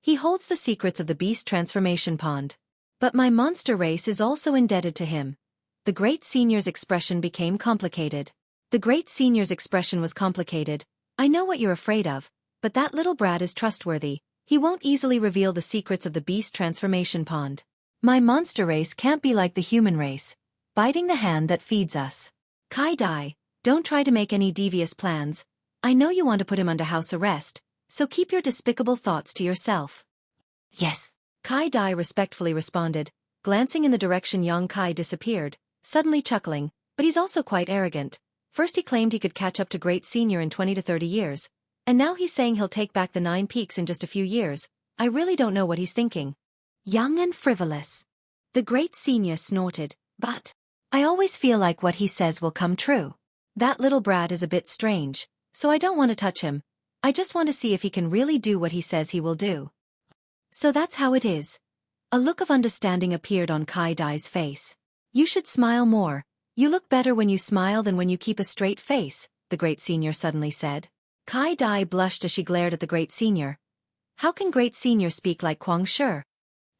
"He holds the secrets of the beast transformation pond. But my monster race is also indebted to him." The great senior's expression became complicated. The great senior's expression was complicated. "I know what you're afraid of, but that little brat is trustworthy. He won't easily reveal the secrets of the beast transformation pond. My monster race can't be like the human race, biting the hand that feeds us. Kai Dai, don't try to make any devious plans. I know you want to put him under house arrest, so keep your despicable thoughts to yourself." "Yes," Kai Dai respectfully responded, glancing in the direction Yang Kai disappeared, suddenly chuckling, but he's also quite arrogant. First he claimed he could catch up to Great Senior in 20 to 30 years, and now he's saying he'll take back the 9 peaks in just a few years. I really don't know what he's thinking. Young and frivolous. The Great Senior snorted, but I always feel like what he says will come true. That little brat is a bit strange, so I don't want to touch him. I just want to see if he can really do what he says he will do. So that's how it is. A look of understanding appeared on Kai Dai's face. You should smile more. You look better when you smile than when you keep a straight face, the Great Senior suddenly said. Kai Dai blushed as she glared at the Great Senior. How can Great Senior speak like Kuang Shi?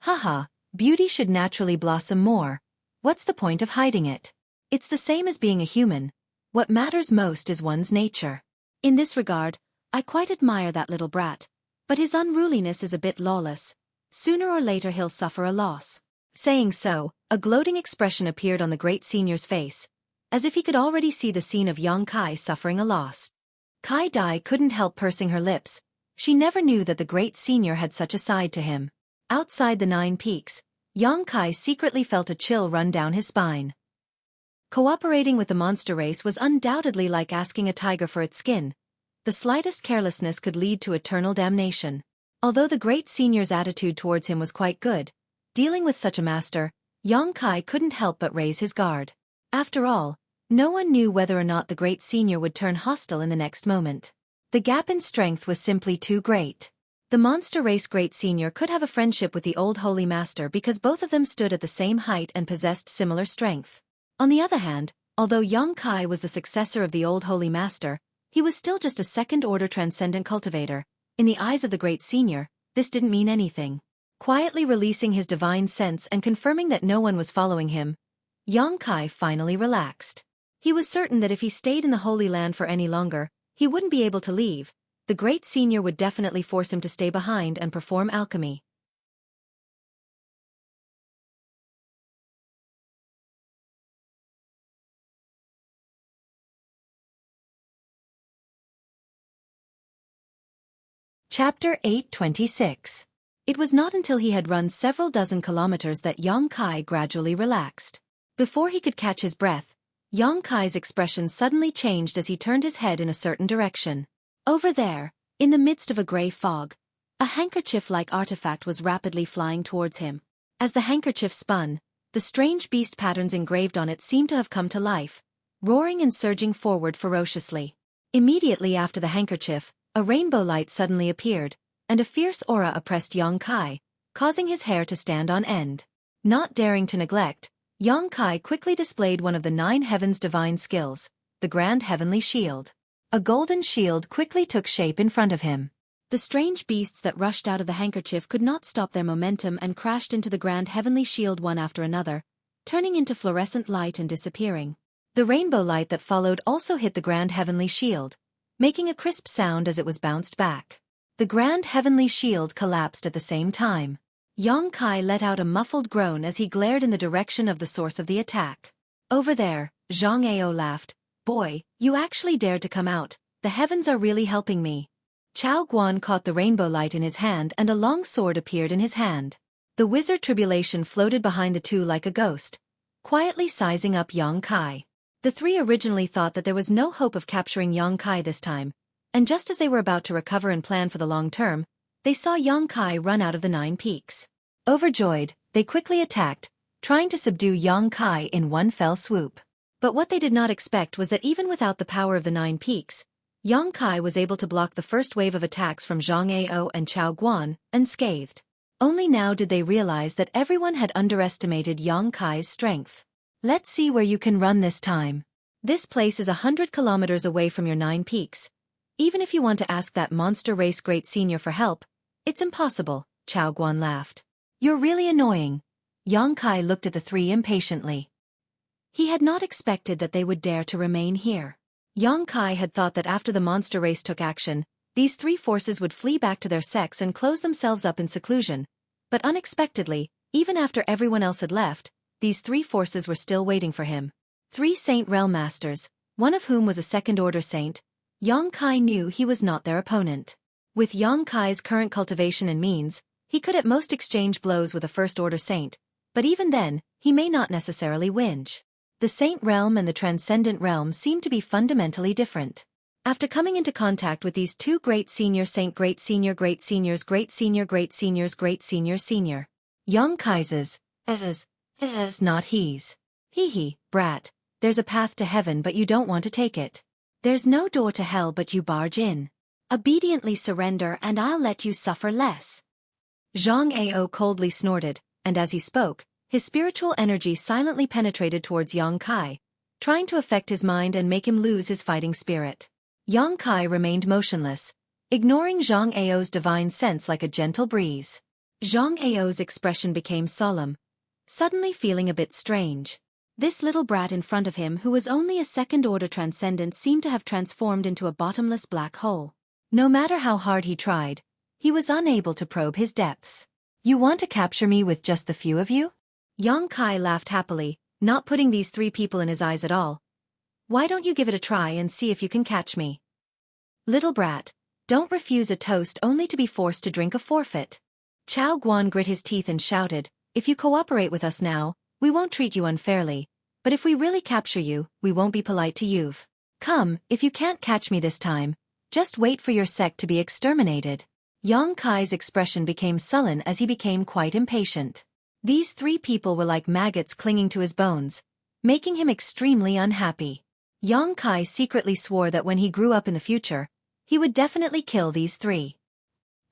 Haha, beauty should naturally blossom more. What's the point of hiding it? It's the same as being a human. What matters most is one's nature. In this regard, I quite admire that little brat. But his unruliness is a bit lawless. Sooner or later he'll suffer a loss. Saying so, a gloating expression appeared on the Great Senior's face, as if he could already see the scene of Yang Kai suffering a loss. Kai Dai couldn't help pursing her lips. She never knew that the Great Senior had such a side to him. Outside the 9 peaks, Yang Kai secretly felt a chill run down his spine. Cooperating with the monster race was undoubtedly like asking a tiger for its skin. The slightest carelessness could lead to eternal damnation. Although the Great Senior's attitude towards him was quite good, dealing with such a master, Yang Kai couldn't help but raise his guard. After all, no one knew whether or not the Great Senior would turn hostile in the next moment. The gap in strength was simply too great. The monster race Great Senior could have a friendship with the old Holy Master because both of them stood at the same height and possessed similar strength. On the other hand, although Yang Kai was the successor of the old Holy Master, he was still just a second-order transcendent cultivator. In the eyes of the Great Senior, this didn't mean anything. Quietly releasing his divine sense and confirming that no one was following him, Yang Kai finally relaxed. He was certain that if he stayed in the Holy Land for any longer, he wouldn't be able to leave. The Great Senior would definitely force him to stay behind and perform alchemy. Chapter 826. It was not until he had run several dozen kilometers that Yang Kai gradually relaxed. Before he could catch his breath, Yang Kai's expression suddenly changed as he turned his head in a certain direction. Over there, in the midst of a gray fog, a handkerchief-like artifact was rapidly flying towards him. As the handkerchief spun, the strange beast patterns engraved on it seemed to have come to life, roaring and surging forward ferociously. Immediately after the handkerchief, a rainbow light suddenly appeared, and a fierce aura oppressed Yang Kai, causing his hair to stand on end. Not daring to neglect, Yang Kai quickly displayed one of the 9 heavens' divine skills, the Grand Heavenly Shield. A golden shield quickly took shape in front of him. The strange beasts that rushed out of the handkerchief could not stop their momentum and crashed into the Grand Heavenly Shield one after another, turning into fluorescent light and disappearing. The rainbow light that followed also hit the Grand Heavenly Shield, making a crisp sound as it was bounced back. The Grand Heavenly Shield collapsed at the same time. Yang Kai let out a muffled groan as he glared in the direction of the source of the attack. Over there, Zhang Ao laughed. Boy, you actually dared to come out. The heavens are really helping me. Chao Guan caught the rainbow light in his hand and a long sword appeared in his hand. The wizard Tribulation floated behind the two like a ghost, quietly sizing up Yang Kai. The three originally thought that there was no hope of capturing Yang Kai this time, and just as they were about to recover and plan for the long term, they saw Yang Kai run out of the 9 peaks. Overjoyed, they quickly attacked, trying to subdue Yang Kai in one fell swoop. But what they did not expect was that even without the power of the 9 peaks, Yang Kai was able to block the first wave of attacks from Zhang Ao and Chao Guan, unscathed. Only now did they realize that everyone had underestimated Yang Kai's strength. Let's see where you can run this time. This place is 100 kilometers away from your 9 peaks. Even if you want to ask that monster race Great Senior for help, it's impossible, Chao Guan laughed. You're really annoying. Yang Kai looked at the three impatiently. He had not expected that they would dare to remain here. Yang Kai had thought that after the monster race took action, these 3 forces would flee back to their sects and close themselves up in seclusion. But unexpectedly, even after everyone else had left, these 3 forces were still waiting for him. 3 Saint Realm Masters, one of whom was a second-order saint. Yang Kai knew he was not their opponent. With Yang Kai's current cultivation and means, he could at most exchange blows with a first-order saint, But even then, he may not necessarily whinge. The Saint Realm and the Transcendent Realm seem to be fundamentally different. After coming into contact with these two great senior saint great senior great seniors great senior great seniors great senior senior. Young Kai's is not he's. He, brat, there's a path to heaven but you don't want to take it. There's no door to hell but you barge in. Obediently surrender and I'll let you suffer less. Zhang Ao coldly snorted, and as he spoke, his spiritual energy silently penetrated towards Yang Kai, trying to affect his mind and make him lose his fighting spirit. Yang Kai remained motionless, ignoring Zhang Ao's divine sense like a gentle breeze. Zhang Ao's expression became solemn, suddenly feeling a bit strange. This little brat in front of him who was only a second-order transcendent seemed to have transformed into a bottomless black hole. No matter how hard he tried, he was unable to probe his depths. You want to capture me with just the few of you? Yang Kai laughed happily, not putting these three people in his eyes at all. Why don't you give it a try and see if you can catch me? Little brat, don't refuse a toast only to be forced to drink a forfeit. Chao Guan grit his teeth and shouted, if you cooperate with us now, we won't treat you unfairly, but if we really capture you, we won't be polite to you. Come, if you can't catch me this time, just wait for your sect to be exterminated. Yang Kai's expression became sullen as he became quite impatient. These three people were like maggots clinging to his bones, making him extremely unhappy. Yang Kai secretly swore that when he grew up in the future, he would definitely kill these three.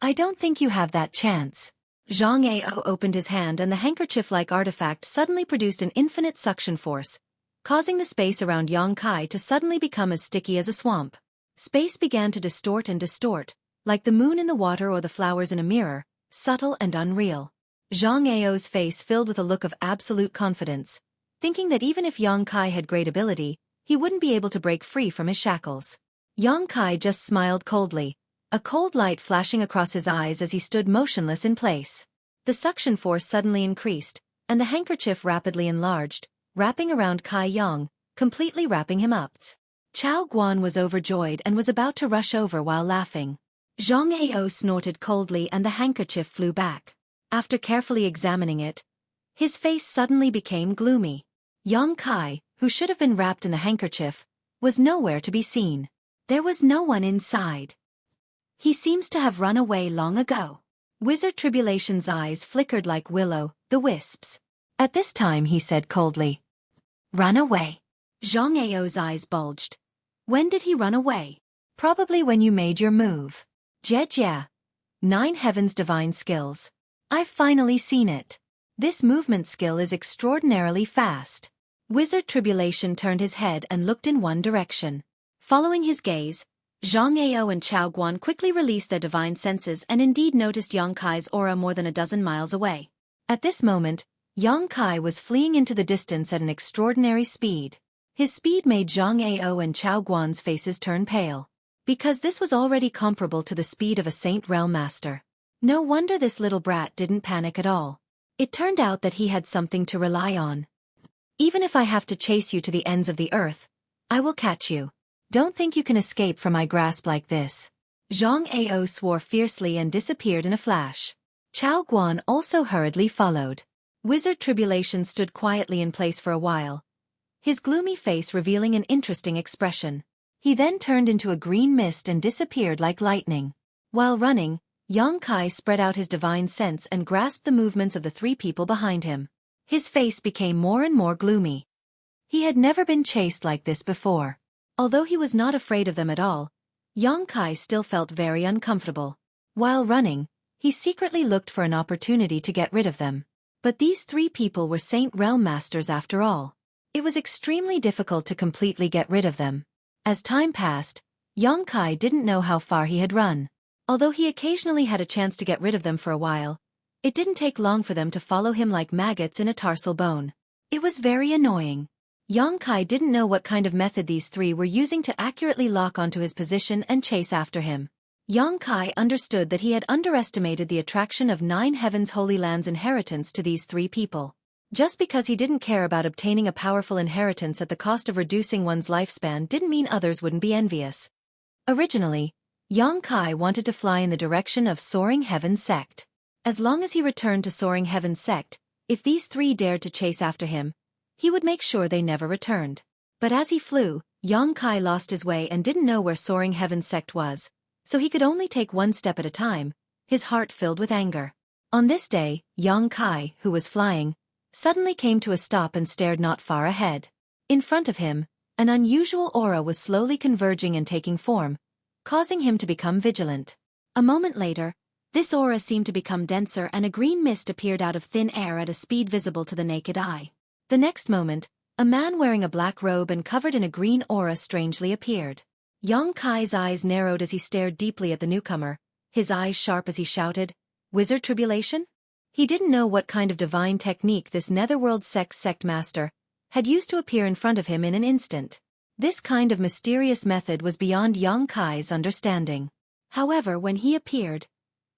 I don't think you have that chance. Zhang Ao opened his hand and the handkerchief-like artifact suddenly produced an infinite suction force, causing the space around Yang Kai to suddenly become as sticky as a swamp. Space began to distort and distort, like the moon in the water or the flowers in a mirror, subtle and unreal. Zhang Ao's face filled with a look of absolute confidence, thinking that even if Yang Kai had great ability, he wouldn't be able to break free from his shackles. Yang Kai just smiled coldly, a cold light flashing across his eyes as he stood motionless in place. The suction force suddenly increased, and the handkerchief rapidly enlarged, wrapping around Kai Yang, completely wrapping him up. Chao Guan was overjoyed and was about to rush over while laughing. Zhang Ao snorted coldly and the handkerchief flew back. After carefully examining it, his face suddenly became gloomy. Yang Kai, who should have been wrapped in the handkerchief, was nowhere to be seen. There was no one inside. He seems to have run away long ago. Wizard Tribulation's eyes flickered like will-o'-the-wisps. At this time he said coldly, "Run away." Zhang Ao's eyes bulged. When did he run away? Probably when you made your move. Jia. 9 Heaven's divine skills. I've finally seen it. This movement skill is extraordinarily fast. Wizard Tribulation turned his head and looked in one direction. Following his gaze, Zhang Ao and Chao Guan quickly released their divine senses and indeed noticed Yang Kai's aura more than a dozen miles away. At this moment, Yang Kai was fleeing into the distance at an extraordinary speed. His speed made Zhang Ao and Chao Guan's faces turn pale. Because this was already comparable to the speed of a Saint Realm Master. No wonder this little brat didn't panic at all. It turned out that he had something to rely on. Even if I have to chase you to the ends of the earth, I will catch you. Don't think you can escape from my grasp like this. Zhang Ao swore fiercely and disappeared in a flash. Chao Guan also hurriedly followed. Wizard Tribulation stood quietly in place for a while, his gloomy face revealing an interesting expression. He then turned into a green mist and disappeared like lightning. While running, Yang Kai spread out his divine sense and grasped the movements of the three people behind him. His face became more and more gloomy. He had never been chased like this before. Although he was not afraid of them at all, Yang Kai still felt very uncomfortable. While running, he secretly looked for an opportunity to get rid of them. But these three people were Saint Realm Masters after all. It was extremely difficult to completely get rid of them. As time passed, Yang Kai didn't know how far he had run. Although he occasionally had a chance to get rid of them for a while, it didn't take long for them to follow him like maggots in a tarsal bone. It was very annoying. Yang Kai didn't know what kind of method these three were using to accurately lock onto his position and chase after him. Yang Kai understood that he had underestimated the attraction of 9 Heaven's Holy Land's inheritance to these three people. Just because he didn't care about obtaining a powerful inheritance at the cost of reducing one's lifespan didn't mean others wouldn't be envious. Originally, Yang Kai wanted to fly in the direction of Soaring Heaven Sect. As long as he returned to Soaring Heaven Sect, If these three dared to chase after him, he would make sure they never returned. But as he flew, Xueqi lost his way and didn't know where Soaring Heaven's sect was, so he could only take one step at a time, his heart filled with anger. On this day, Xueqi, who was flying, suddenly came to a stop and stared not far ahead. In front of him, an unusual aura was slowly converging and taking form, causing him to become vigilant. A moment later, this aura seemed to become denser and a green mist appeared out of thin air at a speed visible to the naked eye. The next moment, a man wearing a black robe and covered in a green aura strangely appeared. Xueqi's eyes narrowed as he stared deeply at the newcomer, his eyes sharp as he shouted, "Wizard Tribulation?" He didn't know what kind of divine technique this netherworld sect master had used to appear in front of him in an instant. This kind of mysterious method was beyond Xueqi's understanding. However, when he appeared,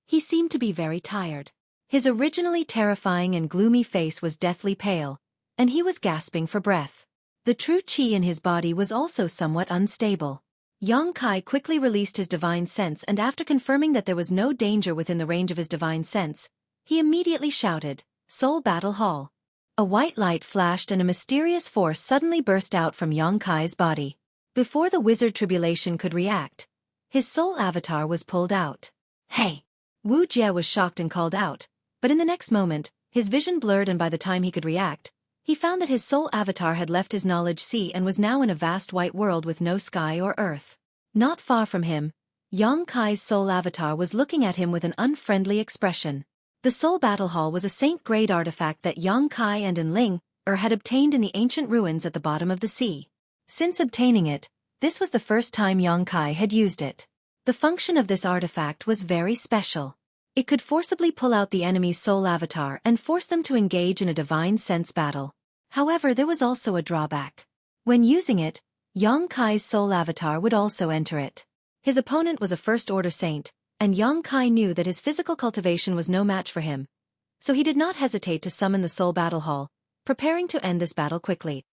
he seemed to be very tired. His originally terrifying and gloomy face was deathly pale, and he was gasping for breath. The true qi in his body was also somewhat unstable. Xueqi quickly released his divine sense, and after confirming that there was no danger within the range of his divine sense, he immediately shouted, "Soul Battle Hall." A white light flashed and a mysterious force suddenly burst out from Xueqi's body. Before the Wizard Tribulation could react, his soul avatar was pulled out. "Hey!" Wu Jie was shocked and called out, but in the next moment, his vision blurred, and by the time he could react, he found that his soul avatar had left his knowledge sea and was now in a vast white world with no sky or earth. Not far from him, Xueqi's soul avatar was looking at him with an unfriendly expression. The Soul Battle Hall was a saint-grade artifact that Xueqi and Enling had obtained in the ancient ruins at the bottom of the sea. Since obtaining it, this was the first time Xueqi had used it. The function of this artifact was very special. It could forcibly pull out the enemy's soul avatar and force them to engage in a divine sense battle. However, there was also a drawback. When using it, Xueqi's soul avatar would also enter it. His opponent was a first-order saint, and Xueqi knew that his physical cultivation was no match for him, so he did not hesitate to summon the Soul Battle Hall, preparing to end this battle quickly.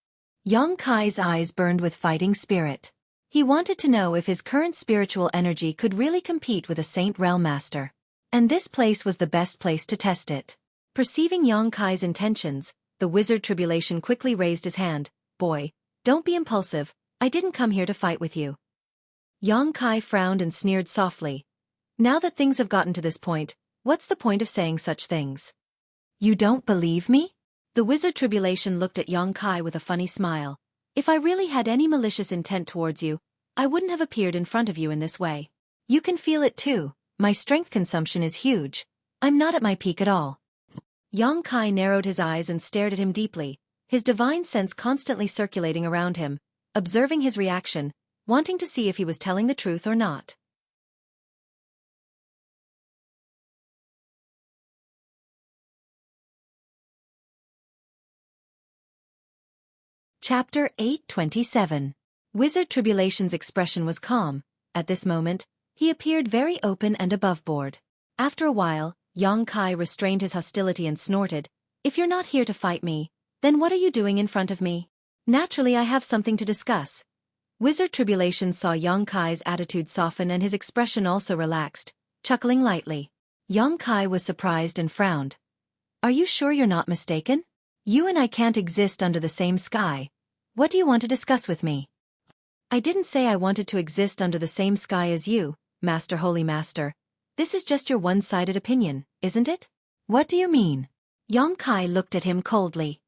Xueqi's eyes burned with fighting spirit. He wanted to know if his current spiritual energy could really compete with a Saint Realm Master. And this place was the best place to test it. Perceiving Xueqi's intentions, the Wizard Tribulation quickly raised his hand. "Boy, don't be impulsive, I didn't come here to fight with you." Xueqi frowned and sneered softly. "Now that things have gotten to this point, what's the point of saying such things? You don't believe me?" The Wizard Tribulation looked at Xueqi with a funny smile. "If I really had any malicious intent towards you, I wouldn't have appeared in front of you in this way. You can feel it too, my strength consumption is huge. I'm not at my peak at all." Xueqi narrowed his eyes and stared at him deeply, his divine sense constantly circulating around him, observing his reaction, wanting to see if he was telling the truth or not. Chapter 827. Wizard Tribulation's expression was calm. At this moment, he appeared very open and aboveboard. After a while, Xueqi restrained his hostility and snorted, "If you're not here to fight me, then what are you doing in front of me? Naturally, I have something to discuss." Wizard Tribulation saw Xueqi's attitude soften and his expression also relaxed, chuckling lightly. Xueqi was surprised and frowned. "Are you sure you're not mistaken? You and I can't exist under the same sky. What do you want to discuss with me?" "I didn't say I wanted to exist under the same sky as you, Master Holy Master. This is just your one-sided opinion, isn't it?" "What do you mean?" Xueqi looked at him coldly.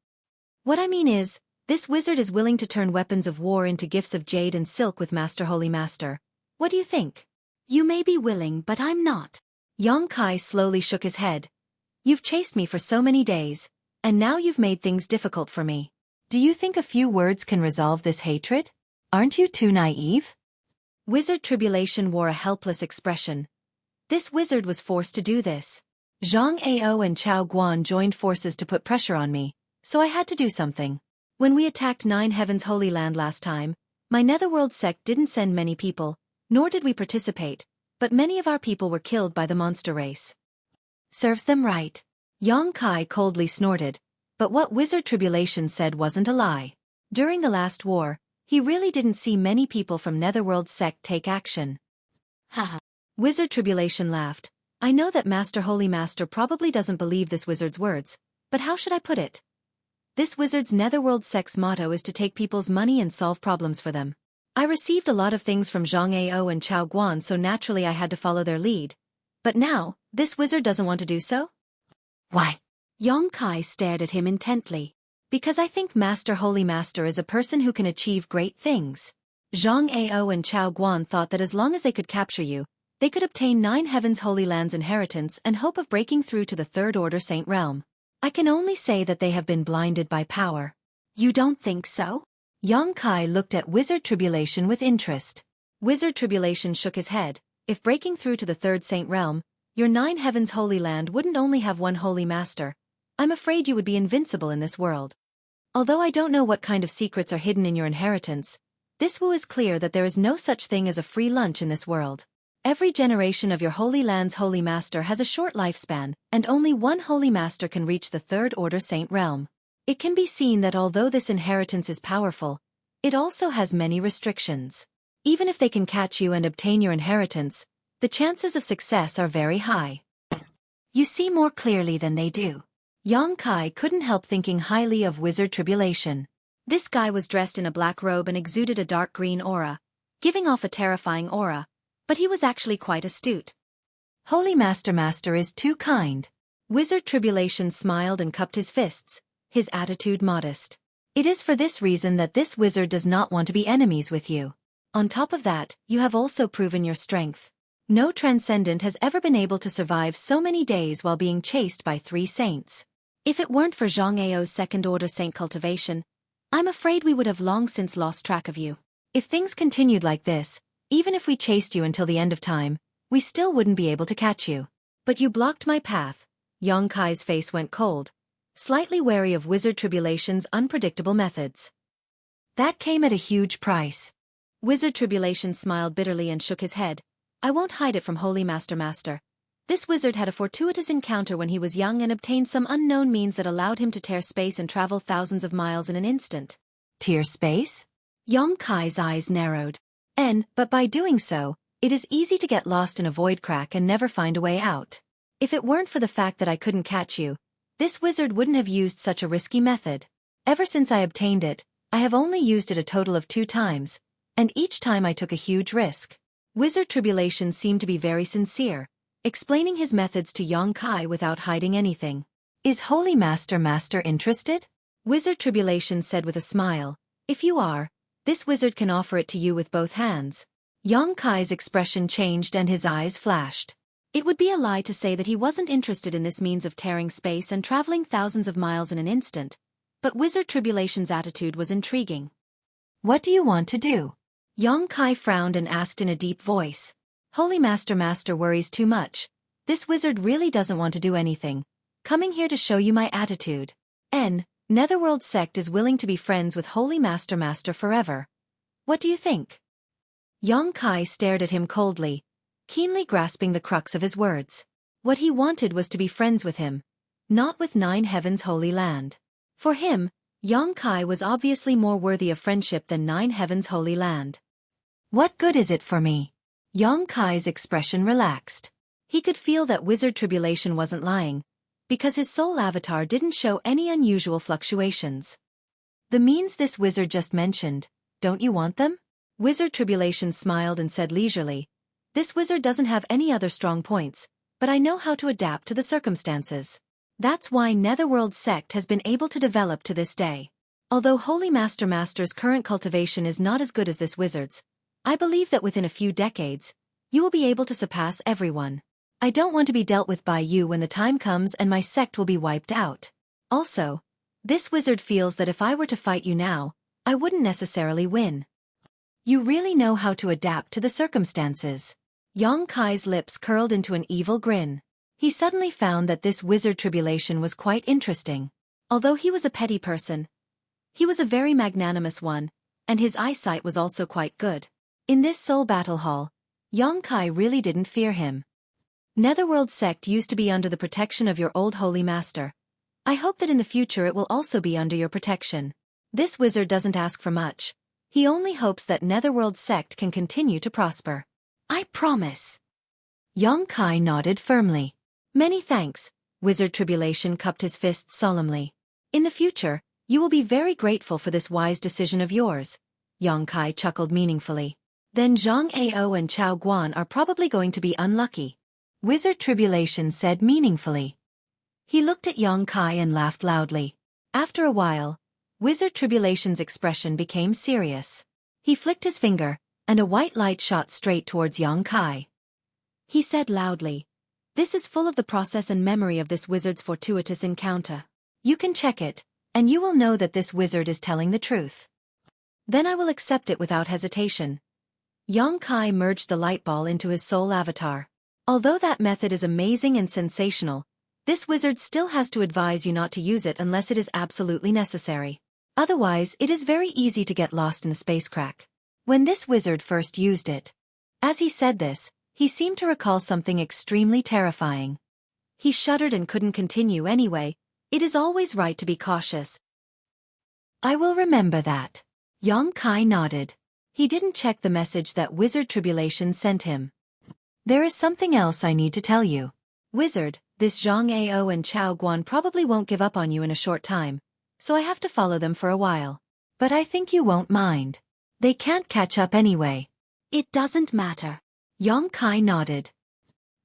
"What I mean is, this wizard is willing to turn weapons of war into gifts of jade and silk with Master Holy Master. What do you think?" "You may be willing, but I'm not." Xueqi slowly shook his head. "You've chased me for so many days, and now you've made things difficult for me. Do you think a few words can resolve this hatred? Aren't you too naive?" Wizard Tribulation wore a helpless expression. This wizard was forced to do this. Zhang Ao and Chao Guan joined forces to put pressure on me, so I had to do something. When we attacked Nine Heavens Holy Land last time, my netherworld sect didn't send many people, nor did we participate, but many of our people were killed by the monster race. "Serves them right." Xueqi coldly snorted, but what Wizard Tribulation said wasn't a lie. During the last war, he really didn't see many people from Netherworld sect take action. Haha. Wizard Tribulation laughed. "I know that Master Holy Master probably doesn't believe this wizard's words, But how should I put it? This wizard's netherworld sect's motto is to take people's money and solve problems for them. I received a lot of things from Zhang Ao and Chao Guan, so naturally I had to follow their lead. But now, this wizard doesn't want to do so? Why? Yong Kai stared at him intently. Because I think Master Holy Master is a person who can achieve great things. Zhang Ao and Chao Guan thought that as long as they could capture you, they could obtain 9 Heavens Holy Land's inheritance and hope of breaking through to the Third Order Saint Realm. I can only say that they have been blinded by power. You don't think so? Yong Kai looked at Wizard Tribulation with interest. Wizard Tribulation shook his head. If breaking through to the Third Saint Realm, your 9 Heavens Holy Land wouldn't only have one Holy Master. I'm afraid you would be invincible in this world. Although I don't know what kind of secrets are hidden in your inheritance, this Wu is clear that there is no such thing as a free lunch in this world. Every generation of your Holy Land's Holy Master has a short lifespan, and only one Holy Master can reach the Third Order Saint Realm. It can be seen that although this inheritance is powerful, it also has many restrictions. Even if they can catch you and obtain your inheritance, the chances of success are very high. You see more clearly than they do. Yong Kai couldn't help thinking highly of Wizard Tribulation. This guy was dressed in a black robe and exuded a dark green aura, giving off a terrifying aura, but he was actually quite astute. Holy Master is too kind. Wizard Tribulation smiled and cupped his fists, his attitude modest. It is for this reason that this wizard does not want to be enemies with you. On top of that, you have also proven your strength. No transcendent has ever been able to survive so many days while being chased by 3 saints. If it weren't for Zhang Ao's second-order saint cultivation, I'm afraid we would have long since lost track of you. If things continued like this, even if we chased you until the end of time, we still wouldn't be able to catch you. But you blocked my path. Yong Kai's face went cold, slightly wary of Wizard Tribulation's unpredictable methods. That came at a huge price. Wizard Tribulation smiled bitterly and shook his head. I won't hide it from Holy Master. This wizard had a fortuitous encounter when he was young and obtained some unknown means that allowed him to tear space and travel thousands of miles in an instant. Tear space? Yong Kai's eyes narrowed. But by doing so, it is easy to get lost in a void crack and never find a way out. If it weren't for the fact that I couldn't catch you, this wizard wouldn't have used such a risky method. Ever since I obtained it, I have only used it a total of 2 times, and each time I took a huge risk. Wizard Tribulation seemed to be very sincere, explaining his methods to Yong Kai without hiding anything. Is Holy Master interested? Wizard Tribulation said with a smile. If you are, this wizard can offer it to you with both hands. Yong Kai's expression changed and his eyes flashed. It would be a lie to say that he wasn't interested in this means of tearing space and traveling thousands of miles in an instant, but Wizard Tribulation's attitude was intriguing. What do you want to do? Yong Kai frowned and asked in a deep voice. Holy Master worries too much. This wizard really doesn't want to do anything. Coming here to show you my attitude. Netherworld sect is willing to be friends with Holy Master forever. What do you think? Yong Kai stared at him coldly, keenly grasping the crux of his words. What he wanted was to be friends with him, not with 9 Heavens Holy Land. For him, Yong Kai was obviously more worthy of friendship than 9 Heavens Holy Land. What good is it for me? Yong Kai's expression relaxed. He could feel that Wizard Tribulation wasn't lying, because his soul avatar didn't show any unusual fluctuations. The means this wizard just mentioned, don't you want them? Wizard Tribulation smiled and said leisurely, this wizard doesn't have any other strong points, but I know how to adapt to the circumstances. That's why Netherworld sect has been able to develop to this day. Although Holy Master's current cultivation is not as good as this wizard's, I believe that within a few decades, you will be able to surpass everyone. I don't want to be dealt with by you when the time comes and my sect will be wiped out. Also, this wizard feels that if I were to fight you now, I wouldn't necessarily win. You really know how to adapt to the circumstances. Yong Kai's lips curled into an evil grin. He suddenly found that this Wizard Tribulation was quite interesting. Although he was a petty person, he was a very magnanimous one, and his eyesight was also quite good. In this soul battle hall, Yong Kai really didn't fear him. Netherworld sect used to be under the protection of your old Holy Master. I hope that in the future it will also be under your protection. This wizard doesn't ask for much. He only hopes that Netherworld sect can continue to prosper. I promise. Yong Kai nodded firmly. Many thanks, Wizard Tribulation cupped his fists solemnly. In the future, you will be very grateful for this wise decision of yours. Yongkai chuckled meaningfully. Then Zhang Ao and Chao Guan are probably going to be unlucky. Wizard Tribulation said meaningfully. He looked at Yongkai and laughed loudly. After a while, Wizard Tribulation's expression became serious. He flicked his finger, and a white light shot straight towards Yongkai. He said loudly, "This is full of the process and memory of this wizard's fortuitous encounter. You can check it, and you will know that this wizard is telling the truth. Then I will accept it without hesitation." Yongkai merged the light ball into his soul avatar. Although that method is amazing and sensational, this wizard still has to advise you not to use it unless it is absolutely necessary. Otherwise, it is very easy to get lost in the space crack. When this wizard first used it, as he said this, he seemed to recall something extremely terrifying. He shuddered and couldn't continue anyway. It is always right to be cautious. I will remember that. Yongkai nodded. He didn't check the message that Wizard Tribulation sent him. There is something else I need to tell you. Wizard, this Zhang Ao and Chao Guan probably won't give up on you in a short time, so I have to follow them for a while. But I think you won't mind. They can't catch up anyway. It doesn't matter. Yongkai nodded.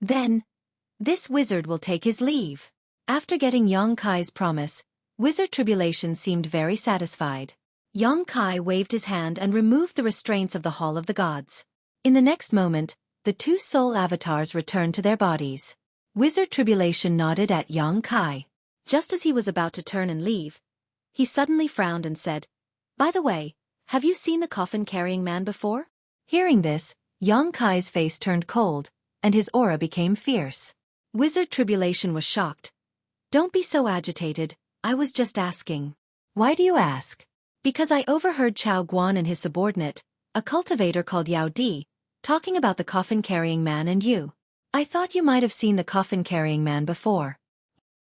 Then, this wizard will take his leave. After getting Yongkai's promise, Wizard Tribulation seemed very satisfied. Yongkai waved his hand and removed the restraints of the Hall of the Gods. In the next moment, the two soul avatars returned to their bodies. Wizard Tribulation nodded at Yongkai. Just as he was about to turn and leave, he suddenly frowned and said, "By the way, have you seen the coffin-carrying man before?" Hearing this, Yongkai's face turned cold, and his aura became fierce. Wizard Tribulation was shocked. "Don't be so agitated, I was just asking." "Why do you ask?" "Because I overheard Chao Guan and his subordinate, a cultivator called Yao Di, talking about the coffin-carrying man and you. I thought you might have seen the coffin-carrying man before."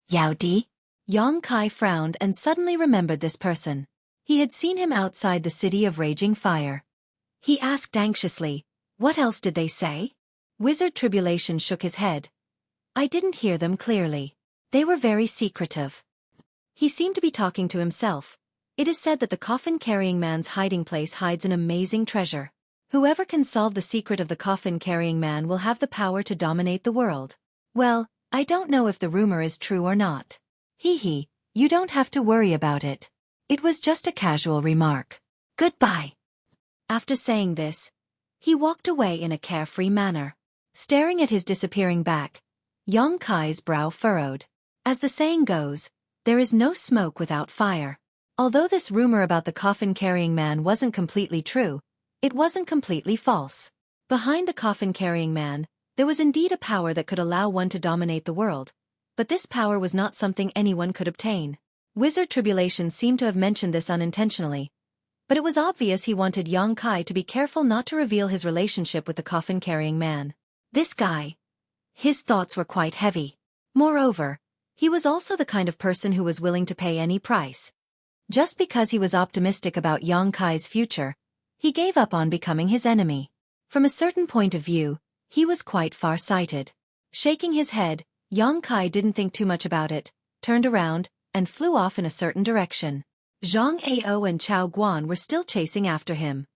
"Yao Di?" Yongkai frowned and suddenly remembered this person. He had seen him outside the city of raging fire. He asked anxiously, "What else did they say?" Wizard Tribulation shook his head. "I didn't hear them clearly. They were very secretive." He seemed to be talking to himself. It is said that the coffin-carrying man's hiding place hides an amazing treasure. Whoever can solve the secret of the coffin-carrying man will have the power to dominate the world. Well, I don't know if the rumor is true or not. Hee, you don't have to worry about it. It was just a casual remark. Goodbye. After saying this, he walked away in a carefree manner. Staring at his disappearing back, Yongkai's brow furrowed. As the saying goes, there is no smoke without fire. Although this rumor about the coffin-carrying man wasn't completely true, it wasn't completely false. Behind the coffin-carrying man, there was indeed a power that could allow one to dominate the world, but this power was not something anyone could obtain. Wizard Tribulation seemed to have mentioned this unintentionally, but it was obvious he wanted Yongkai to be careful not to reveal his relationship with the coffin-carrying man. This guy. His thoughts were quite heavy. Moreover, he was also the kind of person who was willing to pay any price. Just because he was optimistic about Yongkai's future, he gave up on becoming his enemy. From a certain point of view, he was quite far-sighted. Shaking his head, Yongkai didn't think too much about it, turned around, and flew off in a certain direction. Zhang Ao and Chao Guan were still chasing after him.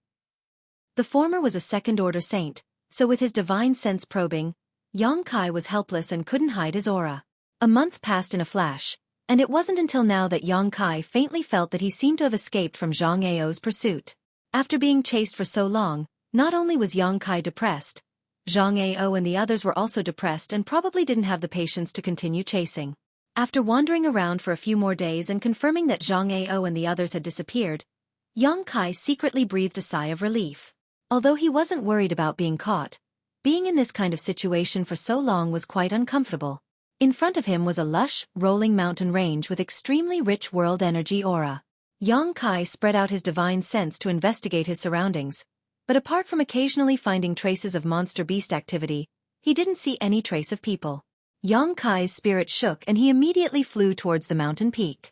The former was a second-order saint, so with his divine sense probing, Yongkai was helpless and couldn't hide his aura. A month passed in a flash, and it wasn't until now that Yongkai faintly felt that he seemed to have escaped from Zhang Ao's pursuit. After being chased for so long, not only was Yongkai depressed, Zhang Ao and the others were also depressed and probably didn't have the patience to continue chasing. After wandering around for a few more days and confirming that Zhang Ao and the others had disappeared, Yongkai secretly breathed a sigh of relief. Although he wasn't worried about being caught, being in this kind of situation for so long was quite uncomfortable. In front of him was a lush, rolling mountain range with extremely rich world energy aura. Yongkai spread out his divine sense to investigate his surroundings, but apart from occasionally finding traces of monster beast activity, he didn't see any trace of people. Yongkai's spirit shook and he immediately flew towards the mountain peak.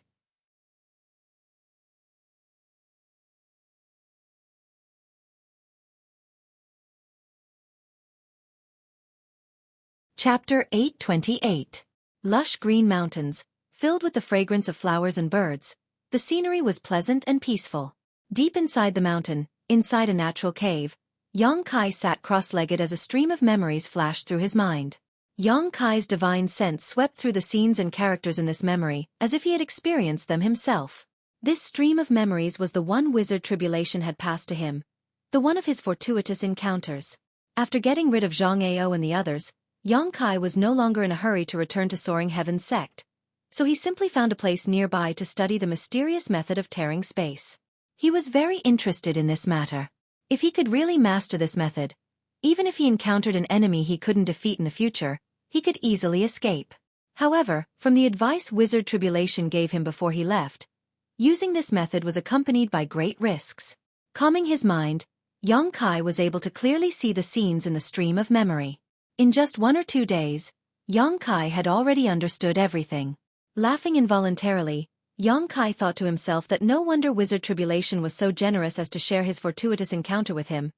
Chapter 828. lush green mountains, filled with the fragrance of flowers and birds. The scenery was pleasant and peaceful. Deep inside the mountain, inside a natural cave, Xueqi sat cross-legged as a stream of memories flashed through his mind. Xueqi's divine sense swept through the scenes and characters in this memory, as if he had experienced them himself. This stream of memories was the one wizard tribulation had passed to him, the one of his fortuitous encounters. After getting rid of Zhang Ao and the others, Xueqi was no longer in a hurry to return to Soaring Heaven's sect, so he simply found a place nearby to study the mysterious method of tearing space. He was very interested in this matter. If he could really master this method, even if he encountered an enemy he couldn't defeat in the future, he could easily escape. However, from the advice Wizard Tribulation gave him before he left, using this method was accompanied by great risks. Calming his mind, Xueqi was able to clearly see the scenes in the stream of memory. In just 1 or 2 days, Xueqi had already understood everything. Laughing involuntarily, Xueqi thought to himself that no wonder Wizard Tribulation was so generous as to share his fortuitous encounter with him.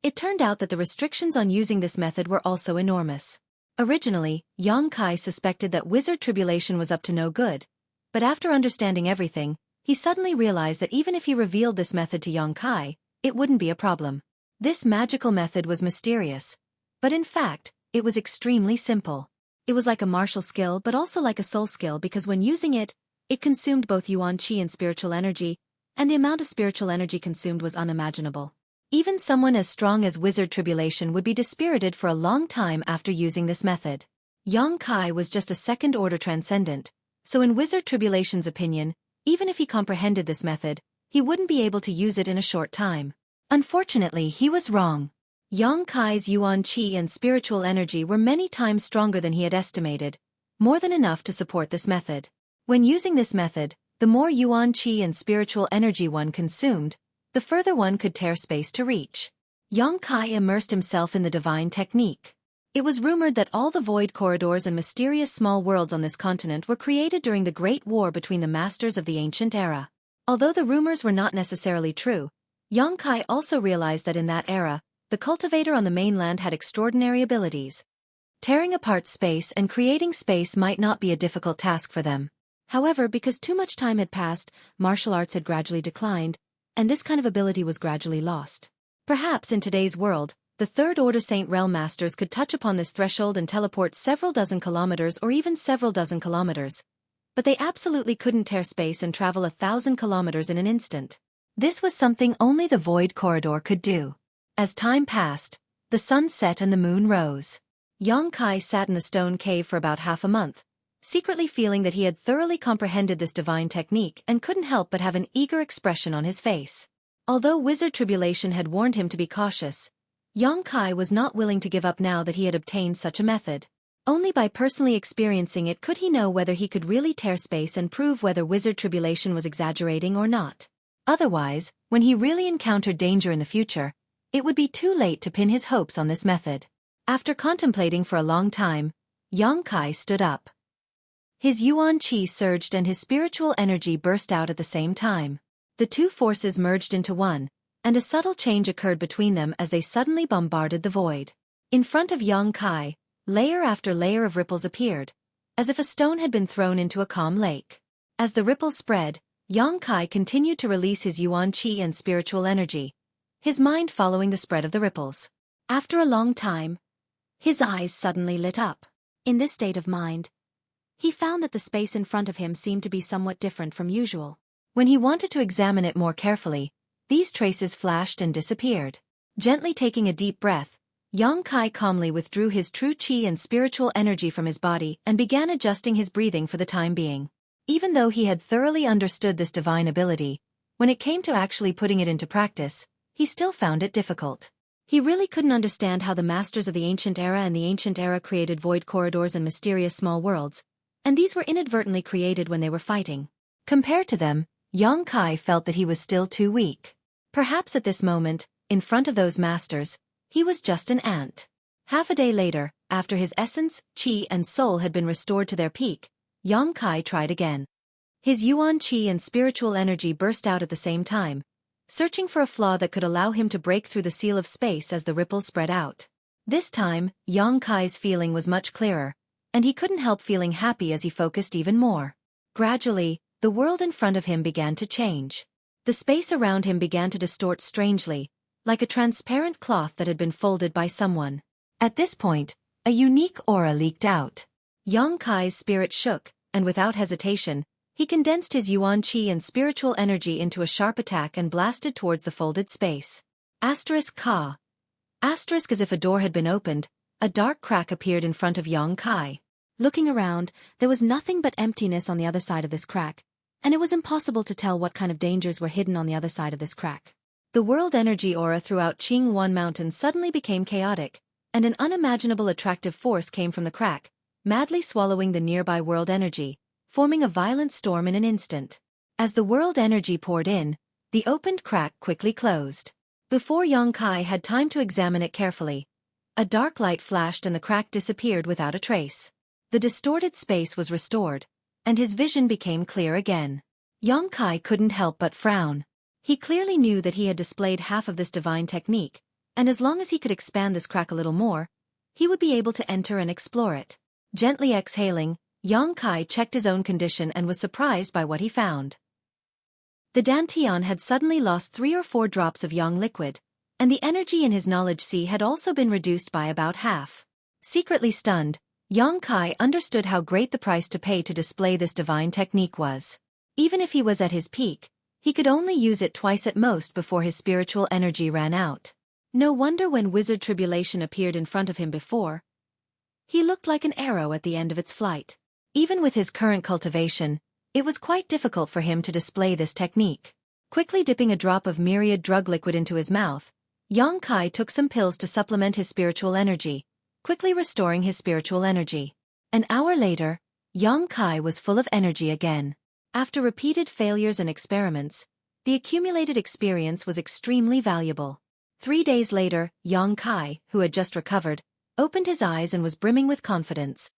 It turned out that the restrictions on using this method were also enormous. Originally, Xueqi suspected that Wizard Tribulation was up to no good, but after understanding everything, he suddenly realized that even if he revealed this method to Xueqi, it wouldn't be a problem. This magical method was mysterious, but in fact, it was extremely simple. It was like a martial skill but also like a soul skill because when using it, it consumed both yuan qi and spiritual energy, and the amount of spiritual energy consumed was unimaginable. Even someone as strong as Wizard Tribulation would be dispirited for a long time after using this method. Xueqi was just a second-order transcendent, so in Wizard Tribulation's opinion, even if he comprehended this method, he wouldn't be able to use it in a short time. Unfortunately, he was wrong. Xueqi's yuan qi and spiritual energy were many times stronger than he had estimated, more than enough to support this method. When using this method, the more yuan qi and spiritual energy one consumed, the further one could tear space to reach. Xueqi immersed himself in the divine technique. It was rumored that all the void corridors and mysterious small worlds on this continent were created during the Great War between the masters of the ancient era. Although the rumors were not necessarily true, Xueqi also realized that in that era, the cultivator on the mainland had extraordinary abilities. Tearing apart space and creating space might not be a difficult task for them. However, because too much time had passed, martial arts had gradually declined, and this kind of ability was gradually lost. Perhaps in today's world, the Third-Order Saint Realm Masters could touch upon this threshold and teleport several dozen kilometers or even several dozen kilometers. But they absolutely couldn't tear space and travel 1,000 kilometers in an instant. This was something only the Void Corridor could do. As time passed, the sun set and the moon rose. Xueqi sat in the stone cave for about half a month, secretly feeling that he had thoroughly comprehended this divine technique and couldn't help but have an eager expression on his face. Although Wizard Tribulation had warned him to be cautious, Xueqi was not willing to give up now that he had obtained such a method. Only by personally experiencing it could he know whether he could really tear space and prove whether Wizard Tribulation was exaggerating or not. Otherwise, when he really encountered danger in the future, it would be too late to pin his hopes on this method. After contemplating for a long time, Xueqi stood up. His yuan qi surged and his spiritual energy burst out at the same time. The two forces merged into one, and a subtle change occurred between them as they suddenly bombarded the void. In front of Xueqi, layer after layer of ripples appeared, as if a stone had been thrown into a calm lake. As the ripples spread, Xueqi continued to release his yuan qi and spiritual energy, his mind following the spread of the ripples. After a long time, his eyes suddenly lit up. In this state of mind, he found that the space in front of him seemed to be somewhat different from usual. When he wanted to examine it more carefully, these traces flashed and disappeared. Gently taking a deep breath, Xueqi calmly withdrew his true qi and spiritual energy from his body and began adjusting his breathing for the time being. Even though he had thoroughly understood this divine ability, when it came to actually putting it into practice, he still found it difficult. He really couldn't understand how the masters of the ancient era and the ancient era created void corridors and mysterious small worlds, and these were inadvertently created when they were fighting. Compared to them, Xueqi felt that he was still too weak. Perhaps at this moment, in front of those masters, he was just an ant. Half a day later, after his essence, qi and soul had been restored to their peak, Xueqi tried again. His yuan qi and spiritual energy burst out at the same time, searching for a flaw that could allow him to break through the seal of space as the ripples spread out. This time, Xueqi's feeling was much clearer, and he couldn't help feeling happy as he focused even more. Gradually, the world in front of him began to change. The space around him began to distort strangely, like a transparent cloth that had been folded by someone. At this point, a unique aura leaked out. Yang Kai's spirit shook, and without hesitation, he condensed his yuan qi and spiritual energy into a sharp attack and blasted towards the folded space. Asterisk Ka. Asterisk as if a door had been opened, a dark crack appeared in front of Yang Kai. Looking around, there was nothing but emptiness on the other side of this crack, and it was impossible to tell what kind of dangers were hidden on the other side of this crack. The world energy aura throughout Qingluan Mountain suddenly became chaotic, and an unimaginable attractive force came from the crack, madly swallowing the nearby world energy, forming a violent storm in an instant. As the world energy poured in, the opened crack quickly closed. Before Yang Kai had time to examine it carefully, a dark light flashed and the crack disappeared without a trace. The distorted space was restored, and his vision became clear again. Yang Kai couldn't help but frown. He clearly knew that he had displayed half of this divine technique, and as long as he could expand this crack a little more, he would be able to enter and explore it. Gently exhaling, Yang Kai checked his own condition and was surprised by what he found. The Dantian had suddenly lost 3 or 4 drops of yang liquid, and the energy in his knowledge sea had also been reduced by about half. Secretly stunned, Yang Kai understood how great the price to pay to display this divine technique was. Even if he was at his peak, he could only use it twice at most before his spiritual energy ran out. No wonder when Wizard Tribulation appeared in front of him before, he looked like an arrow at the end of its flight. Even with his current cultivation, it was quite difficult for him to display this technique. Quickly dipping a drop of myriad drug liquid into his mouth, Yang Kai took some pills to supplement his spiritual energy, quickly restoring his spiritual energy. An hour later, Yang Kai was full of energy again. After repeated failures and experiments, the accumulated experience was extremely valuable. 3 days later, Yang Kai, who had just recovered, opened his eyes and was brimming with confidence.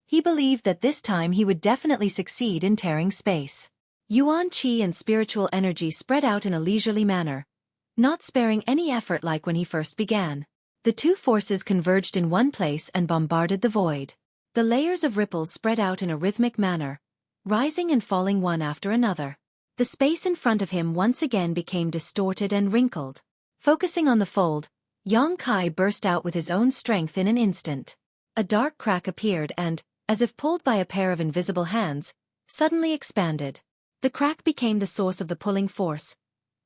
He believed that this time he would definitely succeed in tearing space. Yuan Qi and spiritual energy spread out in a leisurely manner, not sparing any effort like when he first began. The two forces converged in one place and bombarded the void. The layers of ripples spread out in a rhythmic manner, rising and falling one after another. The space in front of him once again became distorted and wrinkled. Focusing on the fold, Yang Kai burst out with his own strength in an instant. A dark crack appeared and, as if pulled by a pair of invisible hands, suddenly expanded. The crack became the source of the pulling force,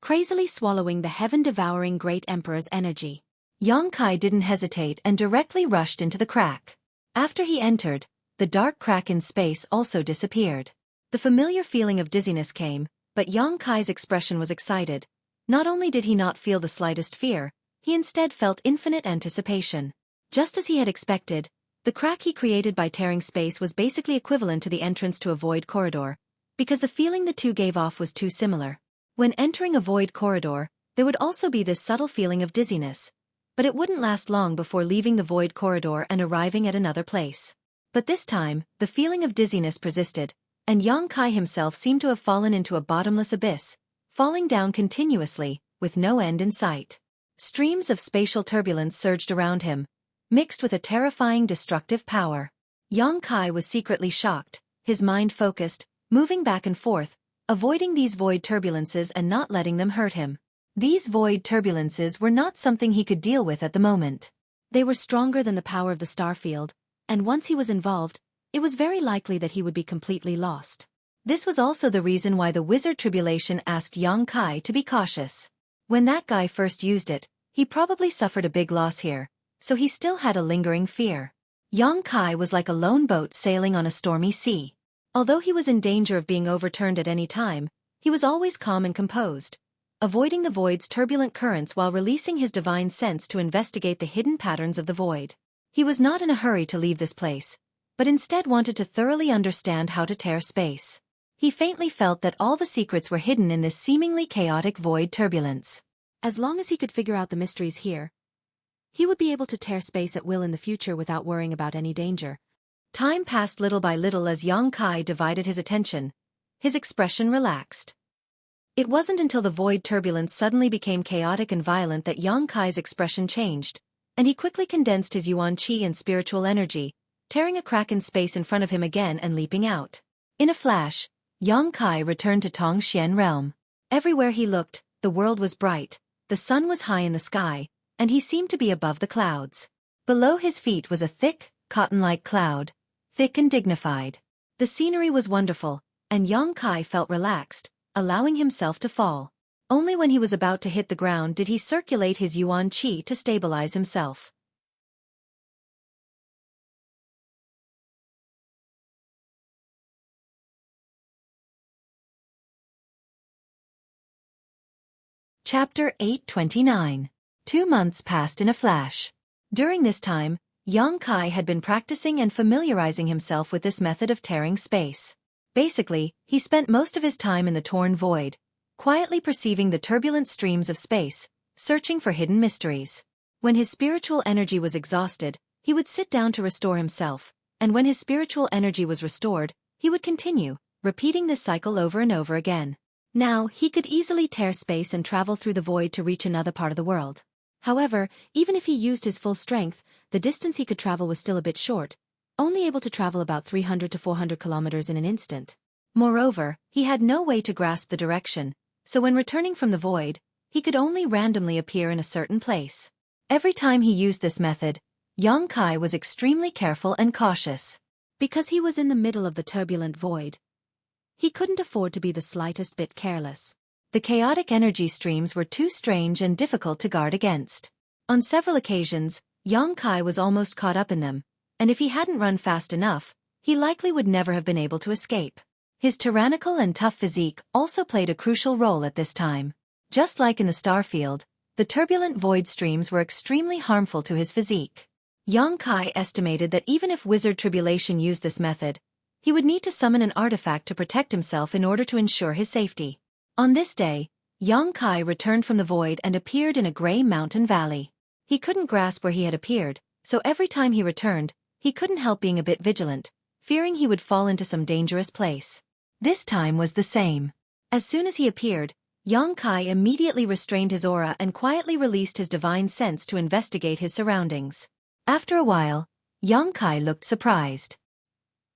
crazily swallowing the heaven-devouring Great Emperor's energy. Yang Kai didn't hesitate and directly rushed into the crack. After he entered, the dark crack in space also disappeared. The familiar feeling of dizziness came, but Yang Kai's expression was excited. Not only did he not feel the slightest fear, he instead felt infinite anticipation. Just as he had expected, the crack he created by tearing space was basically equivalent to the entrance to a void corridor, because the feeling the two gave off was too similar. When entering a void corridor, there would also be this subtle feeling of dizziness, but it wouldn't last long before leaving the void corridor and arriving at another place. But this time, the feeling of dizziness persisted, and Yang Kai himself seemed to have fallen into a bottomless abyss, falling down continuously, with no end in sight. Streams of spatial turbulence surged around him, mixed with a terrifying destructive power. Yang Kai was secretly shocked, his mind focused, moving back and forth, avoiding these void turbulences and not letting them hurt him. These void turbulences were not something he could deal with at the moment. They were stronger than the power of the star field, and once he was involved, it was very likely that he would be completely lost. This was also the reason why the Wizard Tribulation asked Yang Kai to be cautious. When that guy first used it, he probably suffered a big loss here, so he still had a lingering fear. Yang Kai was like a lone boat sailing on a stormy sea. Although he was in danger of being overturned at any time, he was always calm and composed, avoiding the void's turbulent currents while releasing his divine sense to investigate the hidden patterns of the void. He was not in a hurry to leave this place, but instead wanted to thoroughly understand how to tear space. He faintly felt that all the secrets were hidden in this seemingly chaotic void turbulence. As long as he could figure out the mysteries here, he would be able to tear space at will in the future without worrying about any danger. Time passed little by little as Yang Kai divided his attention. His expression relaxed. It wasn't until the void turbulence suddenly became chaotic and violent that Yang Kai's expression changed, and he quickly condensed his yuan qi and spiritual energy, tearing a crack in space in front of him again and leaping out. In a flash, Yang Kai returned to Tongxian realm. Everywhere he looked, the world was bright, the sun was high in the sky, and he seemed to be above the clouds. Below his feet was a thick, cotton-like cloud, thick and dignified. The scenery was wonderful, and Yang Kai felt relaxed, allowing himself to fall. Only when he was about to hit the ground did he circulate his yuan qi to stabilize himself. Chapter 829. 2 months passed in a flash. During this time, Yang Kai had been practicing and familiarizing himself with this method of tearing space. Basically, he spent most of his time in the torn void, quietly perceiving the turbulent streams of space, searching for hidden mysteries. When his spiritual energy was exhausted, he would sit down to restore himself, and when his spiritual energy was restored, he would continue, repeating this cycle over and over again. Now, he could easily tear space and travel through the void to reach another part of the world. However, even if he used his full strength, the distance he could travel was still a bit short, only able to travel about 300 to 400 kilometers in an instant. Moreover, he had no way to grasp the direction, so when returning from the void, he could only randomly appear in a certain place. Every time he used this method, Yang Kai was extremely careful and cautious. Because he was in the middle of the turbulent void, he couldn't afford to be the slightest bit careless. The chaotic energy streams were too strange and difficult to guard against. On several occasions, Yang Kai was almost caught up in them, and if he hadn't run fast enough, he likely would never have been able to escape. His tyrannical and tough physique also played a crucial role at this time. Just like in the starfield, the turbulent void streams were extremely harmful to his physique. Yang Kai estimated that even if Wizard Tribulation used this method, he would need to summon an artifact to protect himself in order to ensure his safety. On this day, Yang Kai returned from the void and appeared in a gray mountain valley. He couldn't grasp where he had appeared, so every time he returned, he couldn't help being a bit vigilant, fearing he would fall into some dangerous place. This time was the same. As soon as he appeared, Yang Kai immediately restrained his aura and quietly released his divine sense to investigate his surroundings. After a while, Yang Kai looked surprised.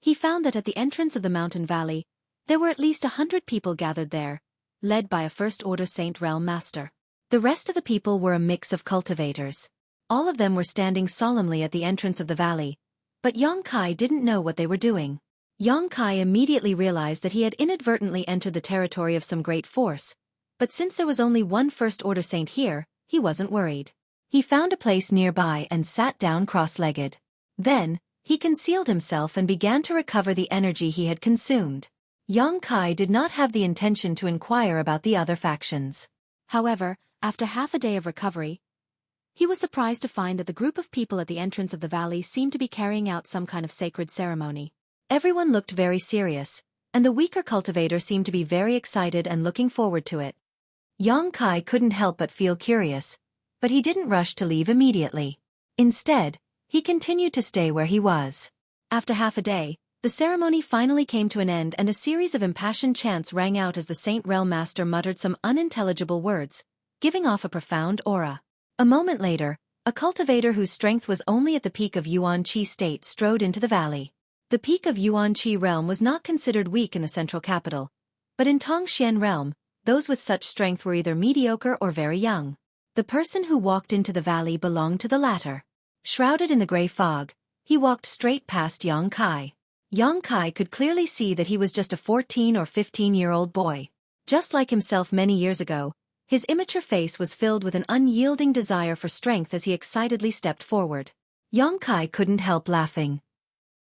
He found that at the entrance of the mountain valley, there were at least 100 people gathered there, led by a First-Order Saint Realm Master. The rest of the people were a mix of cultivators. All of them were standing solemnly at the entrance of the valley, but Yang Kai didn't know what they were doing. Yang Kai immediately realized that he had inadvertently entered the territory of some great force, but since there was only one First-Order Saint here, he wasn't worried. He found a place nearby and sat down cross-legged. Then, he concealed himself and began to recover the energy he had consumed. Yang Kai did not have the intention to inquire about the other factions. However, after half a day of recovery, he was surprised to find that the group of people at the entrance of the valley seemed to be carrying out some kind of sacred ceremony. Everyone looked very serious, and the weaker cultivator seemed to be very excited and looking forward to it. Yang Kai couldn't help but feel curious, but he didn't rush to leave immediately. Instead, he continued to stay where he was. After half a day, the ceremony finally came to an end and a series of impassioned chants rang out as the Saint Realm Master muttered some unintelligible words, giving off a profound aura. A moment later, a cultivator whose strength was only at the peak of Yuan Qi state strode into the valley. The peak of Yuan Qi realm was not considered weak in the central capital, but in Tongxian realm, those with such strength were either mediocre or very young. The person who walked into the valley belonged to the latter. Shrouded in the gray fog, he walked straight past Yang Kai. Yang Kai could clearly see that he was just a 14 or 15-year-old boy. Just like himself many years ago, his immature face was filled with an unyielding desire for strength as he excitedly stepped forward. Yang Kai couldn't help laughing.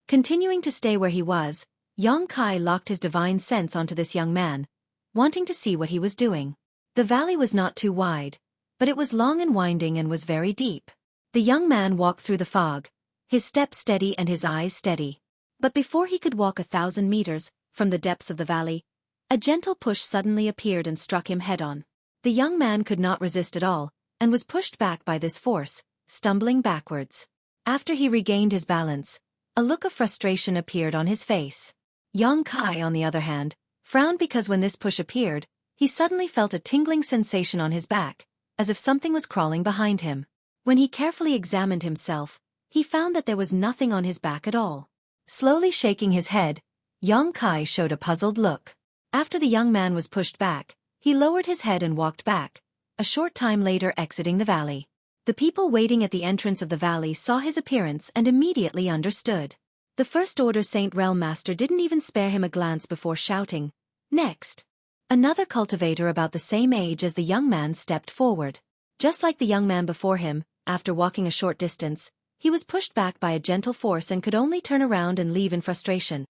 Continuing to stay where he was, Yang Kai locked his divine sense onto this young man, wanting to see what he was doing. The valley was not too wide, but it was long and winding and was very deep. The young man walked through the fog, his step steady and his eyes steady. But before he could walk 1,000 meters from the depths of the valley, a gentle push suddenly appeared and struck him head-on. The young man could not resist at all, and was pushed back by this force, stumbling backwards. After he regained his balance, a look of frustration appeared on his face. Yang Kai, on the other hand, frowned because when this push appeared, he suddenly felt a tingling sensation on his back, as if something was crawling behind him. When he carefully examined himself, he found that there was nothing on his back at all. Slowly shaking his head, Xueqi showed a puzzled look. After the young man was pushed back, he lowered his head and walked back, a short time later exiting the valley. The people waiting at the entrance of the valley saw his appearance and immediately understood. The First Order Saint Realm Master didn't even spare him a glance before shouting, "Next!" Another cultivator about the same age as the young man stepped forward. Just like the young man before him, after walking a short distance, he was pushed back by a gentle force and could only turn around and leave in frustration.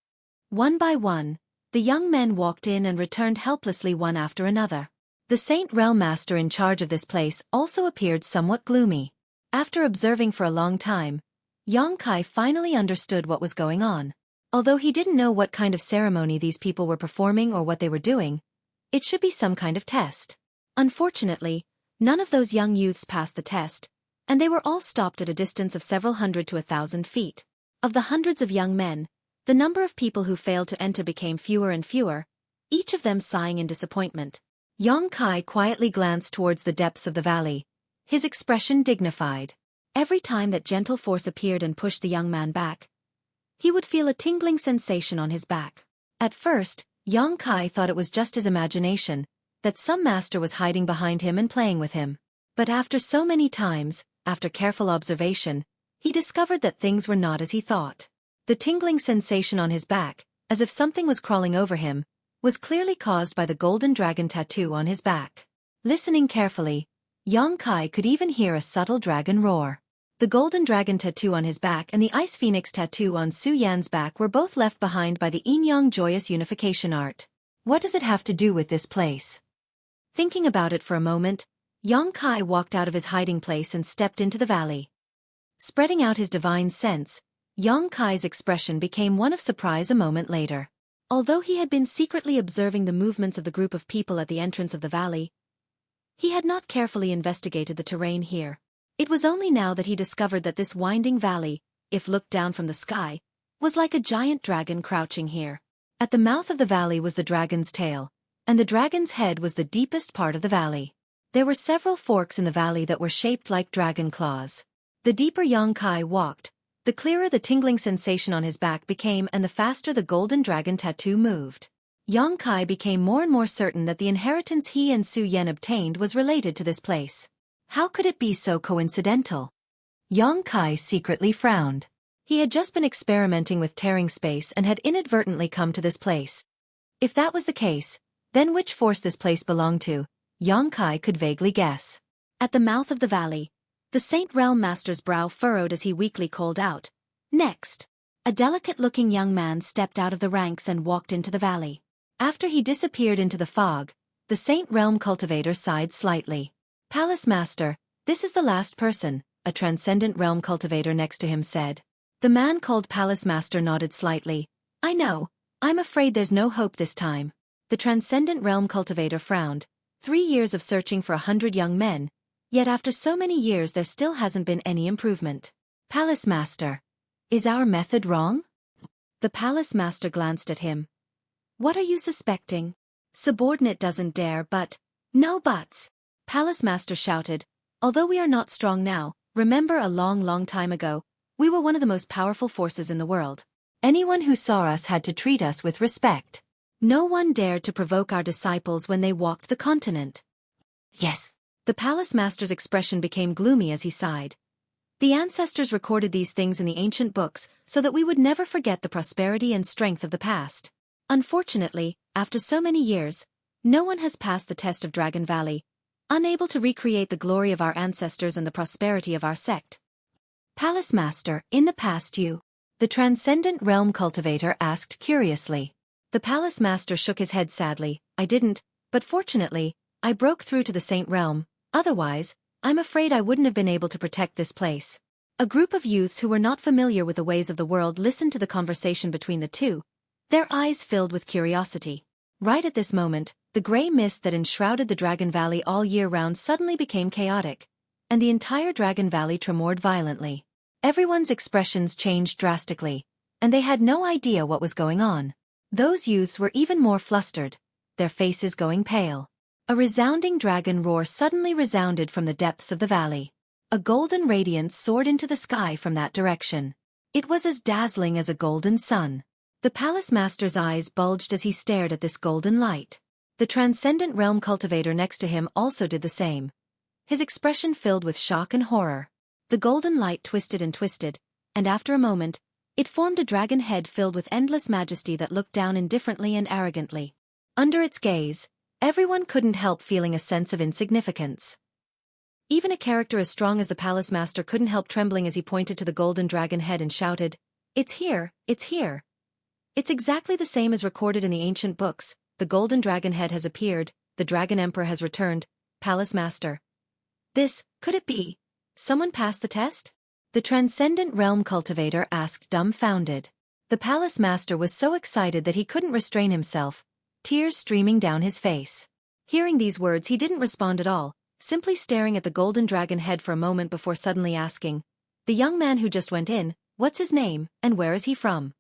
One by one, the young men walked in and returned helplessly one after another. The Saint Realm Master in charge of this place also appeared somewhat gloomy. After observing for a long time, Xueqi finally understood what was going on. Although he didn't know what kind of ceremony these people were performing or what they were doing, it should be some kind of test. Unfortunately, none of those young youths passed the test, and they were all stopped at a distance of several hundred to 1,000 feet. Of the hundreds of young men, the number of people who failed to enter became fewer and fewer, each of them sighing in disappointment. Xueqi quietly glanced towards the depths of the valley, his expression dignified. Every time that gentle force appeared and pushed the young man back, he would feel a tingling sensation on his back. At first, Xueqi thought it was just his imagination, that some master was hiding behind him and playing with him. But after so many times, after careful observation, he discovered that things were not as he thought. The tingling sensation on his back, as if something was crawling over him, was clearly caused by the golden dragon tattoo on his back. Listening carefully, Xueqi could even hear a subtle dragon roar. The golden dragon tattoo on his back and the ice phoenix tattoo on Su Yan's back were both left behind by the yin-yang joyous unification art. What does it have to do with this place? Thinking about it for a moment, Xueqi walked out of his hiding place and stepped into the valley. Spreading out his divine sense, Xueqi's expression became one of surprise a moment later. Although he had been secretly observing the movements of the group of people at the entrance of the valley, he had not carefully investigated the terrain here. It was only now that he discovered that this winding valley, if looked down from the sky, was like a giant dragon crouching here. At the mouth of the valley was the dragon's tail, and the dragon's head was the deepest part of the valley. There were several forks in the valley that were shaped like dragon claws. The deeper Xueqi walked, the clearer the tingling sensation on his back became and the faster the golden dragon tattoo moved. Xueqi became more and more certain that the inheritance he and Su Yan obtained was related to this place. How could it be so coincidental? Xueqi secretly frowned. He had just been experimenting with tearing space and had inadvertently come to this place. If that was the case, then which force this place belonged to, Xueqi could vaguely guess. At the mouth of the valley, the Saint Realm Master's brow furrowed as he weakly called out, "Next!" A delicate-looking young man stepped out of the ranks and walked into the valley. After he disappeared into the fog, the Saint Realm cultivator sighed slightly. "Palace Master, this is the last person," a Transcendent Realm cultivator next to him said. The man called Palace Master nodded slightly. "I know. I'm afraid there's no hope this time." The Transcendent Realm cultivator frowned. 3 years of searching for 100 young men, yet after so many years there still hasn't been any improvement. "Palace Master, is our method wrong?" The Palace Master glanced at him. "What are you suspecting?" "Subordinate doesn't dare but..." "No buts!" Palace Master shouted. "Although we are not strong now, remember a long time ago, we were one of the most powerful forces in the world. Anyone who saw us had to treat us with respect. No one dared to provoke our disciples when they walked the continent." "Yes." The Palace Master's expression became gloomy as he sighed. "The ancestors recorded these things in the ancient books so that we would never forget the prosperity and strength of the past. Unfortunately, after so many years, no one has passed the test of Dragon Valley, unable to recreate the glory of our ancestors and the prosperity of our sect." "Palace Master, in the past you..." the Transcendent Realm cultivator asked curiously. The Palace Master shook his head sadly. "I didn't, but fortunately, I broke through to the Saint Realm. Otherwise, I'm afraid I wouldn't have been able to protect this place." A group of youths who were not familiar with the ways of the world listened to the conversation between the two, their eyes filled with curiosity. Right at this moment, the gray mist that enshrouded the Dragon Valley all year round suddenly became chaotic, and the entire Dragon Valley tremored violently. Everyone's expressions changed drastically, and they had no idea what was going on. Those youths were even more flustered, their faces going pale. A resounding dragon roar suddenly resounded from the depths of the valley. A golden radiance soared into the sky from that direction. It was as dazzling as a golden sun. The palace master's eyes bulged as he stared at this golden light. The transcendent realm cultivator next to him also did the same, his expression filled with shock and horror. The golden light twisted, and after a moment, it formed a dragon head filled with endless majesty that looked down indifferently and arrogantly. Under its gaze, everyone couldn't help feeling a sense of insignificance. Even a character as strong as the palace master couldn't help trembling as he pointed to the golden dragon head and shouted, "It's here, it's here. It's exactly the same as recorded in the ancient books. The golden dragon head has appeared, the dragon emperor has returned, palace master. Could it be? Someone passed the test?" The transcendent realm cultivator asked, dumbfounded. The palace master was so excited that he couldn't restrain himself, tears streaming down his face. Hearing these words, he didn't respond at all, simply staring at the golden dragon head for a moment before suddenly asking, "The young man who just went in, what's his name, and where is he from?"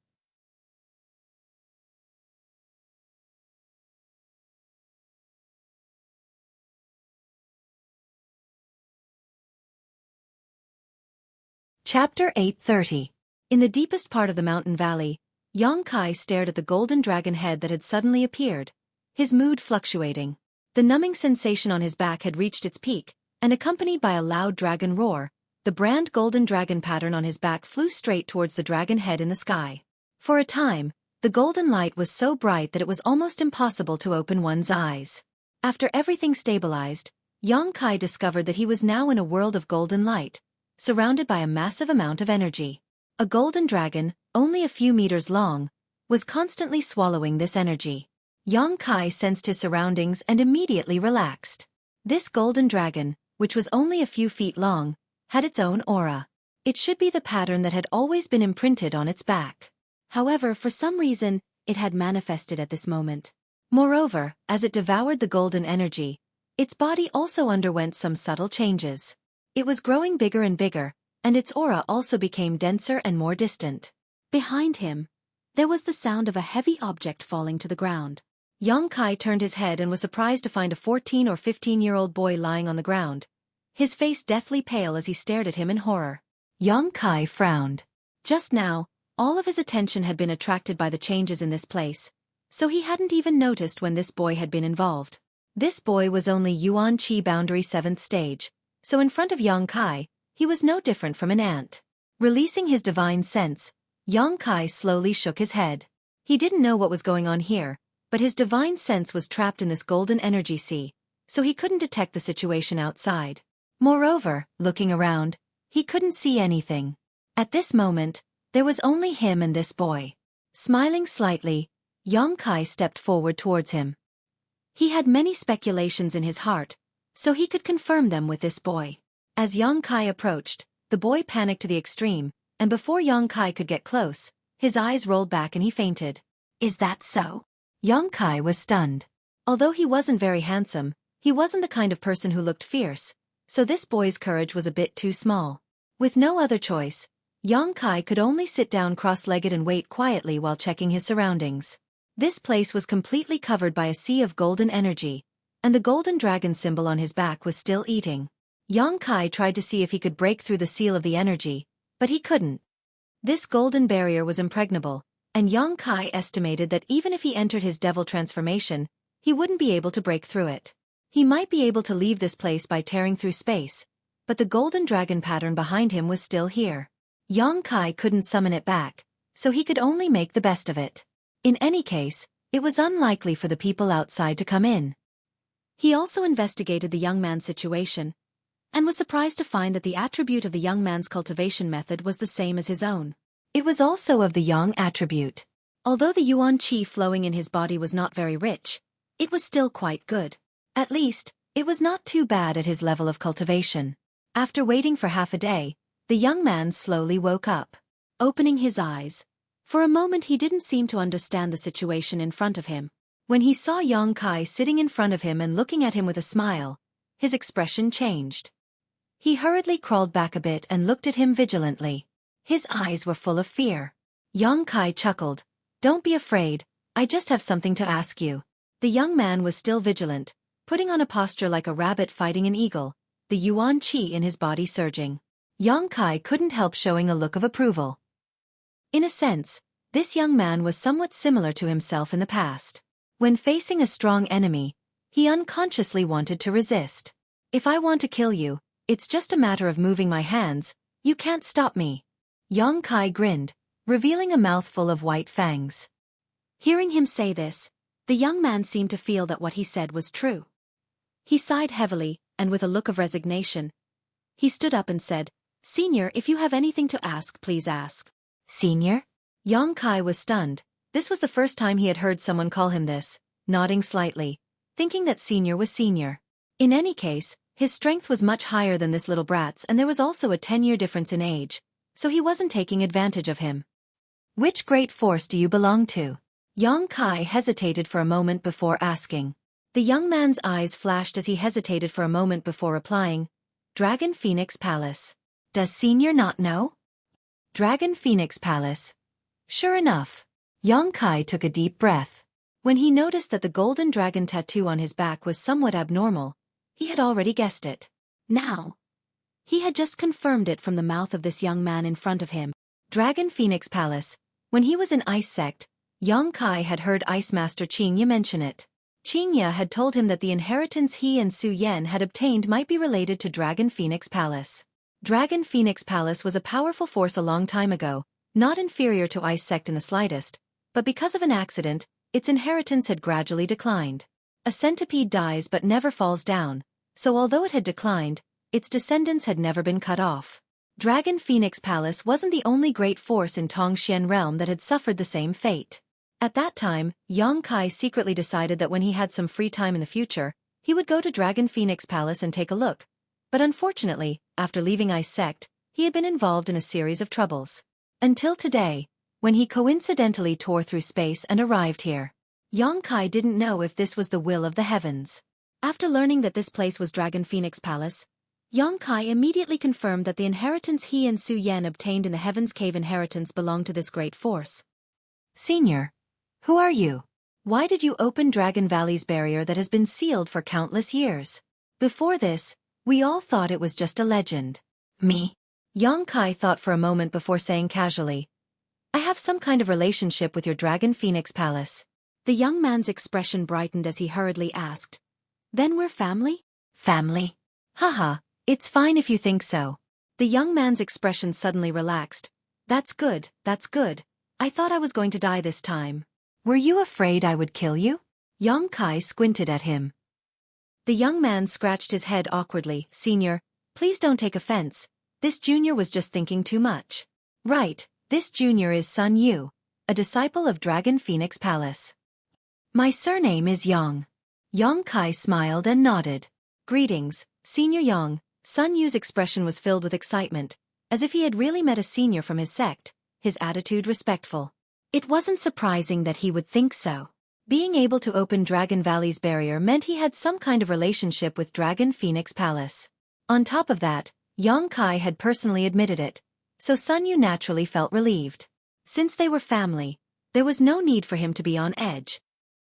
Chapter 830. In the deepest part of the mountain valley, Xueqi stared at the golden dragon head that had suddenly appeared, his mood fluctuating. The numbing sensation on his back had reached its peak, and accompanied by a loud dragon roar, the brand golden dragon pattern on his back flew straight towards the dragon head in the sky. For a time, the golden light was so bright that it was almost impossible to open one's eyes. After everything stabilized, Xueqi discovered that he was now in a world of golden light, surrounded by a massive amount of energy. A golden dragon, only a few meters long, was constantly swallowing this energy. Xueqi sensed his surroundings and immediately relaxed. This golden dragon, which was only a few feet long, had its own aura. It should be the pattern that had always been imprinted on its back. However, for some reason, it had manifested at this moment. Moreover, as it devoured the golden energy, its body also underwent some subtle changes. It was growing bigger and bigger, and its aura also became denser and more distant. Behind him, there was the sound of a heavy object falling to the ground. Xueqi turned his head and was surprised to find a 14 or 15-year-old boy lying on the ground, his face deathly pale as he stared at him in horror. Xueqi frowned. Just now, all of his attention had been attracted by the changes in this place, so he hadn't even noticed when this boy had been involved. This boy was only Yuan Qi Boundary 7th stage, so in front of Xueqi, he was no different from an ant. Releasing his divine sense, Xueqi slowly shook his head. He didn't know what was going on here, but his divine sense was trapped in this golden energy sea, so he couldn't detect the situation outside. Moreover, looking around, he couldn't see anything. At this moment, there was only him and this boy. Smiling slightly, Xueqi stepped forward towards him. He had many speculations in his heart, so he could confirm them with this boy. As Xueqi approached, the boy panicked to the extreme, and before Xueqi could get close, his eyes rolled back and he fainted. "Is that so?" Xueqi was stunned. Although he wasn't very handsome, he wasn't the kind of person who looked fierce, so this boy's courage was a bit too small. With no other choice, Xueqi could only sit down cross-legged and wait quietly while checking his surroundings. This place was completely covered by a sea of golden energy, and the golden dragon symbol on his back was still eating. Xueqi tried to see if he could break through the seal of the energy, but he couldn't. This golden barrier was impregnable, and Xueqi estimated that even if he entered his devil transformation, he wouldn't be able to break through it. He might be able to leave this place by tearing through space, but the golden dragon pattern behind him was still here. Xueqi couldn't summon it back, so he could only make the best of it. In any case, it was unlikely for the people outside to come in. He also investigated the young man's situation, and was surprised to find that the attribute of the young man's cultivation method was the same as his own. It was also of the yang attribute. Although the yuan qi flowing in his body was not very rich, it was still quite good. At least, it was not too bad at his level of cultivation. After waiting for half a day, the young man slowly woke up. Opening his eyes, for a moment he didn't seem to understand the situation in front of him. When he saw Xueqi sitting in front of him and looking at him with a smile, his expression changed. He hurriedly crawled back a bit and looked at him vigilantly. His eyes were full of fear. Xueqi chuckled. "Don't be afraid, I just have something to ask you." The young man was still vigilant, putting on a posture like a rabbit fighting an eagle. The the yuan qi in his body surging. Yang Kai couldn't help showing a look of approval. In a sense, this young man was somewhat similar to himself in the past. When facing a strong enemy, he unconsciously wanted to resist. If I want to kill you, it's just a matter of moving my hands, you can't stop me. Yang Kai grinned, revealing a mouthful of white fangs. Hearing him say this, the young man seemed to feel that what he said was true. He sighed heavily, and with a look of resignation, he stood up and said, "Senior, if you have anything to ask, please ask." "Senior?" Yang Kai was stunned. This was the first time he had heard someone call him this, nodding slightly, thinking that senior was senior. In any case, his strength was much higher than this little brat's, and there was also a 10-year difference in age, so he wasn't taking advantage of him. "Which great force do you belong to?" Yang Kai hesitated for a moment before asking. The young man's eyes flashed as he hesitated for a moment before replying, "Dragon Phoenix Palace." "Does senior not know?" "Dragon Phoenix Palace." Sure enough, Yang Kai took a deep breath. When he noticed that the golden dragon tattoo on his back was somewhat abnormal, he had already guessed it. Now, he had just confirmed it from the mouth of this young man in front of him. Dragon Phoenix Palace. When he was in Ice Sect, Yang Kai had heard Ice Master Qingye mention it. Qingye had told him that the inheritance he and Su Yan had obtained might be related to Dragon Phoenix Palace. Dragon Phoenix Palace was a powerful force a long time ago, not inferior to Ice Sect in the slightest, but because of an accident, its inheritance had gradually declined. A centipede dies but never falls down, so although it had declined, its descendants had never been cut off. Dragon Phoenix Palace wasn't the only great force in Tongxian realm that had suffered the same fate. At that time, Yang Kai secretly decided that when he had some free time in the future, he would go to Dragon Phoenix Palace and take a look. But unfortunately, after leaving Ice Sect, he had been involved in a series of troubles. Until today, when he coincidentally tore through space and arrived here. Yang Kai didn't know if this was the will of the heavens. After learning that this place was Dragon Phoenix Palace, Yang Kai immediately confirmed that the inheritance he and Su Yan obtained in the Heaven's Cave inheritance belonged to this great force. "Senior, who are you? Why did you open Dragon Valley's barrier that has been sealed for countless years? Before this, we all thought it was just a legend." "Me?" Yang Kai thought for a moment before saying casually, "I have some kind of relationship with your Dragon Phoenix Palace." The young man's expression brightened as he hurriedly asked, "Then we're family?" "Family? Haha, it's fine if you think so." The young man's expression suddenly relaxed. That's good, that's good. I thought I was going to die this time." "Were you afraid I would kill you?" Yang Kai squinted at him. The young man scratched his head awkwardly. "Senior, please don't take offense. This junior was just thinking too much." "Right, this junior is Sun Yu, a disciple of Dragon Phoenix Palace. My surname is Yang." Yang Kai smiled and nodded. "Greetings, Senior Yang." Sun Yu's expression was filled with excitement, as if he had really met a senior from his sect, his attitude respectful. It wasn't surprising that he would think so. Being able to open Dragon Valley's barrier meant he had some kind of relationship with Dragon Phoenix Palace. On top of that, Yang Kai had personally admitted it, so Sun Yu naturally felt relieved. Since they were family, there was no need for him to be on edge.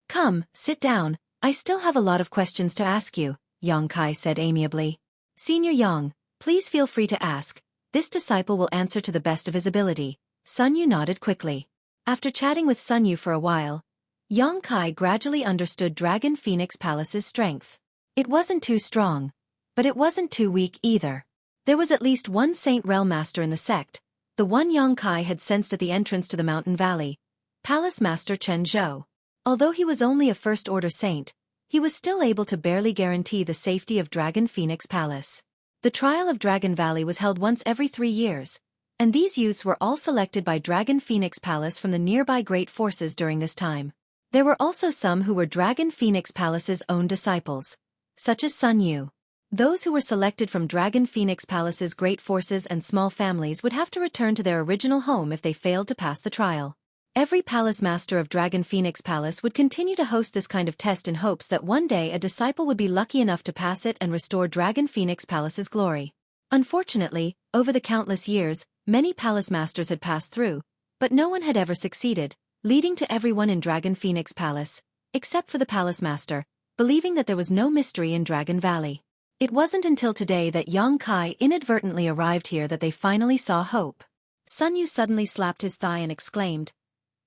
"Come, sit down, I still have a lot of questions to ask you," Yang Kai said amiably. "Senior Yang, please feel free to ask. This disciple will answer to the best of his ability." Sun Yu nodded quickly. After chatting with Sun Yu for a while, Yang Kai gradually understood Dragon Phoenix Palace's strength. It wasn't too strong, but it wasn't too weak either. There was at least one Saint Realm Master in the sect, the one Yang Kai had sensed at the entrance to the mountain valley, Palace Master Chen Zhou. Although he was only a first-order saint, he was still able to barely guarantee the safety of Dragon Phoenix Palace. The trial of Dragon Valley was held once every 3 years, and these youths were all selected by Dragon Phoenix Palace from the nearby great forces during this time. There were also some who were Dragon Phoenix Palace's own disciples, such as Sun Yu. Those who were selected from Dragon Phoenix Palace's great forces and small families would have to return to their original home if they failed to pass the trial. Every palace master of Dragon Phoenix Palace would continue to host this kind of test in hopes that one day a disciple would be lucky enough to pass it and restore Dragon Phoenix Palace's glory. Unfortunately, over the countless years, many palace masters had passed through, but no one had ever succeeded, leading to everyone in Dragon Phoenix Palace, except for the palace master, believing that there was no mystery in Dragon Valley. It wasn't until today that Yang Kai inadvertently arrived here that they finally saw hope. Sun Yu suddenly slapped his thigh and exclaimed,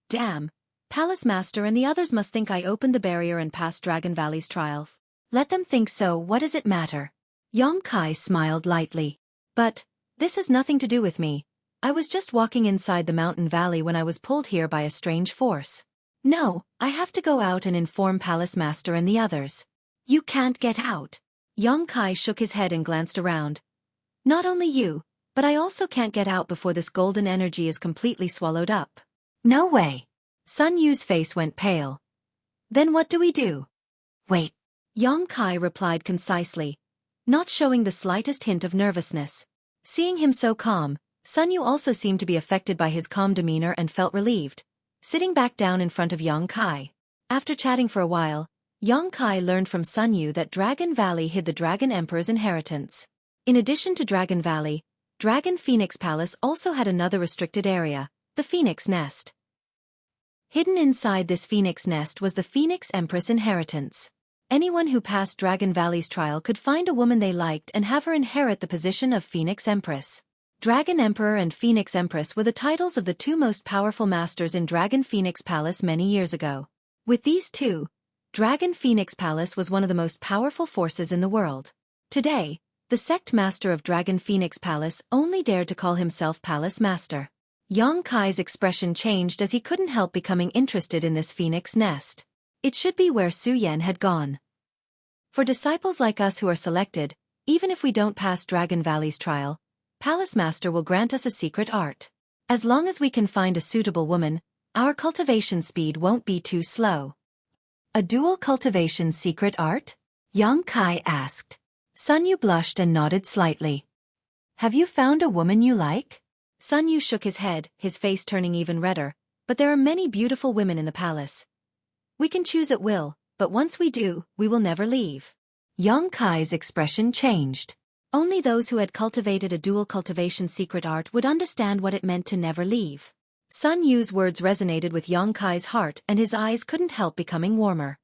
"Damn! Palace Master and the others must think I opened the barrier and passed Dragon Valley's trial. Let them think so, what does it matter?" Yang Kai smiled lightly. "But this has nothing to do with me. I was just walking inside the mountain valley when I was pulled here by a strange force. No, I have to go out and inform Palace Master and the others." "You can't get out." Yang Kai shook his head and glanced around. "Not only you, but I also can't get out before this golden energy is completely swallowed up." "No way." Sun Yu's face went pale. "Then what do we do?" "Wait." Yang Kai replied concisely, not showing the slightest hint of nervousness. Seeing him so calm, Sun Yu also seemed to be affected by his calm demeanor and felt relieved, sitting back down in front of Yang Kai. After chatting for a while, Yang Kai learned from Sun Yu that Dragon Valley hid the Dragon Emperor's inheritance. In addition to Dragon Valley, Dragon Phoenix Palace also had another restricted area, the Phoenix Nest. Hidden inside this Phoenix Nest was the Phoenix Empress inheritance. Anyone who passed Dragon Valley's trial could find a woman they liked and have her inherit the position of Phoenix Empress. Dragon Emperor and Phoenix Empress were the titles of the two most powerful masters in Dragon Phoenix Palace many years ago. With these two, Dragon Phoenix Palace was one of the most powerful forces in the world. Today, the sect master of Dragon Phoenix Palace only dared to call himself Palace Master. Yang Kai's expression changed as he couldn't help becoming interested in this Phoenix Nest. It should be where Su Yan had gone. For disciples like us who are selected, even if we don't pass Dragon Valley's trial, Palace Master will grant us a secret art. As long as we can find a suitable woman, our cultivation speed won't be too slow. "A dual cultivation secret art?" Yang Kai asked. Sun Yu blushed and nodded slightly. "Have you found a woman you like?" Sun Yu shook his head, his face turning even redder, "But there are many beautiful women in the palace. We can choose at will, but once we do, we will never leave." Yang Kai's expression changed. Only those who had cultivated a dual cultivation secret art would understand what it meant to never leave. Sun Yu's words resonated with Yang Kai's heart and his eyes couldn't help becoming warmer.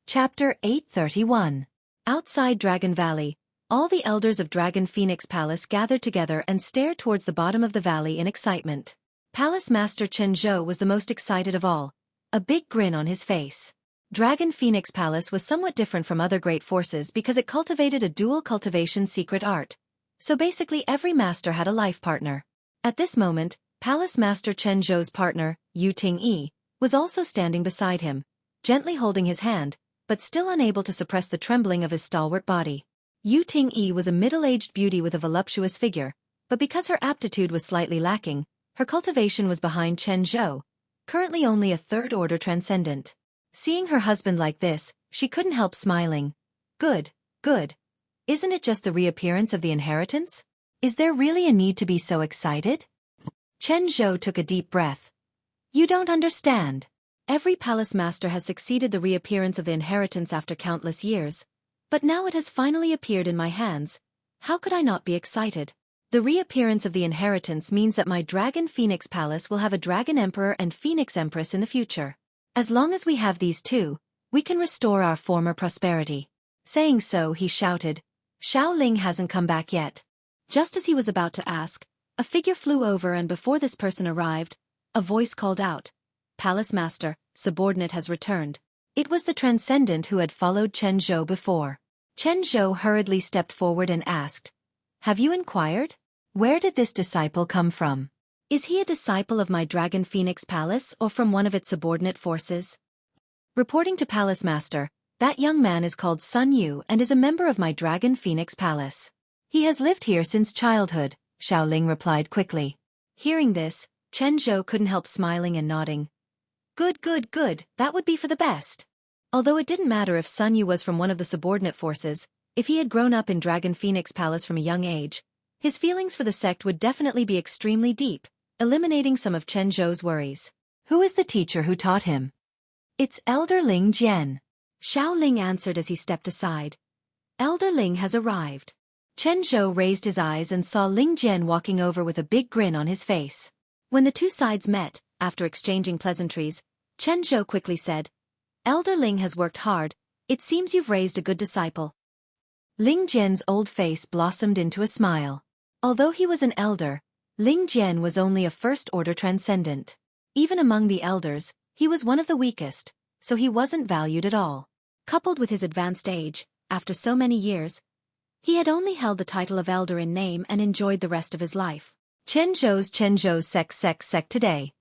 Chapter 831. Outside Dragon Valley, all the elders of Dragon Phoenix Palace gathered together and stared towards the bottom of the valley in excitement. Palace Master Chen Zhou was the most excited of all, a big grin on his face. Dragon Phoenix Palace was somewhat different from other great forces because it cultivated a dual cultivation secret art. So basically every master had a life partner. At this moment, Palace Master Chen Zhou's partner, Yu Ting-yi, was also standing beside him, gently holding his hand, but still unable to suppress the trembling of his stalwart body. Yu Ting-yi was a middle-aged beauty with a voluptuous figure, but because her aptitude was slightly lacking, her cultivation was behind Chen Zhou, currently only a third-order transcendent. Seeing her husband like this, she couldn't help smiling. Good, good. Isn't it just the reappearance of the inheritance? Is there really a need to be so excited? Chen Zhou took a deep breath. You don't understand. Every palace master has succeeded the reappearance of the inheritance after countless years. But now it has finally appeared in my hands. How could I not be excited? The reappearance of the inheritance means that my Dragon Phoenix Palace will have a Dragon Emperor and Phoenix Empress in the future. As long as we have these two, we can restore our former prosperity. Saying so, he shouted, Xiao Ling hasn't come back yet. Just as he was about to ask, a figure flew over and before this person arrived, a voice called out, Palace Master, subordinate has returned. It was the transcendent who had followed Chen Zhou before. Chen Zhou hurriedly stepped forward and asked, Have you inquired? Where did this disciple come from? Is he a disciple of my Dragon Phoenix Palace or from one of its subordinate forces? Reporting to Palace Master, that young man is called Sun Yu and is a member of my Dragon Phoenix Palace. He has lived here since childhood, Xiao Ling replied quickly. Hearing this, Chen Zhou couldn't help smiling and nodding. Good, good, good, that would be for the best. Although it didn't matter if Sun Yu was from one of the subordinate forces, if he had grown up in Dragon Phoenix Palace from a young age, his feelings for the sect would definitely be extremely deep, eliminating some of Chen Zhou's worries. Who is the teacher who taught him? It's Elder Ling Jian. Xiao Ling answered as he stepped aside. Elder Ling has arrived. Chen Zhou raised his eyes and saw Ling Jian walking over with a big grin on his face. When the two sides met, after exchanging pleasantries, Chen Zhou quickly said, "Elder Ling has worked hard. It seems you've raised a good disciple." Ling Jian's old face blossomed into a smile. Although he was an elder, Ling Jian was only a first-order transcendent. Even among the elders, he was one of the weakest, so he wasn't valued at all. Coupled with his advanced age, after so many years, he had only held the title of elder in name and enjoyed the rest of his life. Chen Zhou's sect today.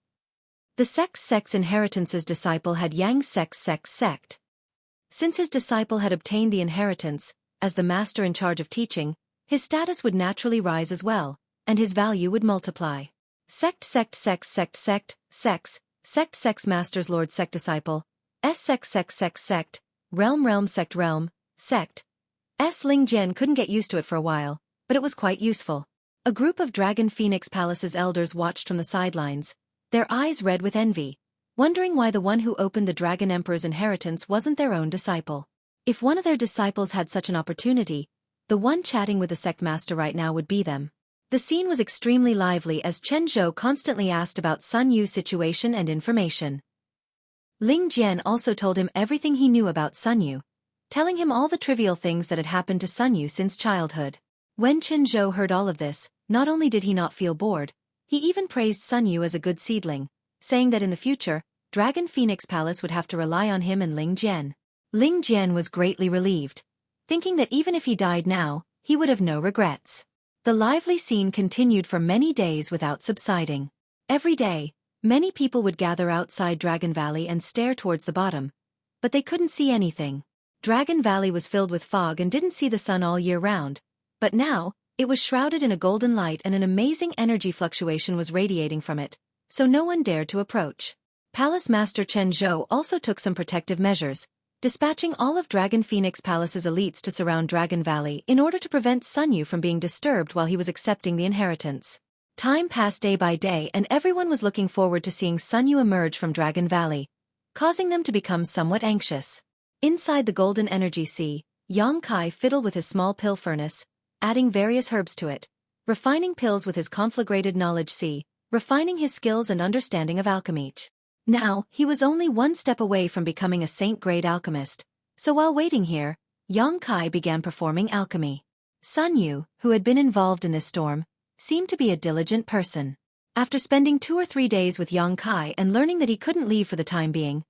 The sect's inheritance's disciple had Yang's sect. Since his disciple had obtained the inheritance, as the master in charge of teaching, his status would naturally rise as well, and his value would multiply. Sect master's lord sect disciple, sect, realm sect. Ling Jian couldn't get used to it for a while, but it was quite useful. A group of Dragon Phoenix Palace's elders watched from the sidelines, their eyes red with envy, wondering why the one who opened the Dragon Emperor's inheritance wasn't their own disciple. If one of their disciples had such an opportunity, the one chatting with the sect master right now would be them. The scene was extremely lively as Chen Zhou constantly asked about Sun Yu's situation and information. Ling Jian also told him everything he knew about Sun Yu, telling him all the trivial things that had happened to Sun Yu since childhood. When Chen Zhou heard all of this, not only did he not feel bored, he even praised Sun Yu as a good seedling, saying that in the future, Dragon Phoenix Palace would have to rely on him and Ling Jian. Ling Jian was greatly relieved, thinking that even if he died now, he would have no regrets. The lively scene continued for many days without subsiding. Every day, many people would gather outside Dragon Valley and stare towards the bottom, but they couldn't see anything. Dragon Valley was filled with fog and didn't see the sun all year round, but now, it was shrouded in a golden light and an amazing energy fluctuation was radiating from it, so no one dared to approach. Palace Master Chen Zhou also took some protective measures, dispatching all of Dragon Phoenix Palace's elites to surround Dragon Valley in order to prevent Sun Yu from being disturbed while he was accepting the inheritance. Time passed day by day and everyone was looking forward to seeing Sun Yu emerge from Dragon Valley, causing them to become somewhat anxious. Inside the Golden Energy Sea, Yang Kai fiddled with his small pill furnace, adding various herbs to it, refining pills with his conflagrated knowledge sea, refining his skills and understanding of alchemy. Now, he was only one step away from becoming a saint-grade alchemist, so while waiting here, Yang Kai began performing alchemy. Sun Yu, who had been involved in this storm, seemed to be a diligent person. After spending 2 or 3 days with Yang Kai and learning that he couldn't leave for the time being,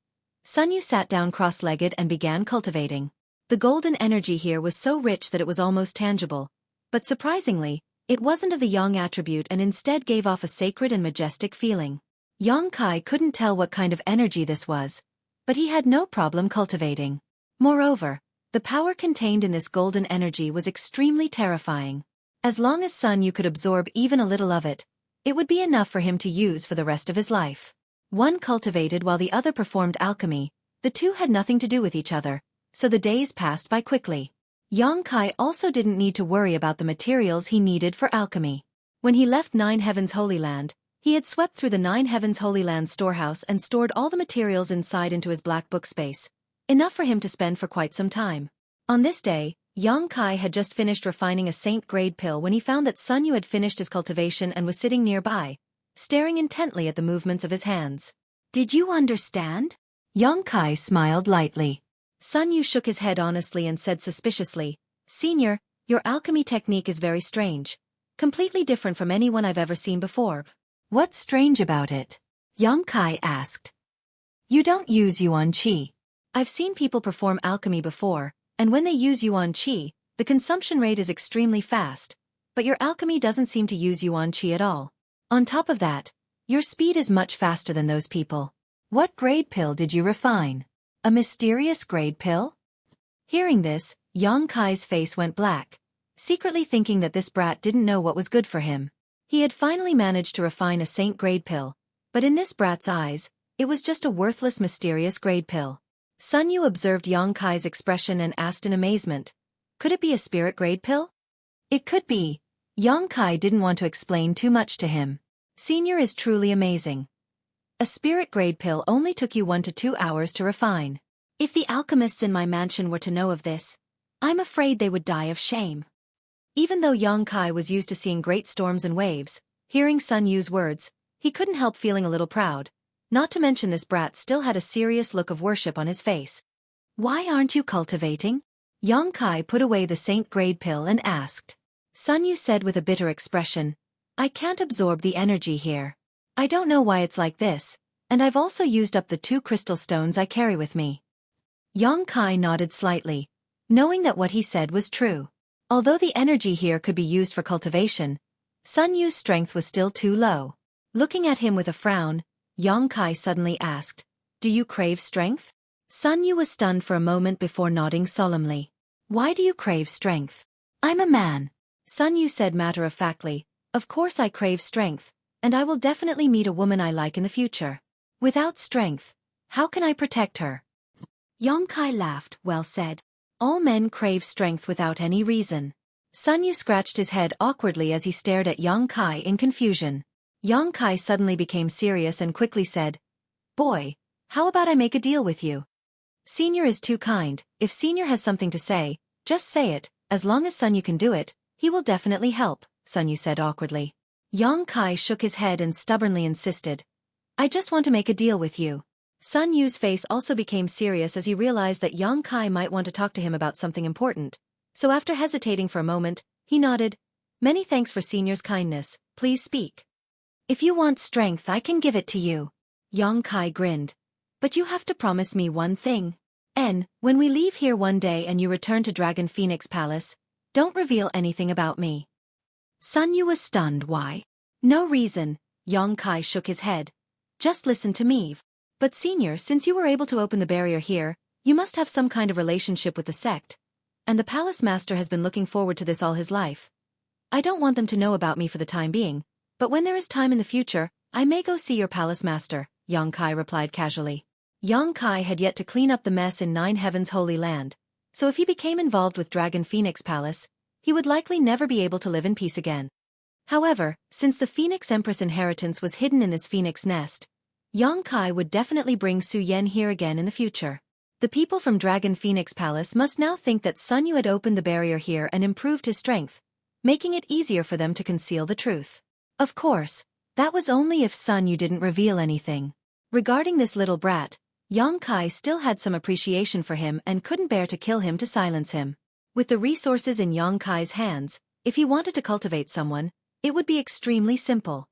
Sun Yu sat down cross-legged and began cultivating. The golden energy here was so rich that it was almost tangible, but surprisingly, it wasn't of the yang attribute and instead gave off a sacred and majestic feeling. Yang Kai couldn't tell what kind of energy this was, but he had no problem cultivating. Moreover, the power contained in this golden energy was extremely terrifying. As long as Sun Yu could absorb even a little of it, it would be enough for him to use for the rest of his life. One cultivated while the other performed alchemy, the two had nothing to do with each other, so the days passed by quickly. Yang Kai also didn't need to worry about the materials he needed for alchemy. When he left Nine Heavens Holy Land, he had swept through the Nine Heavens Holy Land storehouse and stored all the materials inside into his black book space, enough for him to spend for quite some time. On this day, Yang Kai had just finished refining a saint-grade pill when he found that Sun Yu had finished his cultivation and was sitting nearby, staring intently at the movements of his hands. "Did you understand?" Yang Kai smiled lightly. Sun Yu shook his head honestly and said suspiciously, "Senior, your alchemy technique is very strange, completely different from anyone I've ever seen before." "What's strange about it?" Yang Kai asked. "You don't use yuan qi. I've seen people perform alchemy before, and when they use yuan qi, the consumption rate is extremely fast, but your alchemy doesn't seem to use yuan qi at all. On top of that, your speed is much faster than those people. What grade pill did you refine? A mysterious grade pill?" Hearing this, Yang Kai's face went black, secretly thinking that this brat didn't know what was good for him. He had finally managed to refine a saint-grade pill, but in this brat's eyes, it was just a worthless mysterious grade pill. Sun Yu observed Yang Kai's expression and asked in amazement, "Could it be a spirit-grade pill?" "It could be." Yang Kai didn't want to explain too much to him. "Senior is truly amazing. A spirit-grade pill only took you 1 to 2 hours to refine. If the alchemists in my mansion were to know of this, I'm afraid they would die of shame." Even though Yang Kai was used to seeing great storms and waves, hearing Sun Yu's words, he couldn't help feeling a little proud. Not to mention this brat still had a serious look of worship on his face. "Why aren't you cultivating?" Yang Kai put away the Saint Grade pill and asked. Sun Yu said with a bitter expression, "I can't absorb the energy here. I don't know why it's like this, and I've also used up the 2 crystal stones I carry with me." Yang Kai nodded slightly, knowing that what he said was true. Although the energy here could be used for cultivation, Sun Yu's strength was still too low. Looking at him with a frown, Yang Kai suddenly asked, "Do you crave strength?" Sun Yu was stunned for a moment before nodding solemnly. "Why do you crave strength?" "I'm a man," Sun Yu said matter-of-factly. "Of course I crave strength, and I will definitely meet a woman I like in the future. Without strength, how can I protect her?" Yang Kai laughed. "Well said. All men crave strength without any reason." Sun Yu scratched his head awkwardly as he stared at Yang Kai in confusion. Yang Kai suddenly became serious and quickly said, "Boy, how about I make a deal with you? Senior is too kind. If Senior has something to say, just say it. As long as Sun Yu can do it, he will definitely help," Sun Yu said awkwardly. Yang Kai shook his head and stubbornly insisted, "I just want to make a deal with you." Sun Yu's face also became serious as he realized that Yang Kai might want to talk to him about something important. So after hesitating for a moment, he nodded. "Many thanks for Senior's kindness. Please speak." "If you want strength, I can give it to you." Yang Kai grinned. "But you have to promise me one thing. When we leave here one day and you return to Dragon Phoenix Palace, don't reveal anything about me." Sun Yu was stunned. "Why?" "No reason." Yang Kai shook his head. "Just listen to me. But Senior, since you were able to open the barrier here, you must have some kind of relationship with the sect. And the Palace Master has been looking forward to this all his life. I don't want them to know about me for the time being, but when there is time in the future, I may go see your Palace Master," Yang Kai replied casually. Yang Kai had yet to clean up the mess in Nine Heaven's Holy Land, so if he became involved with Dragon Phoenix Palace, he would likely never be able to live in peace again. However, since the Phoenix Empress inheritance was hidden in this phoenix nest, Yang Kai would definitely bring Su Yen here again in the future. The people from Dragon Phoenix Palace must now think that Sun Yu had opened the barrier here and improved his strength, making it easier for them to conceal the truth. Of course, that was only if Sun Yu didn't reveal anything. Regarding this little brat, Yang Kai still had some appreciation for him and couldn't bear to kill him to silence him. With the resources in Yang Kai's hands, if he wanted to cultivate someone, it would be extremely simple.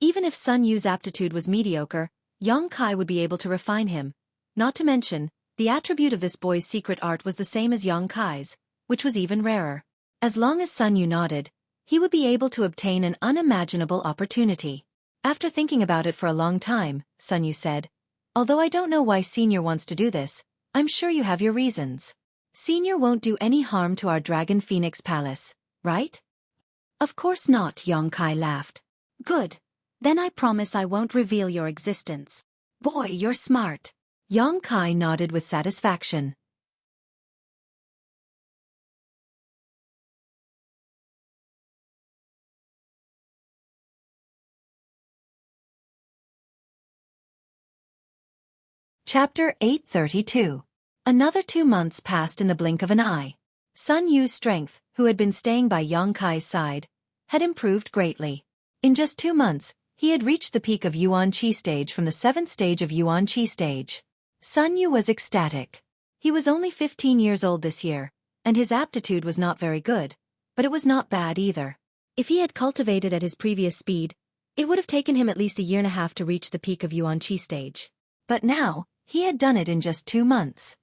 Even if Sun Yu's aptitude was mediocre, Yang Kai would be able to refine him. Not to mention, the attribute of this boy's secret art was the same as Yang Kai's, which was even rarer. As long as Sun Yu nodded, he would be able to obtain an unimaginable opportunity. After thinking about it for a long time, Sun Yu said, "Although I don't know why Senior wants to do this, I'm sure you have your reasons. Senior won't do any harm to our Dragon Phoenix Palace, right?" "Of course not," Yang Kai laughed. "Good. Then I promise I won't reveal your existence." "Boy, you're smart." Yang Kai nodded with satisfaction. Chapter 832. Another 2 months passed in the blink of an eye. Sun Yu's strength, who had been staying by Yang Kai's side, had improved greatly. In just 2 months, he had reached the peak of Yuan Qi stage from the 7th stage of Yuan Qi stage. Sun Yu was ecstatic. He was only 15 years old this year, and his aptitude was not very good, but it was not bad either. If he had cultivated at his previous speed, it would have taken him at least a year and a half to reach the peak of Yuan Qi stage. But now, he had done it in just 2 months.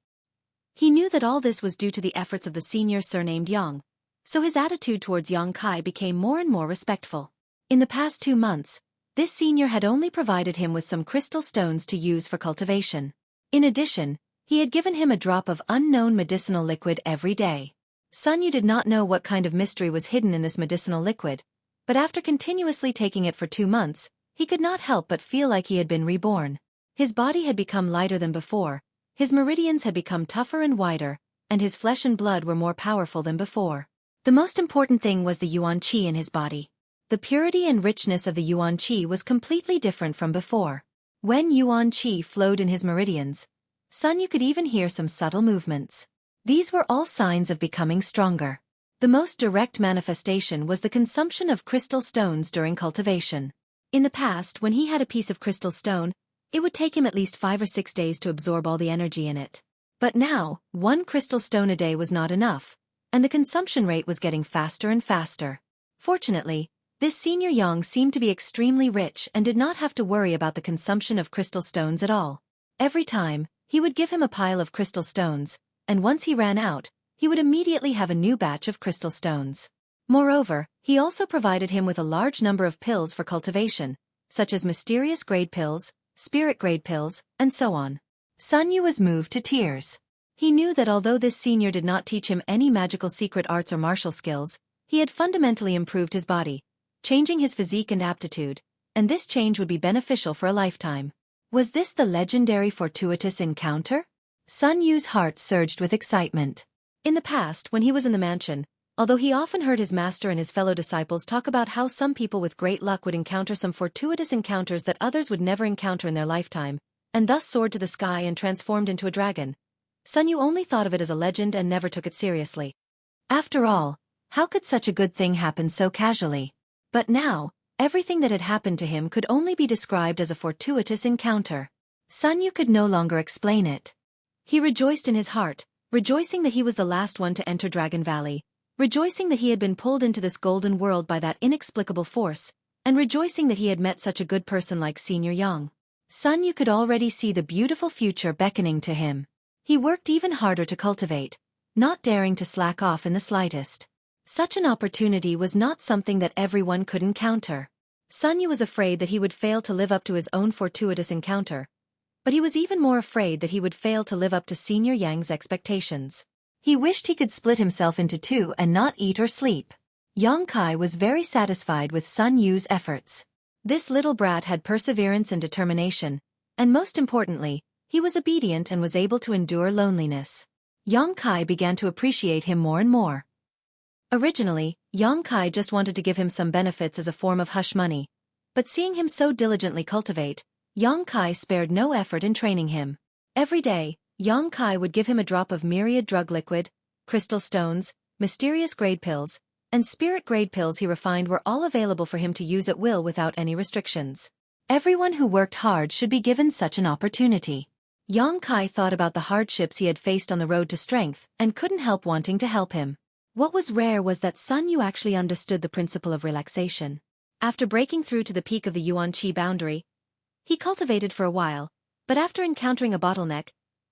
He knew that all this was due to the efforts of the senior surnamed Yang, so his attitude towards Yang Kai became more and more respectful. In the past 2 months, this senior had only provided him with some crystal stones to use for cultivation. In addition, he had given him a drop of unknown medicinal liquid every day. Sun Yu did not know what kind of mystery was hidden in this medicinal liquid, but after continuously taking it for 2 months, he could not help but feel like he had been reborn. His body had become lighter than before, his meridians had become tougher and wider, and his flesh and blood were more powerful than before. The most important thing was the Yuan Qi in his body. The purity and richness of the Yuan Qi was completely different from before. When Yuan Qi flowed in his meridians, Sun Yu could even hear some subtle movements. These were all signs of becoming stronger. The most direct manifestation was the consumption of crystal stones during cultivation. In the past, when he had a piece of crystal stone, it would take him at least 5 or 6 days to absorb all the energy in it. But now, 1 crystal stone a day was not enough, and the consumption rate was getting faster and faster. Fortunately, this senior Yang seemed to be extremely rich and did not have to worry about the consumption of crystal stones at all. Every time, he would give him a pile of crystal stones, and once he ran out, he would immediately have a new batch of crystal stones. Moreover, he also provided him with a large number of pills for cultivation, such as mysterious grade pills, spirit grade pills, and so on. Sun Yu was moved to tears. He knew that although this senior did not teach him any magical secret arts or martial skills, he had fundamentally improved his body, changing his physique and aptitude, and this change would be beneficial for a lifetime. Was this the legendary fortuitous encounter? Sun Yu's heart surged with excitement. In the past, when he was in the mansion, although he often heard his master and his fellow disciples talk about how some people with great luck would encounter some fortuitous encounters that others would never encounter in their lifetime, and thus soared to the sky and transformed into a dragon, Sun Yu only thought of it as a legend and never took it seriously. After all, how could such a good thing happen so casually? But now, everything that had happened to him could only be described as a fortuitous encounter. Sun Yu could no longer explain it. He rejoiced in his heart, rejoicing that he was the last one to enter Dragon Valley, rejoicing that he had been pulled into this golden world by that inexplicable force, and rejoicing that he had met such a good person like Senior Yang. Sun Yu could already see the beautiful future beckoning to him. He worked even harder to cultivate, not daring to slack off in the slightest. Such an opportunity was not something that everyone could encounter. Sun Yu was afraid that he would fail to live up to his own fortuitous encounter, but he was even more afraid that he would fail to live up to Senior Yang's expectations. He wished he could split himself into 2 and not eat or sleep. Yang Kai was very satisfied with Sun Yu's efforts. This little brat had perseverance and determination, and most importantly, he was obedient and was able to endure loneliness. Yang Kai began to appreciate him more and more. Originally, Yang Kai just wanted to give him some benefits as a form of hush money, but seeing him so diligently cultivate, Yang Kai spared no effort in training him. Every day, Yang Kai would give him a drop of myriad drug liquid, crystal stones, mysterious grade pills, and spirit grade pills he refined were all available for him to use at will without any restrictions. Everyone who worked hard should be given such an opportunity. Yang Kai thought about the hardships he had faced on the road to strength and couldn't help wanting to help him. What was rare was that Sun Yu actually understood the principle of relaxation. After breaking through to the peak of the Yuan Qi boundary, he cultivated for a while, but after encountering a bottleneck,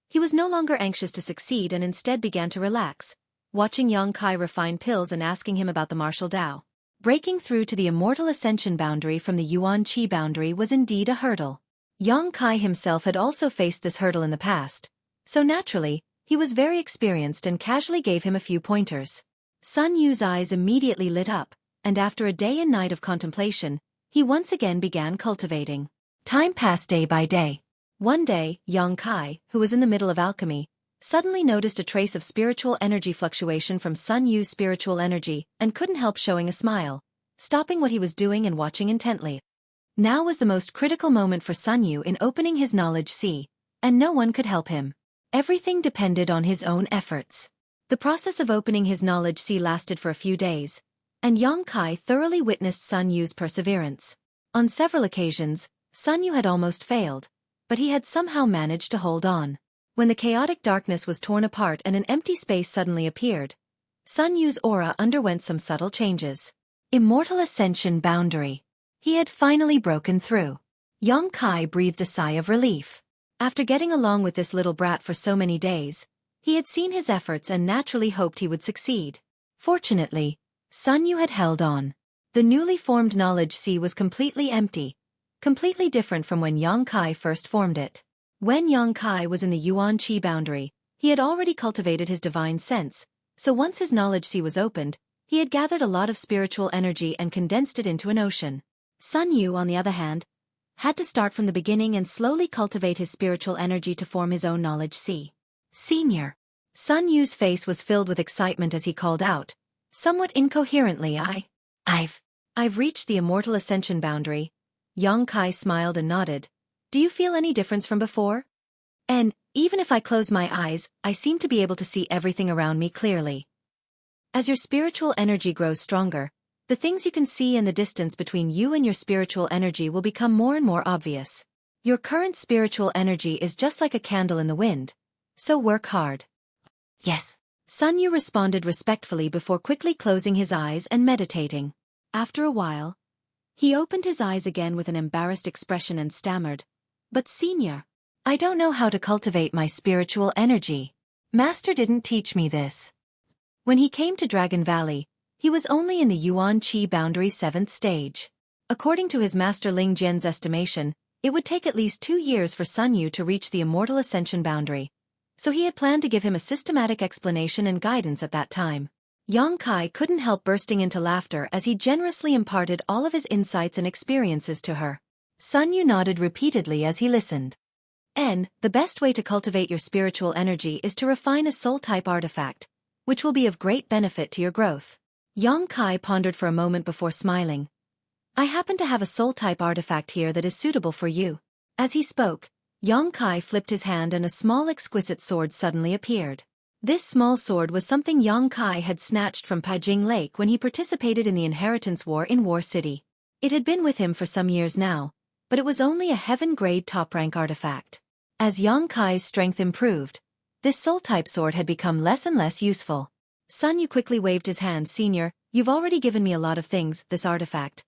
he was no longer anxious to succeed and instead began to relax, watching Yang Kai refine pills and asking him about the martial Tao. Breaking through to the immortal ascension boundary from the Yuan Qi boundary was indeed a hurdle. Yang Kai himself had also faced this hurdle in the past, so naturally, he was very experienced and casually gave him a few pointers. Sun Yu's eyes immediately lit up, and after a day and night of contemplation, he once again began cultivating. Time passed day by day. One day, Yang Kai, who was in the middle of alchemy, suddenly noticed a trace of spiritual energy fluctuation from Sun Yu's spiritual energy and couldn't help showing a smile, stopping what he was doing and watching intently. Now was the most critical moment for Sun Yu in opening his knowledge sea, and no one could help him. Everything depended on his own efforts. The process of opening his knowledge sea lasted for a few days, and Yang Kai thoroughly witnessed Sun Yu's perseverance. On several occasions, Sun Yu had almost failed, but he had somehow managed to hold on. When the chaotic darkness was torn apart and an empty space suddenly appeared, Sun Yu's aura underwent some subtle changes. Immortal Ascension Boundary. He had finally broken through. Yang Kai breathed a sigh of relief. After getting along with this little brat for so many days, he had seen his efforts and naturally hoped he would succeed. Fortunately, Sun Yu had held on. The newly formed knowledge sea was completely empty, completely different from when Yang Kai first formed it. When Yang Kai was in the Yuan Qi boundary, he had already cultivated his divine sense, so once his knowledge sea was opened, he had gathered a lot of spiritual energy and condensed it into an ocean. Sun Yu, on the other hand, had to start from the beginning and slowly cultivate his spiritual energy to form his own knowledge sea. Senior. Sun Yu's face was filled with excitement as he called out, somewhat incoherently, I've reached the immortal ascension boundary. Yang Kai smiled and nodded. Do you feel any difference from before? And, even if I close my eyes, I seem to be able to see everything around me clearly. As your spiritual energy grows stronger, the things you can see and the distance between you and your spiritual energy will become more and more obvious. Your current spiritual energy is just like a candle in the wind, so work hard. Yes. Sun Yu responded respectfully before quickly closing his eyes and meditating. After a while, he opened his eyes again with an embarrassed expression and stammered, "But senior, I don't know how to cultivate my spiritual energy. Master didn't teach me this." When he came to Dragon Valley, he was only in the Yuan Qi boundary 7th stage. According to his master Ling Jian's estimation, it would take at least 2 years for Sun Yu to reach the immortal ascension boundary, so he had planned to give him a systematic explanation and guidance at that time. Yang Kai couldn't help bursting into laughter as he generously imparted all of his insights and experiences to her. Sun Yu nodded repeatedly as he listened. The best way to cultivate your spiritual energy is to refine a soul-type artifact, which will be of great benefit to your growth. Yang Kai pondered for a moment before smiling. "I happen to have a soul-type artifact here that is suitable for you." As he spoke, Yang Kai flipped his hand and a small exquisite sword suddenly appeared. This small sword was something Yang Kai had snatched from Paijing Lake when he participated in the inheritance war in War City. It had been with him for some years now, but it was only a heaven-grade top-rank artifact. As Yang Kai's strength improved, this soul-type sword had become less and less useful. Sun Yu quickly waved his hand. "Senior, you've already given me a lot of things, this artifact.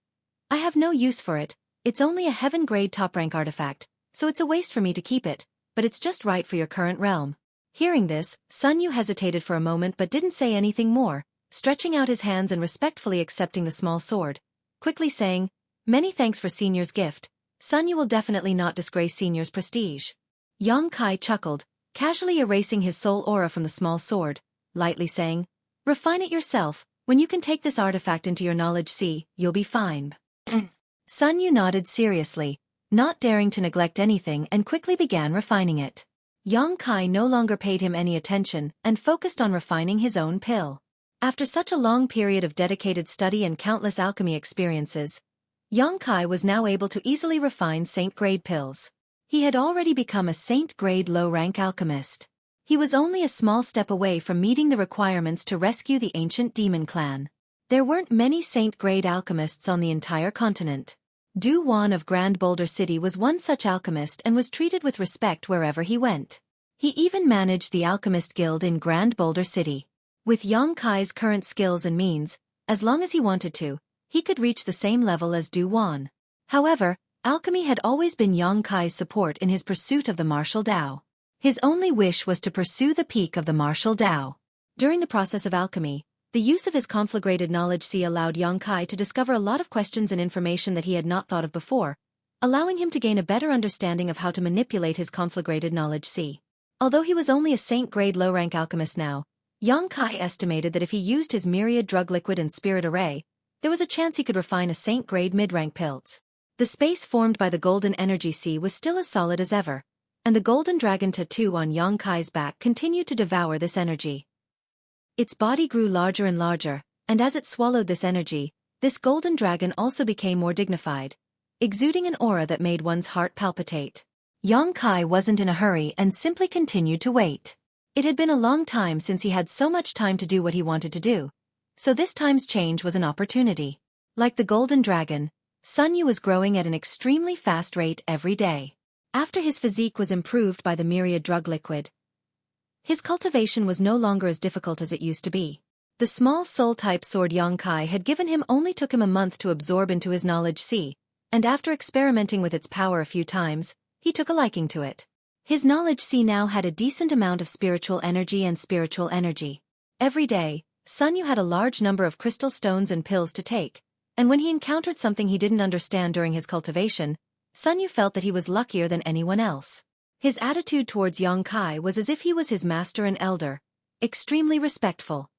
I have no use for it, it's only a heaven-grade top-rank artifact, so it's a waste for me to keep it, but it's just right for your current realm." Hearing this, Sun Yu hesitated for a moment but didn't say anything more, stretching out his hands and respectfully accepting the small sword, quickly saying, "Many thanks for Senior's gift. Sun Yu will definitely not disgrace Senior's prestige." Yang Kai chuckled, casually erasing his soul aura from the small sword, lightly saying, "Refine it yourself, when you can take this artifact into your knowledge sea, you'll be fine." Sun Yu nodded seriously, not daring to neglect anything, and quickly began refining it. Yang Kai no longer paid him any attention and focused on refining his own pill. After such a long period of dedicated study and countless alchemy experiences, Yang Kai was now able to easily refine saint-grade pills. He had already become a saint-grade low-rank alchemist. He was only a small step away from meeting the requirements to rescue the ancient demon clan. There weren't many saint-grade alchemists on the entire continent. Du Wan of Grand Boulder City was one such alchemist and was treated with respect wherever he went. He even managed the Alchemist Guild in Grand Boulder City. With Yang Kai's current skills and means, as long as he wanted to, he could reach the same level as Du Wan. However, alchemy had always been Yang Kai's support in his pursuit of the martial Tao. His only wish was to pursue the peak of the martial Tao. During the process of alchemy, the use of his conflagrated knowledge sea allowed Yang Kai to discover a lot of questions and information that he had not thought of before, allowing him to gain a better understanding of how to manipulate his conflagrated knowledge sea. Although he was only a saint-grade low-rank alchemist now, Yang Kai estimated that if he used his myriad drug liquid and spirit array, there was a chance he could refine a saint-grade mid-rank pills. The space formed by the golden energy sea was still as solid as ever, and the golden dragon tattoo on Yang Kai's back continued to devour this energy. Its body grew larger and larger, and as it swallowed this energy, this golden dragon also became more dignified, exuding an aura that made one's heart palpitate. Yang Kai wasn't in a hurry and simply continued to wait. It had been a long time since he had so much time to do what he wanted to do, so this time's change was an opportunity. Like the golden dragon, Sun Yu was growing at an extremely fast rate every day. After his physique was improved by the myriad drug liquid, his cultivation was no longer as difficult as it used to be. The small soul-type sword Yang Kai had given him only took him a month to absorb into his knowledge sea, and after experimenting with its power a few times, he took a liking to it. His knowledge sea now had a decent amount of spiritual energy and spiritual energy. Every day, Sun Yu had a large number of crystal stones and pills to take, and when he encountered something he didn't understand during his cultivation, Sun Yu felt that he was luckier than anyone else. His attitude towards Yang Kai was as if he was his master and elder, extremely respectful.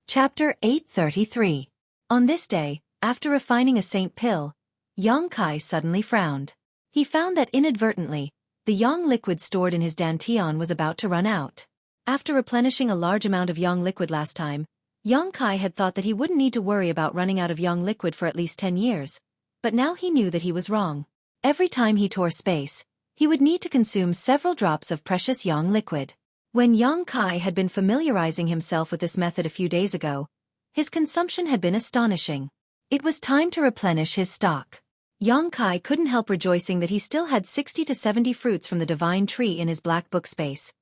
Chapter 833. On this day, after refining a saint pill, Yang Kai suddenly frowned. He found that inadvertently, the yang liquid stored in his dantian was about to run out. After replenishing a large amount of yang liquid last time, Yongkai had thought that he wouldn't need to worry about running out of yang liquid for at least 10 years, but now he knew that he was wrong. Every time he tore space, he would need to consume several drops of precious yang liquid. When Yongkai had been familiarizing himself with this method a few days ago, his consumption had been astonishing. It was time to replenish his stock. Yongkai couldn't help rejoicing that he still had 60 to 70 fruits from the divine tree in his black book space,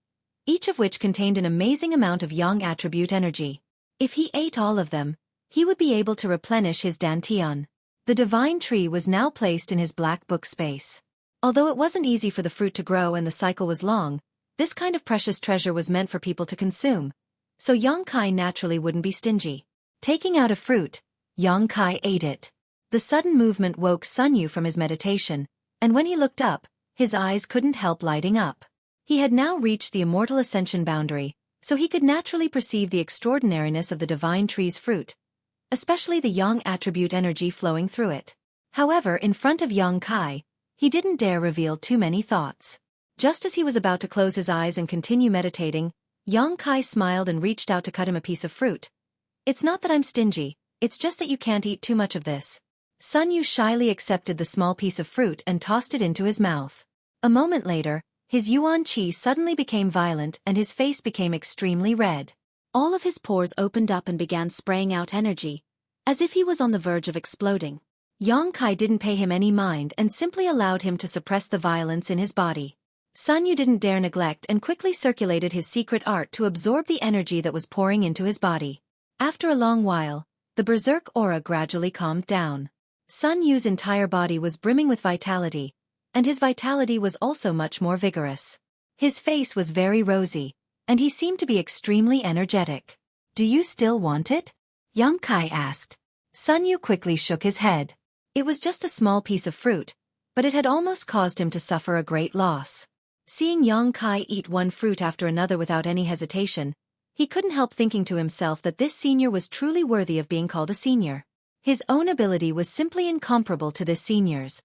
each of which contained an amazing amount of yang attribute energy. If he ate all of them, he would be able to replenish his dantian. The divine tree was now placed in his black book space. Although it wasn't easy for the fruit to grow and the cycle was long, this kind of precious treasure was meant for people to consume, so Yongkai naturally wouldn't be stingy. Taking out a fruit, Yongkai ate it. The sudden movement woke Sunyu from his meditation, and when he looked up, his eyes couldn't help lighting up. He had now reached the immortal ascension boundary, so he could naturally perceive the extraordinariness of the divine tree's fruit, especially the yang attribute energy flowing through it. However, in front of Yongkai, he didn't dare reveal too many thoughts. Just as he was about to close his eyes and continue meditating, Yongkai smiled and reached out to cut him a piece of fruit. "It's not that I'm stingy, it's just that you can't eat too much of this." Sunyu shyly accepted the small piece of fruit and tossed it into his mouth. A moment later, his yuan qi suddenly became violent and his face became extremely red. All of his pores opened up and began spraying out energy, as if he was on the verge of exploding. Yongkai didn't pay him any mind and simply allowed him to suppress the violence in his body. Sunyu didn't dare neglect and quickly circulated his secret art to absorb the energy that was pouring into his body. After a long while, the berserk aura gradually calmed down. Sunyu's entire body was brimming with vitality, and his vitality was also much more vigorous. His face was very rosy, and he seemed to be extremely energetic. "Do you still want it?" Yongkai asked. Sunyu quickly shook his head. It was just a small piece of fruit, but it had almost caused him to suffer a great loss. Seeing Yongkai eat one fruit after another without any hesitation, he couldn't help thinking to himself that this senior was truly worthy of being called a senior. His own ability was simply incomparable to this senior's.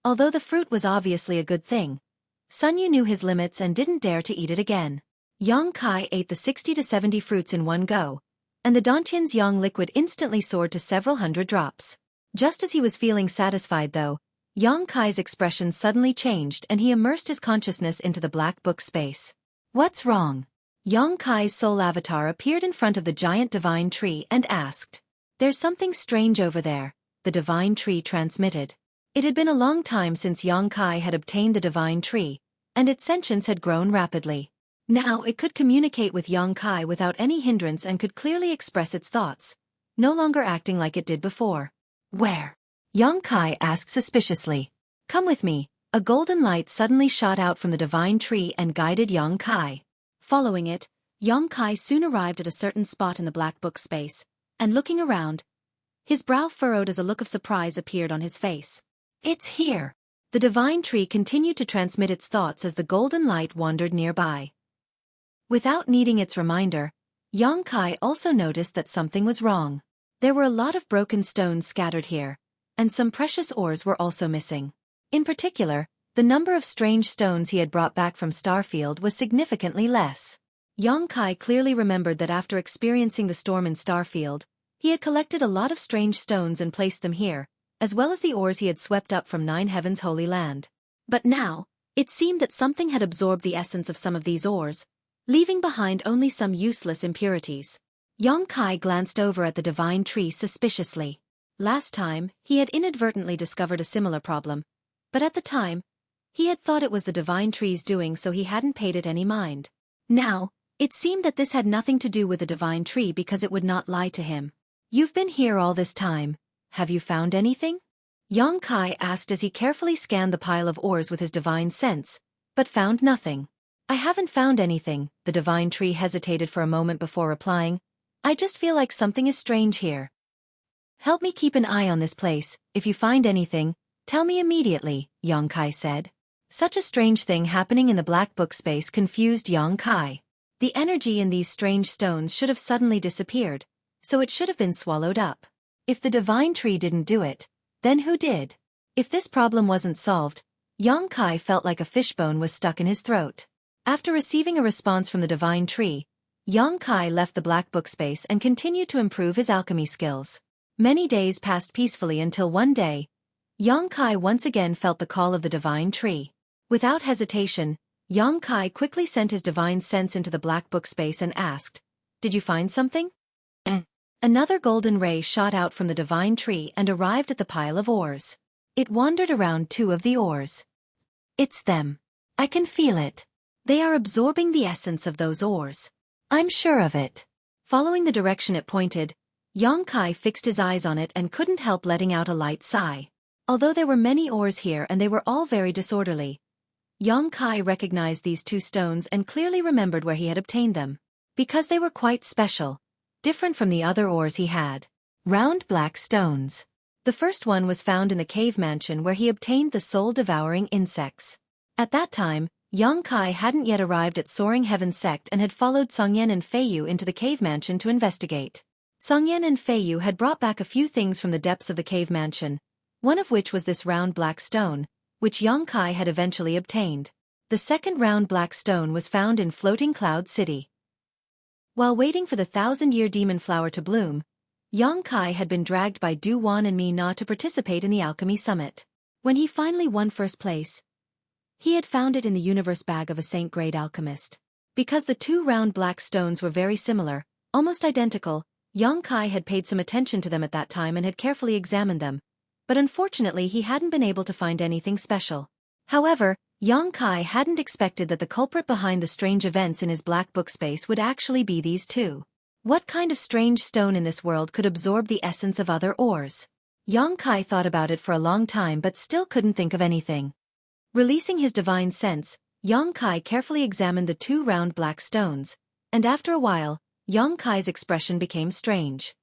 Although the fruit was obviously a good thing, Sunyu knew his limits and didn't dare to eat it again. Yongkai ate the 60 to 70 fruits in one go, and the dantian's yang liquid instantly soared to several hundred drops. Just as he was feeling satisfied though, Yongkai's expression suddenly changed and he immersed his consciousness into the black book space. "What's wrong?" Yongkai's soul avatar appeared in front of the giant divine tree and asked. "There's something strange over there," the divine tree transmitted. It had been a long time since Yongkai had obtained the divine tree, and its sentience had grown rapidly. Now it could communicate with Yongkai without any hindrance and could clearly express its thoughts, no longer acting like it did before. "Where?" Yongkai asked suspiciously. "Come with me." A golden light suddenly shot out from the divine tree and guided Yongkai. Following it, Yongkai soon arrived at a certain spot in the black book space, and looking around, his brow furrowed as a look of surprise appeared on his face. "It's here." The divine tree continued to transmit its thoughts as the golden light wandered nearby. Without needing its reminder, Yongkai also noticed that something was wrong. There were a lot of broken stones scattered here, and some precious ores were also missing. In particular, the number of strange stones he had brought back from Starfield was significantly less. Yongkai clearly remembered that after experiencing the storm in Starfield, he had collected a lot of strange stones and placed them here, as well as the ores he had swept up from Nine Heavens' Holy Land. But now, it seemed that something had absorbed the essence of some of these ores, leaving behind only some useless impurities. Yongkai glanced over at the divine tree suspiciously. Last time, he had inadvertently discovered a similar problem, but at the time, he had thought it was the divine tree's doing, so he hadn't paid it any mind. Now, it seemed that this had nothing to do with the divine tree because it would not lie to him. "You've been here all this time. Have you found anything?" Yongkai asked as he carefully scanned the pile of ores with his divine sense, but found nothing. "I haven't found anything," the divine tree hesitated for a moment before replying. "I just feel like something is strange here. Help me keep an eye on this place. If you find anything, tell me immediately," Yongkai said. Such a strange thing happening in the black book space confused Yongkai. The energy in these strange stones should have suddenly disappeared, so it should have been swallowed up. If the divine tree didn't do it, then who did? If this problem wasn't solved, Yongkai felt like a fishbone was stuck in his throat. After receiving a response from the divine tree, Xueqi left the black book space and continued to improve his alchemy skills. Many days passed peacefully until one day, Xueqi once again felt the call of the divine tree. Without hesitation, Xueqi quickly sent his divine sense into the black book space and asked, "Did you find something?" Another golden ray shot out from the divine tree and arrived at the pile of ores. It wandered around two of the ores. "It's them. I can feel it. They are absorbing the essence of those ores. I'm sure of it." Following the direction it pointed, Xueqi fixed his eyes on it and couldn't help letting out a light sigh. Although there were many ores here and they were all very disorderly, Xueqi recognized these two stones and clearly remembered where he had obtained them. Because they were quite special, different from the other ores he had. Round black stones. The first one was found in the cave mansion where he obtained the soul-devouring insects. At that time, Xueqi hadn't yet arrived at Soaring Heaven sect and had followed Songyan and Feiyu into the cave mansion to investigate. Songyan and Feiyu had brought back a few things from the depths of the cave mansion, one of which was this round black stone, which Xueqi had eventually obtained. The second round black stone was found in Floating Cloud City. While waiting for the 1,000-year demon flower to bloom, Xueqi had been dragged by Du Wan and Mi Na to participate in the alchemy summit. When he finally won first place, he had found it in the universe bag of a saint-grade alchemist. Because the two round black stones were very similar, almost identical, Xueqi had paid some attention to them at that time and had carefully examined them. But unfortunately he hadn't been able to find anything special. However, Xueqi hadn't expected that the culprit behind the strange events in his black book space would actually be these two. What kind of strange stone in this world could absorb the essence of other ores? Xueqi thought about it for a long time but still couldn't think of anything. Releasing his divine sense, Xueqi carefully examined the two round black stones, and after a while, Xueqi's expression became strange.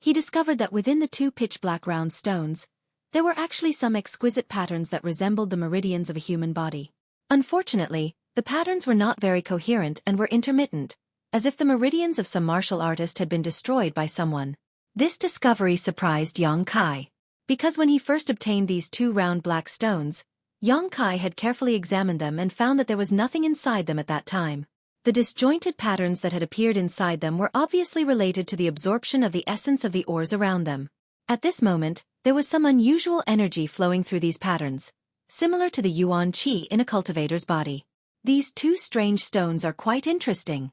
He discovered that within the two pitch-black round stones, there were actually some exquisite patterns that resembled the meridians of a human body. Unfortunately, the patterns were not very coherent and were intermittent, as if the meridians of some martial artist had been destroyed by someone. This discovery surprised Xueqi. Because when he first obtained these two round black stones, Xueqi had carefully examined them and found that there was nothing inside them at that time. The disjointed patterns that had appeared inside them were obviously related to the absorption of the essence of the ores around them. At this moment, there was some unusual energy flowing through these patterns, similar to the yuan qi in a cultivator's body. These two strange stones are quite interesting.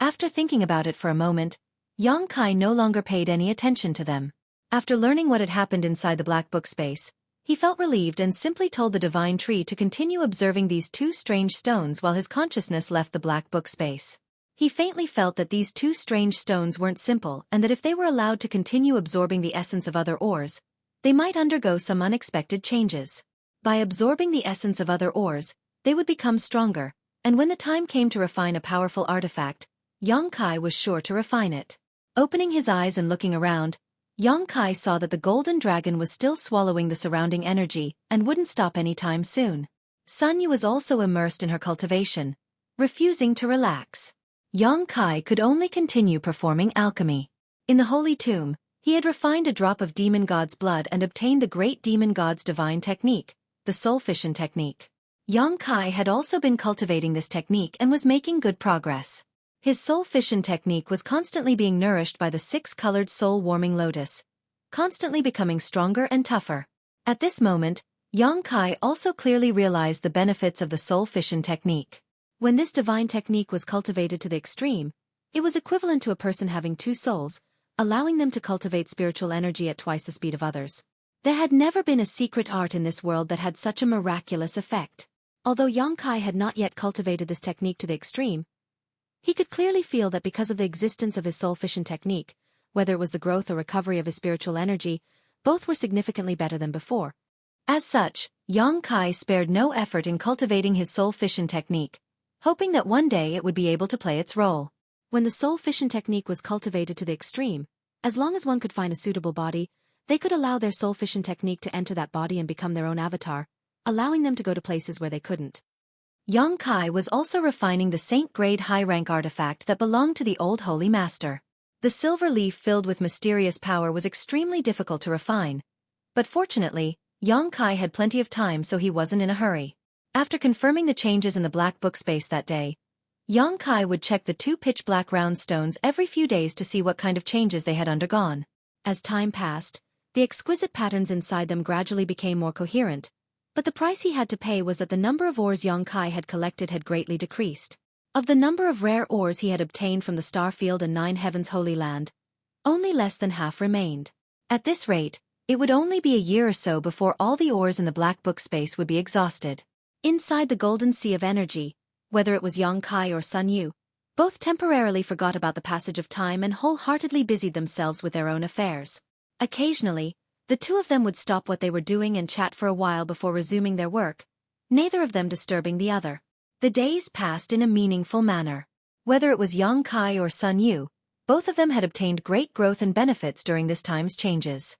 After thinking about it for a moment, Xueqi no longer paid any attention to them. After learning what had happened inside the black book space, he felt relieved and simply told the divine tree to continue observing these two strange stones while his consciousness left the black book space. He faintly felt that these two strange stones weren't simple and that if they were allowed to continue absorbing the essence of other ores, they might undergo some unexpected changes. By absorbing the essence of other ores, they would become stronger, and when the time came to refine a powerful artifact, Xueqi was sure to refine it. Opening his eyes and looking around, Xueqi saw that the golden dragon was still swallowing the surrounding energy and wouldn't stop anytime soon. Sunyu was also immersed in her cultivation, refusing to relax. Xueqi could only continue performing alchemy. In the holy tomb, he had refined a drop of demon god's blood and obtained the great demon god's divine technique, the soul fission technique. Xueqi had also been cultivating this technique and was making good progress. His soul fission technique was constantly being nourished by the six-colored soul-warming lotus, constantly becoming stronger and tougher. At this moment, Xueqi also clearly realized the benefits of the soul fission technique. When this divine technique was cultivated to the extreme, it was equivalent to a person having two souls, allowing them to cultivate spiritual energy at twice the speed of others. There had never been a secret art in this world that had such a miraculous effect. Although Xueqi had not yet cultivated this technique to the extreme, he could clearly feel that because of the existence of his soul fission technique, whether it was the growth or recovery of his spiritual energy, both were significantly better than before. As such, Xueqi spared no effort in cultivating his soul fission technique, hoping that one day it would be able to play its role. When the soul fission technique was cultivated to the extreme, as long as one could find a suitable body, they could allow their soul fission technique to enter that body and become their own avatar, allowing them to go to places where they couldn't. Xueqi was also refining the saint-grade high-rank artifact that belonged to the old holy master. The silver leaf filled with mysterious power was extremely difficult to refine, but fortunately, Xueqi had plenty of time so he wasn't in a hurry. After confirming the changes in the black book space that day, Yongkai would check the two pitch-black round stones every few days to see what kind of changes they had undergone. As time passed, the exquisite patterns inside them gradually became more coherent, but the price he had to pay was that the number of ores Yongkai had collected had greatly decreased. Of the number of rare ores he had obtained from the Starfield and Nine Heavens Holy Land, only less than half remained. At this rate, it would only be a year or so before all the ores in the Black Book space would be exhausted. Inside the Golden Sea of Energy, whether it was Yongkai or Sun Yu, both temporarily forgot about the passage of time and wholeheartedly busied themselves with their own affairs. Occasionally, the two of them would stop what they were doing and chat for a while before resuming their work, neither of them disturbing the other. The days passed in a meaningful manner. Whether it was Yongkai or Sun Yu, both of them had obtained great growth and benefits during this time's changes.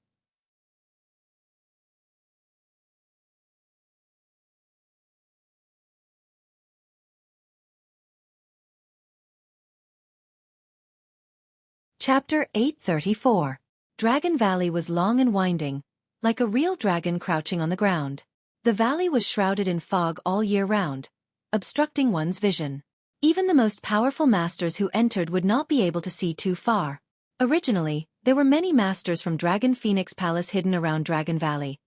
Chapter 834. Dragon Valley was long and winding, like a real dragon crouching on the ground. The valley was shrouded in fog all year round, obstructing one's vision. Even the most powerful masters who entered would not be able to see too far. Originally, there were many masters from Dragon Phoenix Palace hidden around Dragon Valley,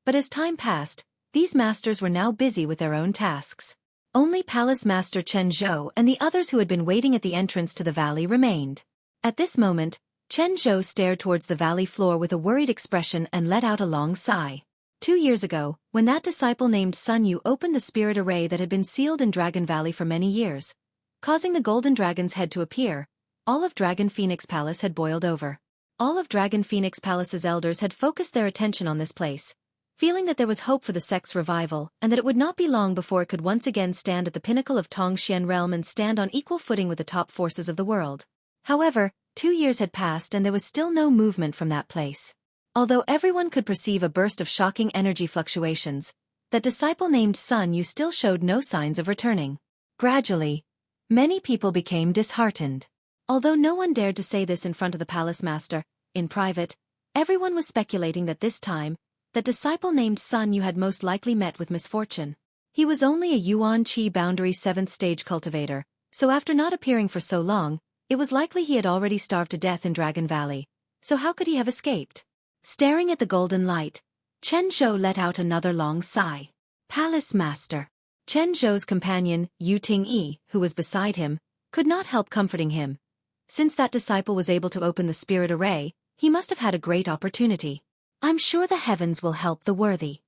but as time passed, these masters were now busy with their own tasks. Only Palace Master Chen Zhou and the others who had been waiting at the entrance to the valley remained. At this moment, Chen Zhou stared towards the valley floor with a worried expression and let out a long sigh. 2 years ago, when that disciple named Sun Yu opened the spirit array that had been sealed in Dragon Valley for many years, causing the golden dragon's head to appear, all of Dragon Phoenix Palace had boiled over. All of Dragon Phoenix Palace's elders had focused their attention on this place, feeling that there was hope for the sect's revival and that it would not be long before it could once again stand at the pinnacle of Tongxian realm and stand on equal footing with the top forces of the world. However, 2 years had passed and there was still no movement from that place. Although everyone could perceive a burst of shocking energy fluctuations, that disciple named Sun Yu still showed no signs of returning. Gradually, many people became disheartened. Although no one dared to say this in front of the palace master, in private, everyone was speculating that this time, that disciple named Sun Yu had most likely met with misfortune. He was only a Yuan Qi boundary 7th stage cultivator, so after not appearing for so long, it was likely he had already starved to death in Dragon Valley. So how could he have escaped? Staring at the golden light, Chen Zhou let out another long sigh. Palace Master. Chen Zhou's companion, Yu Ting-yi, who was beside him, could not help comforting him. Since that disciple was able to open the spirit array, he must have had a great opportunity. I'm sure the heavens will help the worthy.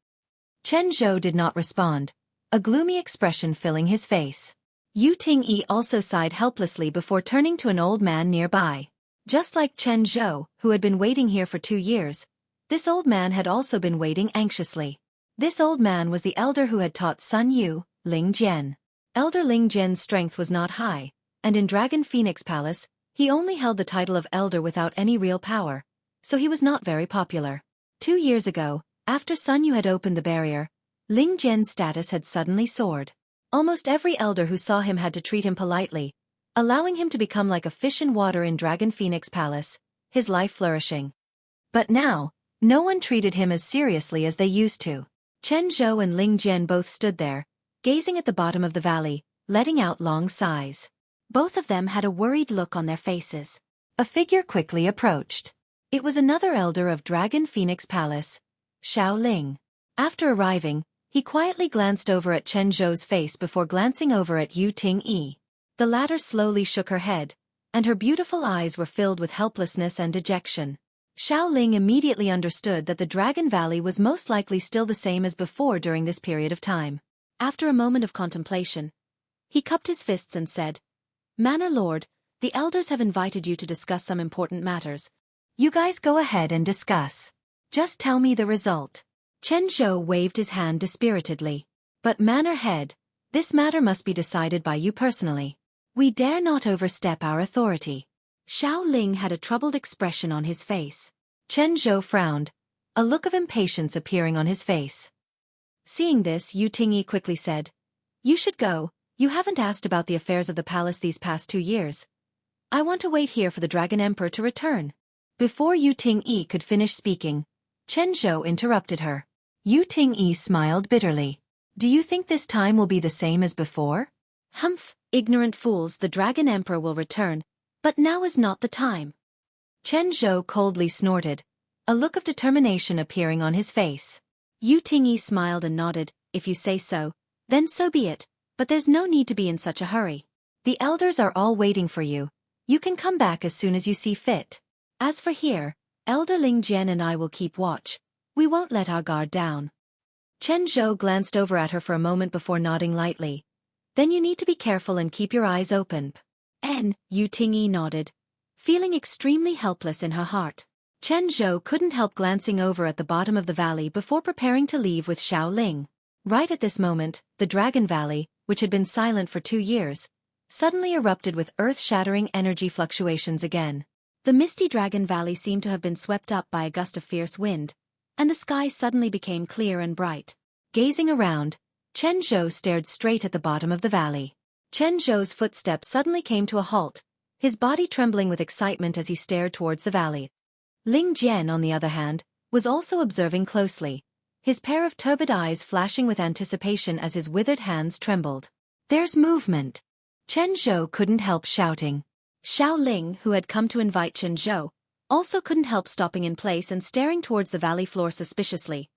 Chen Zhou did not respond, a gloomy expression filling his face. Yu Ting-yi also sighed helplessly before turning to an old man nearby. Just like Chen Zhou, who had been waiting here for 2 years, this old man had also been waiting anxiously. This old man was the elder who had taught Sun Yu, Ling Jian. Elder Ling Jian's strength was not high, and in Dragon Phoenix Palace, he only held the title of elder without any real power, so he was not very popular. 2 years ago, after Sun Yu had opened the barrier, Ling Jian's status had suddenly soared. Almost every elder who saw him had to treat him politely, allowing him to become like a fish in water in Dragon Phoenix Palace, his life flourishing. But now, no one treated him as seriously as they used to. Chen Zhou and Ling Jian both stood there, gazing at the bottom of the valley, letting out long sighs. Both of them had a worried look on their faces. A figure quickly approached. It was another elder of Dragon Phoenix Palace, Xiao Ling. After arriving, he quietly glanced over at Chen Zhou's face before glancing over at Yu Ting-yi. The latter slowly shook her head, and her beautiful eyes were filled with helplessness and dejection. Xiao Ling immediately understood that the Dragon Valley was most likely still the same as before during this period of time. After a moment of contemplation, he cupped his fists and said, "Manor Lord, the elders have invited you to discuss some important matters. You guys go ahead and discuss. Just tell me the result." Chen Zhou waved his hand dispiritedly. "But Manor Head, this matter must be decided by you personally. We dare not overstep our authority." Xiao Ling had a troubled expression on his face. Chen Zhou frowned, a look of impatience appearing on his face. Seeing this, Yu Tingyi quickly said, "You should go. You haven't asked about the affairs of the palace these past 2 years. I want to wait here for the Dragon Emperor to return." Before Yu Ting-yi could finish speaking, Chen Zhou interrupted her. Yu Ting-yi smiled bitterly. "Do you think this time will be the same as before?" "Humph, Ignorant fools, the Dragon Emperor will return, but now is not the time. Chen Zhou coldly snorted, a look of determination appearing on his face. Yu Tingyi smiled and nodded, if you say so, then so be it, but there's no need to be in such a hurry. The elders are all waiting for you. You can come back as soon as you see fit. As for here, Elder Ling Jian and I will keep watch. We won't let our guard down. Chen Zhou glanced over at her for a moment before nodding lightly. Then you need to be careful and keep your eyes open. Yu Tingyi nodded, feeling extremely helpless in her heart. Chen Zhou couldn't help glancing over at the bottom of the valley before preparing to leave with Xiao Ling. Right at this moment, the Dragon Valley, which had been silent for 2 years, suddenly erupted with earth-shattering energy fluctuations again. The misty Dragon Valley seemed to have been swept up by a gust of fierce wind, and the sky suddenly became clear and bright. Gazing around, Chen Zhou stared straight at the bottom of the valley. Chen Zhou's footsteps suddenly came to a halt, his body trembling with excitement as he stared towards the valley. Ling Jian, on the other hand, was also observing closely, his pair of turbid eyes flashing with anticipation as his withered hands trembled. There's movement! Chen Zhou couldn't help shouting. Xiao Ling, who had come to invite Chen Zhou, also couldn't help stopping in place and staring towards the valley floor suspiciously,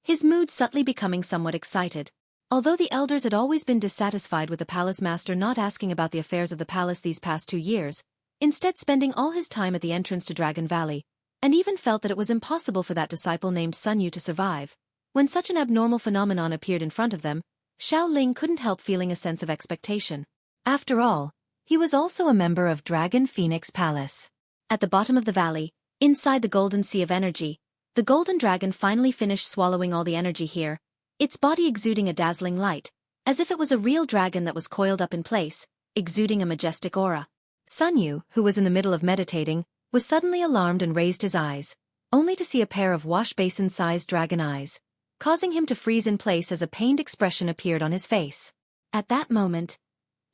his mood subtly becoming somewhat excited. Although the elders had always been dissatisfied with the palace master not asking about the affairs of the palace these past 2 years, instead spending all his time at the entrance to Dragon Valley, and even felt that it was impossible for that disciple named Sun Yu to survive, when such an abnormal phenomenon appeared in front of them, Xiao Ling couldn't help feeling a sense of expectation. After all, he was also a member of Dragon Phoenix Palace. At the bottom of the valley, inside the golden sea of energy, the golden dragon finally finished swallowing all the energy here, its body exuding a dazzling light, as if it was a real dragon that was coiled up in place, exuding a majestic aura. Sun Yu, who was in the middle of meditating, was suddenly alarmed and raised his eyes, only to see a pair of wash-basin-sized dragon eyes, causing him to freeze in place as a pained expression appeared on his face. At that moment,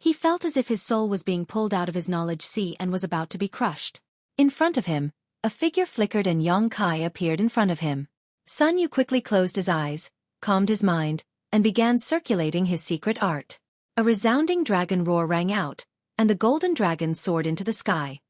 he felt as if his soul was being pulled out of his knowledge sea and was about to be crushed. In front of him, a figure flickered and Yang Kai appeared in front of him. Sun Yu quickly closed his eyes, calmed his mind, and began circulating his secret art. A resounding dragon roar rang out, and the golden dragon soared into the sky.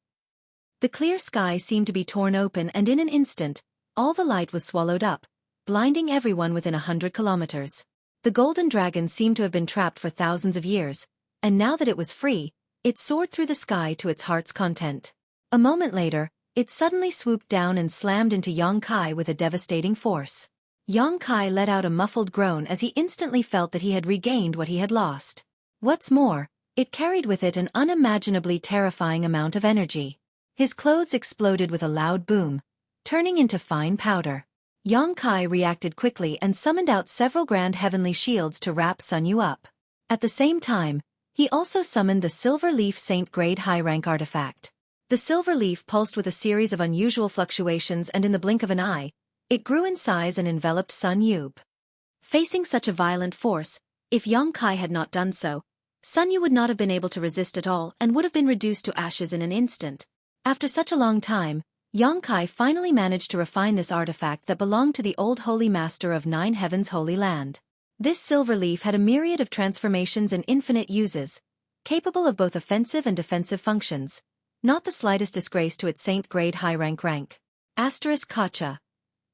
The clear sky seemed to be torn open, and in an instant, all the light was swallowed up, blinding everyone within 100 kilometers. The golden dragon seemed to have been trapped for thousands of years, and now that it was free, it soared through the sky to its heart's content. A moment later, it suddenly swooped down and slammed into Yang Kai with a devastating force. Yang Kai let out a muffled groan as he instantly felt that he had regained what he had lost. What's more, it carried with it an unimaginably terrifying amount of energy. His clothes exploded with a loud boom, turning into fine powder. Yang Kai reacted quickly and summoned out several grand heavenly shields to wrap Sun Yu up. At the same time, he also summoned the Silver Leaf Saint Grade High Rank artifact. The silver leaf pulsed with a series of unusual fluctuations, and in the blink of an eye, it grew in size and enveloped Sun Yu. Facing such a violent force, if Yang Kai had not done so, Sun Yu would not have been able to resist at all and would have been reduced to ashes in an instant. After such a long time, Yang Kai finally managed to refine this artifact that belonged to the old Holy Master of 9 Heavens Holy Land. This silver leaf had a myriad of transformations and infinite uses, capable of both offensive and defensive functions, not the slightest disgrace to its Saint Grade High rank. Asterisk Kacha.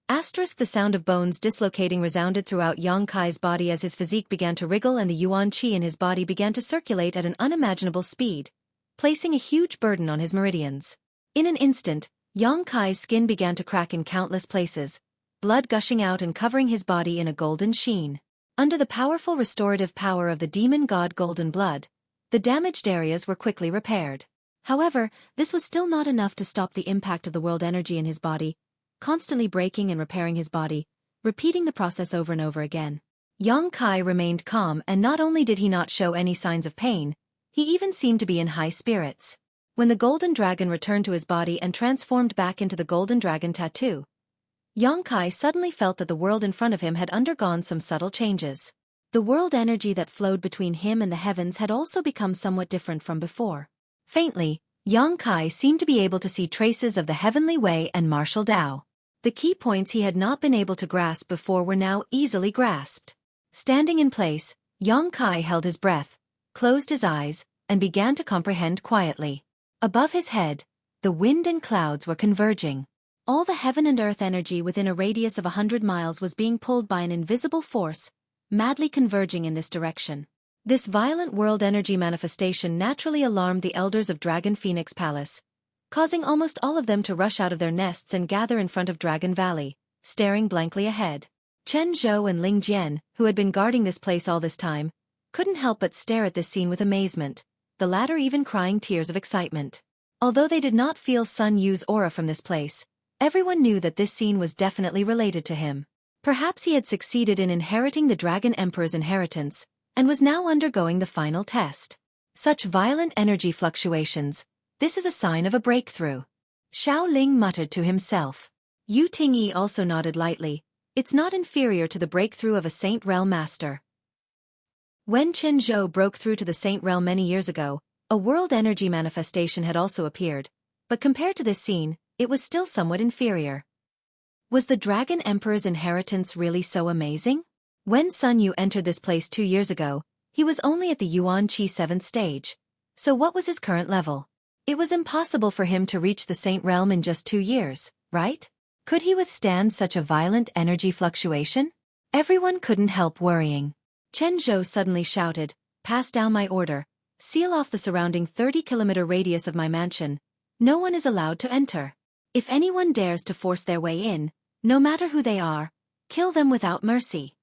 Asterisk. The sound of bones dislocating resounded throughout Yang Kai's body as his physique began to wriggle and the yuan qi in his body began to circulate at an unimaginable speed, placing a huge burden on his meridians. In an instant, Yang Kai's skin began to crack in countless places, blood gushing out and covering his body in a golden sheen. Under the powerful restorative power of the demon god Golden Blood, the damaged areas were quickly repaired. However, this was still not enough to stop the impact of the world energy in his body, constantly breaking and repairing his body, repeating the process over and over again. Yang Kai remained calm, and not only did he not show any signs of pain, he even seemed to be in high spirits. When the golden dragon returned to his body and transformed back into the golden dragon tattoo, Yang Kai suddenly felt that the world in front of him had undergone some subtle changes. The world energy that flowed between him and the heavens had also become somewhat different from before. Faintly, Yang Kai seemed to be able to see traces of the heavenly way and martial Tao. The key points he had not been able to grasp before were now easily grasped. Standing in place, Yang Kai held his breath, closed his eyes, and began to comprehend quietly. Above his head, the wind and clouds were converging. All the heaven and earth energy within a radius of 100 miles was being pulled by an invisible force, madly converging in this direction. This violent world energy manifestation naturally alarmed the elders of Dragon Phoenix Palace, causing almost all of them to rush out of their nests and gather in front of Dragon Valley, staring blankly ahead. Chen Zhou and Ling Jian, who had been guarding this place all this time, couldn't help but stare at this scene with amazement, the latter even crying tears of excitement. Although they did not feel Sun Yu's aura from this place, everyone knew that this scene was definitely related to him. Perhaps he had succeeded in inheriting the Dragon Emperor's inheritance, and was now undergoing the final test. Such violent energy fluctuations, this is a sign of a breakthrough. Xiao Ling muttered to himself. Yu Tingyi also nodded lightly. It's not inferior to the breakthrough of a Saint Realm master. When Chen Zhou broke through to the Saint Realm many years ago, a world energy manifestation had also appeared, but compared to this scene, it was still somewhat inferior. Was the Dragon Emperor's inheritance really so amazing? When Sun Yu entered this place 2 years ago, he was only at the Yuan Qi 7th stage. So what was his current level? It was impossible for him to reach the Saint Realm in just 2 years, right? Could he withstand such a violent energy fluctuation? Everyone couldn't help worrying. Chen Zhou suddenly shouted, "Pass down my order. Seal off the surrounding 30-kilometer radius of my mansion. No one is allowed to enter. If anyone dares to force their way in, no matter who they are, kill them without mercy."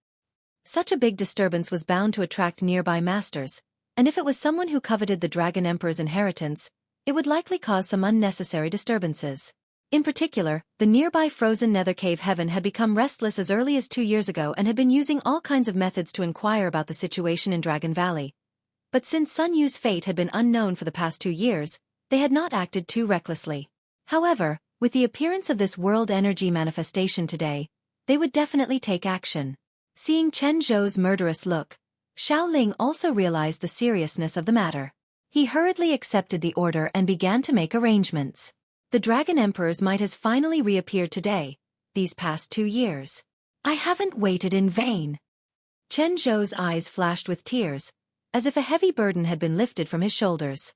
Such a big disturbance was bound to attract nearby masters, and if it was someone who coveted the Dragon Emperor's inheritance, it would likely cause some unnecessary disturbances. In particular, the nearby frozen nether cave heaven had become restless as early as 2 years ago and had been using all kinds of methods to inquire about the situation in Dragon Valley. But since Sun Yu's fate had been unknown for the past 2 years, they had not acted too recklessly. However, with the appearance of this world energy manifestation today, they would definitely take action. Seeing Chen Zhou's murderous look, Xiao Ling also realized the seriousness of the matter. He hurriedly accepted the order and began to make arrangements. The Dragon Emperors might has finally reappeared today, these past 2 years. I haven't waited in vain. Chen Zhou's eyes flashed with tears, as if a heavy burden had been lifted from his shoulders.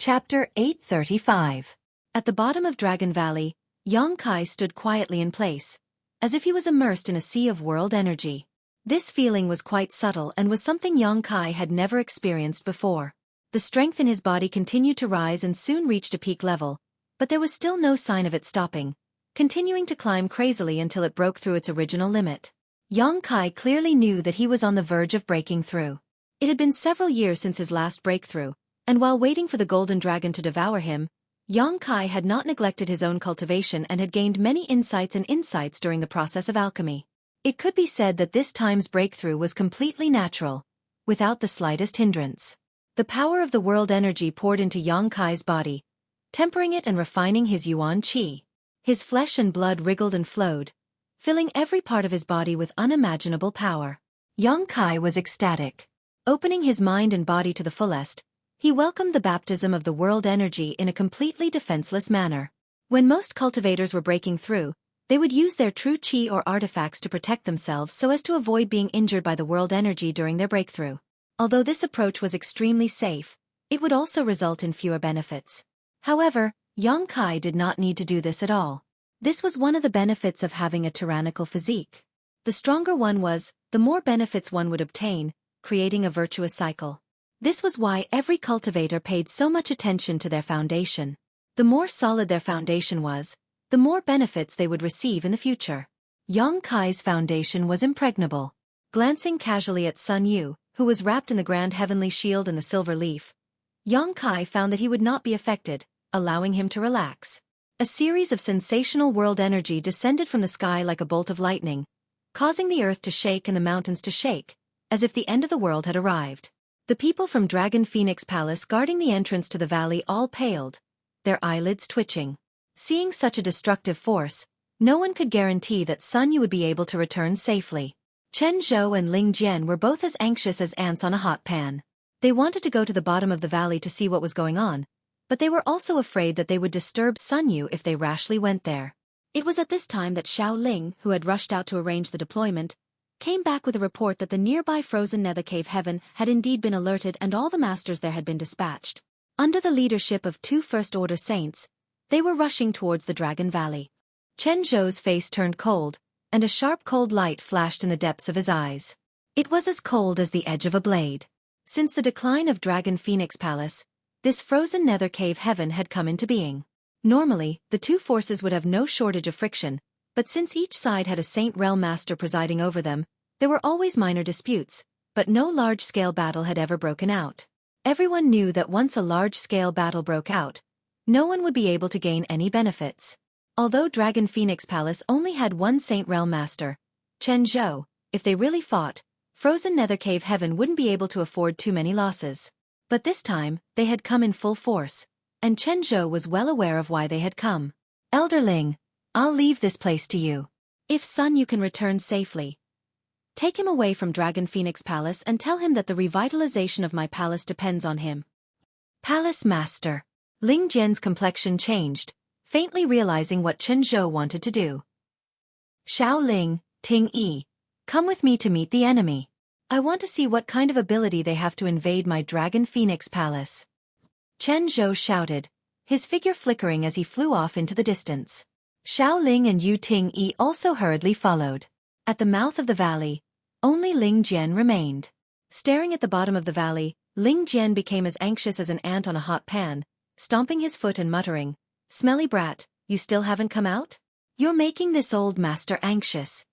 Chapter 835. At the bottom of Dragon Valley, Yang Kai stood quietly in place, as if he was immersed in a sea of world energy. This feeling was quite subtle and was something Yang Kai had never experienced before. The strength in his body continued to rise and soon reached a peak level, but there was still no sign of it stopping, continuing to climb crazily until it broke through its original limit. Yang Kai clearly knew that he was on the verge of breaking through. It had been several years since his last breakthrough, and while waiting for the golden dragon to devour him, Yang Kai had not neglected his own cultivation and had gained many insights during the process of alchemy. It could be said that this time's breakthrough was completely natural, without the slightest hindrance. The power of the world energy poured into Yang Kai's body, tempering it and refining his Yuan Qi. His flesh and blood wriggled and flowed, filling every part of his body with unimaginable power. Yang Kai was ecstatic. Opening his mind and body to the fullest, he welcomed the baptism of the world energy in a completely defenseless manner. When most cultivators were breaking through, they would use their true qi or artifacts to protect themselves so as to avoid being injured by the world energy during their breakthrough. Although this approach was extremely safe, it would also result in fewer benefits. However, Yang Kai did not need to do this at all. This was one of the benefits of having a tyrannical physique. The stronger one was, the more benefits one would obtain, creating a virtuous cycle. This was why every cultivator paid so much attention to their foundation. The more solid their foundation was, the more benefits they would receive in the future. Yang Kai's foundation was impregnable. Glancing casually at Sun Yu, who was wrapped in the grand heavenly shield and the silver leaf, Yang Kai found that he would not be affected, allowing him to relax. A series of sensational world energy descended from the sky like a bolt of lightning, causing the earth to shake and the mountains to shake, as if the end of the world had arrived. The people from Dragon Phoenix Palace guarding the entrance to the valley all paled, their eyelids twitching. Seeing such a destructive force, no one could guarantee that Sun Yu would be able to return safely. Chen Zhou and Ling Jian were both as anxious as ants on a hot pan. They wanted to go to the bottom of the valley to see what was going on, but they were also afraid that they would disturb Sun Yu if they rashly went there. It was at this time that Xiao Ling, who had rushed out to arrange the deployment, came back with a report that the nearby frozen nether cave heaven had indeed been alerted and all the masters there had been dispatched. Under the leadership of 2 first-order saints, they were rushing towards the Dragon Valley. Chen Zhou's face turned cold, and a sharp cold light flashed in the depths of his eyes. It was as cold as the edge of a blade. Since the decline of Dragon Phoenix Palace, this frozen nether cave heaven had come into being. Normally, the two forces would have no shortage of friction, but since each side had a Saint Realm Master presiding over them, there were always minor disputes, but no large-scale battle had ever broken out. Everyone knew that once a large-scale battle broke out, no one would be able to gain any benefits. Although Dragon Phoenix Palace only had one Saint Realm Master, Chen Zhou, if they really fought, frozen nether cave heaven wouldn't be able to afford too many losses. But this time, they had come in full force, and Chen Zhou was well aware of why they had come. Elderling, I'll leave this place to you. If Sun Yu can return safely, take him away from Dragon Phoenix Palace and tell him that the revitalization of my palace depends on him. Palace Master. Ling Jian's complexion changed, faintly realizing what Chen Zhou wanted to do. Xiao Ling, Ting Yi, come with me to meet the enemy. I want to see what kind of ability they have to invade my Dragon Phoenix Palace. Chen Zhou shouted, his figure flickering as he flew off into the distance. Xiao Ling and Yu Ting Yi also hurriedly followed. At the mouth of the valley, only Ling Jian remained. Staring at the bottom of the valley, Ling Jian became as anxious as an ant on a hot pan, stomping his foot and muttering, "Smelly brat, you still haven't come out? You're making this old master anxious."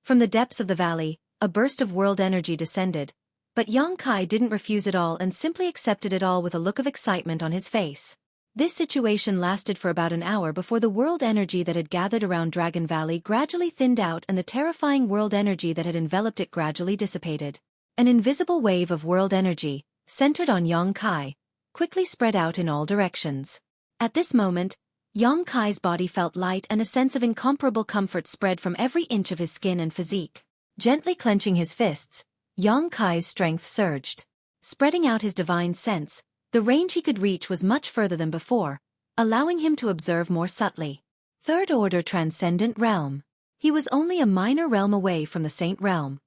From the depths of the valley, a burst of world energy descended, but Yang Kai didn't refuse it all and simply accepted it all with a look of excitement on his face. This situation lasted for about an hour before the world energy that had gathered around Dragon Valley gradually thinned out and the terrifying world energy that had enveloped it gradually dissipated. An invisible wave of world energy, centered on Yang Kai, quickly spread out in all directions. At this moment, Yang Kai's body felt light and a sense of incomparable comfort spread from every inch of his skin and physique. Gently clenching his fists, Yang Kai's strength surged. Spreading out his divine sense, the range he could reach was much further than before, allowing him to observe more subtly. Third-order transcendent realm. He was only a minor realm away from the Saint Realm.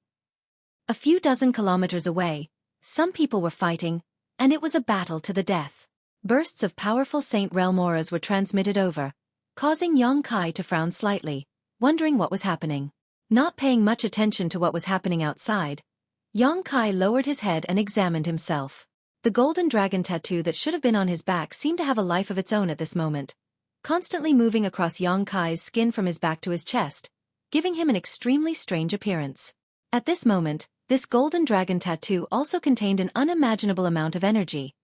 A few dozen kilometers away, some people were fighting, and it was a battle to the death. Bursts of powerful Saint Realm auras were transmitted over, causing Yang Kai to frown slightly, wondering what was happening. Not paying much attention to what was happening outside, Yang Kai lowered his head and examined himself. The golden dragon tattoo that should have been on his back seemed to have a life of its own at this moment, constantly moving across Yang Kai's skin from his back to his chest, giving him an extremely strange appearance. At this moment, this golden dragon tattoo also contained an unimaginable amount of energy,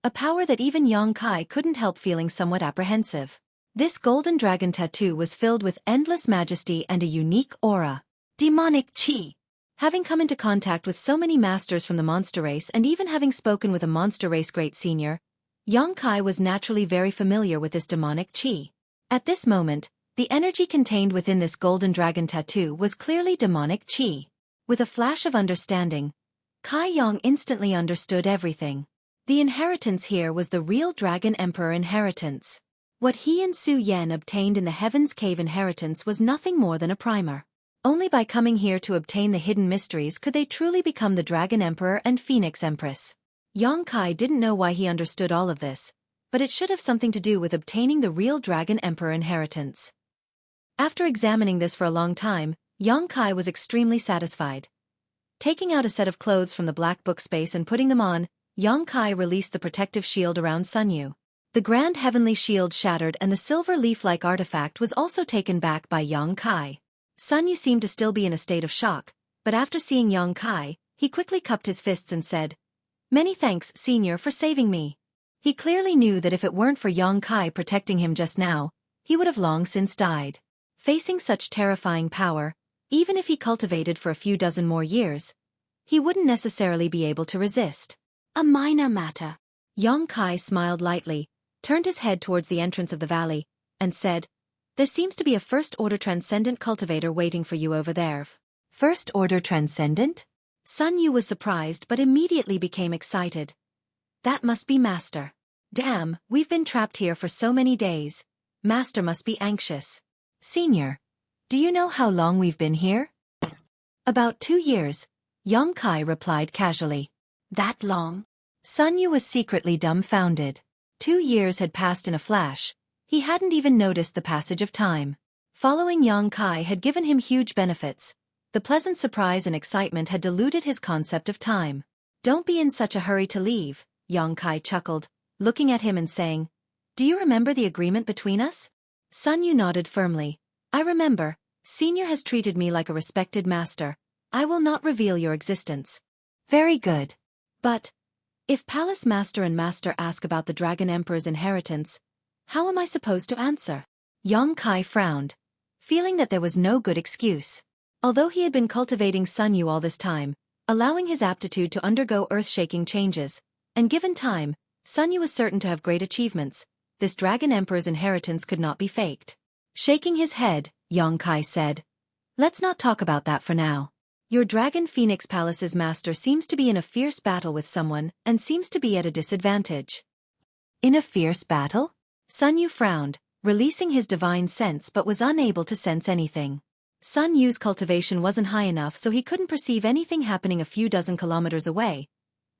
a power that even Yang Kai couldn't help feeling somewhat apprehensive. This golden dragon tattoo was filled with endless majesty and a unique aura. Demonic Qi. Having come into contact with so many masters from the monster race and even having spoken with a monster race great senior, Yang Kai was naturally very familiar with this demonic Qi. At this moment, the energy contained within this golden dragon tattoo was clearly demonic Qi. With a flash of understanding, Kai Yang instantly understood everything. The inheritance here was the real Dragon Emperor inheritance. What he and Su Yan obtained in the Heaven's Cave inheritance was nothing more than a primer. Only by coming here to obtain the hidden mysteries could they truly become the Dragon Emperor and Phoenix Empress. Yang Kai didn't know why he understood all of this, but it should have something to do with obtaining the real Dragon Emperor inheritance. After examining this for a long time, Yang Kai was extremely satisfied. Taking out a set of clothes from the black book space and putting them on, Yang Kai released the protective shield around Sun Yu. The grand heavenly shield shattered and the silver leaf-like artifact was also taken back by Yang Kai. Sun Yu seemed to still be in a state of shock, but after seeing Yang Kai, he quickly cupped his fists and said, "Many thanks, Senior, for saving me." He clearly knew that if it weren't for Yang Kai protecting him just now, he would have long since died. Facing such terrifying power, even if he cultivated for a few dozen more years, he wouldn't necessarily be able to resist. A minor matter. Yang Kai smiled lightly, turned his head towards the entrance of the valley, and said, "There seems to be a first-order transcendent cultivator waiting for you over there." First-order transcendent? Sun Yu was surprised but immediately became excited. That must be Master. Damn, we've been trapped here for so many days. Master must be anxious. Senior, do you know how long we've been here? About 2 years, Xueqi replied casually. That long? Sun Yu was secretly dumbfounded. 2 years had passed in a flash. He hadn't even noticed the passage of time. Following Xueqi had given him huge benefits. The pleasant surprise and excitement had diluted his concept of time. Don't be in such a hurry to leave, Xueqi chuckled, looking at him and saying, Do you remember the agreement between us? Sun Yu nodded firmly. I remember. Senior has treated me like a respected master. I will not reveal your existence. Very good. But, if Palace Master and Master ask about the Dragon Emperor's inheritance, how am I supposed to answer? Xueqi frowned, feeling that there was no good excuse. Although he had been cultivating Sun Yu all this time, allowing his aptitude to undergo earth-shaking changes, and given time, Sun Yu was certain to have great achievements, this Dragon Emperor's inheritance could not be faked. Shaking his head, Xueqi said, Let's not talk about that for now. Your Dragon Phoenix Palace's master seems to be in a fierce battle with someone and seems to be at a disadvantage. In a fierce battle? Sun Yu frowned, releasing his divine sense but was unable to sense anything. Sun Yu's cultivation wasn't high enough so he couldn't perceive anything happening a few dozen kilometers away.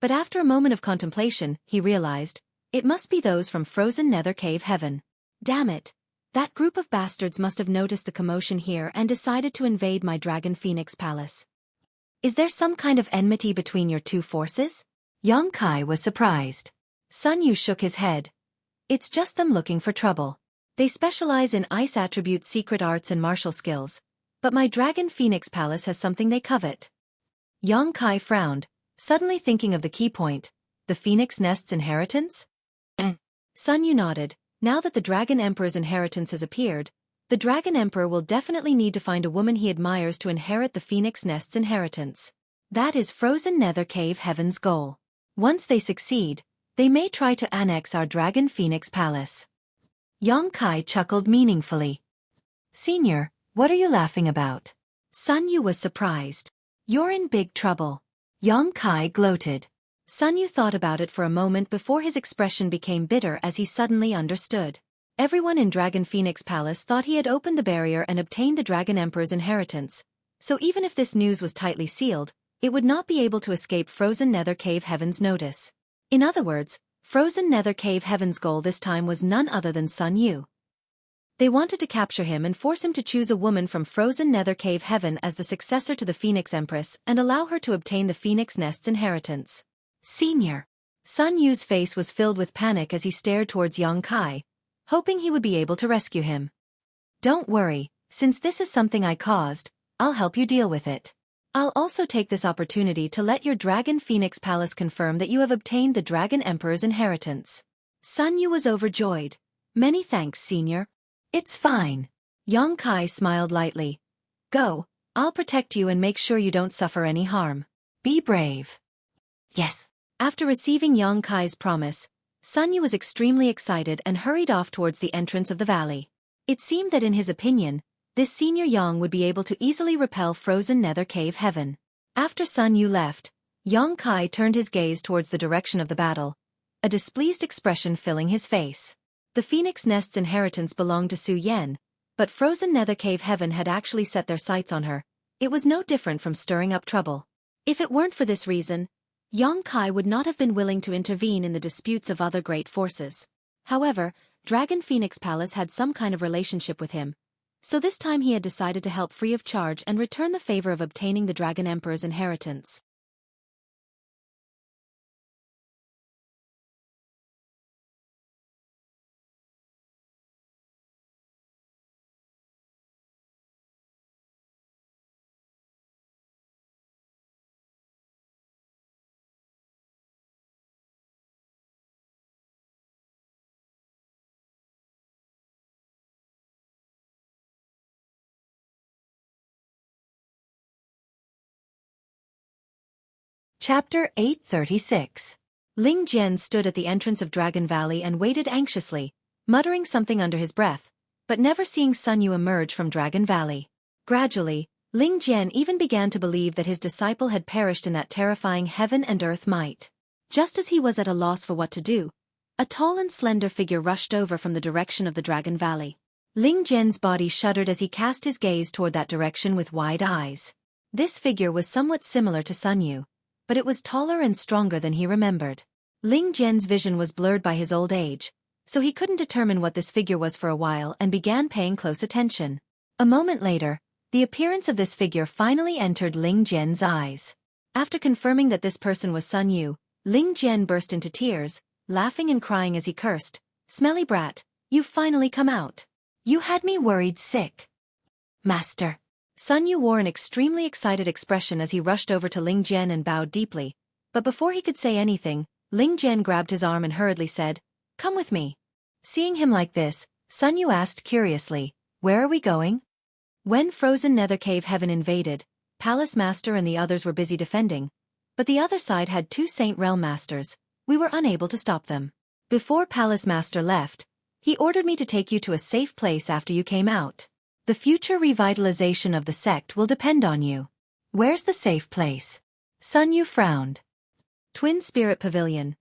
But after a moment of contemplation, he realized, it must be those from frozen nether cave heaven. Damn it. That group of bastards must have noticed the commotion here and decided to invade my Dragon Phoenix Palace. Is there some kind of enmity between your two forces? Xueqi was surprised. Sun Yu shook his head. It's just them looking for trouble. They specialize in ice attribute secret arts and martial skills. But my Dragon Phoenix Palace has something they covet. Xueqi frowned, suddenly thinking of the key point, the Phoenix Nest's inheritance? Sun Yu nodded. Now that the Dragon Emperor's inheritance has appeared, the Dragon Emperor will definitely need to find a woman he admires to inherit the Phoenix Nest's inheritance. That is frozen nether cave heaven's goal. Once they succeed, they may try to annex our Dragon Phoenix Palace. Xueqi chuckled meaningfully. Senior, what are you laughing about? Sun Yu was surprised. You're in big trouble. Xueqi gloated. Sun Yu thought about it for a moment before his expression became bitter as he suddenly understood. Everyone in Dragon Phoenix Palace thought he had opened the barrier and obtained the Dragon Emperor's inheritance, so even if this news was tightly sealed, it would not be able to escape frozen nether cave heaven's notice. In other words, frozen nether cave heaven's goal this time was none other than Sun Yu. They wanted to capture him and force him to choose a woman from frozen nether cave heaven as the successor to the Phoenix Empress and allow her to obtain the Phoenix Nest's inheritance. Senior. Sun Yu's face was filled with panic as he stared towards Xueqi, hoping he would be able to rescue him. Don't worry, since this is something I caused, I'll help you deal with it. I'll also take this opportunity to let your Dragon Phoenix Palace confirm that you have obtained the Dragon Emperor's inheritance. Sun Yu was overjoyed. Many thanks, Senior. It's fine. Xueqi smiled lightly. Go, I'll protect you and make sure you don't suffer any harm. Be brave. Yes. After receiving Xueqi's promise, Sun Yu was extremely excited and hurried off towards the entrance of the valley. It seemed that in his opinion, this senior Yang would be able to easily repel frozen nether cave heaven. After Sun Yu left, Xueqi turned his gaze towards the direction of the battle, a displeased expression filling his face. The Phoenix Nest's inheritance belonged to Su Yan, but frozen nether cave heaven had actually set their sights on her. It was no different from stirring up trouble. If it weren't for this reason, Xueqi would not have been willing to intervene in the disputes of other great forces. However, Dragon Phoenix Palace had some kind of relationship with him, so this time he had decided to help free of charge and return the favor of obtaining the Dragon Emperor's inheritance. Chapter 836. Ling Jian stood at the entrance of Dragon Valley and waited anxiously, muttering something under his breath, but never seeing Sun Yu emerge from Dragon Valley. Gradually, Ling Jian even began to believe that his disciple had perished in that terrifying heaven and earth might. Just as he was at a loss for what to do, a tall and slender figure rushed over from the direction of the Dragon Valley. Ling Jian's body shuddered as he cast his gaze toward that direction with wide eyes. This figure was somewhat similar to Sun Yu, but it was taller and stronger than he remembered. Ling Jian's vision was blurred by his old age, so he couldn't determine what this figure was for a while and began paying close attention. A moment later, the appearance of this figure finally entered Ling Jian's eyes. After confirming that this person was Sun Yu, Ling Jian burst into tears, laughing and crying as he cursed, "Smelly brat, you've finally come out. You had me worried sick." "Master." Sun Yu wore an extremely excited expression as he rushed over to Ling Jian and bowed deeply, but before he could say anything, Ling Jian grabbed his arm and hurriedly said, "Come with me." Seeing him like this, Sun Yu asked curiously, "Where are we going?" When frozen nether cave heaven invaded, Palace Master and the others were busy defending, but the other side had 2 Saint Realm Masters. We were unable to stop them. Before Palace Master left, he ordered me to take you to a safe place after you came out. The future revitalization of the sect will depend on you. Where's the safe place? Sun Yu frowned. Twin Spirit Pavilion.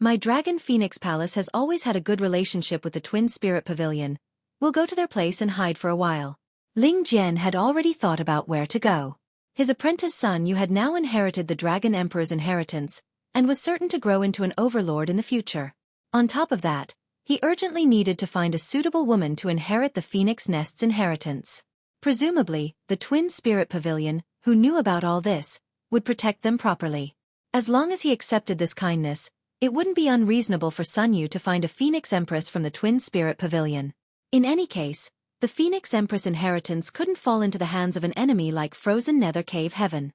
My Dragon Phoenix Palace has always had a good relationship with the Twin Spirit Pavilion. We'll go to their place and hide for a while. Ling Jian had already thought about where to go. His apprentice Sun Yu had now inherited the Dragon Emperor's inheritance, and was certain to grow into an overlord in the future. On top of that, he urgently needed to find a suitable woman to inherit the Phoenix Nest's inheritance. Presumably, the Twin Spirit Pavilion, who knew about all this, would protect them properly. As long as he accepted this kindness, it wouldn't be unreasonable for Sun Yu to find a Phoenix Empress from the Twin Spirit Pavilion. In any case, the Phoenix Empress inheritance couldn't fall into the hands of an enemy like frozen nether cave heaven.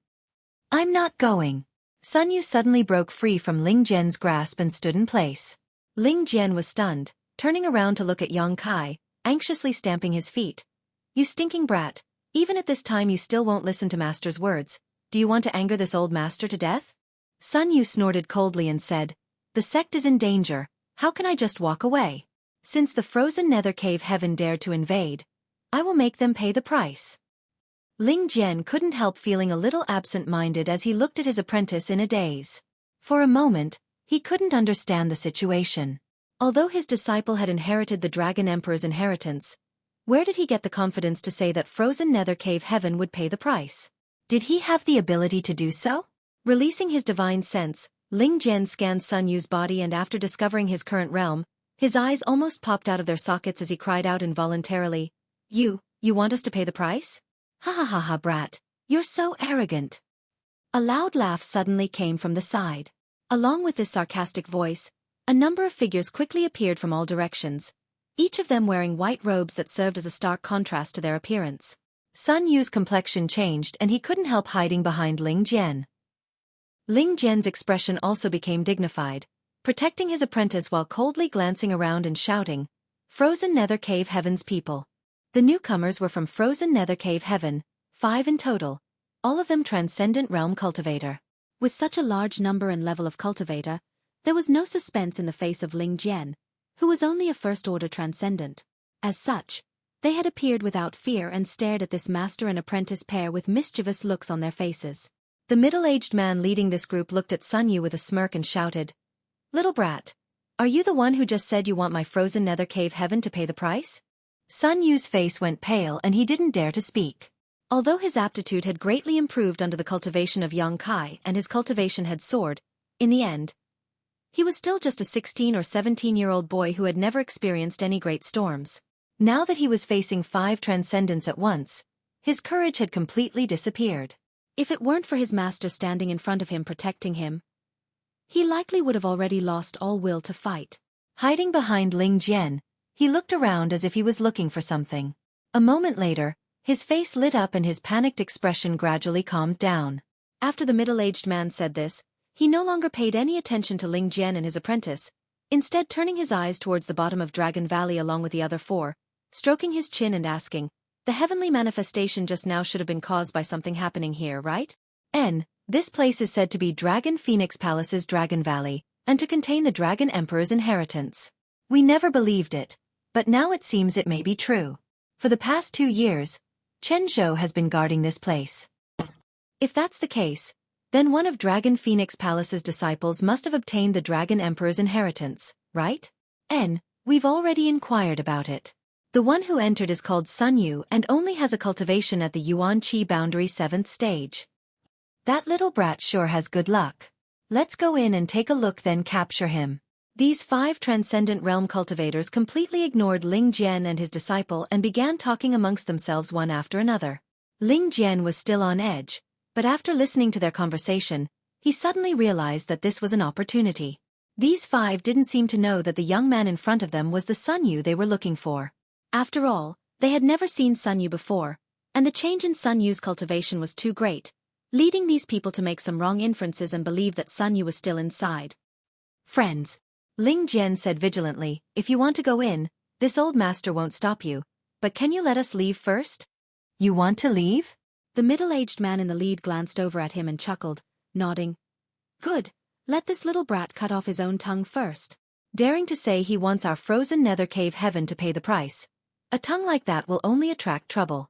"I'm not going." Sun Yu suddenly broke free from Ling Jian's grasp and stood in place. Ling Jian was stunned, turning around to look at Yang Kai, anxiously stamping his feet. "You stinking brat, even at this time you still won't listen to Master's words. Do you want to anger this old master to death?" Sun Yu snorted coldly and said, "The sect is in danger, how can I just walk away? Since the frozen nether cave heaven dared to invade, I will make them pay the price." Ling Jian couldn't help feeling a little absent-minded as he looked at his apprentice in a daze. For a moment, he couldn't understand the situation. Although his disciple had inherited the Dragon Emperor's inheritance, where did he get the confidence to say that frozen nether cave heaven would pay the price? Did he have the ability to do so? Releasing his divine sense, Ling Jian scanned Sun Yu's body, and after discovering his current realm, his eyes almost popped out of their sockets as he cried out involuntarily, You want us to pay the price? Ha ha ha ha brat, you're so arrogant." A loud laugh suddenly came from the side. Along with this sarcastic voice, a number of figures quickly appeared from all directions, each of them wearing white robes that served as a stark contrast to their appearance. Sun Yu's complexion changed and he couldn't help hiding behind Ling Jian. Ling Jian's expression also became dignified, protecting his apprentice while coldly glancing around and shouting, "Frozen Nether Cave Heaven's people." The newcomers were from Frozen Nether Cave Heaven, 5 in total, all of them Transcendent Realm Cultivator. With such a large number and level of cultivator, there was no suspense in the face of Ling Jian, who was only a first-order Transcendent. As such, they had appeared without fear and stared at this master and apprentice pair with mischievous looks on their faces. The middle-aged man leading this group looked at Sun Yu with a smirk and shouted, "Little brat, are you the one who just said you want my frozen nether cave heaven to pay the price?" Sun Yu's face went pale and he didn't dare to speak. Although his aptitude had greatly improved under the cultivation of Yang Kai and his cultivation had soared, in the end, he was still just a 16 or 17-year-old boy who had never experienced any great storms. Now that he was facing 5 transcendents at once, his courage had completely disappeared. If it weren't for his master standing in front of him protecting him, he likely would have already lost all will to fight. Hiding behind Ling Jian, he looked around as if he was looking for something. A moment later, his face lit up and his panicked expression gradually calmed down. After the middle-aged man said this, he no longer paid any attention to Ling Jian and his apprentice, instead turning his eyes towards the bottom of Dragon Valley along with the other 4, stroking his chin and asking, "The heavenly manifestation just now should have been caused by something happening here, right? This place is said to be Dragon Phoenix Palace's Dragon Valley, and to contain the Dragon Emperor's inheritance. We never believed it, but now it seems it may be true. For the past 2 years, Chen Zhou has been guarding this place. If that's the case, then one of Dragon Phoenix Palace's disciples must have obtained the Dragon Emperor's inheritance, right? We've already inquired about it. The one who entered is called Sun Yu and only has a cultivation at the Yuan Qi boundary 7th stage. That little brat sure has good luck. Let's go in and take a look, then capture him. These 5 transcendent realm cultivators completely ignored Ling Jian and his disciple and began talking amongst themselves one after another. Ling Jian was still on edge, but after listening to their conversation, he suddenly realized that this was an opportunity. These 5 didn't seem to know that the young man in front of them was the Sun Yu they were looking for. After all, they had never seen Sun Yu before, and the change in Sun Yu's cultivation was too great, leading these people to make some wrong inferences and believe that Sun Yu was still inside. Friends, Ling Jian said vigilantly, if you want to go in, this old master won't stop you, but can you let us leave first? You want to leave? The middle-aged man in the lead glanced over at him and chuckled, nodding. Good, let this little brat cut off his own tongue first. Daring to say he wants our frozen nether cave heaven to pay the price. A tongue like that will only attract trouble.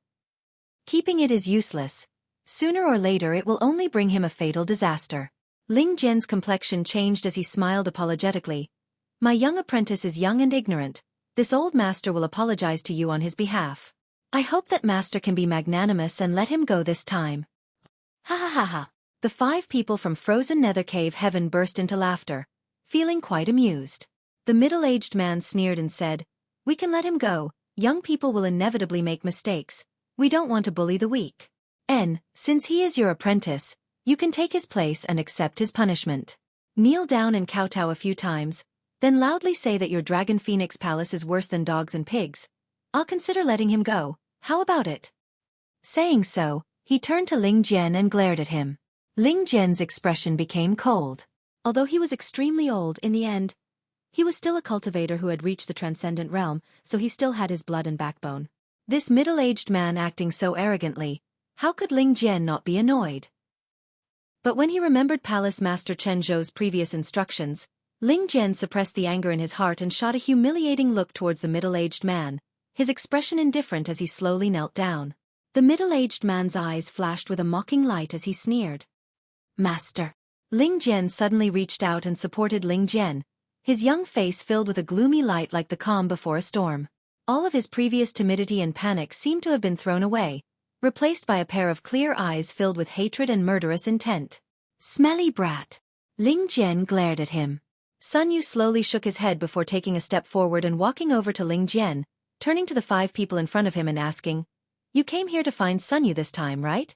Keeping it is useless. Sooner or later it will only bring him a fatal disaster. Ling Jian's complexion changed as he smiled apologetically. My young apprentice is young and ignorant. This old master will apologize to you on his behalf. I hope that master can be magnanimous and let him go this time. Ha ha ha ha. The 5 people from frozen nether cave heaven burst into laughter, feeling quite amused. The middle-aged man sneered and said, we can let him go. Young people will inevitably make mistakes. We don't want to bully the weak. Since he is your apprentice, you can take his place and accept his punishment. Kneel down and kowtow a few times, then loudly say that your Dragon Phoenix Palace is worse than dogs and pigs. I'll consider letting him go. How about it? Saying so, he turned to Ling Jian and glared at him. Ling Jian's expression became cold. Although he was extremely old in the end, he was still a cultivator who had reached the transcendent realm, so he still had his blood and backbone. This middle-aged man acting so arrogantly, how could Ling Jian not be annoyed? But when he remembered Palace Master Chen Zhou's previous instructions, Ling Jian suppressed the anger in his heart and shot a humiliating look towards the middle-aged man, his expression indifferent as he slowly knelt down. The middle-aged man's eyes flashed with a mocking light as he sneered. Master. Ling Jian suddenly reached out and supported Ling Jian, his young face filled with a gloomy light like the calm before a storm. All of his previous timidity and panic seemed to have been thrown away, replaced by a pair of clear eyes filled with hatred and murderous intent. Smelly brat. Ling Jian glared at him. Sun Yu slowly shook his head before taking a step forward and walking over to Ling Jian, turning to the 5 people in front of him and asking, you came here to find Sun Yu this time, right?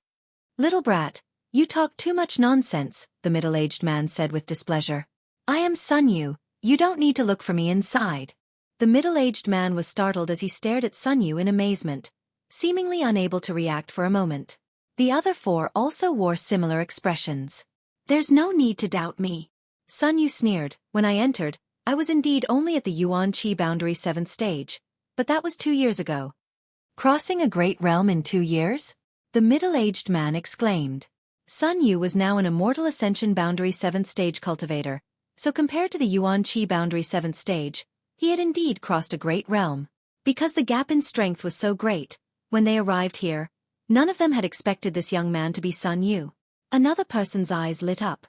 Little brat, you talk too much nonsense, the middle-aged man said with displeasure. I am Sun Yu, you don't need to look for me inside. The middle-aged man was startled as he stared at Sun Yu in amazement, seemingly unable to react for a moment. The other 4 also wore similar expressions. There's no need to doubt me. Sun Yu sneered, when I entered, I was indeed only at the Yuan Qi boundary 7th stage, but that was 2 years ago. Crossing a great realm in 2 years? The middle-aged man exclaimed. Sun Yu was now an immortal ascension boundary 7th stage cultivator, so compared to the Yuan Qi boundary 7th stage, he had indeed crossed a great realm. Because the gap in strength was so great, when they arrived here, none of them had expected this young man to be Sun Yu. Another person's eyes lit up.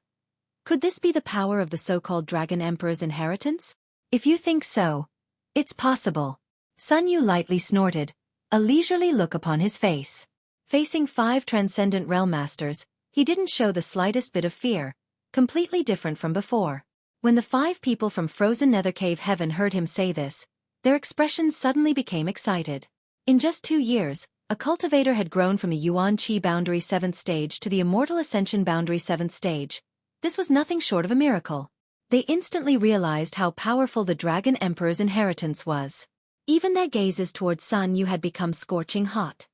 Could this be the power of the so-called Dragon Emperor's inheritance? If you think so, it's possible. Sun Yu lightly snorted, a leisurely look upon his face. Facing 5 transcendent realm masters, he didn't show the slightest bit of fear, completely different from before. When the 5 people from frozen nether cave heaven heard him say this, their expressions suddenly became excited. In just 2 years, a cultivator had grown from the Yuan Qi boundary 7th stage to the immortal ascension boundary 7th stage. This was nothing short of a miracle. They instantly realized how powerful the Dragon Emperor's inheritance was. Even their gazes towards Sun Yu had become scorching hot.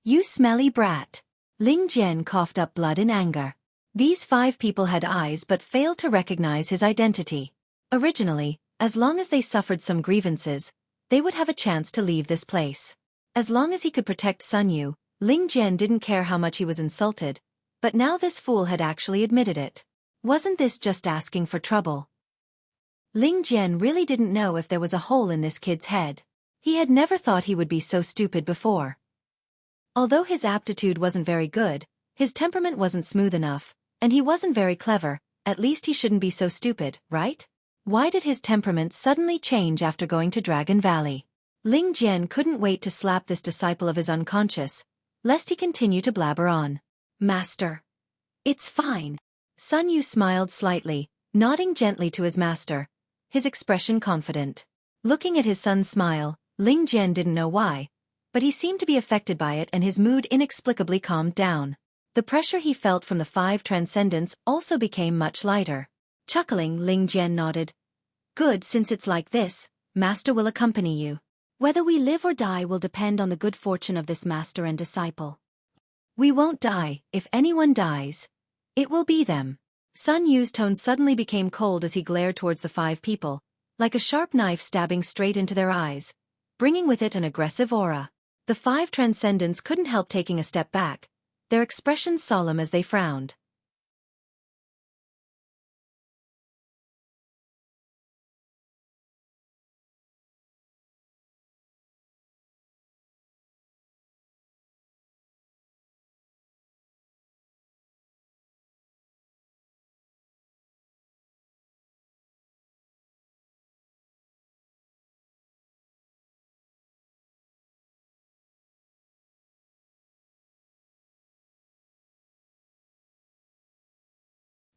You smelly brat. Ling Jian coughed up blood in anger. These 5 people had eyes but failed to recognize his identity. Originally, as long as they suffered some grievances, they would have a chance to leave this place. As long as he could protect Sun Yu, Ling Jian didn't care how much he was insulted, but now this fool had actually admitted it. Wasn't this just asking for trouble? Ling Jian really didn't know if there was a hole in this kid's head. He had never thought he would be so stupid before. Although his aptitude wasn't very good, his temperament wasn't smooth enough, and he wasn't very clever. At least he shouldn't be so stupid, right? Why did his temperament suddenly change after going to Dragon Valley? Ling Jian couldn't wait to slap this disciple of his unconscious, lest he continue to blabber on. Master. It's fine. Sun Yu smiled slightly, nodding gently to his master, his expression confident. Looking at his son's smile, Ling Jian didn't know why, but he seemed to be affected by it and his mood inexplicably calmed down. The pressure he felt from the 5 transcendents also became much lighter. Chuckling, Ling Jian nodded. Good, since it's like this, Master will accompany you. Whether we live or die will depend on the good fortune of this master and disciple. We won't die. If anyone dies, it will be them. Sun Yu's tone suddenly became cold as he glared towards the 5 people, like a sharp knife stabbing straight into their eyes, bringing with it an aggressive aura. The 5 transcendents couldn't help taking a step back, their expressions solemn as they frowned.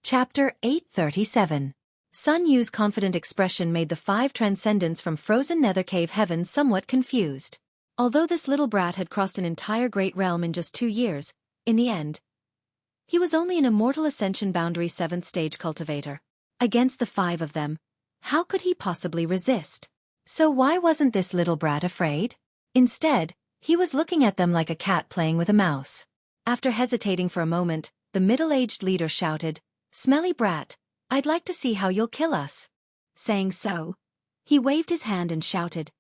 Chapter 837. Sun Yu's confident expression made the 5 transcendents from frozen nether cave heaven somewhat confused. Although this little brat had crossed an entire great realm in just 2 years, in the end, he was only an immortal ascension boundary 7th stage cultivator. Against the 5 of them, how could he possibly resist? So why wasn't this little brat afraid? Instead, he was looking at them like a cat playing with a mouse. After hesitating for a moment, the middle-aged leader shouted, "Smelly brat, I'd like to see how you'll kill us." Saying so, he waved his hand and shouted,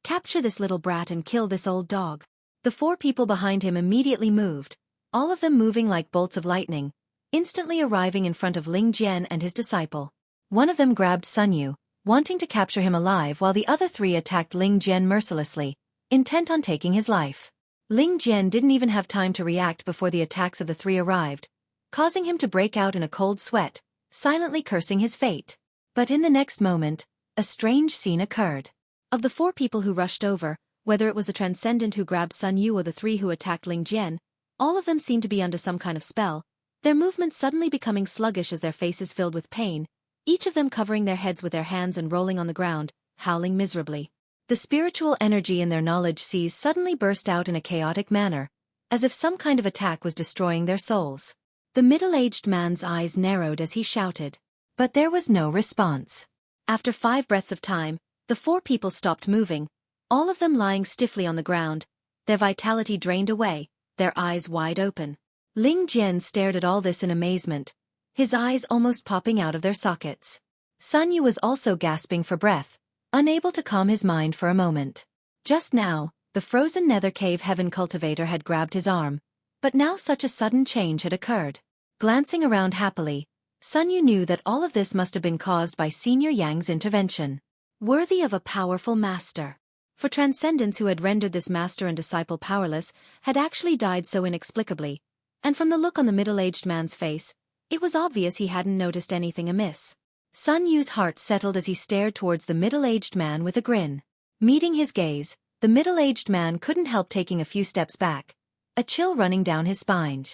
"Capture this little brat and kill this old dog." The 4 people behind him immediately moved, all of them moving like bolts of lightning, instantly arriving in front of Ling Jian and his disciple. One of them grabbed Sun Yu, wanting to capture him alive, while the other 3 attacked Ling Jian mercilessly, intent on taking his life. Ling Jian didn't even have time to react before the attacks of the 3 arrived, causing him to break out in a cold sweat, silently cursing his fate. But in the next moment, a strange scene occurred. Of the 4 people who rushed over, whether it was the transcendent who grabbed Sun Yu or the 3 who attacked Ling Jian, all of them seemed to be under some kind of spell, their movements suddenly becoming sluggish as their faces filled with pain, each of them covering their heads with their hands and rolling on the ground, howling miserably. The spiritual energy in their knowledge seas suddenly burst out in a chaotic manner, as if some kind of attack was destroying their souls. The middle-aged man's eyes narrowed as he shouted. But there was no response. After 5 breaths of time, the 4 people stopped moving, all of them lying stiffly on the ground, their vitality drained away, their eyes wide open. Ling Jian stared at all this in amazement, his eyes almost popping out of their sockets. Sun Yu was also gasping for breath, unable to calm his mind for a moment. Just now, the frozen nether cave heaven cultivator had grabbed his arm, but now such a sudden change had occurred. Glancing around happily, Sun Yu knew that all of this must have been caused by Senior Yang's intervention. Worthy of a powerful master. For transcendents who had rendered this master and disciple powerless had actually died so inexplicably, and from the look on the middle-aged man's face, it was obvious he hadn't noticed anything amiss. Sun Yu's heart settled as he stared towards the middle-aged man with a grin. Meeting his gaze, the middle-aged man couldn't help taking a few steps back, a chill running down his spine.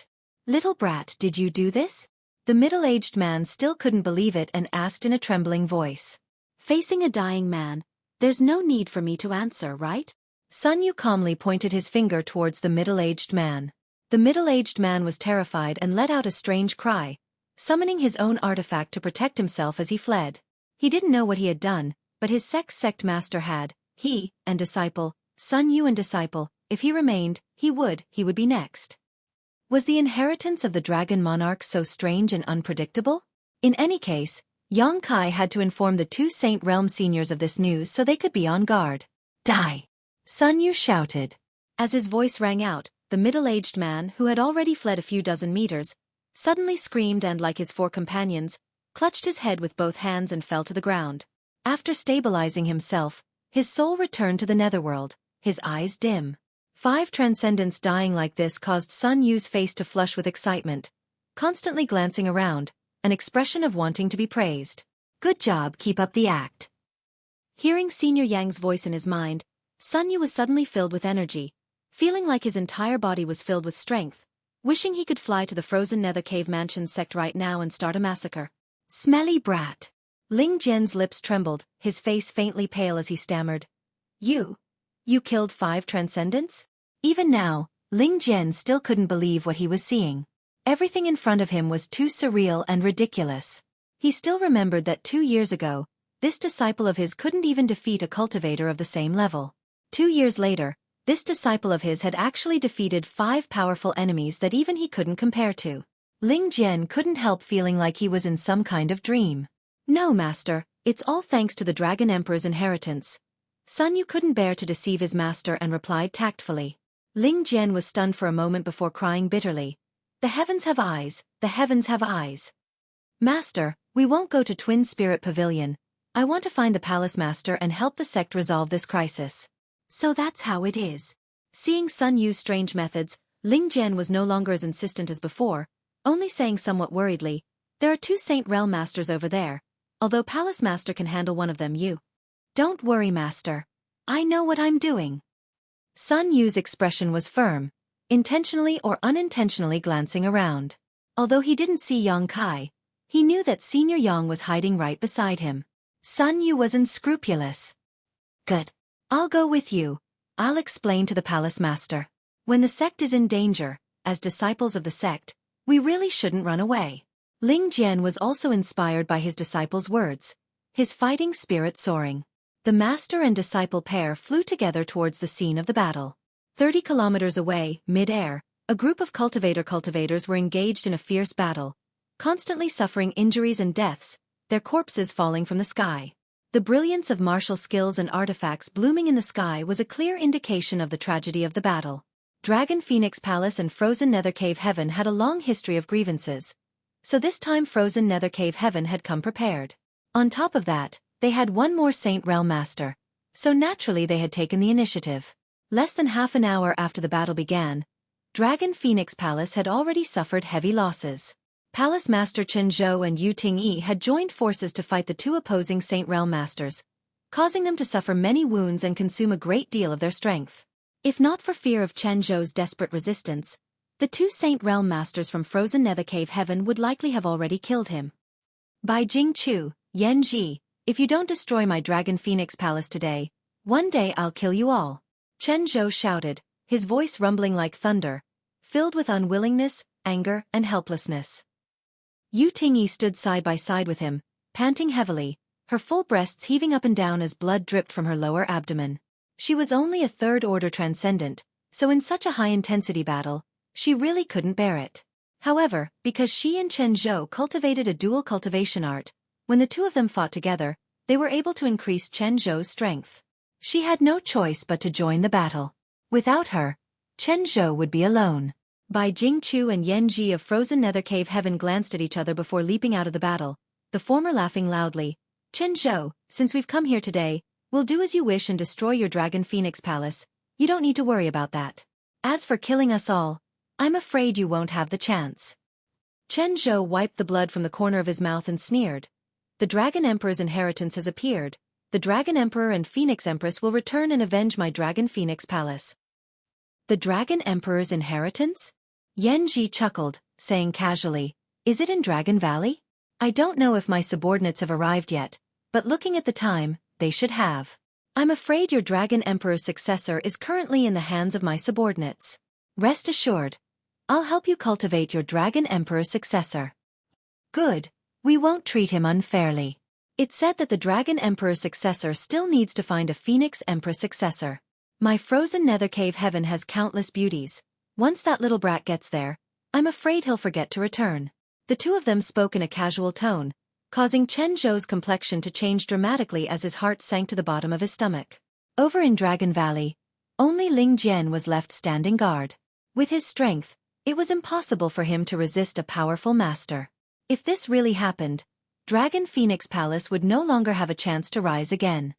"Little brat, did you do this?" The middle-aged man still couldn't believe it and asked in a trembling voice. "Facing a dying man, there's no need for me to answer, right?" Sun Yu calmly pointed his finger towards the middle-aged man. The middle-aged man was terrified and let out a strange cry, summoning his own artifact to protect himself as he fled. He didn't know what he had done, but his sect master had. He and disciple, Sun Yu and disciple, if he remained, he would be next. Was the inheritance of the dragon monarch so strange and unpredictable? In any case, Yang Kai had to inform the 2 Saint Realm seniors of this news so they could be on guard. "Die!" Sun Yu shouted. As his voice rang out, the middle-aged man, who had already fled a few dozen meters, suddenly screamed and, like his 4 companions, clutched his head with both hands and fell to the ground. After stabilizing himself, his soul returned to the netherworld, his eyes dim. 5 transcendents dying like this caused Sun Yu's face to flush with excitement, constantly glancing around, an expression of wanting to be praised. Good job, keep up the act. Hearing Senior Yang's voice in his mind, Sun Yu was suddenly filled with energy, feeling like his entire body was filled with strength, wishing he could fly to the frozen nether cave mansion sect right now and start a massacre. Smelly brat. Ling Jian's lips trembled, his face faintly pale as he stammered. You killed 5 transcendents? Even now, Ling Jian still couldn't believe what he was seeing. Everything in front of him was too surreal and ridiculous. He still remembered that 2 years ago, this disciple of his couldn't even defeat a cultivator of the same level. 2 years later, this disciple of his had actually defeated 5 powerful enemies that even he couldn't compare to. Ling Jian couldn't help feeling like he was in some kind of dream. No, master, it's all thanks to the Dragon Emperor's inheritance. Sun Yu couldn't bear to deceive his master and replied tactfully. Ling Jian was stunned for a moment before crying bitterly. The heavens have eyes, the heavens have eyes. Master, we won't go to Twin Spirit Pavilion. I want to find the Palace Master and help the sect resolve this crisis. So that's how it is. Seeing Sun Yu's strange methods, Ling Jian was no longer as insistent as before, only saying somewhat worriedly, there are 2 Saint Realm Masters over there. Although Palace Master can handle one of them, you. Don't worry, Master. I know what I'm doing. Sun Yu's expression was firm, intentionally or unintentionally glancing around. Although he didn't see Yang Kai, he knew that Senior Yang was hiding right beside him. Sun Yu was unscrupulous. Good. I'll go with you. I'll explain to the Palace Master. When the sect is in danger, as disciples of the sect, we really shouldn't run away. Ling Jian was also inspired by his disciple's words, his fighting spirit soaring. The master and disciple pair flew together towards the scene of the battle. 30 kilometers away, mid-air, a group of cultivators were engaged in a fierce battle, constantly suffering injuries and deaths, their corpses falling from the sky. The brilliance of martial skills and artifacts blooming in the sky was a clear indication of the tragedy of the battle. Dragon Phoenix Palace and Frozen Nether Cave Heaven had a long history of grievances, so this time Frozen Nether Cave Heaven had come prepared. On top of that, they had one more Saint Realm Master, so naturally they had taken the initiative. Less than half an hour after the battle began, Dragon Phoenix Palace had already suffered heavy losses. Palace Master Chen Zhou and Yu Ting-yi had joined forces to fight the 2 opposing Saint Realm Masters, causing them to suffer many wounds and consume a great deal of their strength. If not for fear of Chen Zhou's desperate resistance, the 2 Saint Realm Masters from Frozen Nether Cave Heaven would likely have already killed him. By Jing Chu, Yan Ji, if you don't destroy my Dragon Phoenix Palace today, one day I'll kill you all. Chen Zhou shouted, his voice rumbling like thunder, filled with unwillingness, anger, and helplessness. Yu Ting-yi stood side by side with him, panting heavily, her full breasts heaving up and down as blood dripped from her lower abdomen. She was only a 3rd-order transcendent, so in such a high-intensity battle, she really couldn't bear it. However, because she and Chen Zhou cultivated a dual cultivation art, when the 2 of them fought together, they were able to increase Chen Zhou's strength. She had no choice but to join the battle. Without her, Chen Zhou would be alone. Bai Jingchu and Yan Ji of Frozen Nether Cave Heaven glanced at each other before leaping out of the battle, the former laughing loudly. Chen Zhou, since we've come here today, we'll do as you wish and destroy your Dragon Phoenix Palace. You don't need to worry about that. As for killing us all, I'm afraid you won't have the chance. Chen Zhou wiped the blood from the corner of his mouth and sneered. The Dragon Emperor's inheritance has appeared. The Dragon Emperor and Phoenix Empress will return and avenge my Dragon Phoenix Palace. The Dragon Emperor's inheritance? Yan Ji chuckled, saying casually, is it in Dragon Valley? I don't know if my subordinates have arrived yet, but looking at the time, they should have. I'm afraid your Dragon Emperor's successor is currently in the hands of my subordinates. Rest assured, I'll help you cultivate your Dragon Emperor's successor. Good, we won't treat him unfairly. It's said that the Dragon Emperor's successor still needs to find a Phoenix Empress successor. My Frozen Nether Cave Heaven has countless beauties. Once that little brat gets there, I'm afraid he'll forget to return. The 2 of them spoke in a casual tone, causing Chen Zhou's complexion to change dramatically as his heart sank to the bottom of his stomach. Over in Dragon Valley, only Ling Jian was left standing guard. With his strength, it was impossible for him to resist a powerful master. If this really happened, Dragon Phoenix Palace would no longer have a chance to rise again.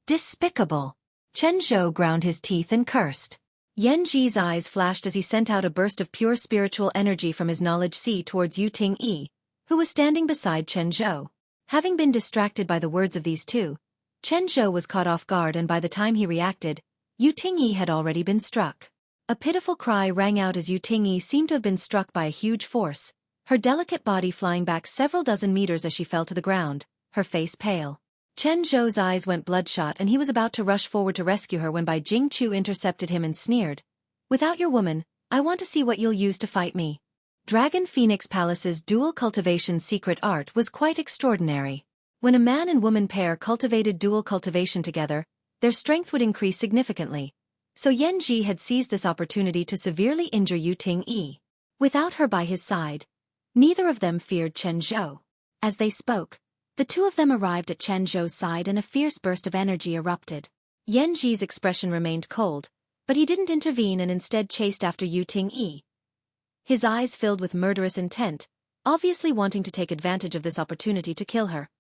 Despicable! Chen Zhou ground his teeth and cursed. Ji's eyes flashed as he sent out a burst of pure spiritual energy from his knowledge sea towards Yu Ting-yi, who was standing beside Chen Zhou. Having been distracted by the words of these two, Chen Zhou was caught off guard, and by the time he reacted, Yu Ting-yi had already been struck. A pitiful cry rang out as Yu Ting-yi seemed to have been struck by a huge force, her delicate body flying back several dozen meters as she fell to the ground, her face pale. Chen Zhou's eyes went bloodshot and he was about to rush forward to rescue her when Bai Jingqiu intercepted him and sneered, "Without your woman, I want to see what you'll use to fight me." Dragon Phoenix Palace's dual cultivation secret art was quite extraordinary. When a man and woman pair cultivated dual cultivation together, their strength would increase significantly. So Ji had seized this opportunity to severely injure Yu Ting-yi. Without her by his side, neither of them feared Chen Zhou. As they spoke, the two of them arrived at Chen Zhou's side and a fierce burst of energy erupted. Ji's expression remained cold, but he didn't intervene and instead chased after Yu Ting-yi. His eyes filled with murderous intent, obviously wanting to take advantage of this opportunity to kill her.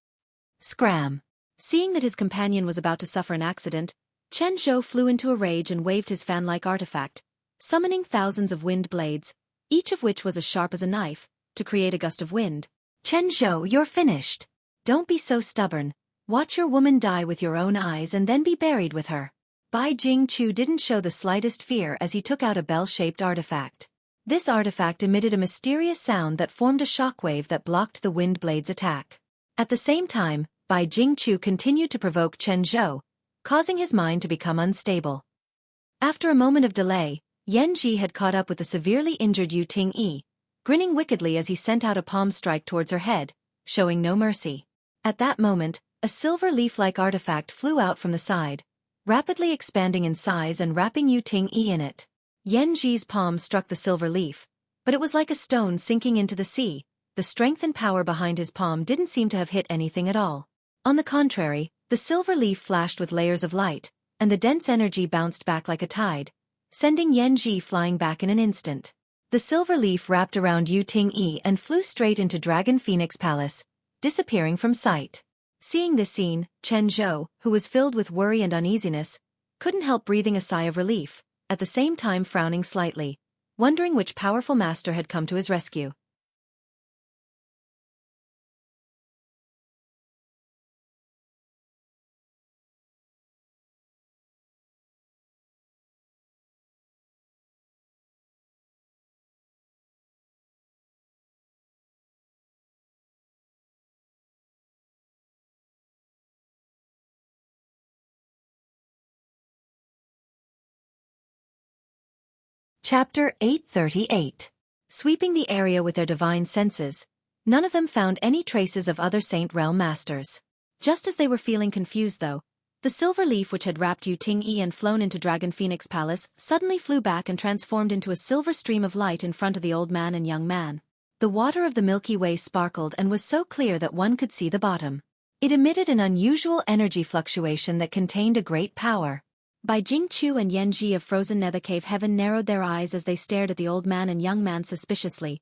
Scram! Seeing that his companion was about to suffer an accident, Chen Zhou flew into a rage and waved his fan-like artifact, summoning thousands of wind blades, each of which was as sharp as a knife, to create a gust of wind. "Chen Zhou, you're finished. Don't be so stubborn. Watch your woman die with your own eyes and then be buried with her." Bai Jingqiu didn't show the slightest fear as he took out a bell-shaped artifact. This artifact emitted a mysterious sound that formed a shockwave that blocked the wind blade's attack. At the same time, Bai Jingqiu continued to provoke Chen Zhou, causing his mind to become unstable. After a moment of delay, Ji had caught up with the severely injured Yu Ting-yi, grinning wickedly as he sent out a palm strike towards her head, showing no mercy. At that moment, a silver leaf-like artifact flew out from the side, rapidly expanding in size and wrapping Yu Ting-yi in it. Ji's palm struck the silver leaf, but it was like a stone sinking into the sea. The strength and power behind his palm didn't seem to have hit anything at all. On the contrary, the silver leaf flashed with layers of light, and the dense energy bounced back like a tide, sending Ji flying back in an instant. The silver leaf wrapped around Yu Ting-yi and flew straight into Dragon Phoenix Palace, disappearing from sight. Seeing this scene, Chen Zhou, who was filled with worry and uneasiness, couldn't help breathing a sigh of relief, at the same time frowning slightly, wondering which powerful master had come to his rescue. Chapter 838. Sweeping the area with their divine senses, none of them found any traces of other Saint Realm masters. Just as they were feeling confused though, the silver leaf which had wrapped Yu Ting-yi and flown into Dragon Phoenix Palace suddenly flew back and transformed into a silver stream of light in front of the old man and young man. The water of the Milky Way sparkled and was so clear that one could see the bottom. It emitted an unusual energy fluctuation that contained a great power. Bai Jingqiu and Ji of Frozen Nether Cave Heaven narrowed their eyes as they stared at the old man and young man suspiciously,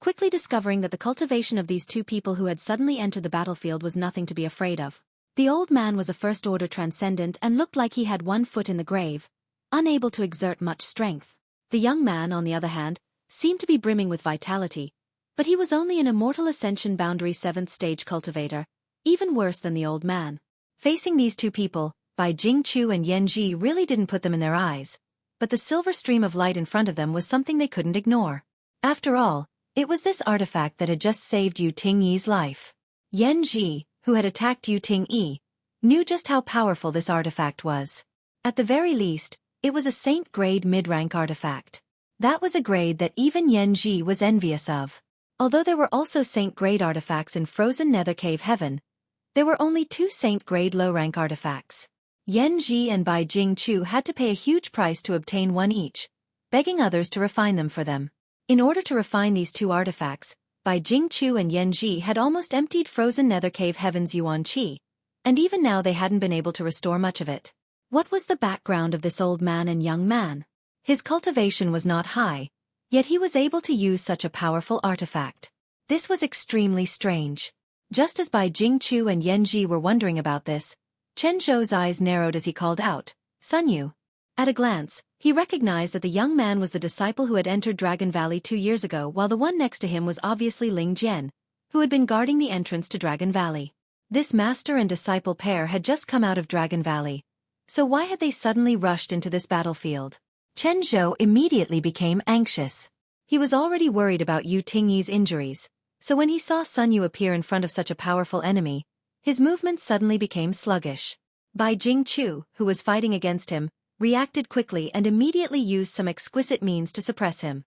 quickly discovering that the cultivation of these two people who had suddenly entered the battlefield was nothing to be afraid of. The old man was a first-order transcendent and looked like he had one foot in the grave, unable to exert much strength. The young man, on the other hand, seemed to be brimming with vitality, but he was only an immortal ascension boundary 7th stage cultivator, even worse than the old man. Facing these two people, Bai Jingqiu and Ji really didn't put them in their eyes, but the silver stream of light in front of them was something they couldn't ignore. After all, it was this artifact that had just saved Yu Ting-yi's life. Ji, who had attacked Yu Ting-yi, knew just how powerful this artifact was. At the very least, it was a saint-grade mid-rank artifact. That was a grade that even Ji was envious of. Although there were also saint-grade artifacts in Frozen Nether Cave Heaven, there were only 2 saint-grade low-rank artifacts. Ji and Bai Jingqiu had to pay a huge price to obtain one each, begging others to refine them for them. In order to refine these 2 artifacts, Bai Jingqiu and Ji had almost emptied Frozen Nether Cave Heaven's yuan qi, and even now they hadn't been able to restore much of it. What was the background of this old man and young man? His cultivation was not high, yet he was able to use such a powerful artifact. This was extremely strange. Just as Bai Jingqiu and Ji were wondering about this, Chen Zhou's eyes narrowed as he called out, "Sun Yu." At a glance, He recognized that the young man was the disciple who had entered Dragon Valley 2 years ago, while the one next to him was obviously Ling Jian, who had been guarding the entrance to Dragon Valley. This master and disciple pair had just come out of Dragon Valley. So why had they suddenly rushed into this battlefield? Chen Zhou immediately became anxious. He was already worried about Yu Tingyi's injuries, so when he saw Sun Yu appear in front of such a powerful enemy, his movements suddenly became sluggish. Bai Jingchu, who was fighting against him, reacted quickly and immediately used some exquisite means to suppress him.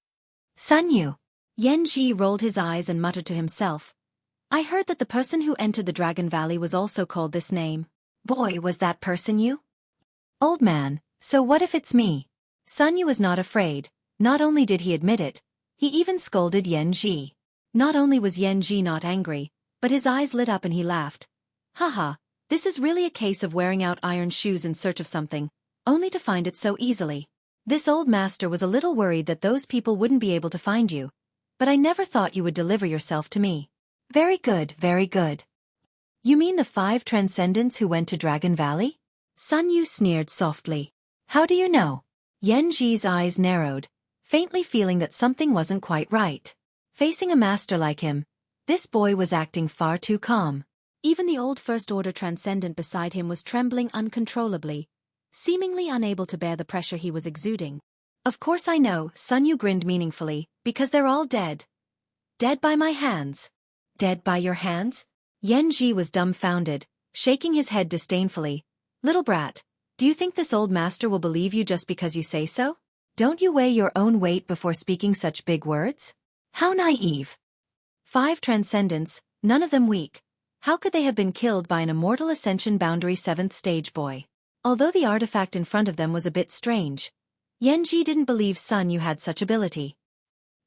Sun Yu. Yan Ji rolled his eyes and muttered to himself. I heard that the person who entered the Dragon Valley was also called this name. Boy, was that person you? Old man, so what if it's me? Sun Yu was not afraid. Not only did he admit it, he even scolded Yan Ji. Not only was Yan Ji not angry, but his eyes lit up and he laughed. Haha, this is really a case of wearing out iron shoes in search of something, only to find it so easily. This old master was a little worried that those people wouldn't be able to find you, but I never thought you would deliver yourself to me. Very good, very good. You mean the 5 transcendents who went to Dragon Valley? Sun Yu sneered softly. How do you know? Yan Ji's eyes narrowed, faintly feeling that something wasn't quite right. Facing a master like him, this boy was acting far too calm. Even the old First Order Transcendent beside him was trembling uncontrollably, seemingly unable to bear the pressure he was exuding. Of course I know, Sun Yu grinned meaningfully, because they're all dead. Dead by my hands. Dead by your hands? Yan Ji was dumbfounded, shaking his head disdainfully. Little brat, do you think this old master will believe you just because you say so? Don't you weigh your own weight before speaking such big words? How naive. 5 transcendents, none of them weak. How could they have been killed by an immortal ascension boundary 7th stage boy? Although the artifact in front of them was a bit strange, Yan Ji didn't believe Sun Yu had such ability.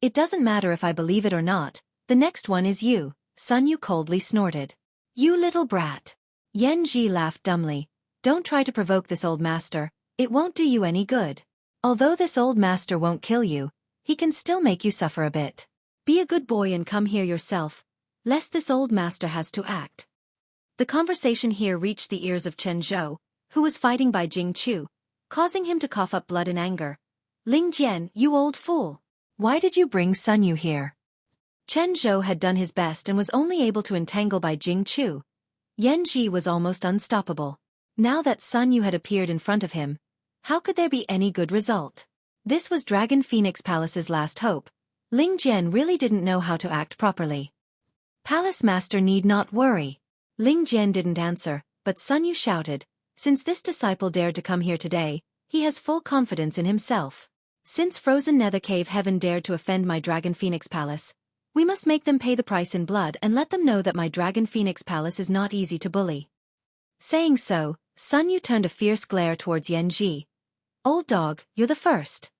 It doesn't matter if I believe it or not, the next one is you, Sun Yu coldly snorted. You little brat. Yan Ji laughed dumbly. Don't try to provoke this old master, it won't do you any good. Although this old master won't kill you, he can still make you suffer a bit. Be a good boy and come here yourself, lest this old master has to act. The conversation here reached the ears of Chen Zhou, who was fighting by Jing Chu, causing him to cough up blood in anger. Ling Jian, you old fool. Why did you bring Sun Yu here? Chen Zhou had done his best and was only able to entangle by Jing Chu. Yan Ji was almost unstoppable. Now that Sun Yu had appeared in front of him, how could there be any good result? This was Dragon Phoenix Palace's last hope. Ling Jian really didn't know how to act properly. Palace Master need not worry. Ling Jian didn't answer, but Sun Yu shouted, since this disciple dared to come here today, he has full confidence in himself. Since Frozen Nether Cave Heaven dared to offend my Dragon Phoenix Palace, we must make them pay the price in blood and let them know that my Dragon Phoenix Palace is not easy to bully. Saying so, Sun Yu turned a fierce glare towards Yan Ji. Old dog, you're the first.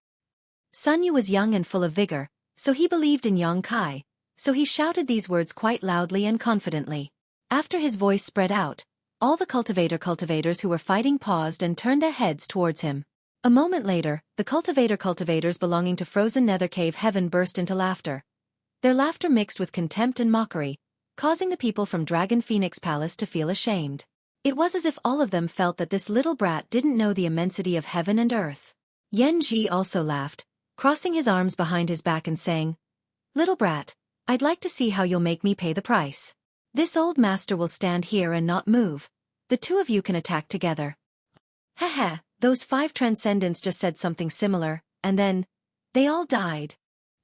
Sun Yu was young and full of vigor, so he believed in Yang Kai, so he shouted these words quite loudly and confidently. After his voice spread out, all the cultivators who were fighting paused and turned their heads towards him. A moment later, the cultivators belonging to Frozen Nether Cave Heaven burst into laughter. Their laughter mixed with contempt and mockery, causing the people from Dragon Phoenix Palace to feel ashamed. It was as if all of them felt that this little brat didn't know the immensity of heaven and earth. Yan Ji also laughed, crossing his arms behind his back and saying, Little brat, I'd like to see how you'll make me pay the price. This old master will stand here and not move. The two of you can attack together. Haha, those 5 transcendents just said something similar, and then, they all died.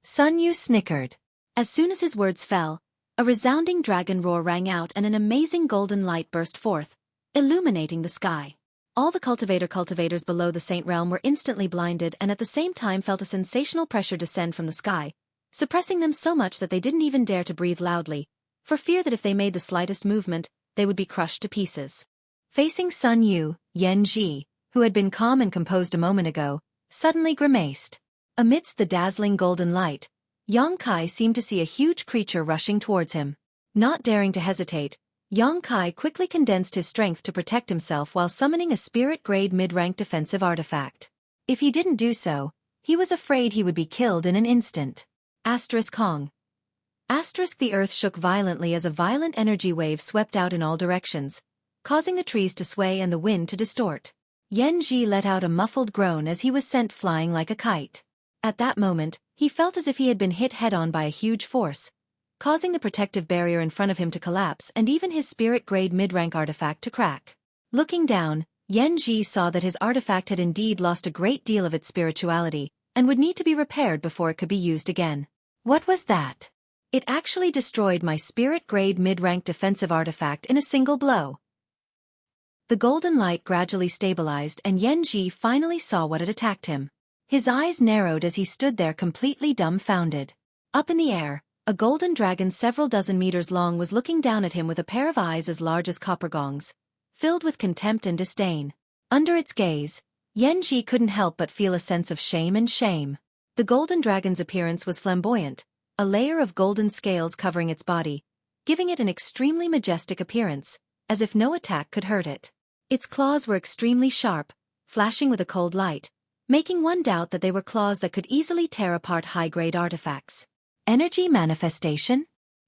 Sun Yu snickered. As soon as his words fell, a resounding dragon roar rang out and an amazing golden light burst forth, illuminating the sky. All the cultivators below the Saint Realm were instantly blinded and at the same time felt a sensational pressure descend from the sky, suppressing them so much that they didn't even dare to breathe loudly, for fear that if they made the slightest movement, they would be crushed to pieces. Facing Sun Yu, Yan Ji, who had been calm and composed a moment ago, suddenly grimaced. Amidst the dazzling golden light, Yang Kai seemed to see a huge creature rushing towards him. Not daring to hesitate, Yang Kai *quickly condensed his strength to protect himself while summoning a spirit-grade mid-rank defensive artifact. If he didn't do so, he was afraid he would be killed in an instant. Kong. The earth shook violently as a violent energy wave swept out in all directions, causing the trees to sway and the wind to distort. Ji let out a muffled groan as he was sent flying like a kite. At that moment, he felt as if he had been hit head-on by a huge force, causing the protective barrier in front of him to collapse and even his spirit-grade mid-rank artifact to crack. Looking down, Ji saw that his artifact had indeed lost a great deal of its spirituality, and would need to be repaired before it could be used again. What was that? It actually destroyed my spirit-grade mid-rank defensive artifact in a single blow. The golden light gradually stabilized and Ji finally saw what had attacked him. His eyes narrowed as he stood there completely dumbfounded. Up in the air, a golden dragon several dozen meters long was looking down at him with a pair of eyes as large as copper gongs, filled with contempt and disdain. Under its gaze, Ji couldn't help but feel a sense of shame and shame. The golden dragon's appearance was flamboyant, a layer of golden scales covering its body, giving it an extremely majestic appearance, as if no attack could hurt it. Its claws were extremely sharp, flashing with a cold light, making one doubt that they were claws that could easily tear apart high-grade artifacts. Energy manifestation?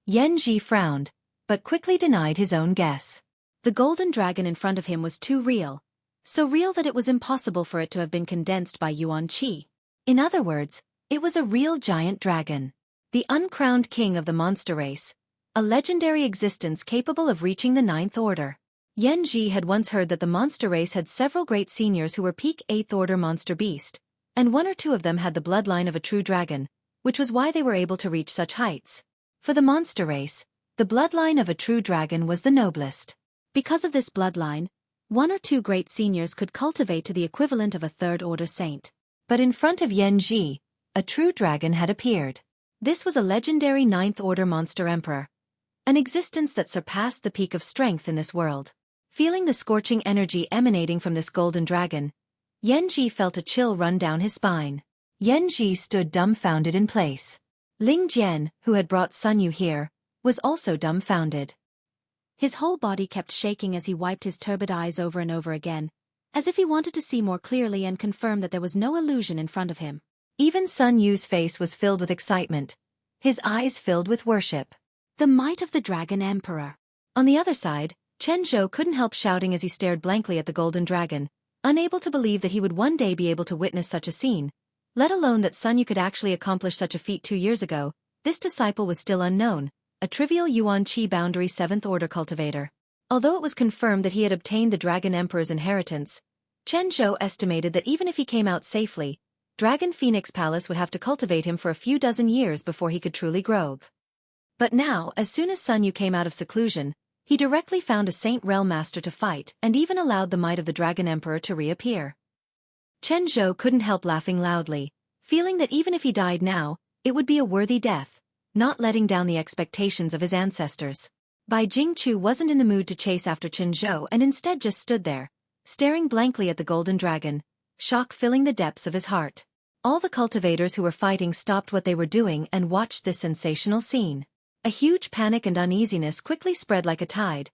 Ji frowned, but quickly denied his own guess. The golden dragon in front of him was too real, so real that it was impossible for it to have been condensed by Yuan Qi. In other words, it was a real giant dragon. The uncrowned king of the monster race, a legendary existence capable of reaching the 9th order. Ji had once heard that the monster race had several great seniors who were peak 8th order monster beast, and one or two of them had the bloodline of a true dragon, which was why they were able to reach such heights. For the monster race, the bloodline of a true dragon was the noblest. Because of this bloodline, one or two great seniors could cultivate to the equivalent of a 3rd order saint. But in front of Ji, a true dragon had appeared. This was a legendary 9th order monster emperor, an existence that surpassed the peak of strength in this world. Feeling the scorching energy emanating from this golden dragon, Ji felt a chill run down his spine. Ji stood dumbfounded in place. Ling Jian, who had brought Sun Yu here, was also dumbfounded. His whole body kept shaking as he wiped his turbid eyes over and over again, as if he wanted to see more clearly and confirm that there was no illusion in front of him. Even Sun Yu's face was filled with excitement, his eyes filled with worship. The might of the Dragon Emperor. On the other side, Chen Zhou couldn't help shouting as he stared blankly at the golden dragon, unable to believe that he would one day be able to witness such a scene, let alone that Sun Yu could actually accomplish such a feat 2 years ago. This disciple was still unknown, a trivial Yuan Qi boundary 7th order cultivator. Although it was confirmed that he had obtained the Dragon Emperor's inheritance, Chen Zhou estimated that even if he came out safely, Dragon Phoenix Palace would have to cultivate him for a few dozen years before he could truly grow. But now, as soon as Sun Yu came out of seclusion, he directly found a Saint Realm Master to fight and even allowed the might of the Dragon Emperor to reappear. Chen Zhou couldn't help laughing loudly, feeling that even if he died now, it would be a worthy death, not letting down the expectations of his ancestors. Bai Jingchu wasn't in the mood to chase after Chen Zhou and instead just stood there, staring blankly at the golden dragon, shock filling the depths of his heart. All the cultivators who were fighting stopped what they were doing and watched this sensational scene. A huge panic and uneasiness quickly spread like a tide,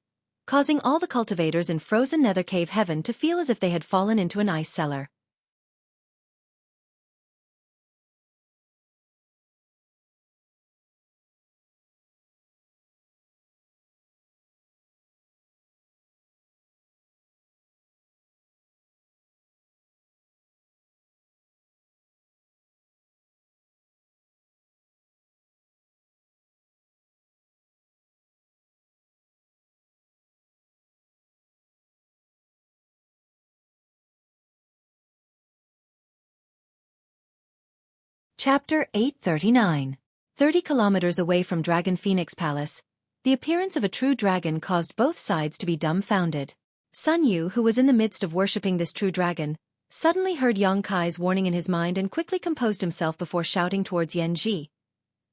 causing all the cultivators in frozen nether cave heaven to feel as if they had fallen into an ice cellar. Chapter 839. 30 kilometers away from Dragon Phoenix Palace, the appearance of a true dragon caused both sides to be dumbfounded. Sun Yu, who was in the midst of worshipping this true dragon, suddenly heard Yang Kai's warning in his mind and quickly composed himself before shouting towards Ji.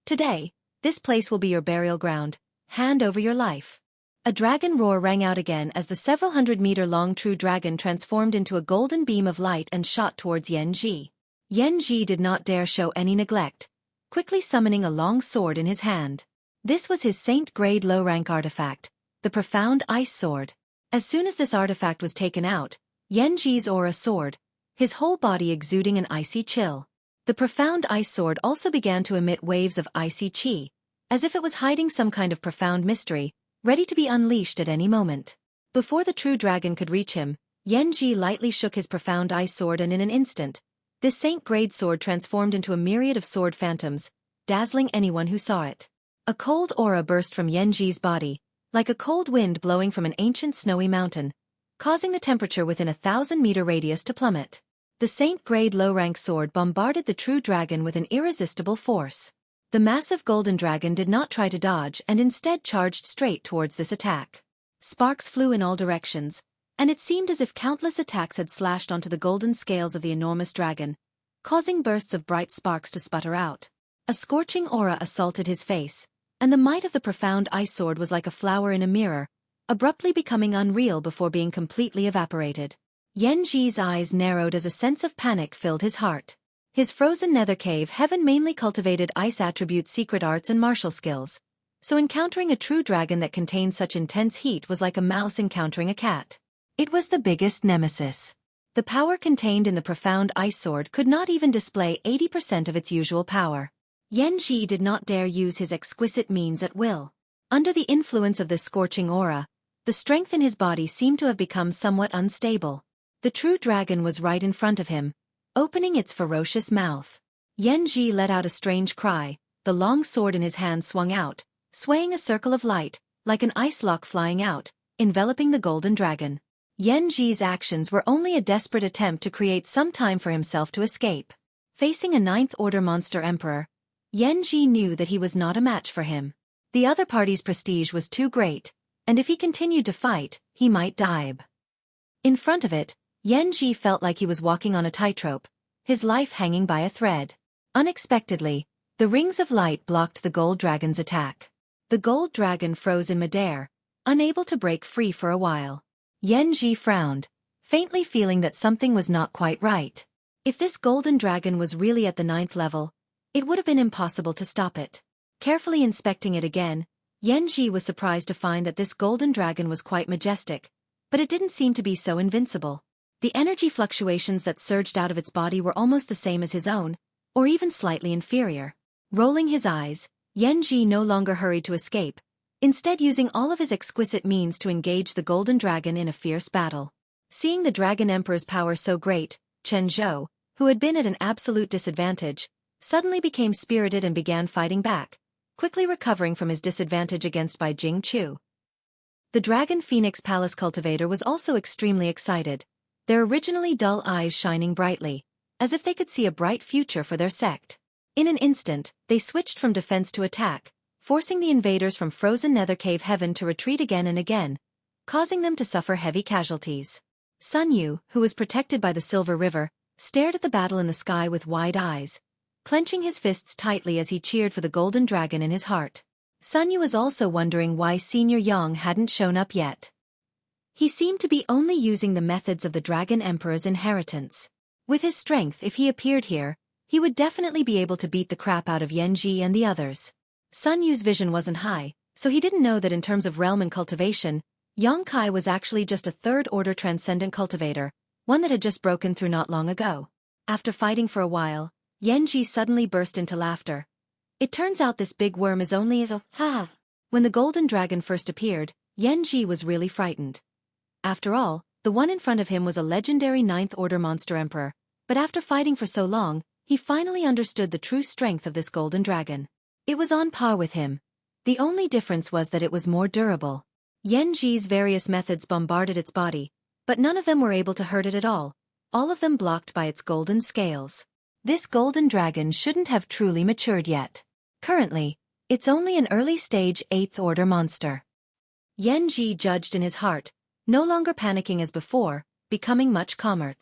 Today, this place will be your burial ground. Hand over your life. A dragon roar rang out again as the several hundred-meter-long true dragon transformed into a golden beam of light and shot towards Ji. Ji did not dare show any neglect, quickly summoning a long sword in his hand. This was his saint-grade low-rank artifact, the profound ice sword. As soon as this artifact was taken out, Ji's aura soared, his whole body exuding an icy chill. The profound ice sword also began to emit waves of icy qi, as if it was hiding some kind of profound mystery, ready to be unleashed at any moment. Before the true dragon could reach him, Yanji lightly shook his profound ice sword, and in an instant, this saint-grade sword transformed into a myriad of sword phantoms, dazzling anyone who saw it. A cold aura burst from Yanji's body, like a cold wind blowing from an ancient snowy mountain, causing the temperature within a 1,000-meter radius to plummet. The saint-grade low-rank sword bombarded the true dragon with an irresistible force. The massive golden dragon did not try to dodge and instead charged straight towards this attack. Sparks flew in all directions, and it seemed as if countless attacks had slashed onto the golden scales of the enormous dragon, causing bursts of bright sparks to sputter out. A scorching aura assaulted his face, and the might of the profound ice sword was like a flower in a mirror, abruptly becoming unreal before being completely evaporated. Yanji's eyes narrowed as a sense of panic filled his heart. His frozen nether cave heaven mainly cultivated ice attributes, secret arts and martial skills, so encountering a true dragon that contained such intense heat was like a mouse encountering a cat. It was the biggest nemesis. The power contained in the profound ice sword could not even display 80% of its usual power. Yanji did not dare use his exquisite means at will. Under the influence of this scorching aura, the strength in his body seemed to have become somewhat unstable. The true dragon was right in front of him, opening its ferocious mouth. Yanji let out a strange cry, the long sword in his hand swung out, swaying a circle of light, like an ice lock flying out, enveloping the golden dragon. Yanji's actions were only a desperate attempt to create some time for himself to escape. Facing a ninth-order monster emperor, Yanji knew that he was not a match for him. The other party's prestige was too great, and if he continued to fight, he might die. In front of it, Yanji felt like he was walking on a tightrope, his life hanging by a thread. Unexpectedly, the rings of light blocked the gold dragon's attack. The gold dragon froze in midair, unable to break free for a while. Yanji frowned, faintly feeling that something was not quite right. If this golden dragon was really at the 9th level, it would have been impossible to stop it. Carefully inspecting it again, Yanji was surprised to find that this golden dragon was quite majestic, but it didn't seem to be so invincible. The energy fluctuations that surged out of its body were almost the same as his own, or even slightly inferior. Rolling his eyes, Yanji no longer hurried to escape, instead using all of his exquisite means to engage the golden dragon in a fierce battle. Seeing the Dragon Emperor's power so great, Chen Zhou, who had been at an absolute disadvantage, suddenly became spirited and began fighting back, quickly recovering from his disadvantage against Bai Jingqiu. The Dragon Phoenix Palace cultivator was also extremely excited, their originally dull eyes shining brightly, as if they could see a bright future for their sect. In an instant, they switched from defense to attack, forcing the invaders from frozen nether cave heaven to retreat again and again, causing them to suffer heavy casualties. Sun Yu, who was protected by the Silver River, stared at the battle in the sky with wide eyes, clenching his fists tightly as he cheered for the golden dragon in his heart. Sun Yu was also wondering why Senior Yang hadn't shown up yet. He seemed to be only using the methods of the Dragon Emperor's inheritance. With his strength, if he appeared here, he would definitely be able to beat the crap out of Yanji and the others. Sun Yu's vision wasn't high, so he didn't know that in terms of realm and cultivation, Yongkai was actually just a third-order transcendent cultivator, one that had just broken through not long ago. After fighting for a while, Yanji suddenly burst into laughter. It turns out this big worm is only a ha. When the golden dragon first appeared, Yanji was really frightened. After all, the one in front of him was a legendary 9th-order monster emperor, but after fighting for so long, he finally understood the true strength of this golden dragon. It was on par with him. The only difference was that it was more durable. Yanji's various methods bombarded its body, but none of them were able to hurt it at all of them blocked by its golden scales. This golden dragon shouldn't have truly matured yet. Currently, it's only an early-stage 8th-order monster. Yanji judged in his heart, no longer panicking as before, becoming much calmer.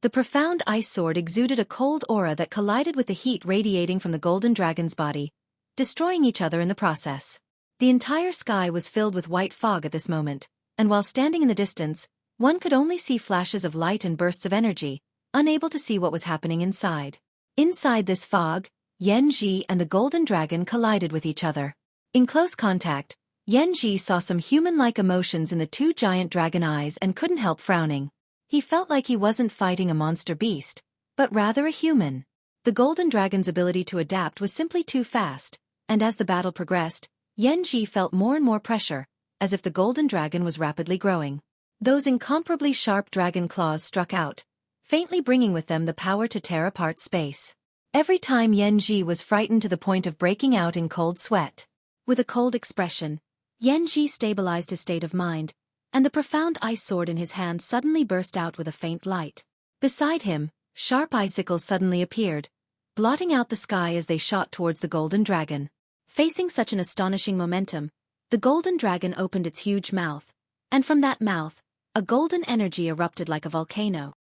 The profound ice sword exuded a cold aura that collided with the heat radiating from the golden dragon's body, destroying each other in the process. The entire sky was filled with white fog at this moment, and while standing in the distance, one could only see flashes of light and bursts of energy, unable to see what was happening inside. Inside this fog, Yanji and the golden dragon collided with each other. In close contact, Yanji saw some human-like emotions in the two giant dragon eyes and couldn't help frowning. He felt like he wasn't fighting a monster beast, but rather a human. The golden dragon's ability to adapt was simply too fast, and as the battle progressed, Yanji felt more and more pressure, as if the golden dragon was rapidly growing. Those incomparably sharp dragon claws struck out, faintly bringing with them the power to tear apart space. Every time Yanji was frightened to the point of breaking out in cold sweat. With a cold expression, Yanji stabilized his state of mind, and the profound ice sword in his hand suddenly burst out with a faint light. Beside him, sharp icicles suddenly appeared, blotting out the sky as they shot towards the golden dragon. Facing such an astonishing momentum, the golden dragon opened its huge mouth, and from that mouth, a golden energy erupted like a volcano.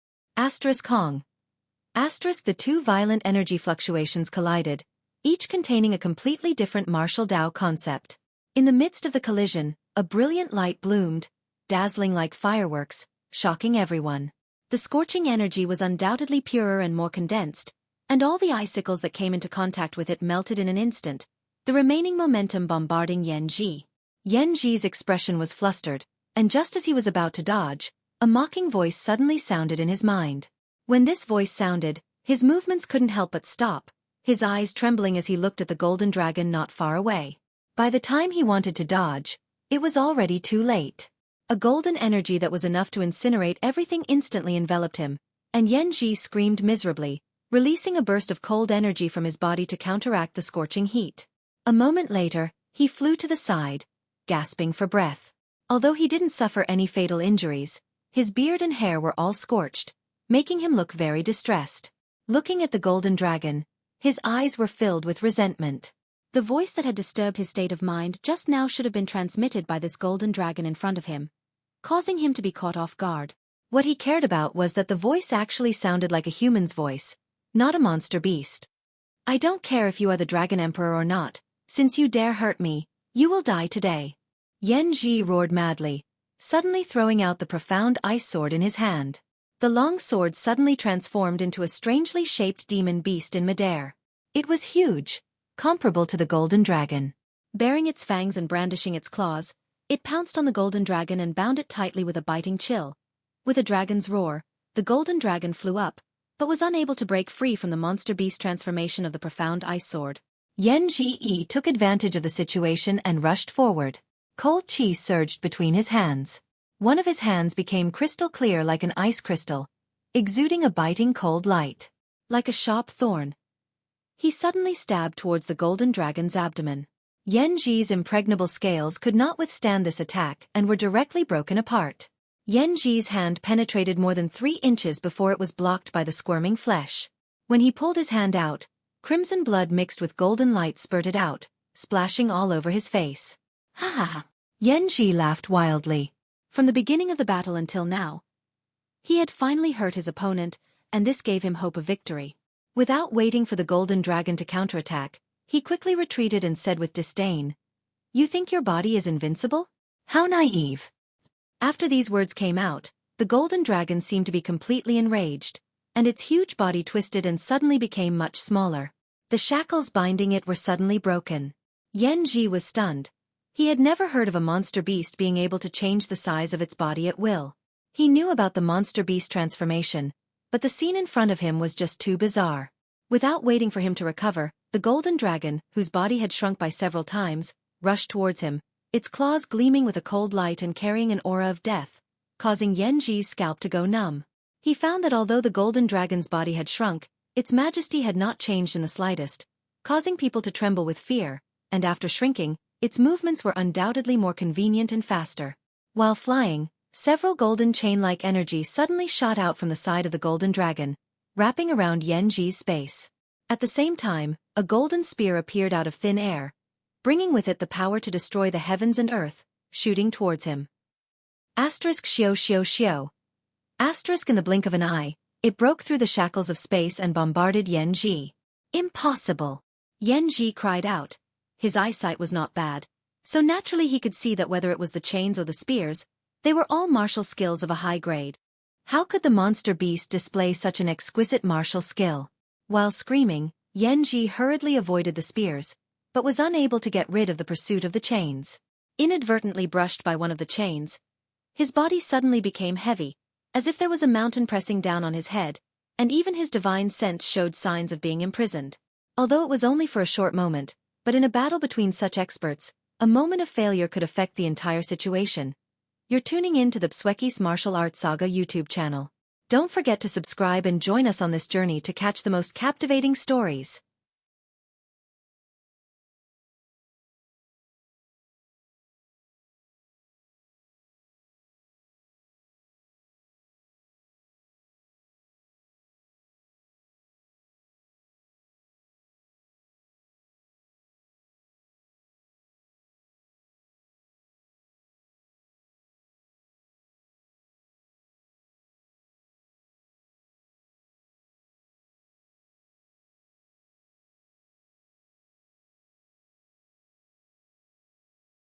Kong. The two violent energy fluctuations collided, each containing a completely different martial Dao concept. In the midst of the collision, a brilliant light bloomed, dazzling like fireworks, shocking everyone. The scorching energy was undoubtedly purer and more condensed, and all the icicles that came into contact with it melted in an instant, the remaining momentum bombarding Yanji. Yanji's expression was flustered, and just as he was about to dodge, a mocking voice suddenly sounded in his mind. When this voice sounded, his movements couldn't help but stop, his eyes trembling as he looked at the golden dragon not far away. By the time he wanted to dodge, it was already too late. A golden energy that was enough to incinerate everything instantly enveloped him, and Yanji screamed miserably, releasing a burst of cold energy from his body to counteract the scorching heat. A moment later, he flew to the side, gasping for breath. Although he didn't suffer any fatal injuries, his beard and hair were all scorched, making him look very distressed. Looking at the golden dragon, his eyes were filled with resentment. The voice that had disturbed his state of mind just now should have been transmitted by this golden dragon in front of him, causing him to be caught off guard. What he cared about was that the voice actually sounded like a human's voice, not a monster beast. "I don't care if you are the Dragon Emperor or not, since you dare hurt me, you will die today." Yanji roared madly, suddenly throwing out the profound ice sword in his hand. The long sword suddenly transformed into a strangely shaped demon beast in midair. It was huge, comparable to the golden dragon. Baring its fangs and brandishing its claws, it pounced on the golden dragon and bound it tightly with a biting chill. With a dragon's roar, the golden dragon flew up, but was unable to break free from the monster beast transformation of the profound ice sword. Yanji took advantage of the situation and rushed forward. Cold chi surged between his hands. One of his hands became crystal clear like an ice crystal, exuding a biting cold light. Like a sharp thorn, he suddenly stabbed towards the golden dragon's abdomen. Yanji's impregnable scales could not withstand this attack and were directly broken apart. Yanji's hand penetrated more than 3 inches before it was blocked by the squirming flesh. When he pulled his hand out, crimson blood mixed with golden light spurted out, splashing all over his face. "Ha ha ha!" Yanji laughed wildly. From the beginning of the battle until now, he had finally hurt his opponent, and this gave him hope of victory. Without waiting for the golden dragon to counterattack, he quickly retreated and said with disdain, "You think your body is invincible? How naive." After these words came out, the golden dragon seemed to be completely enraged, and its huge body twisted and suddenly became much smaller. The shackles binding it were suddenly broken. Yanji was stunned. He had never heard of a monster beast being able to change the size of its body at will. He knew about the monster beast transformation, but the scene in front of him was just too bizarre. Without waiting for him to recover, the golden dragon, whose body had shrunk by several times, rushed towards him, its claws gleaming with a cold light and carrying an aura of death, causing Yanji's scalp to go numb. He found that although the golden dragon's body had shrunk, its majesty had not changed in the slightest, causing people to tremble with fear, and after shrinking, its movements were undoubtedly more convenient and faster. While flying, several golden chain-like energies suddenly shot out from the side of the golden dragon, wrapping around Yanji's space. At the same time, a golden spear appeared out of thin air, bringing with it the power to destroy the heavens and earth, shooting towards him. Xiao. In the blink of an eye, it broke through the shackles of space and bombarded Yanji. "Impossible!" Yanji cried out. His eyesight was not bad, so naturally he could see that whether it was the chains or the spears, they were all martial skills of a high grade. How could the monster beast display such an exquisite martial skill? While screaming, Yanji hurriedly avoided the spears, but was unable to get rid of the pursuit of the chains. Inadvertently brushed by one of the chains, his body suddenly became heavy, as if there was a mountain pressing down on his head, and even his divine sense showed signs of being imprisoned. Although it was only for a short moment, but in a battle between such experts, a moment of failure could affect the entire situation. You're tuning in to the Xueqi's Martial Arts Saga YouTube channel. Don't forget to subscribe and join us on this journey to catch the most captivating stories.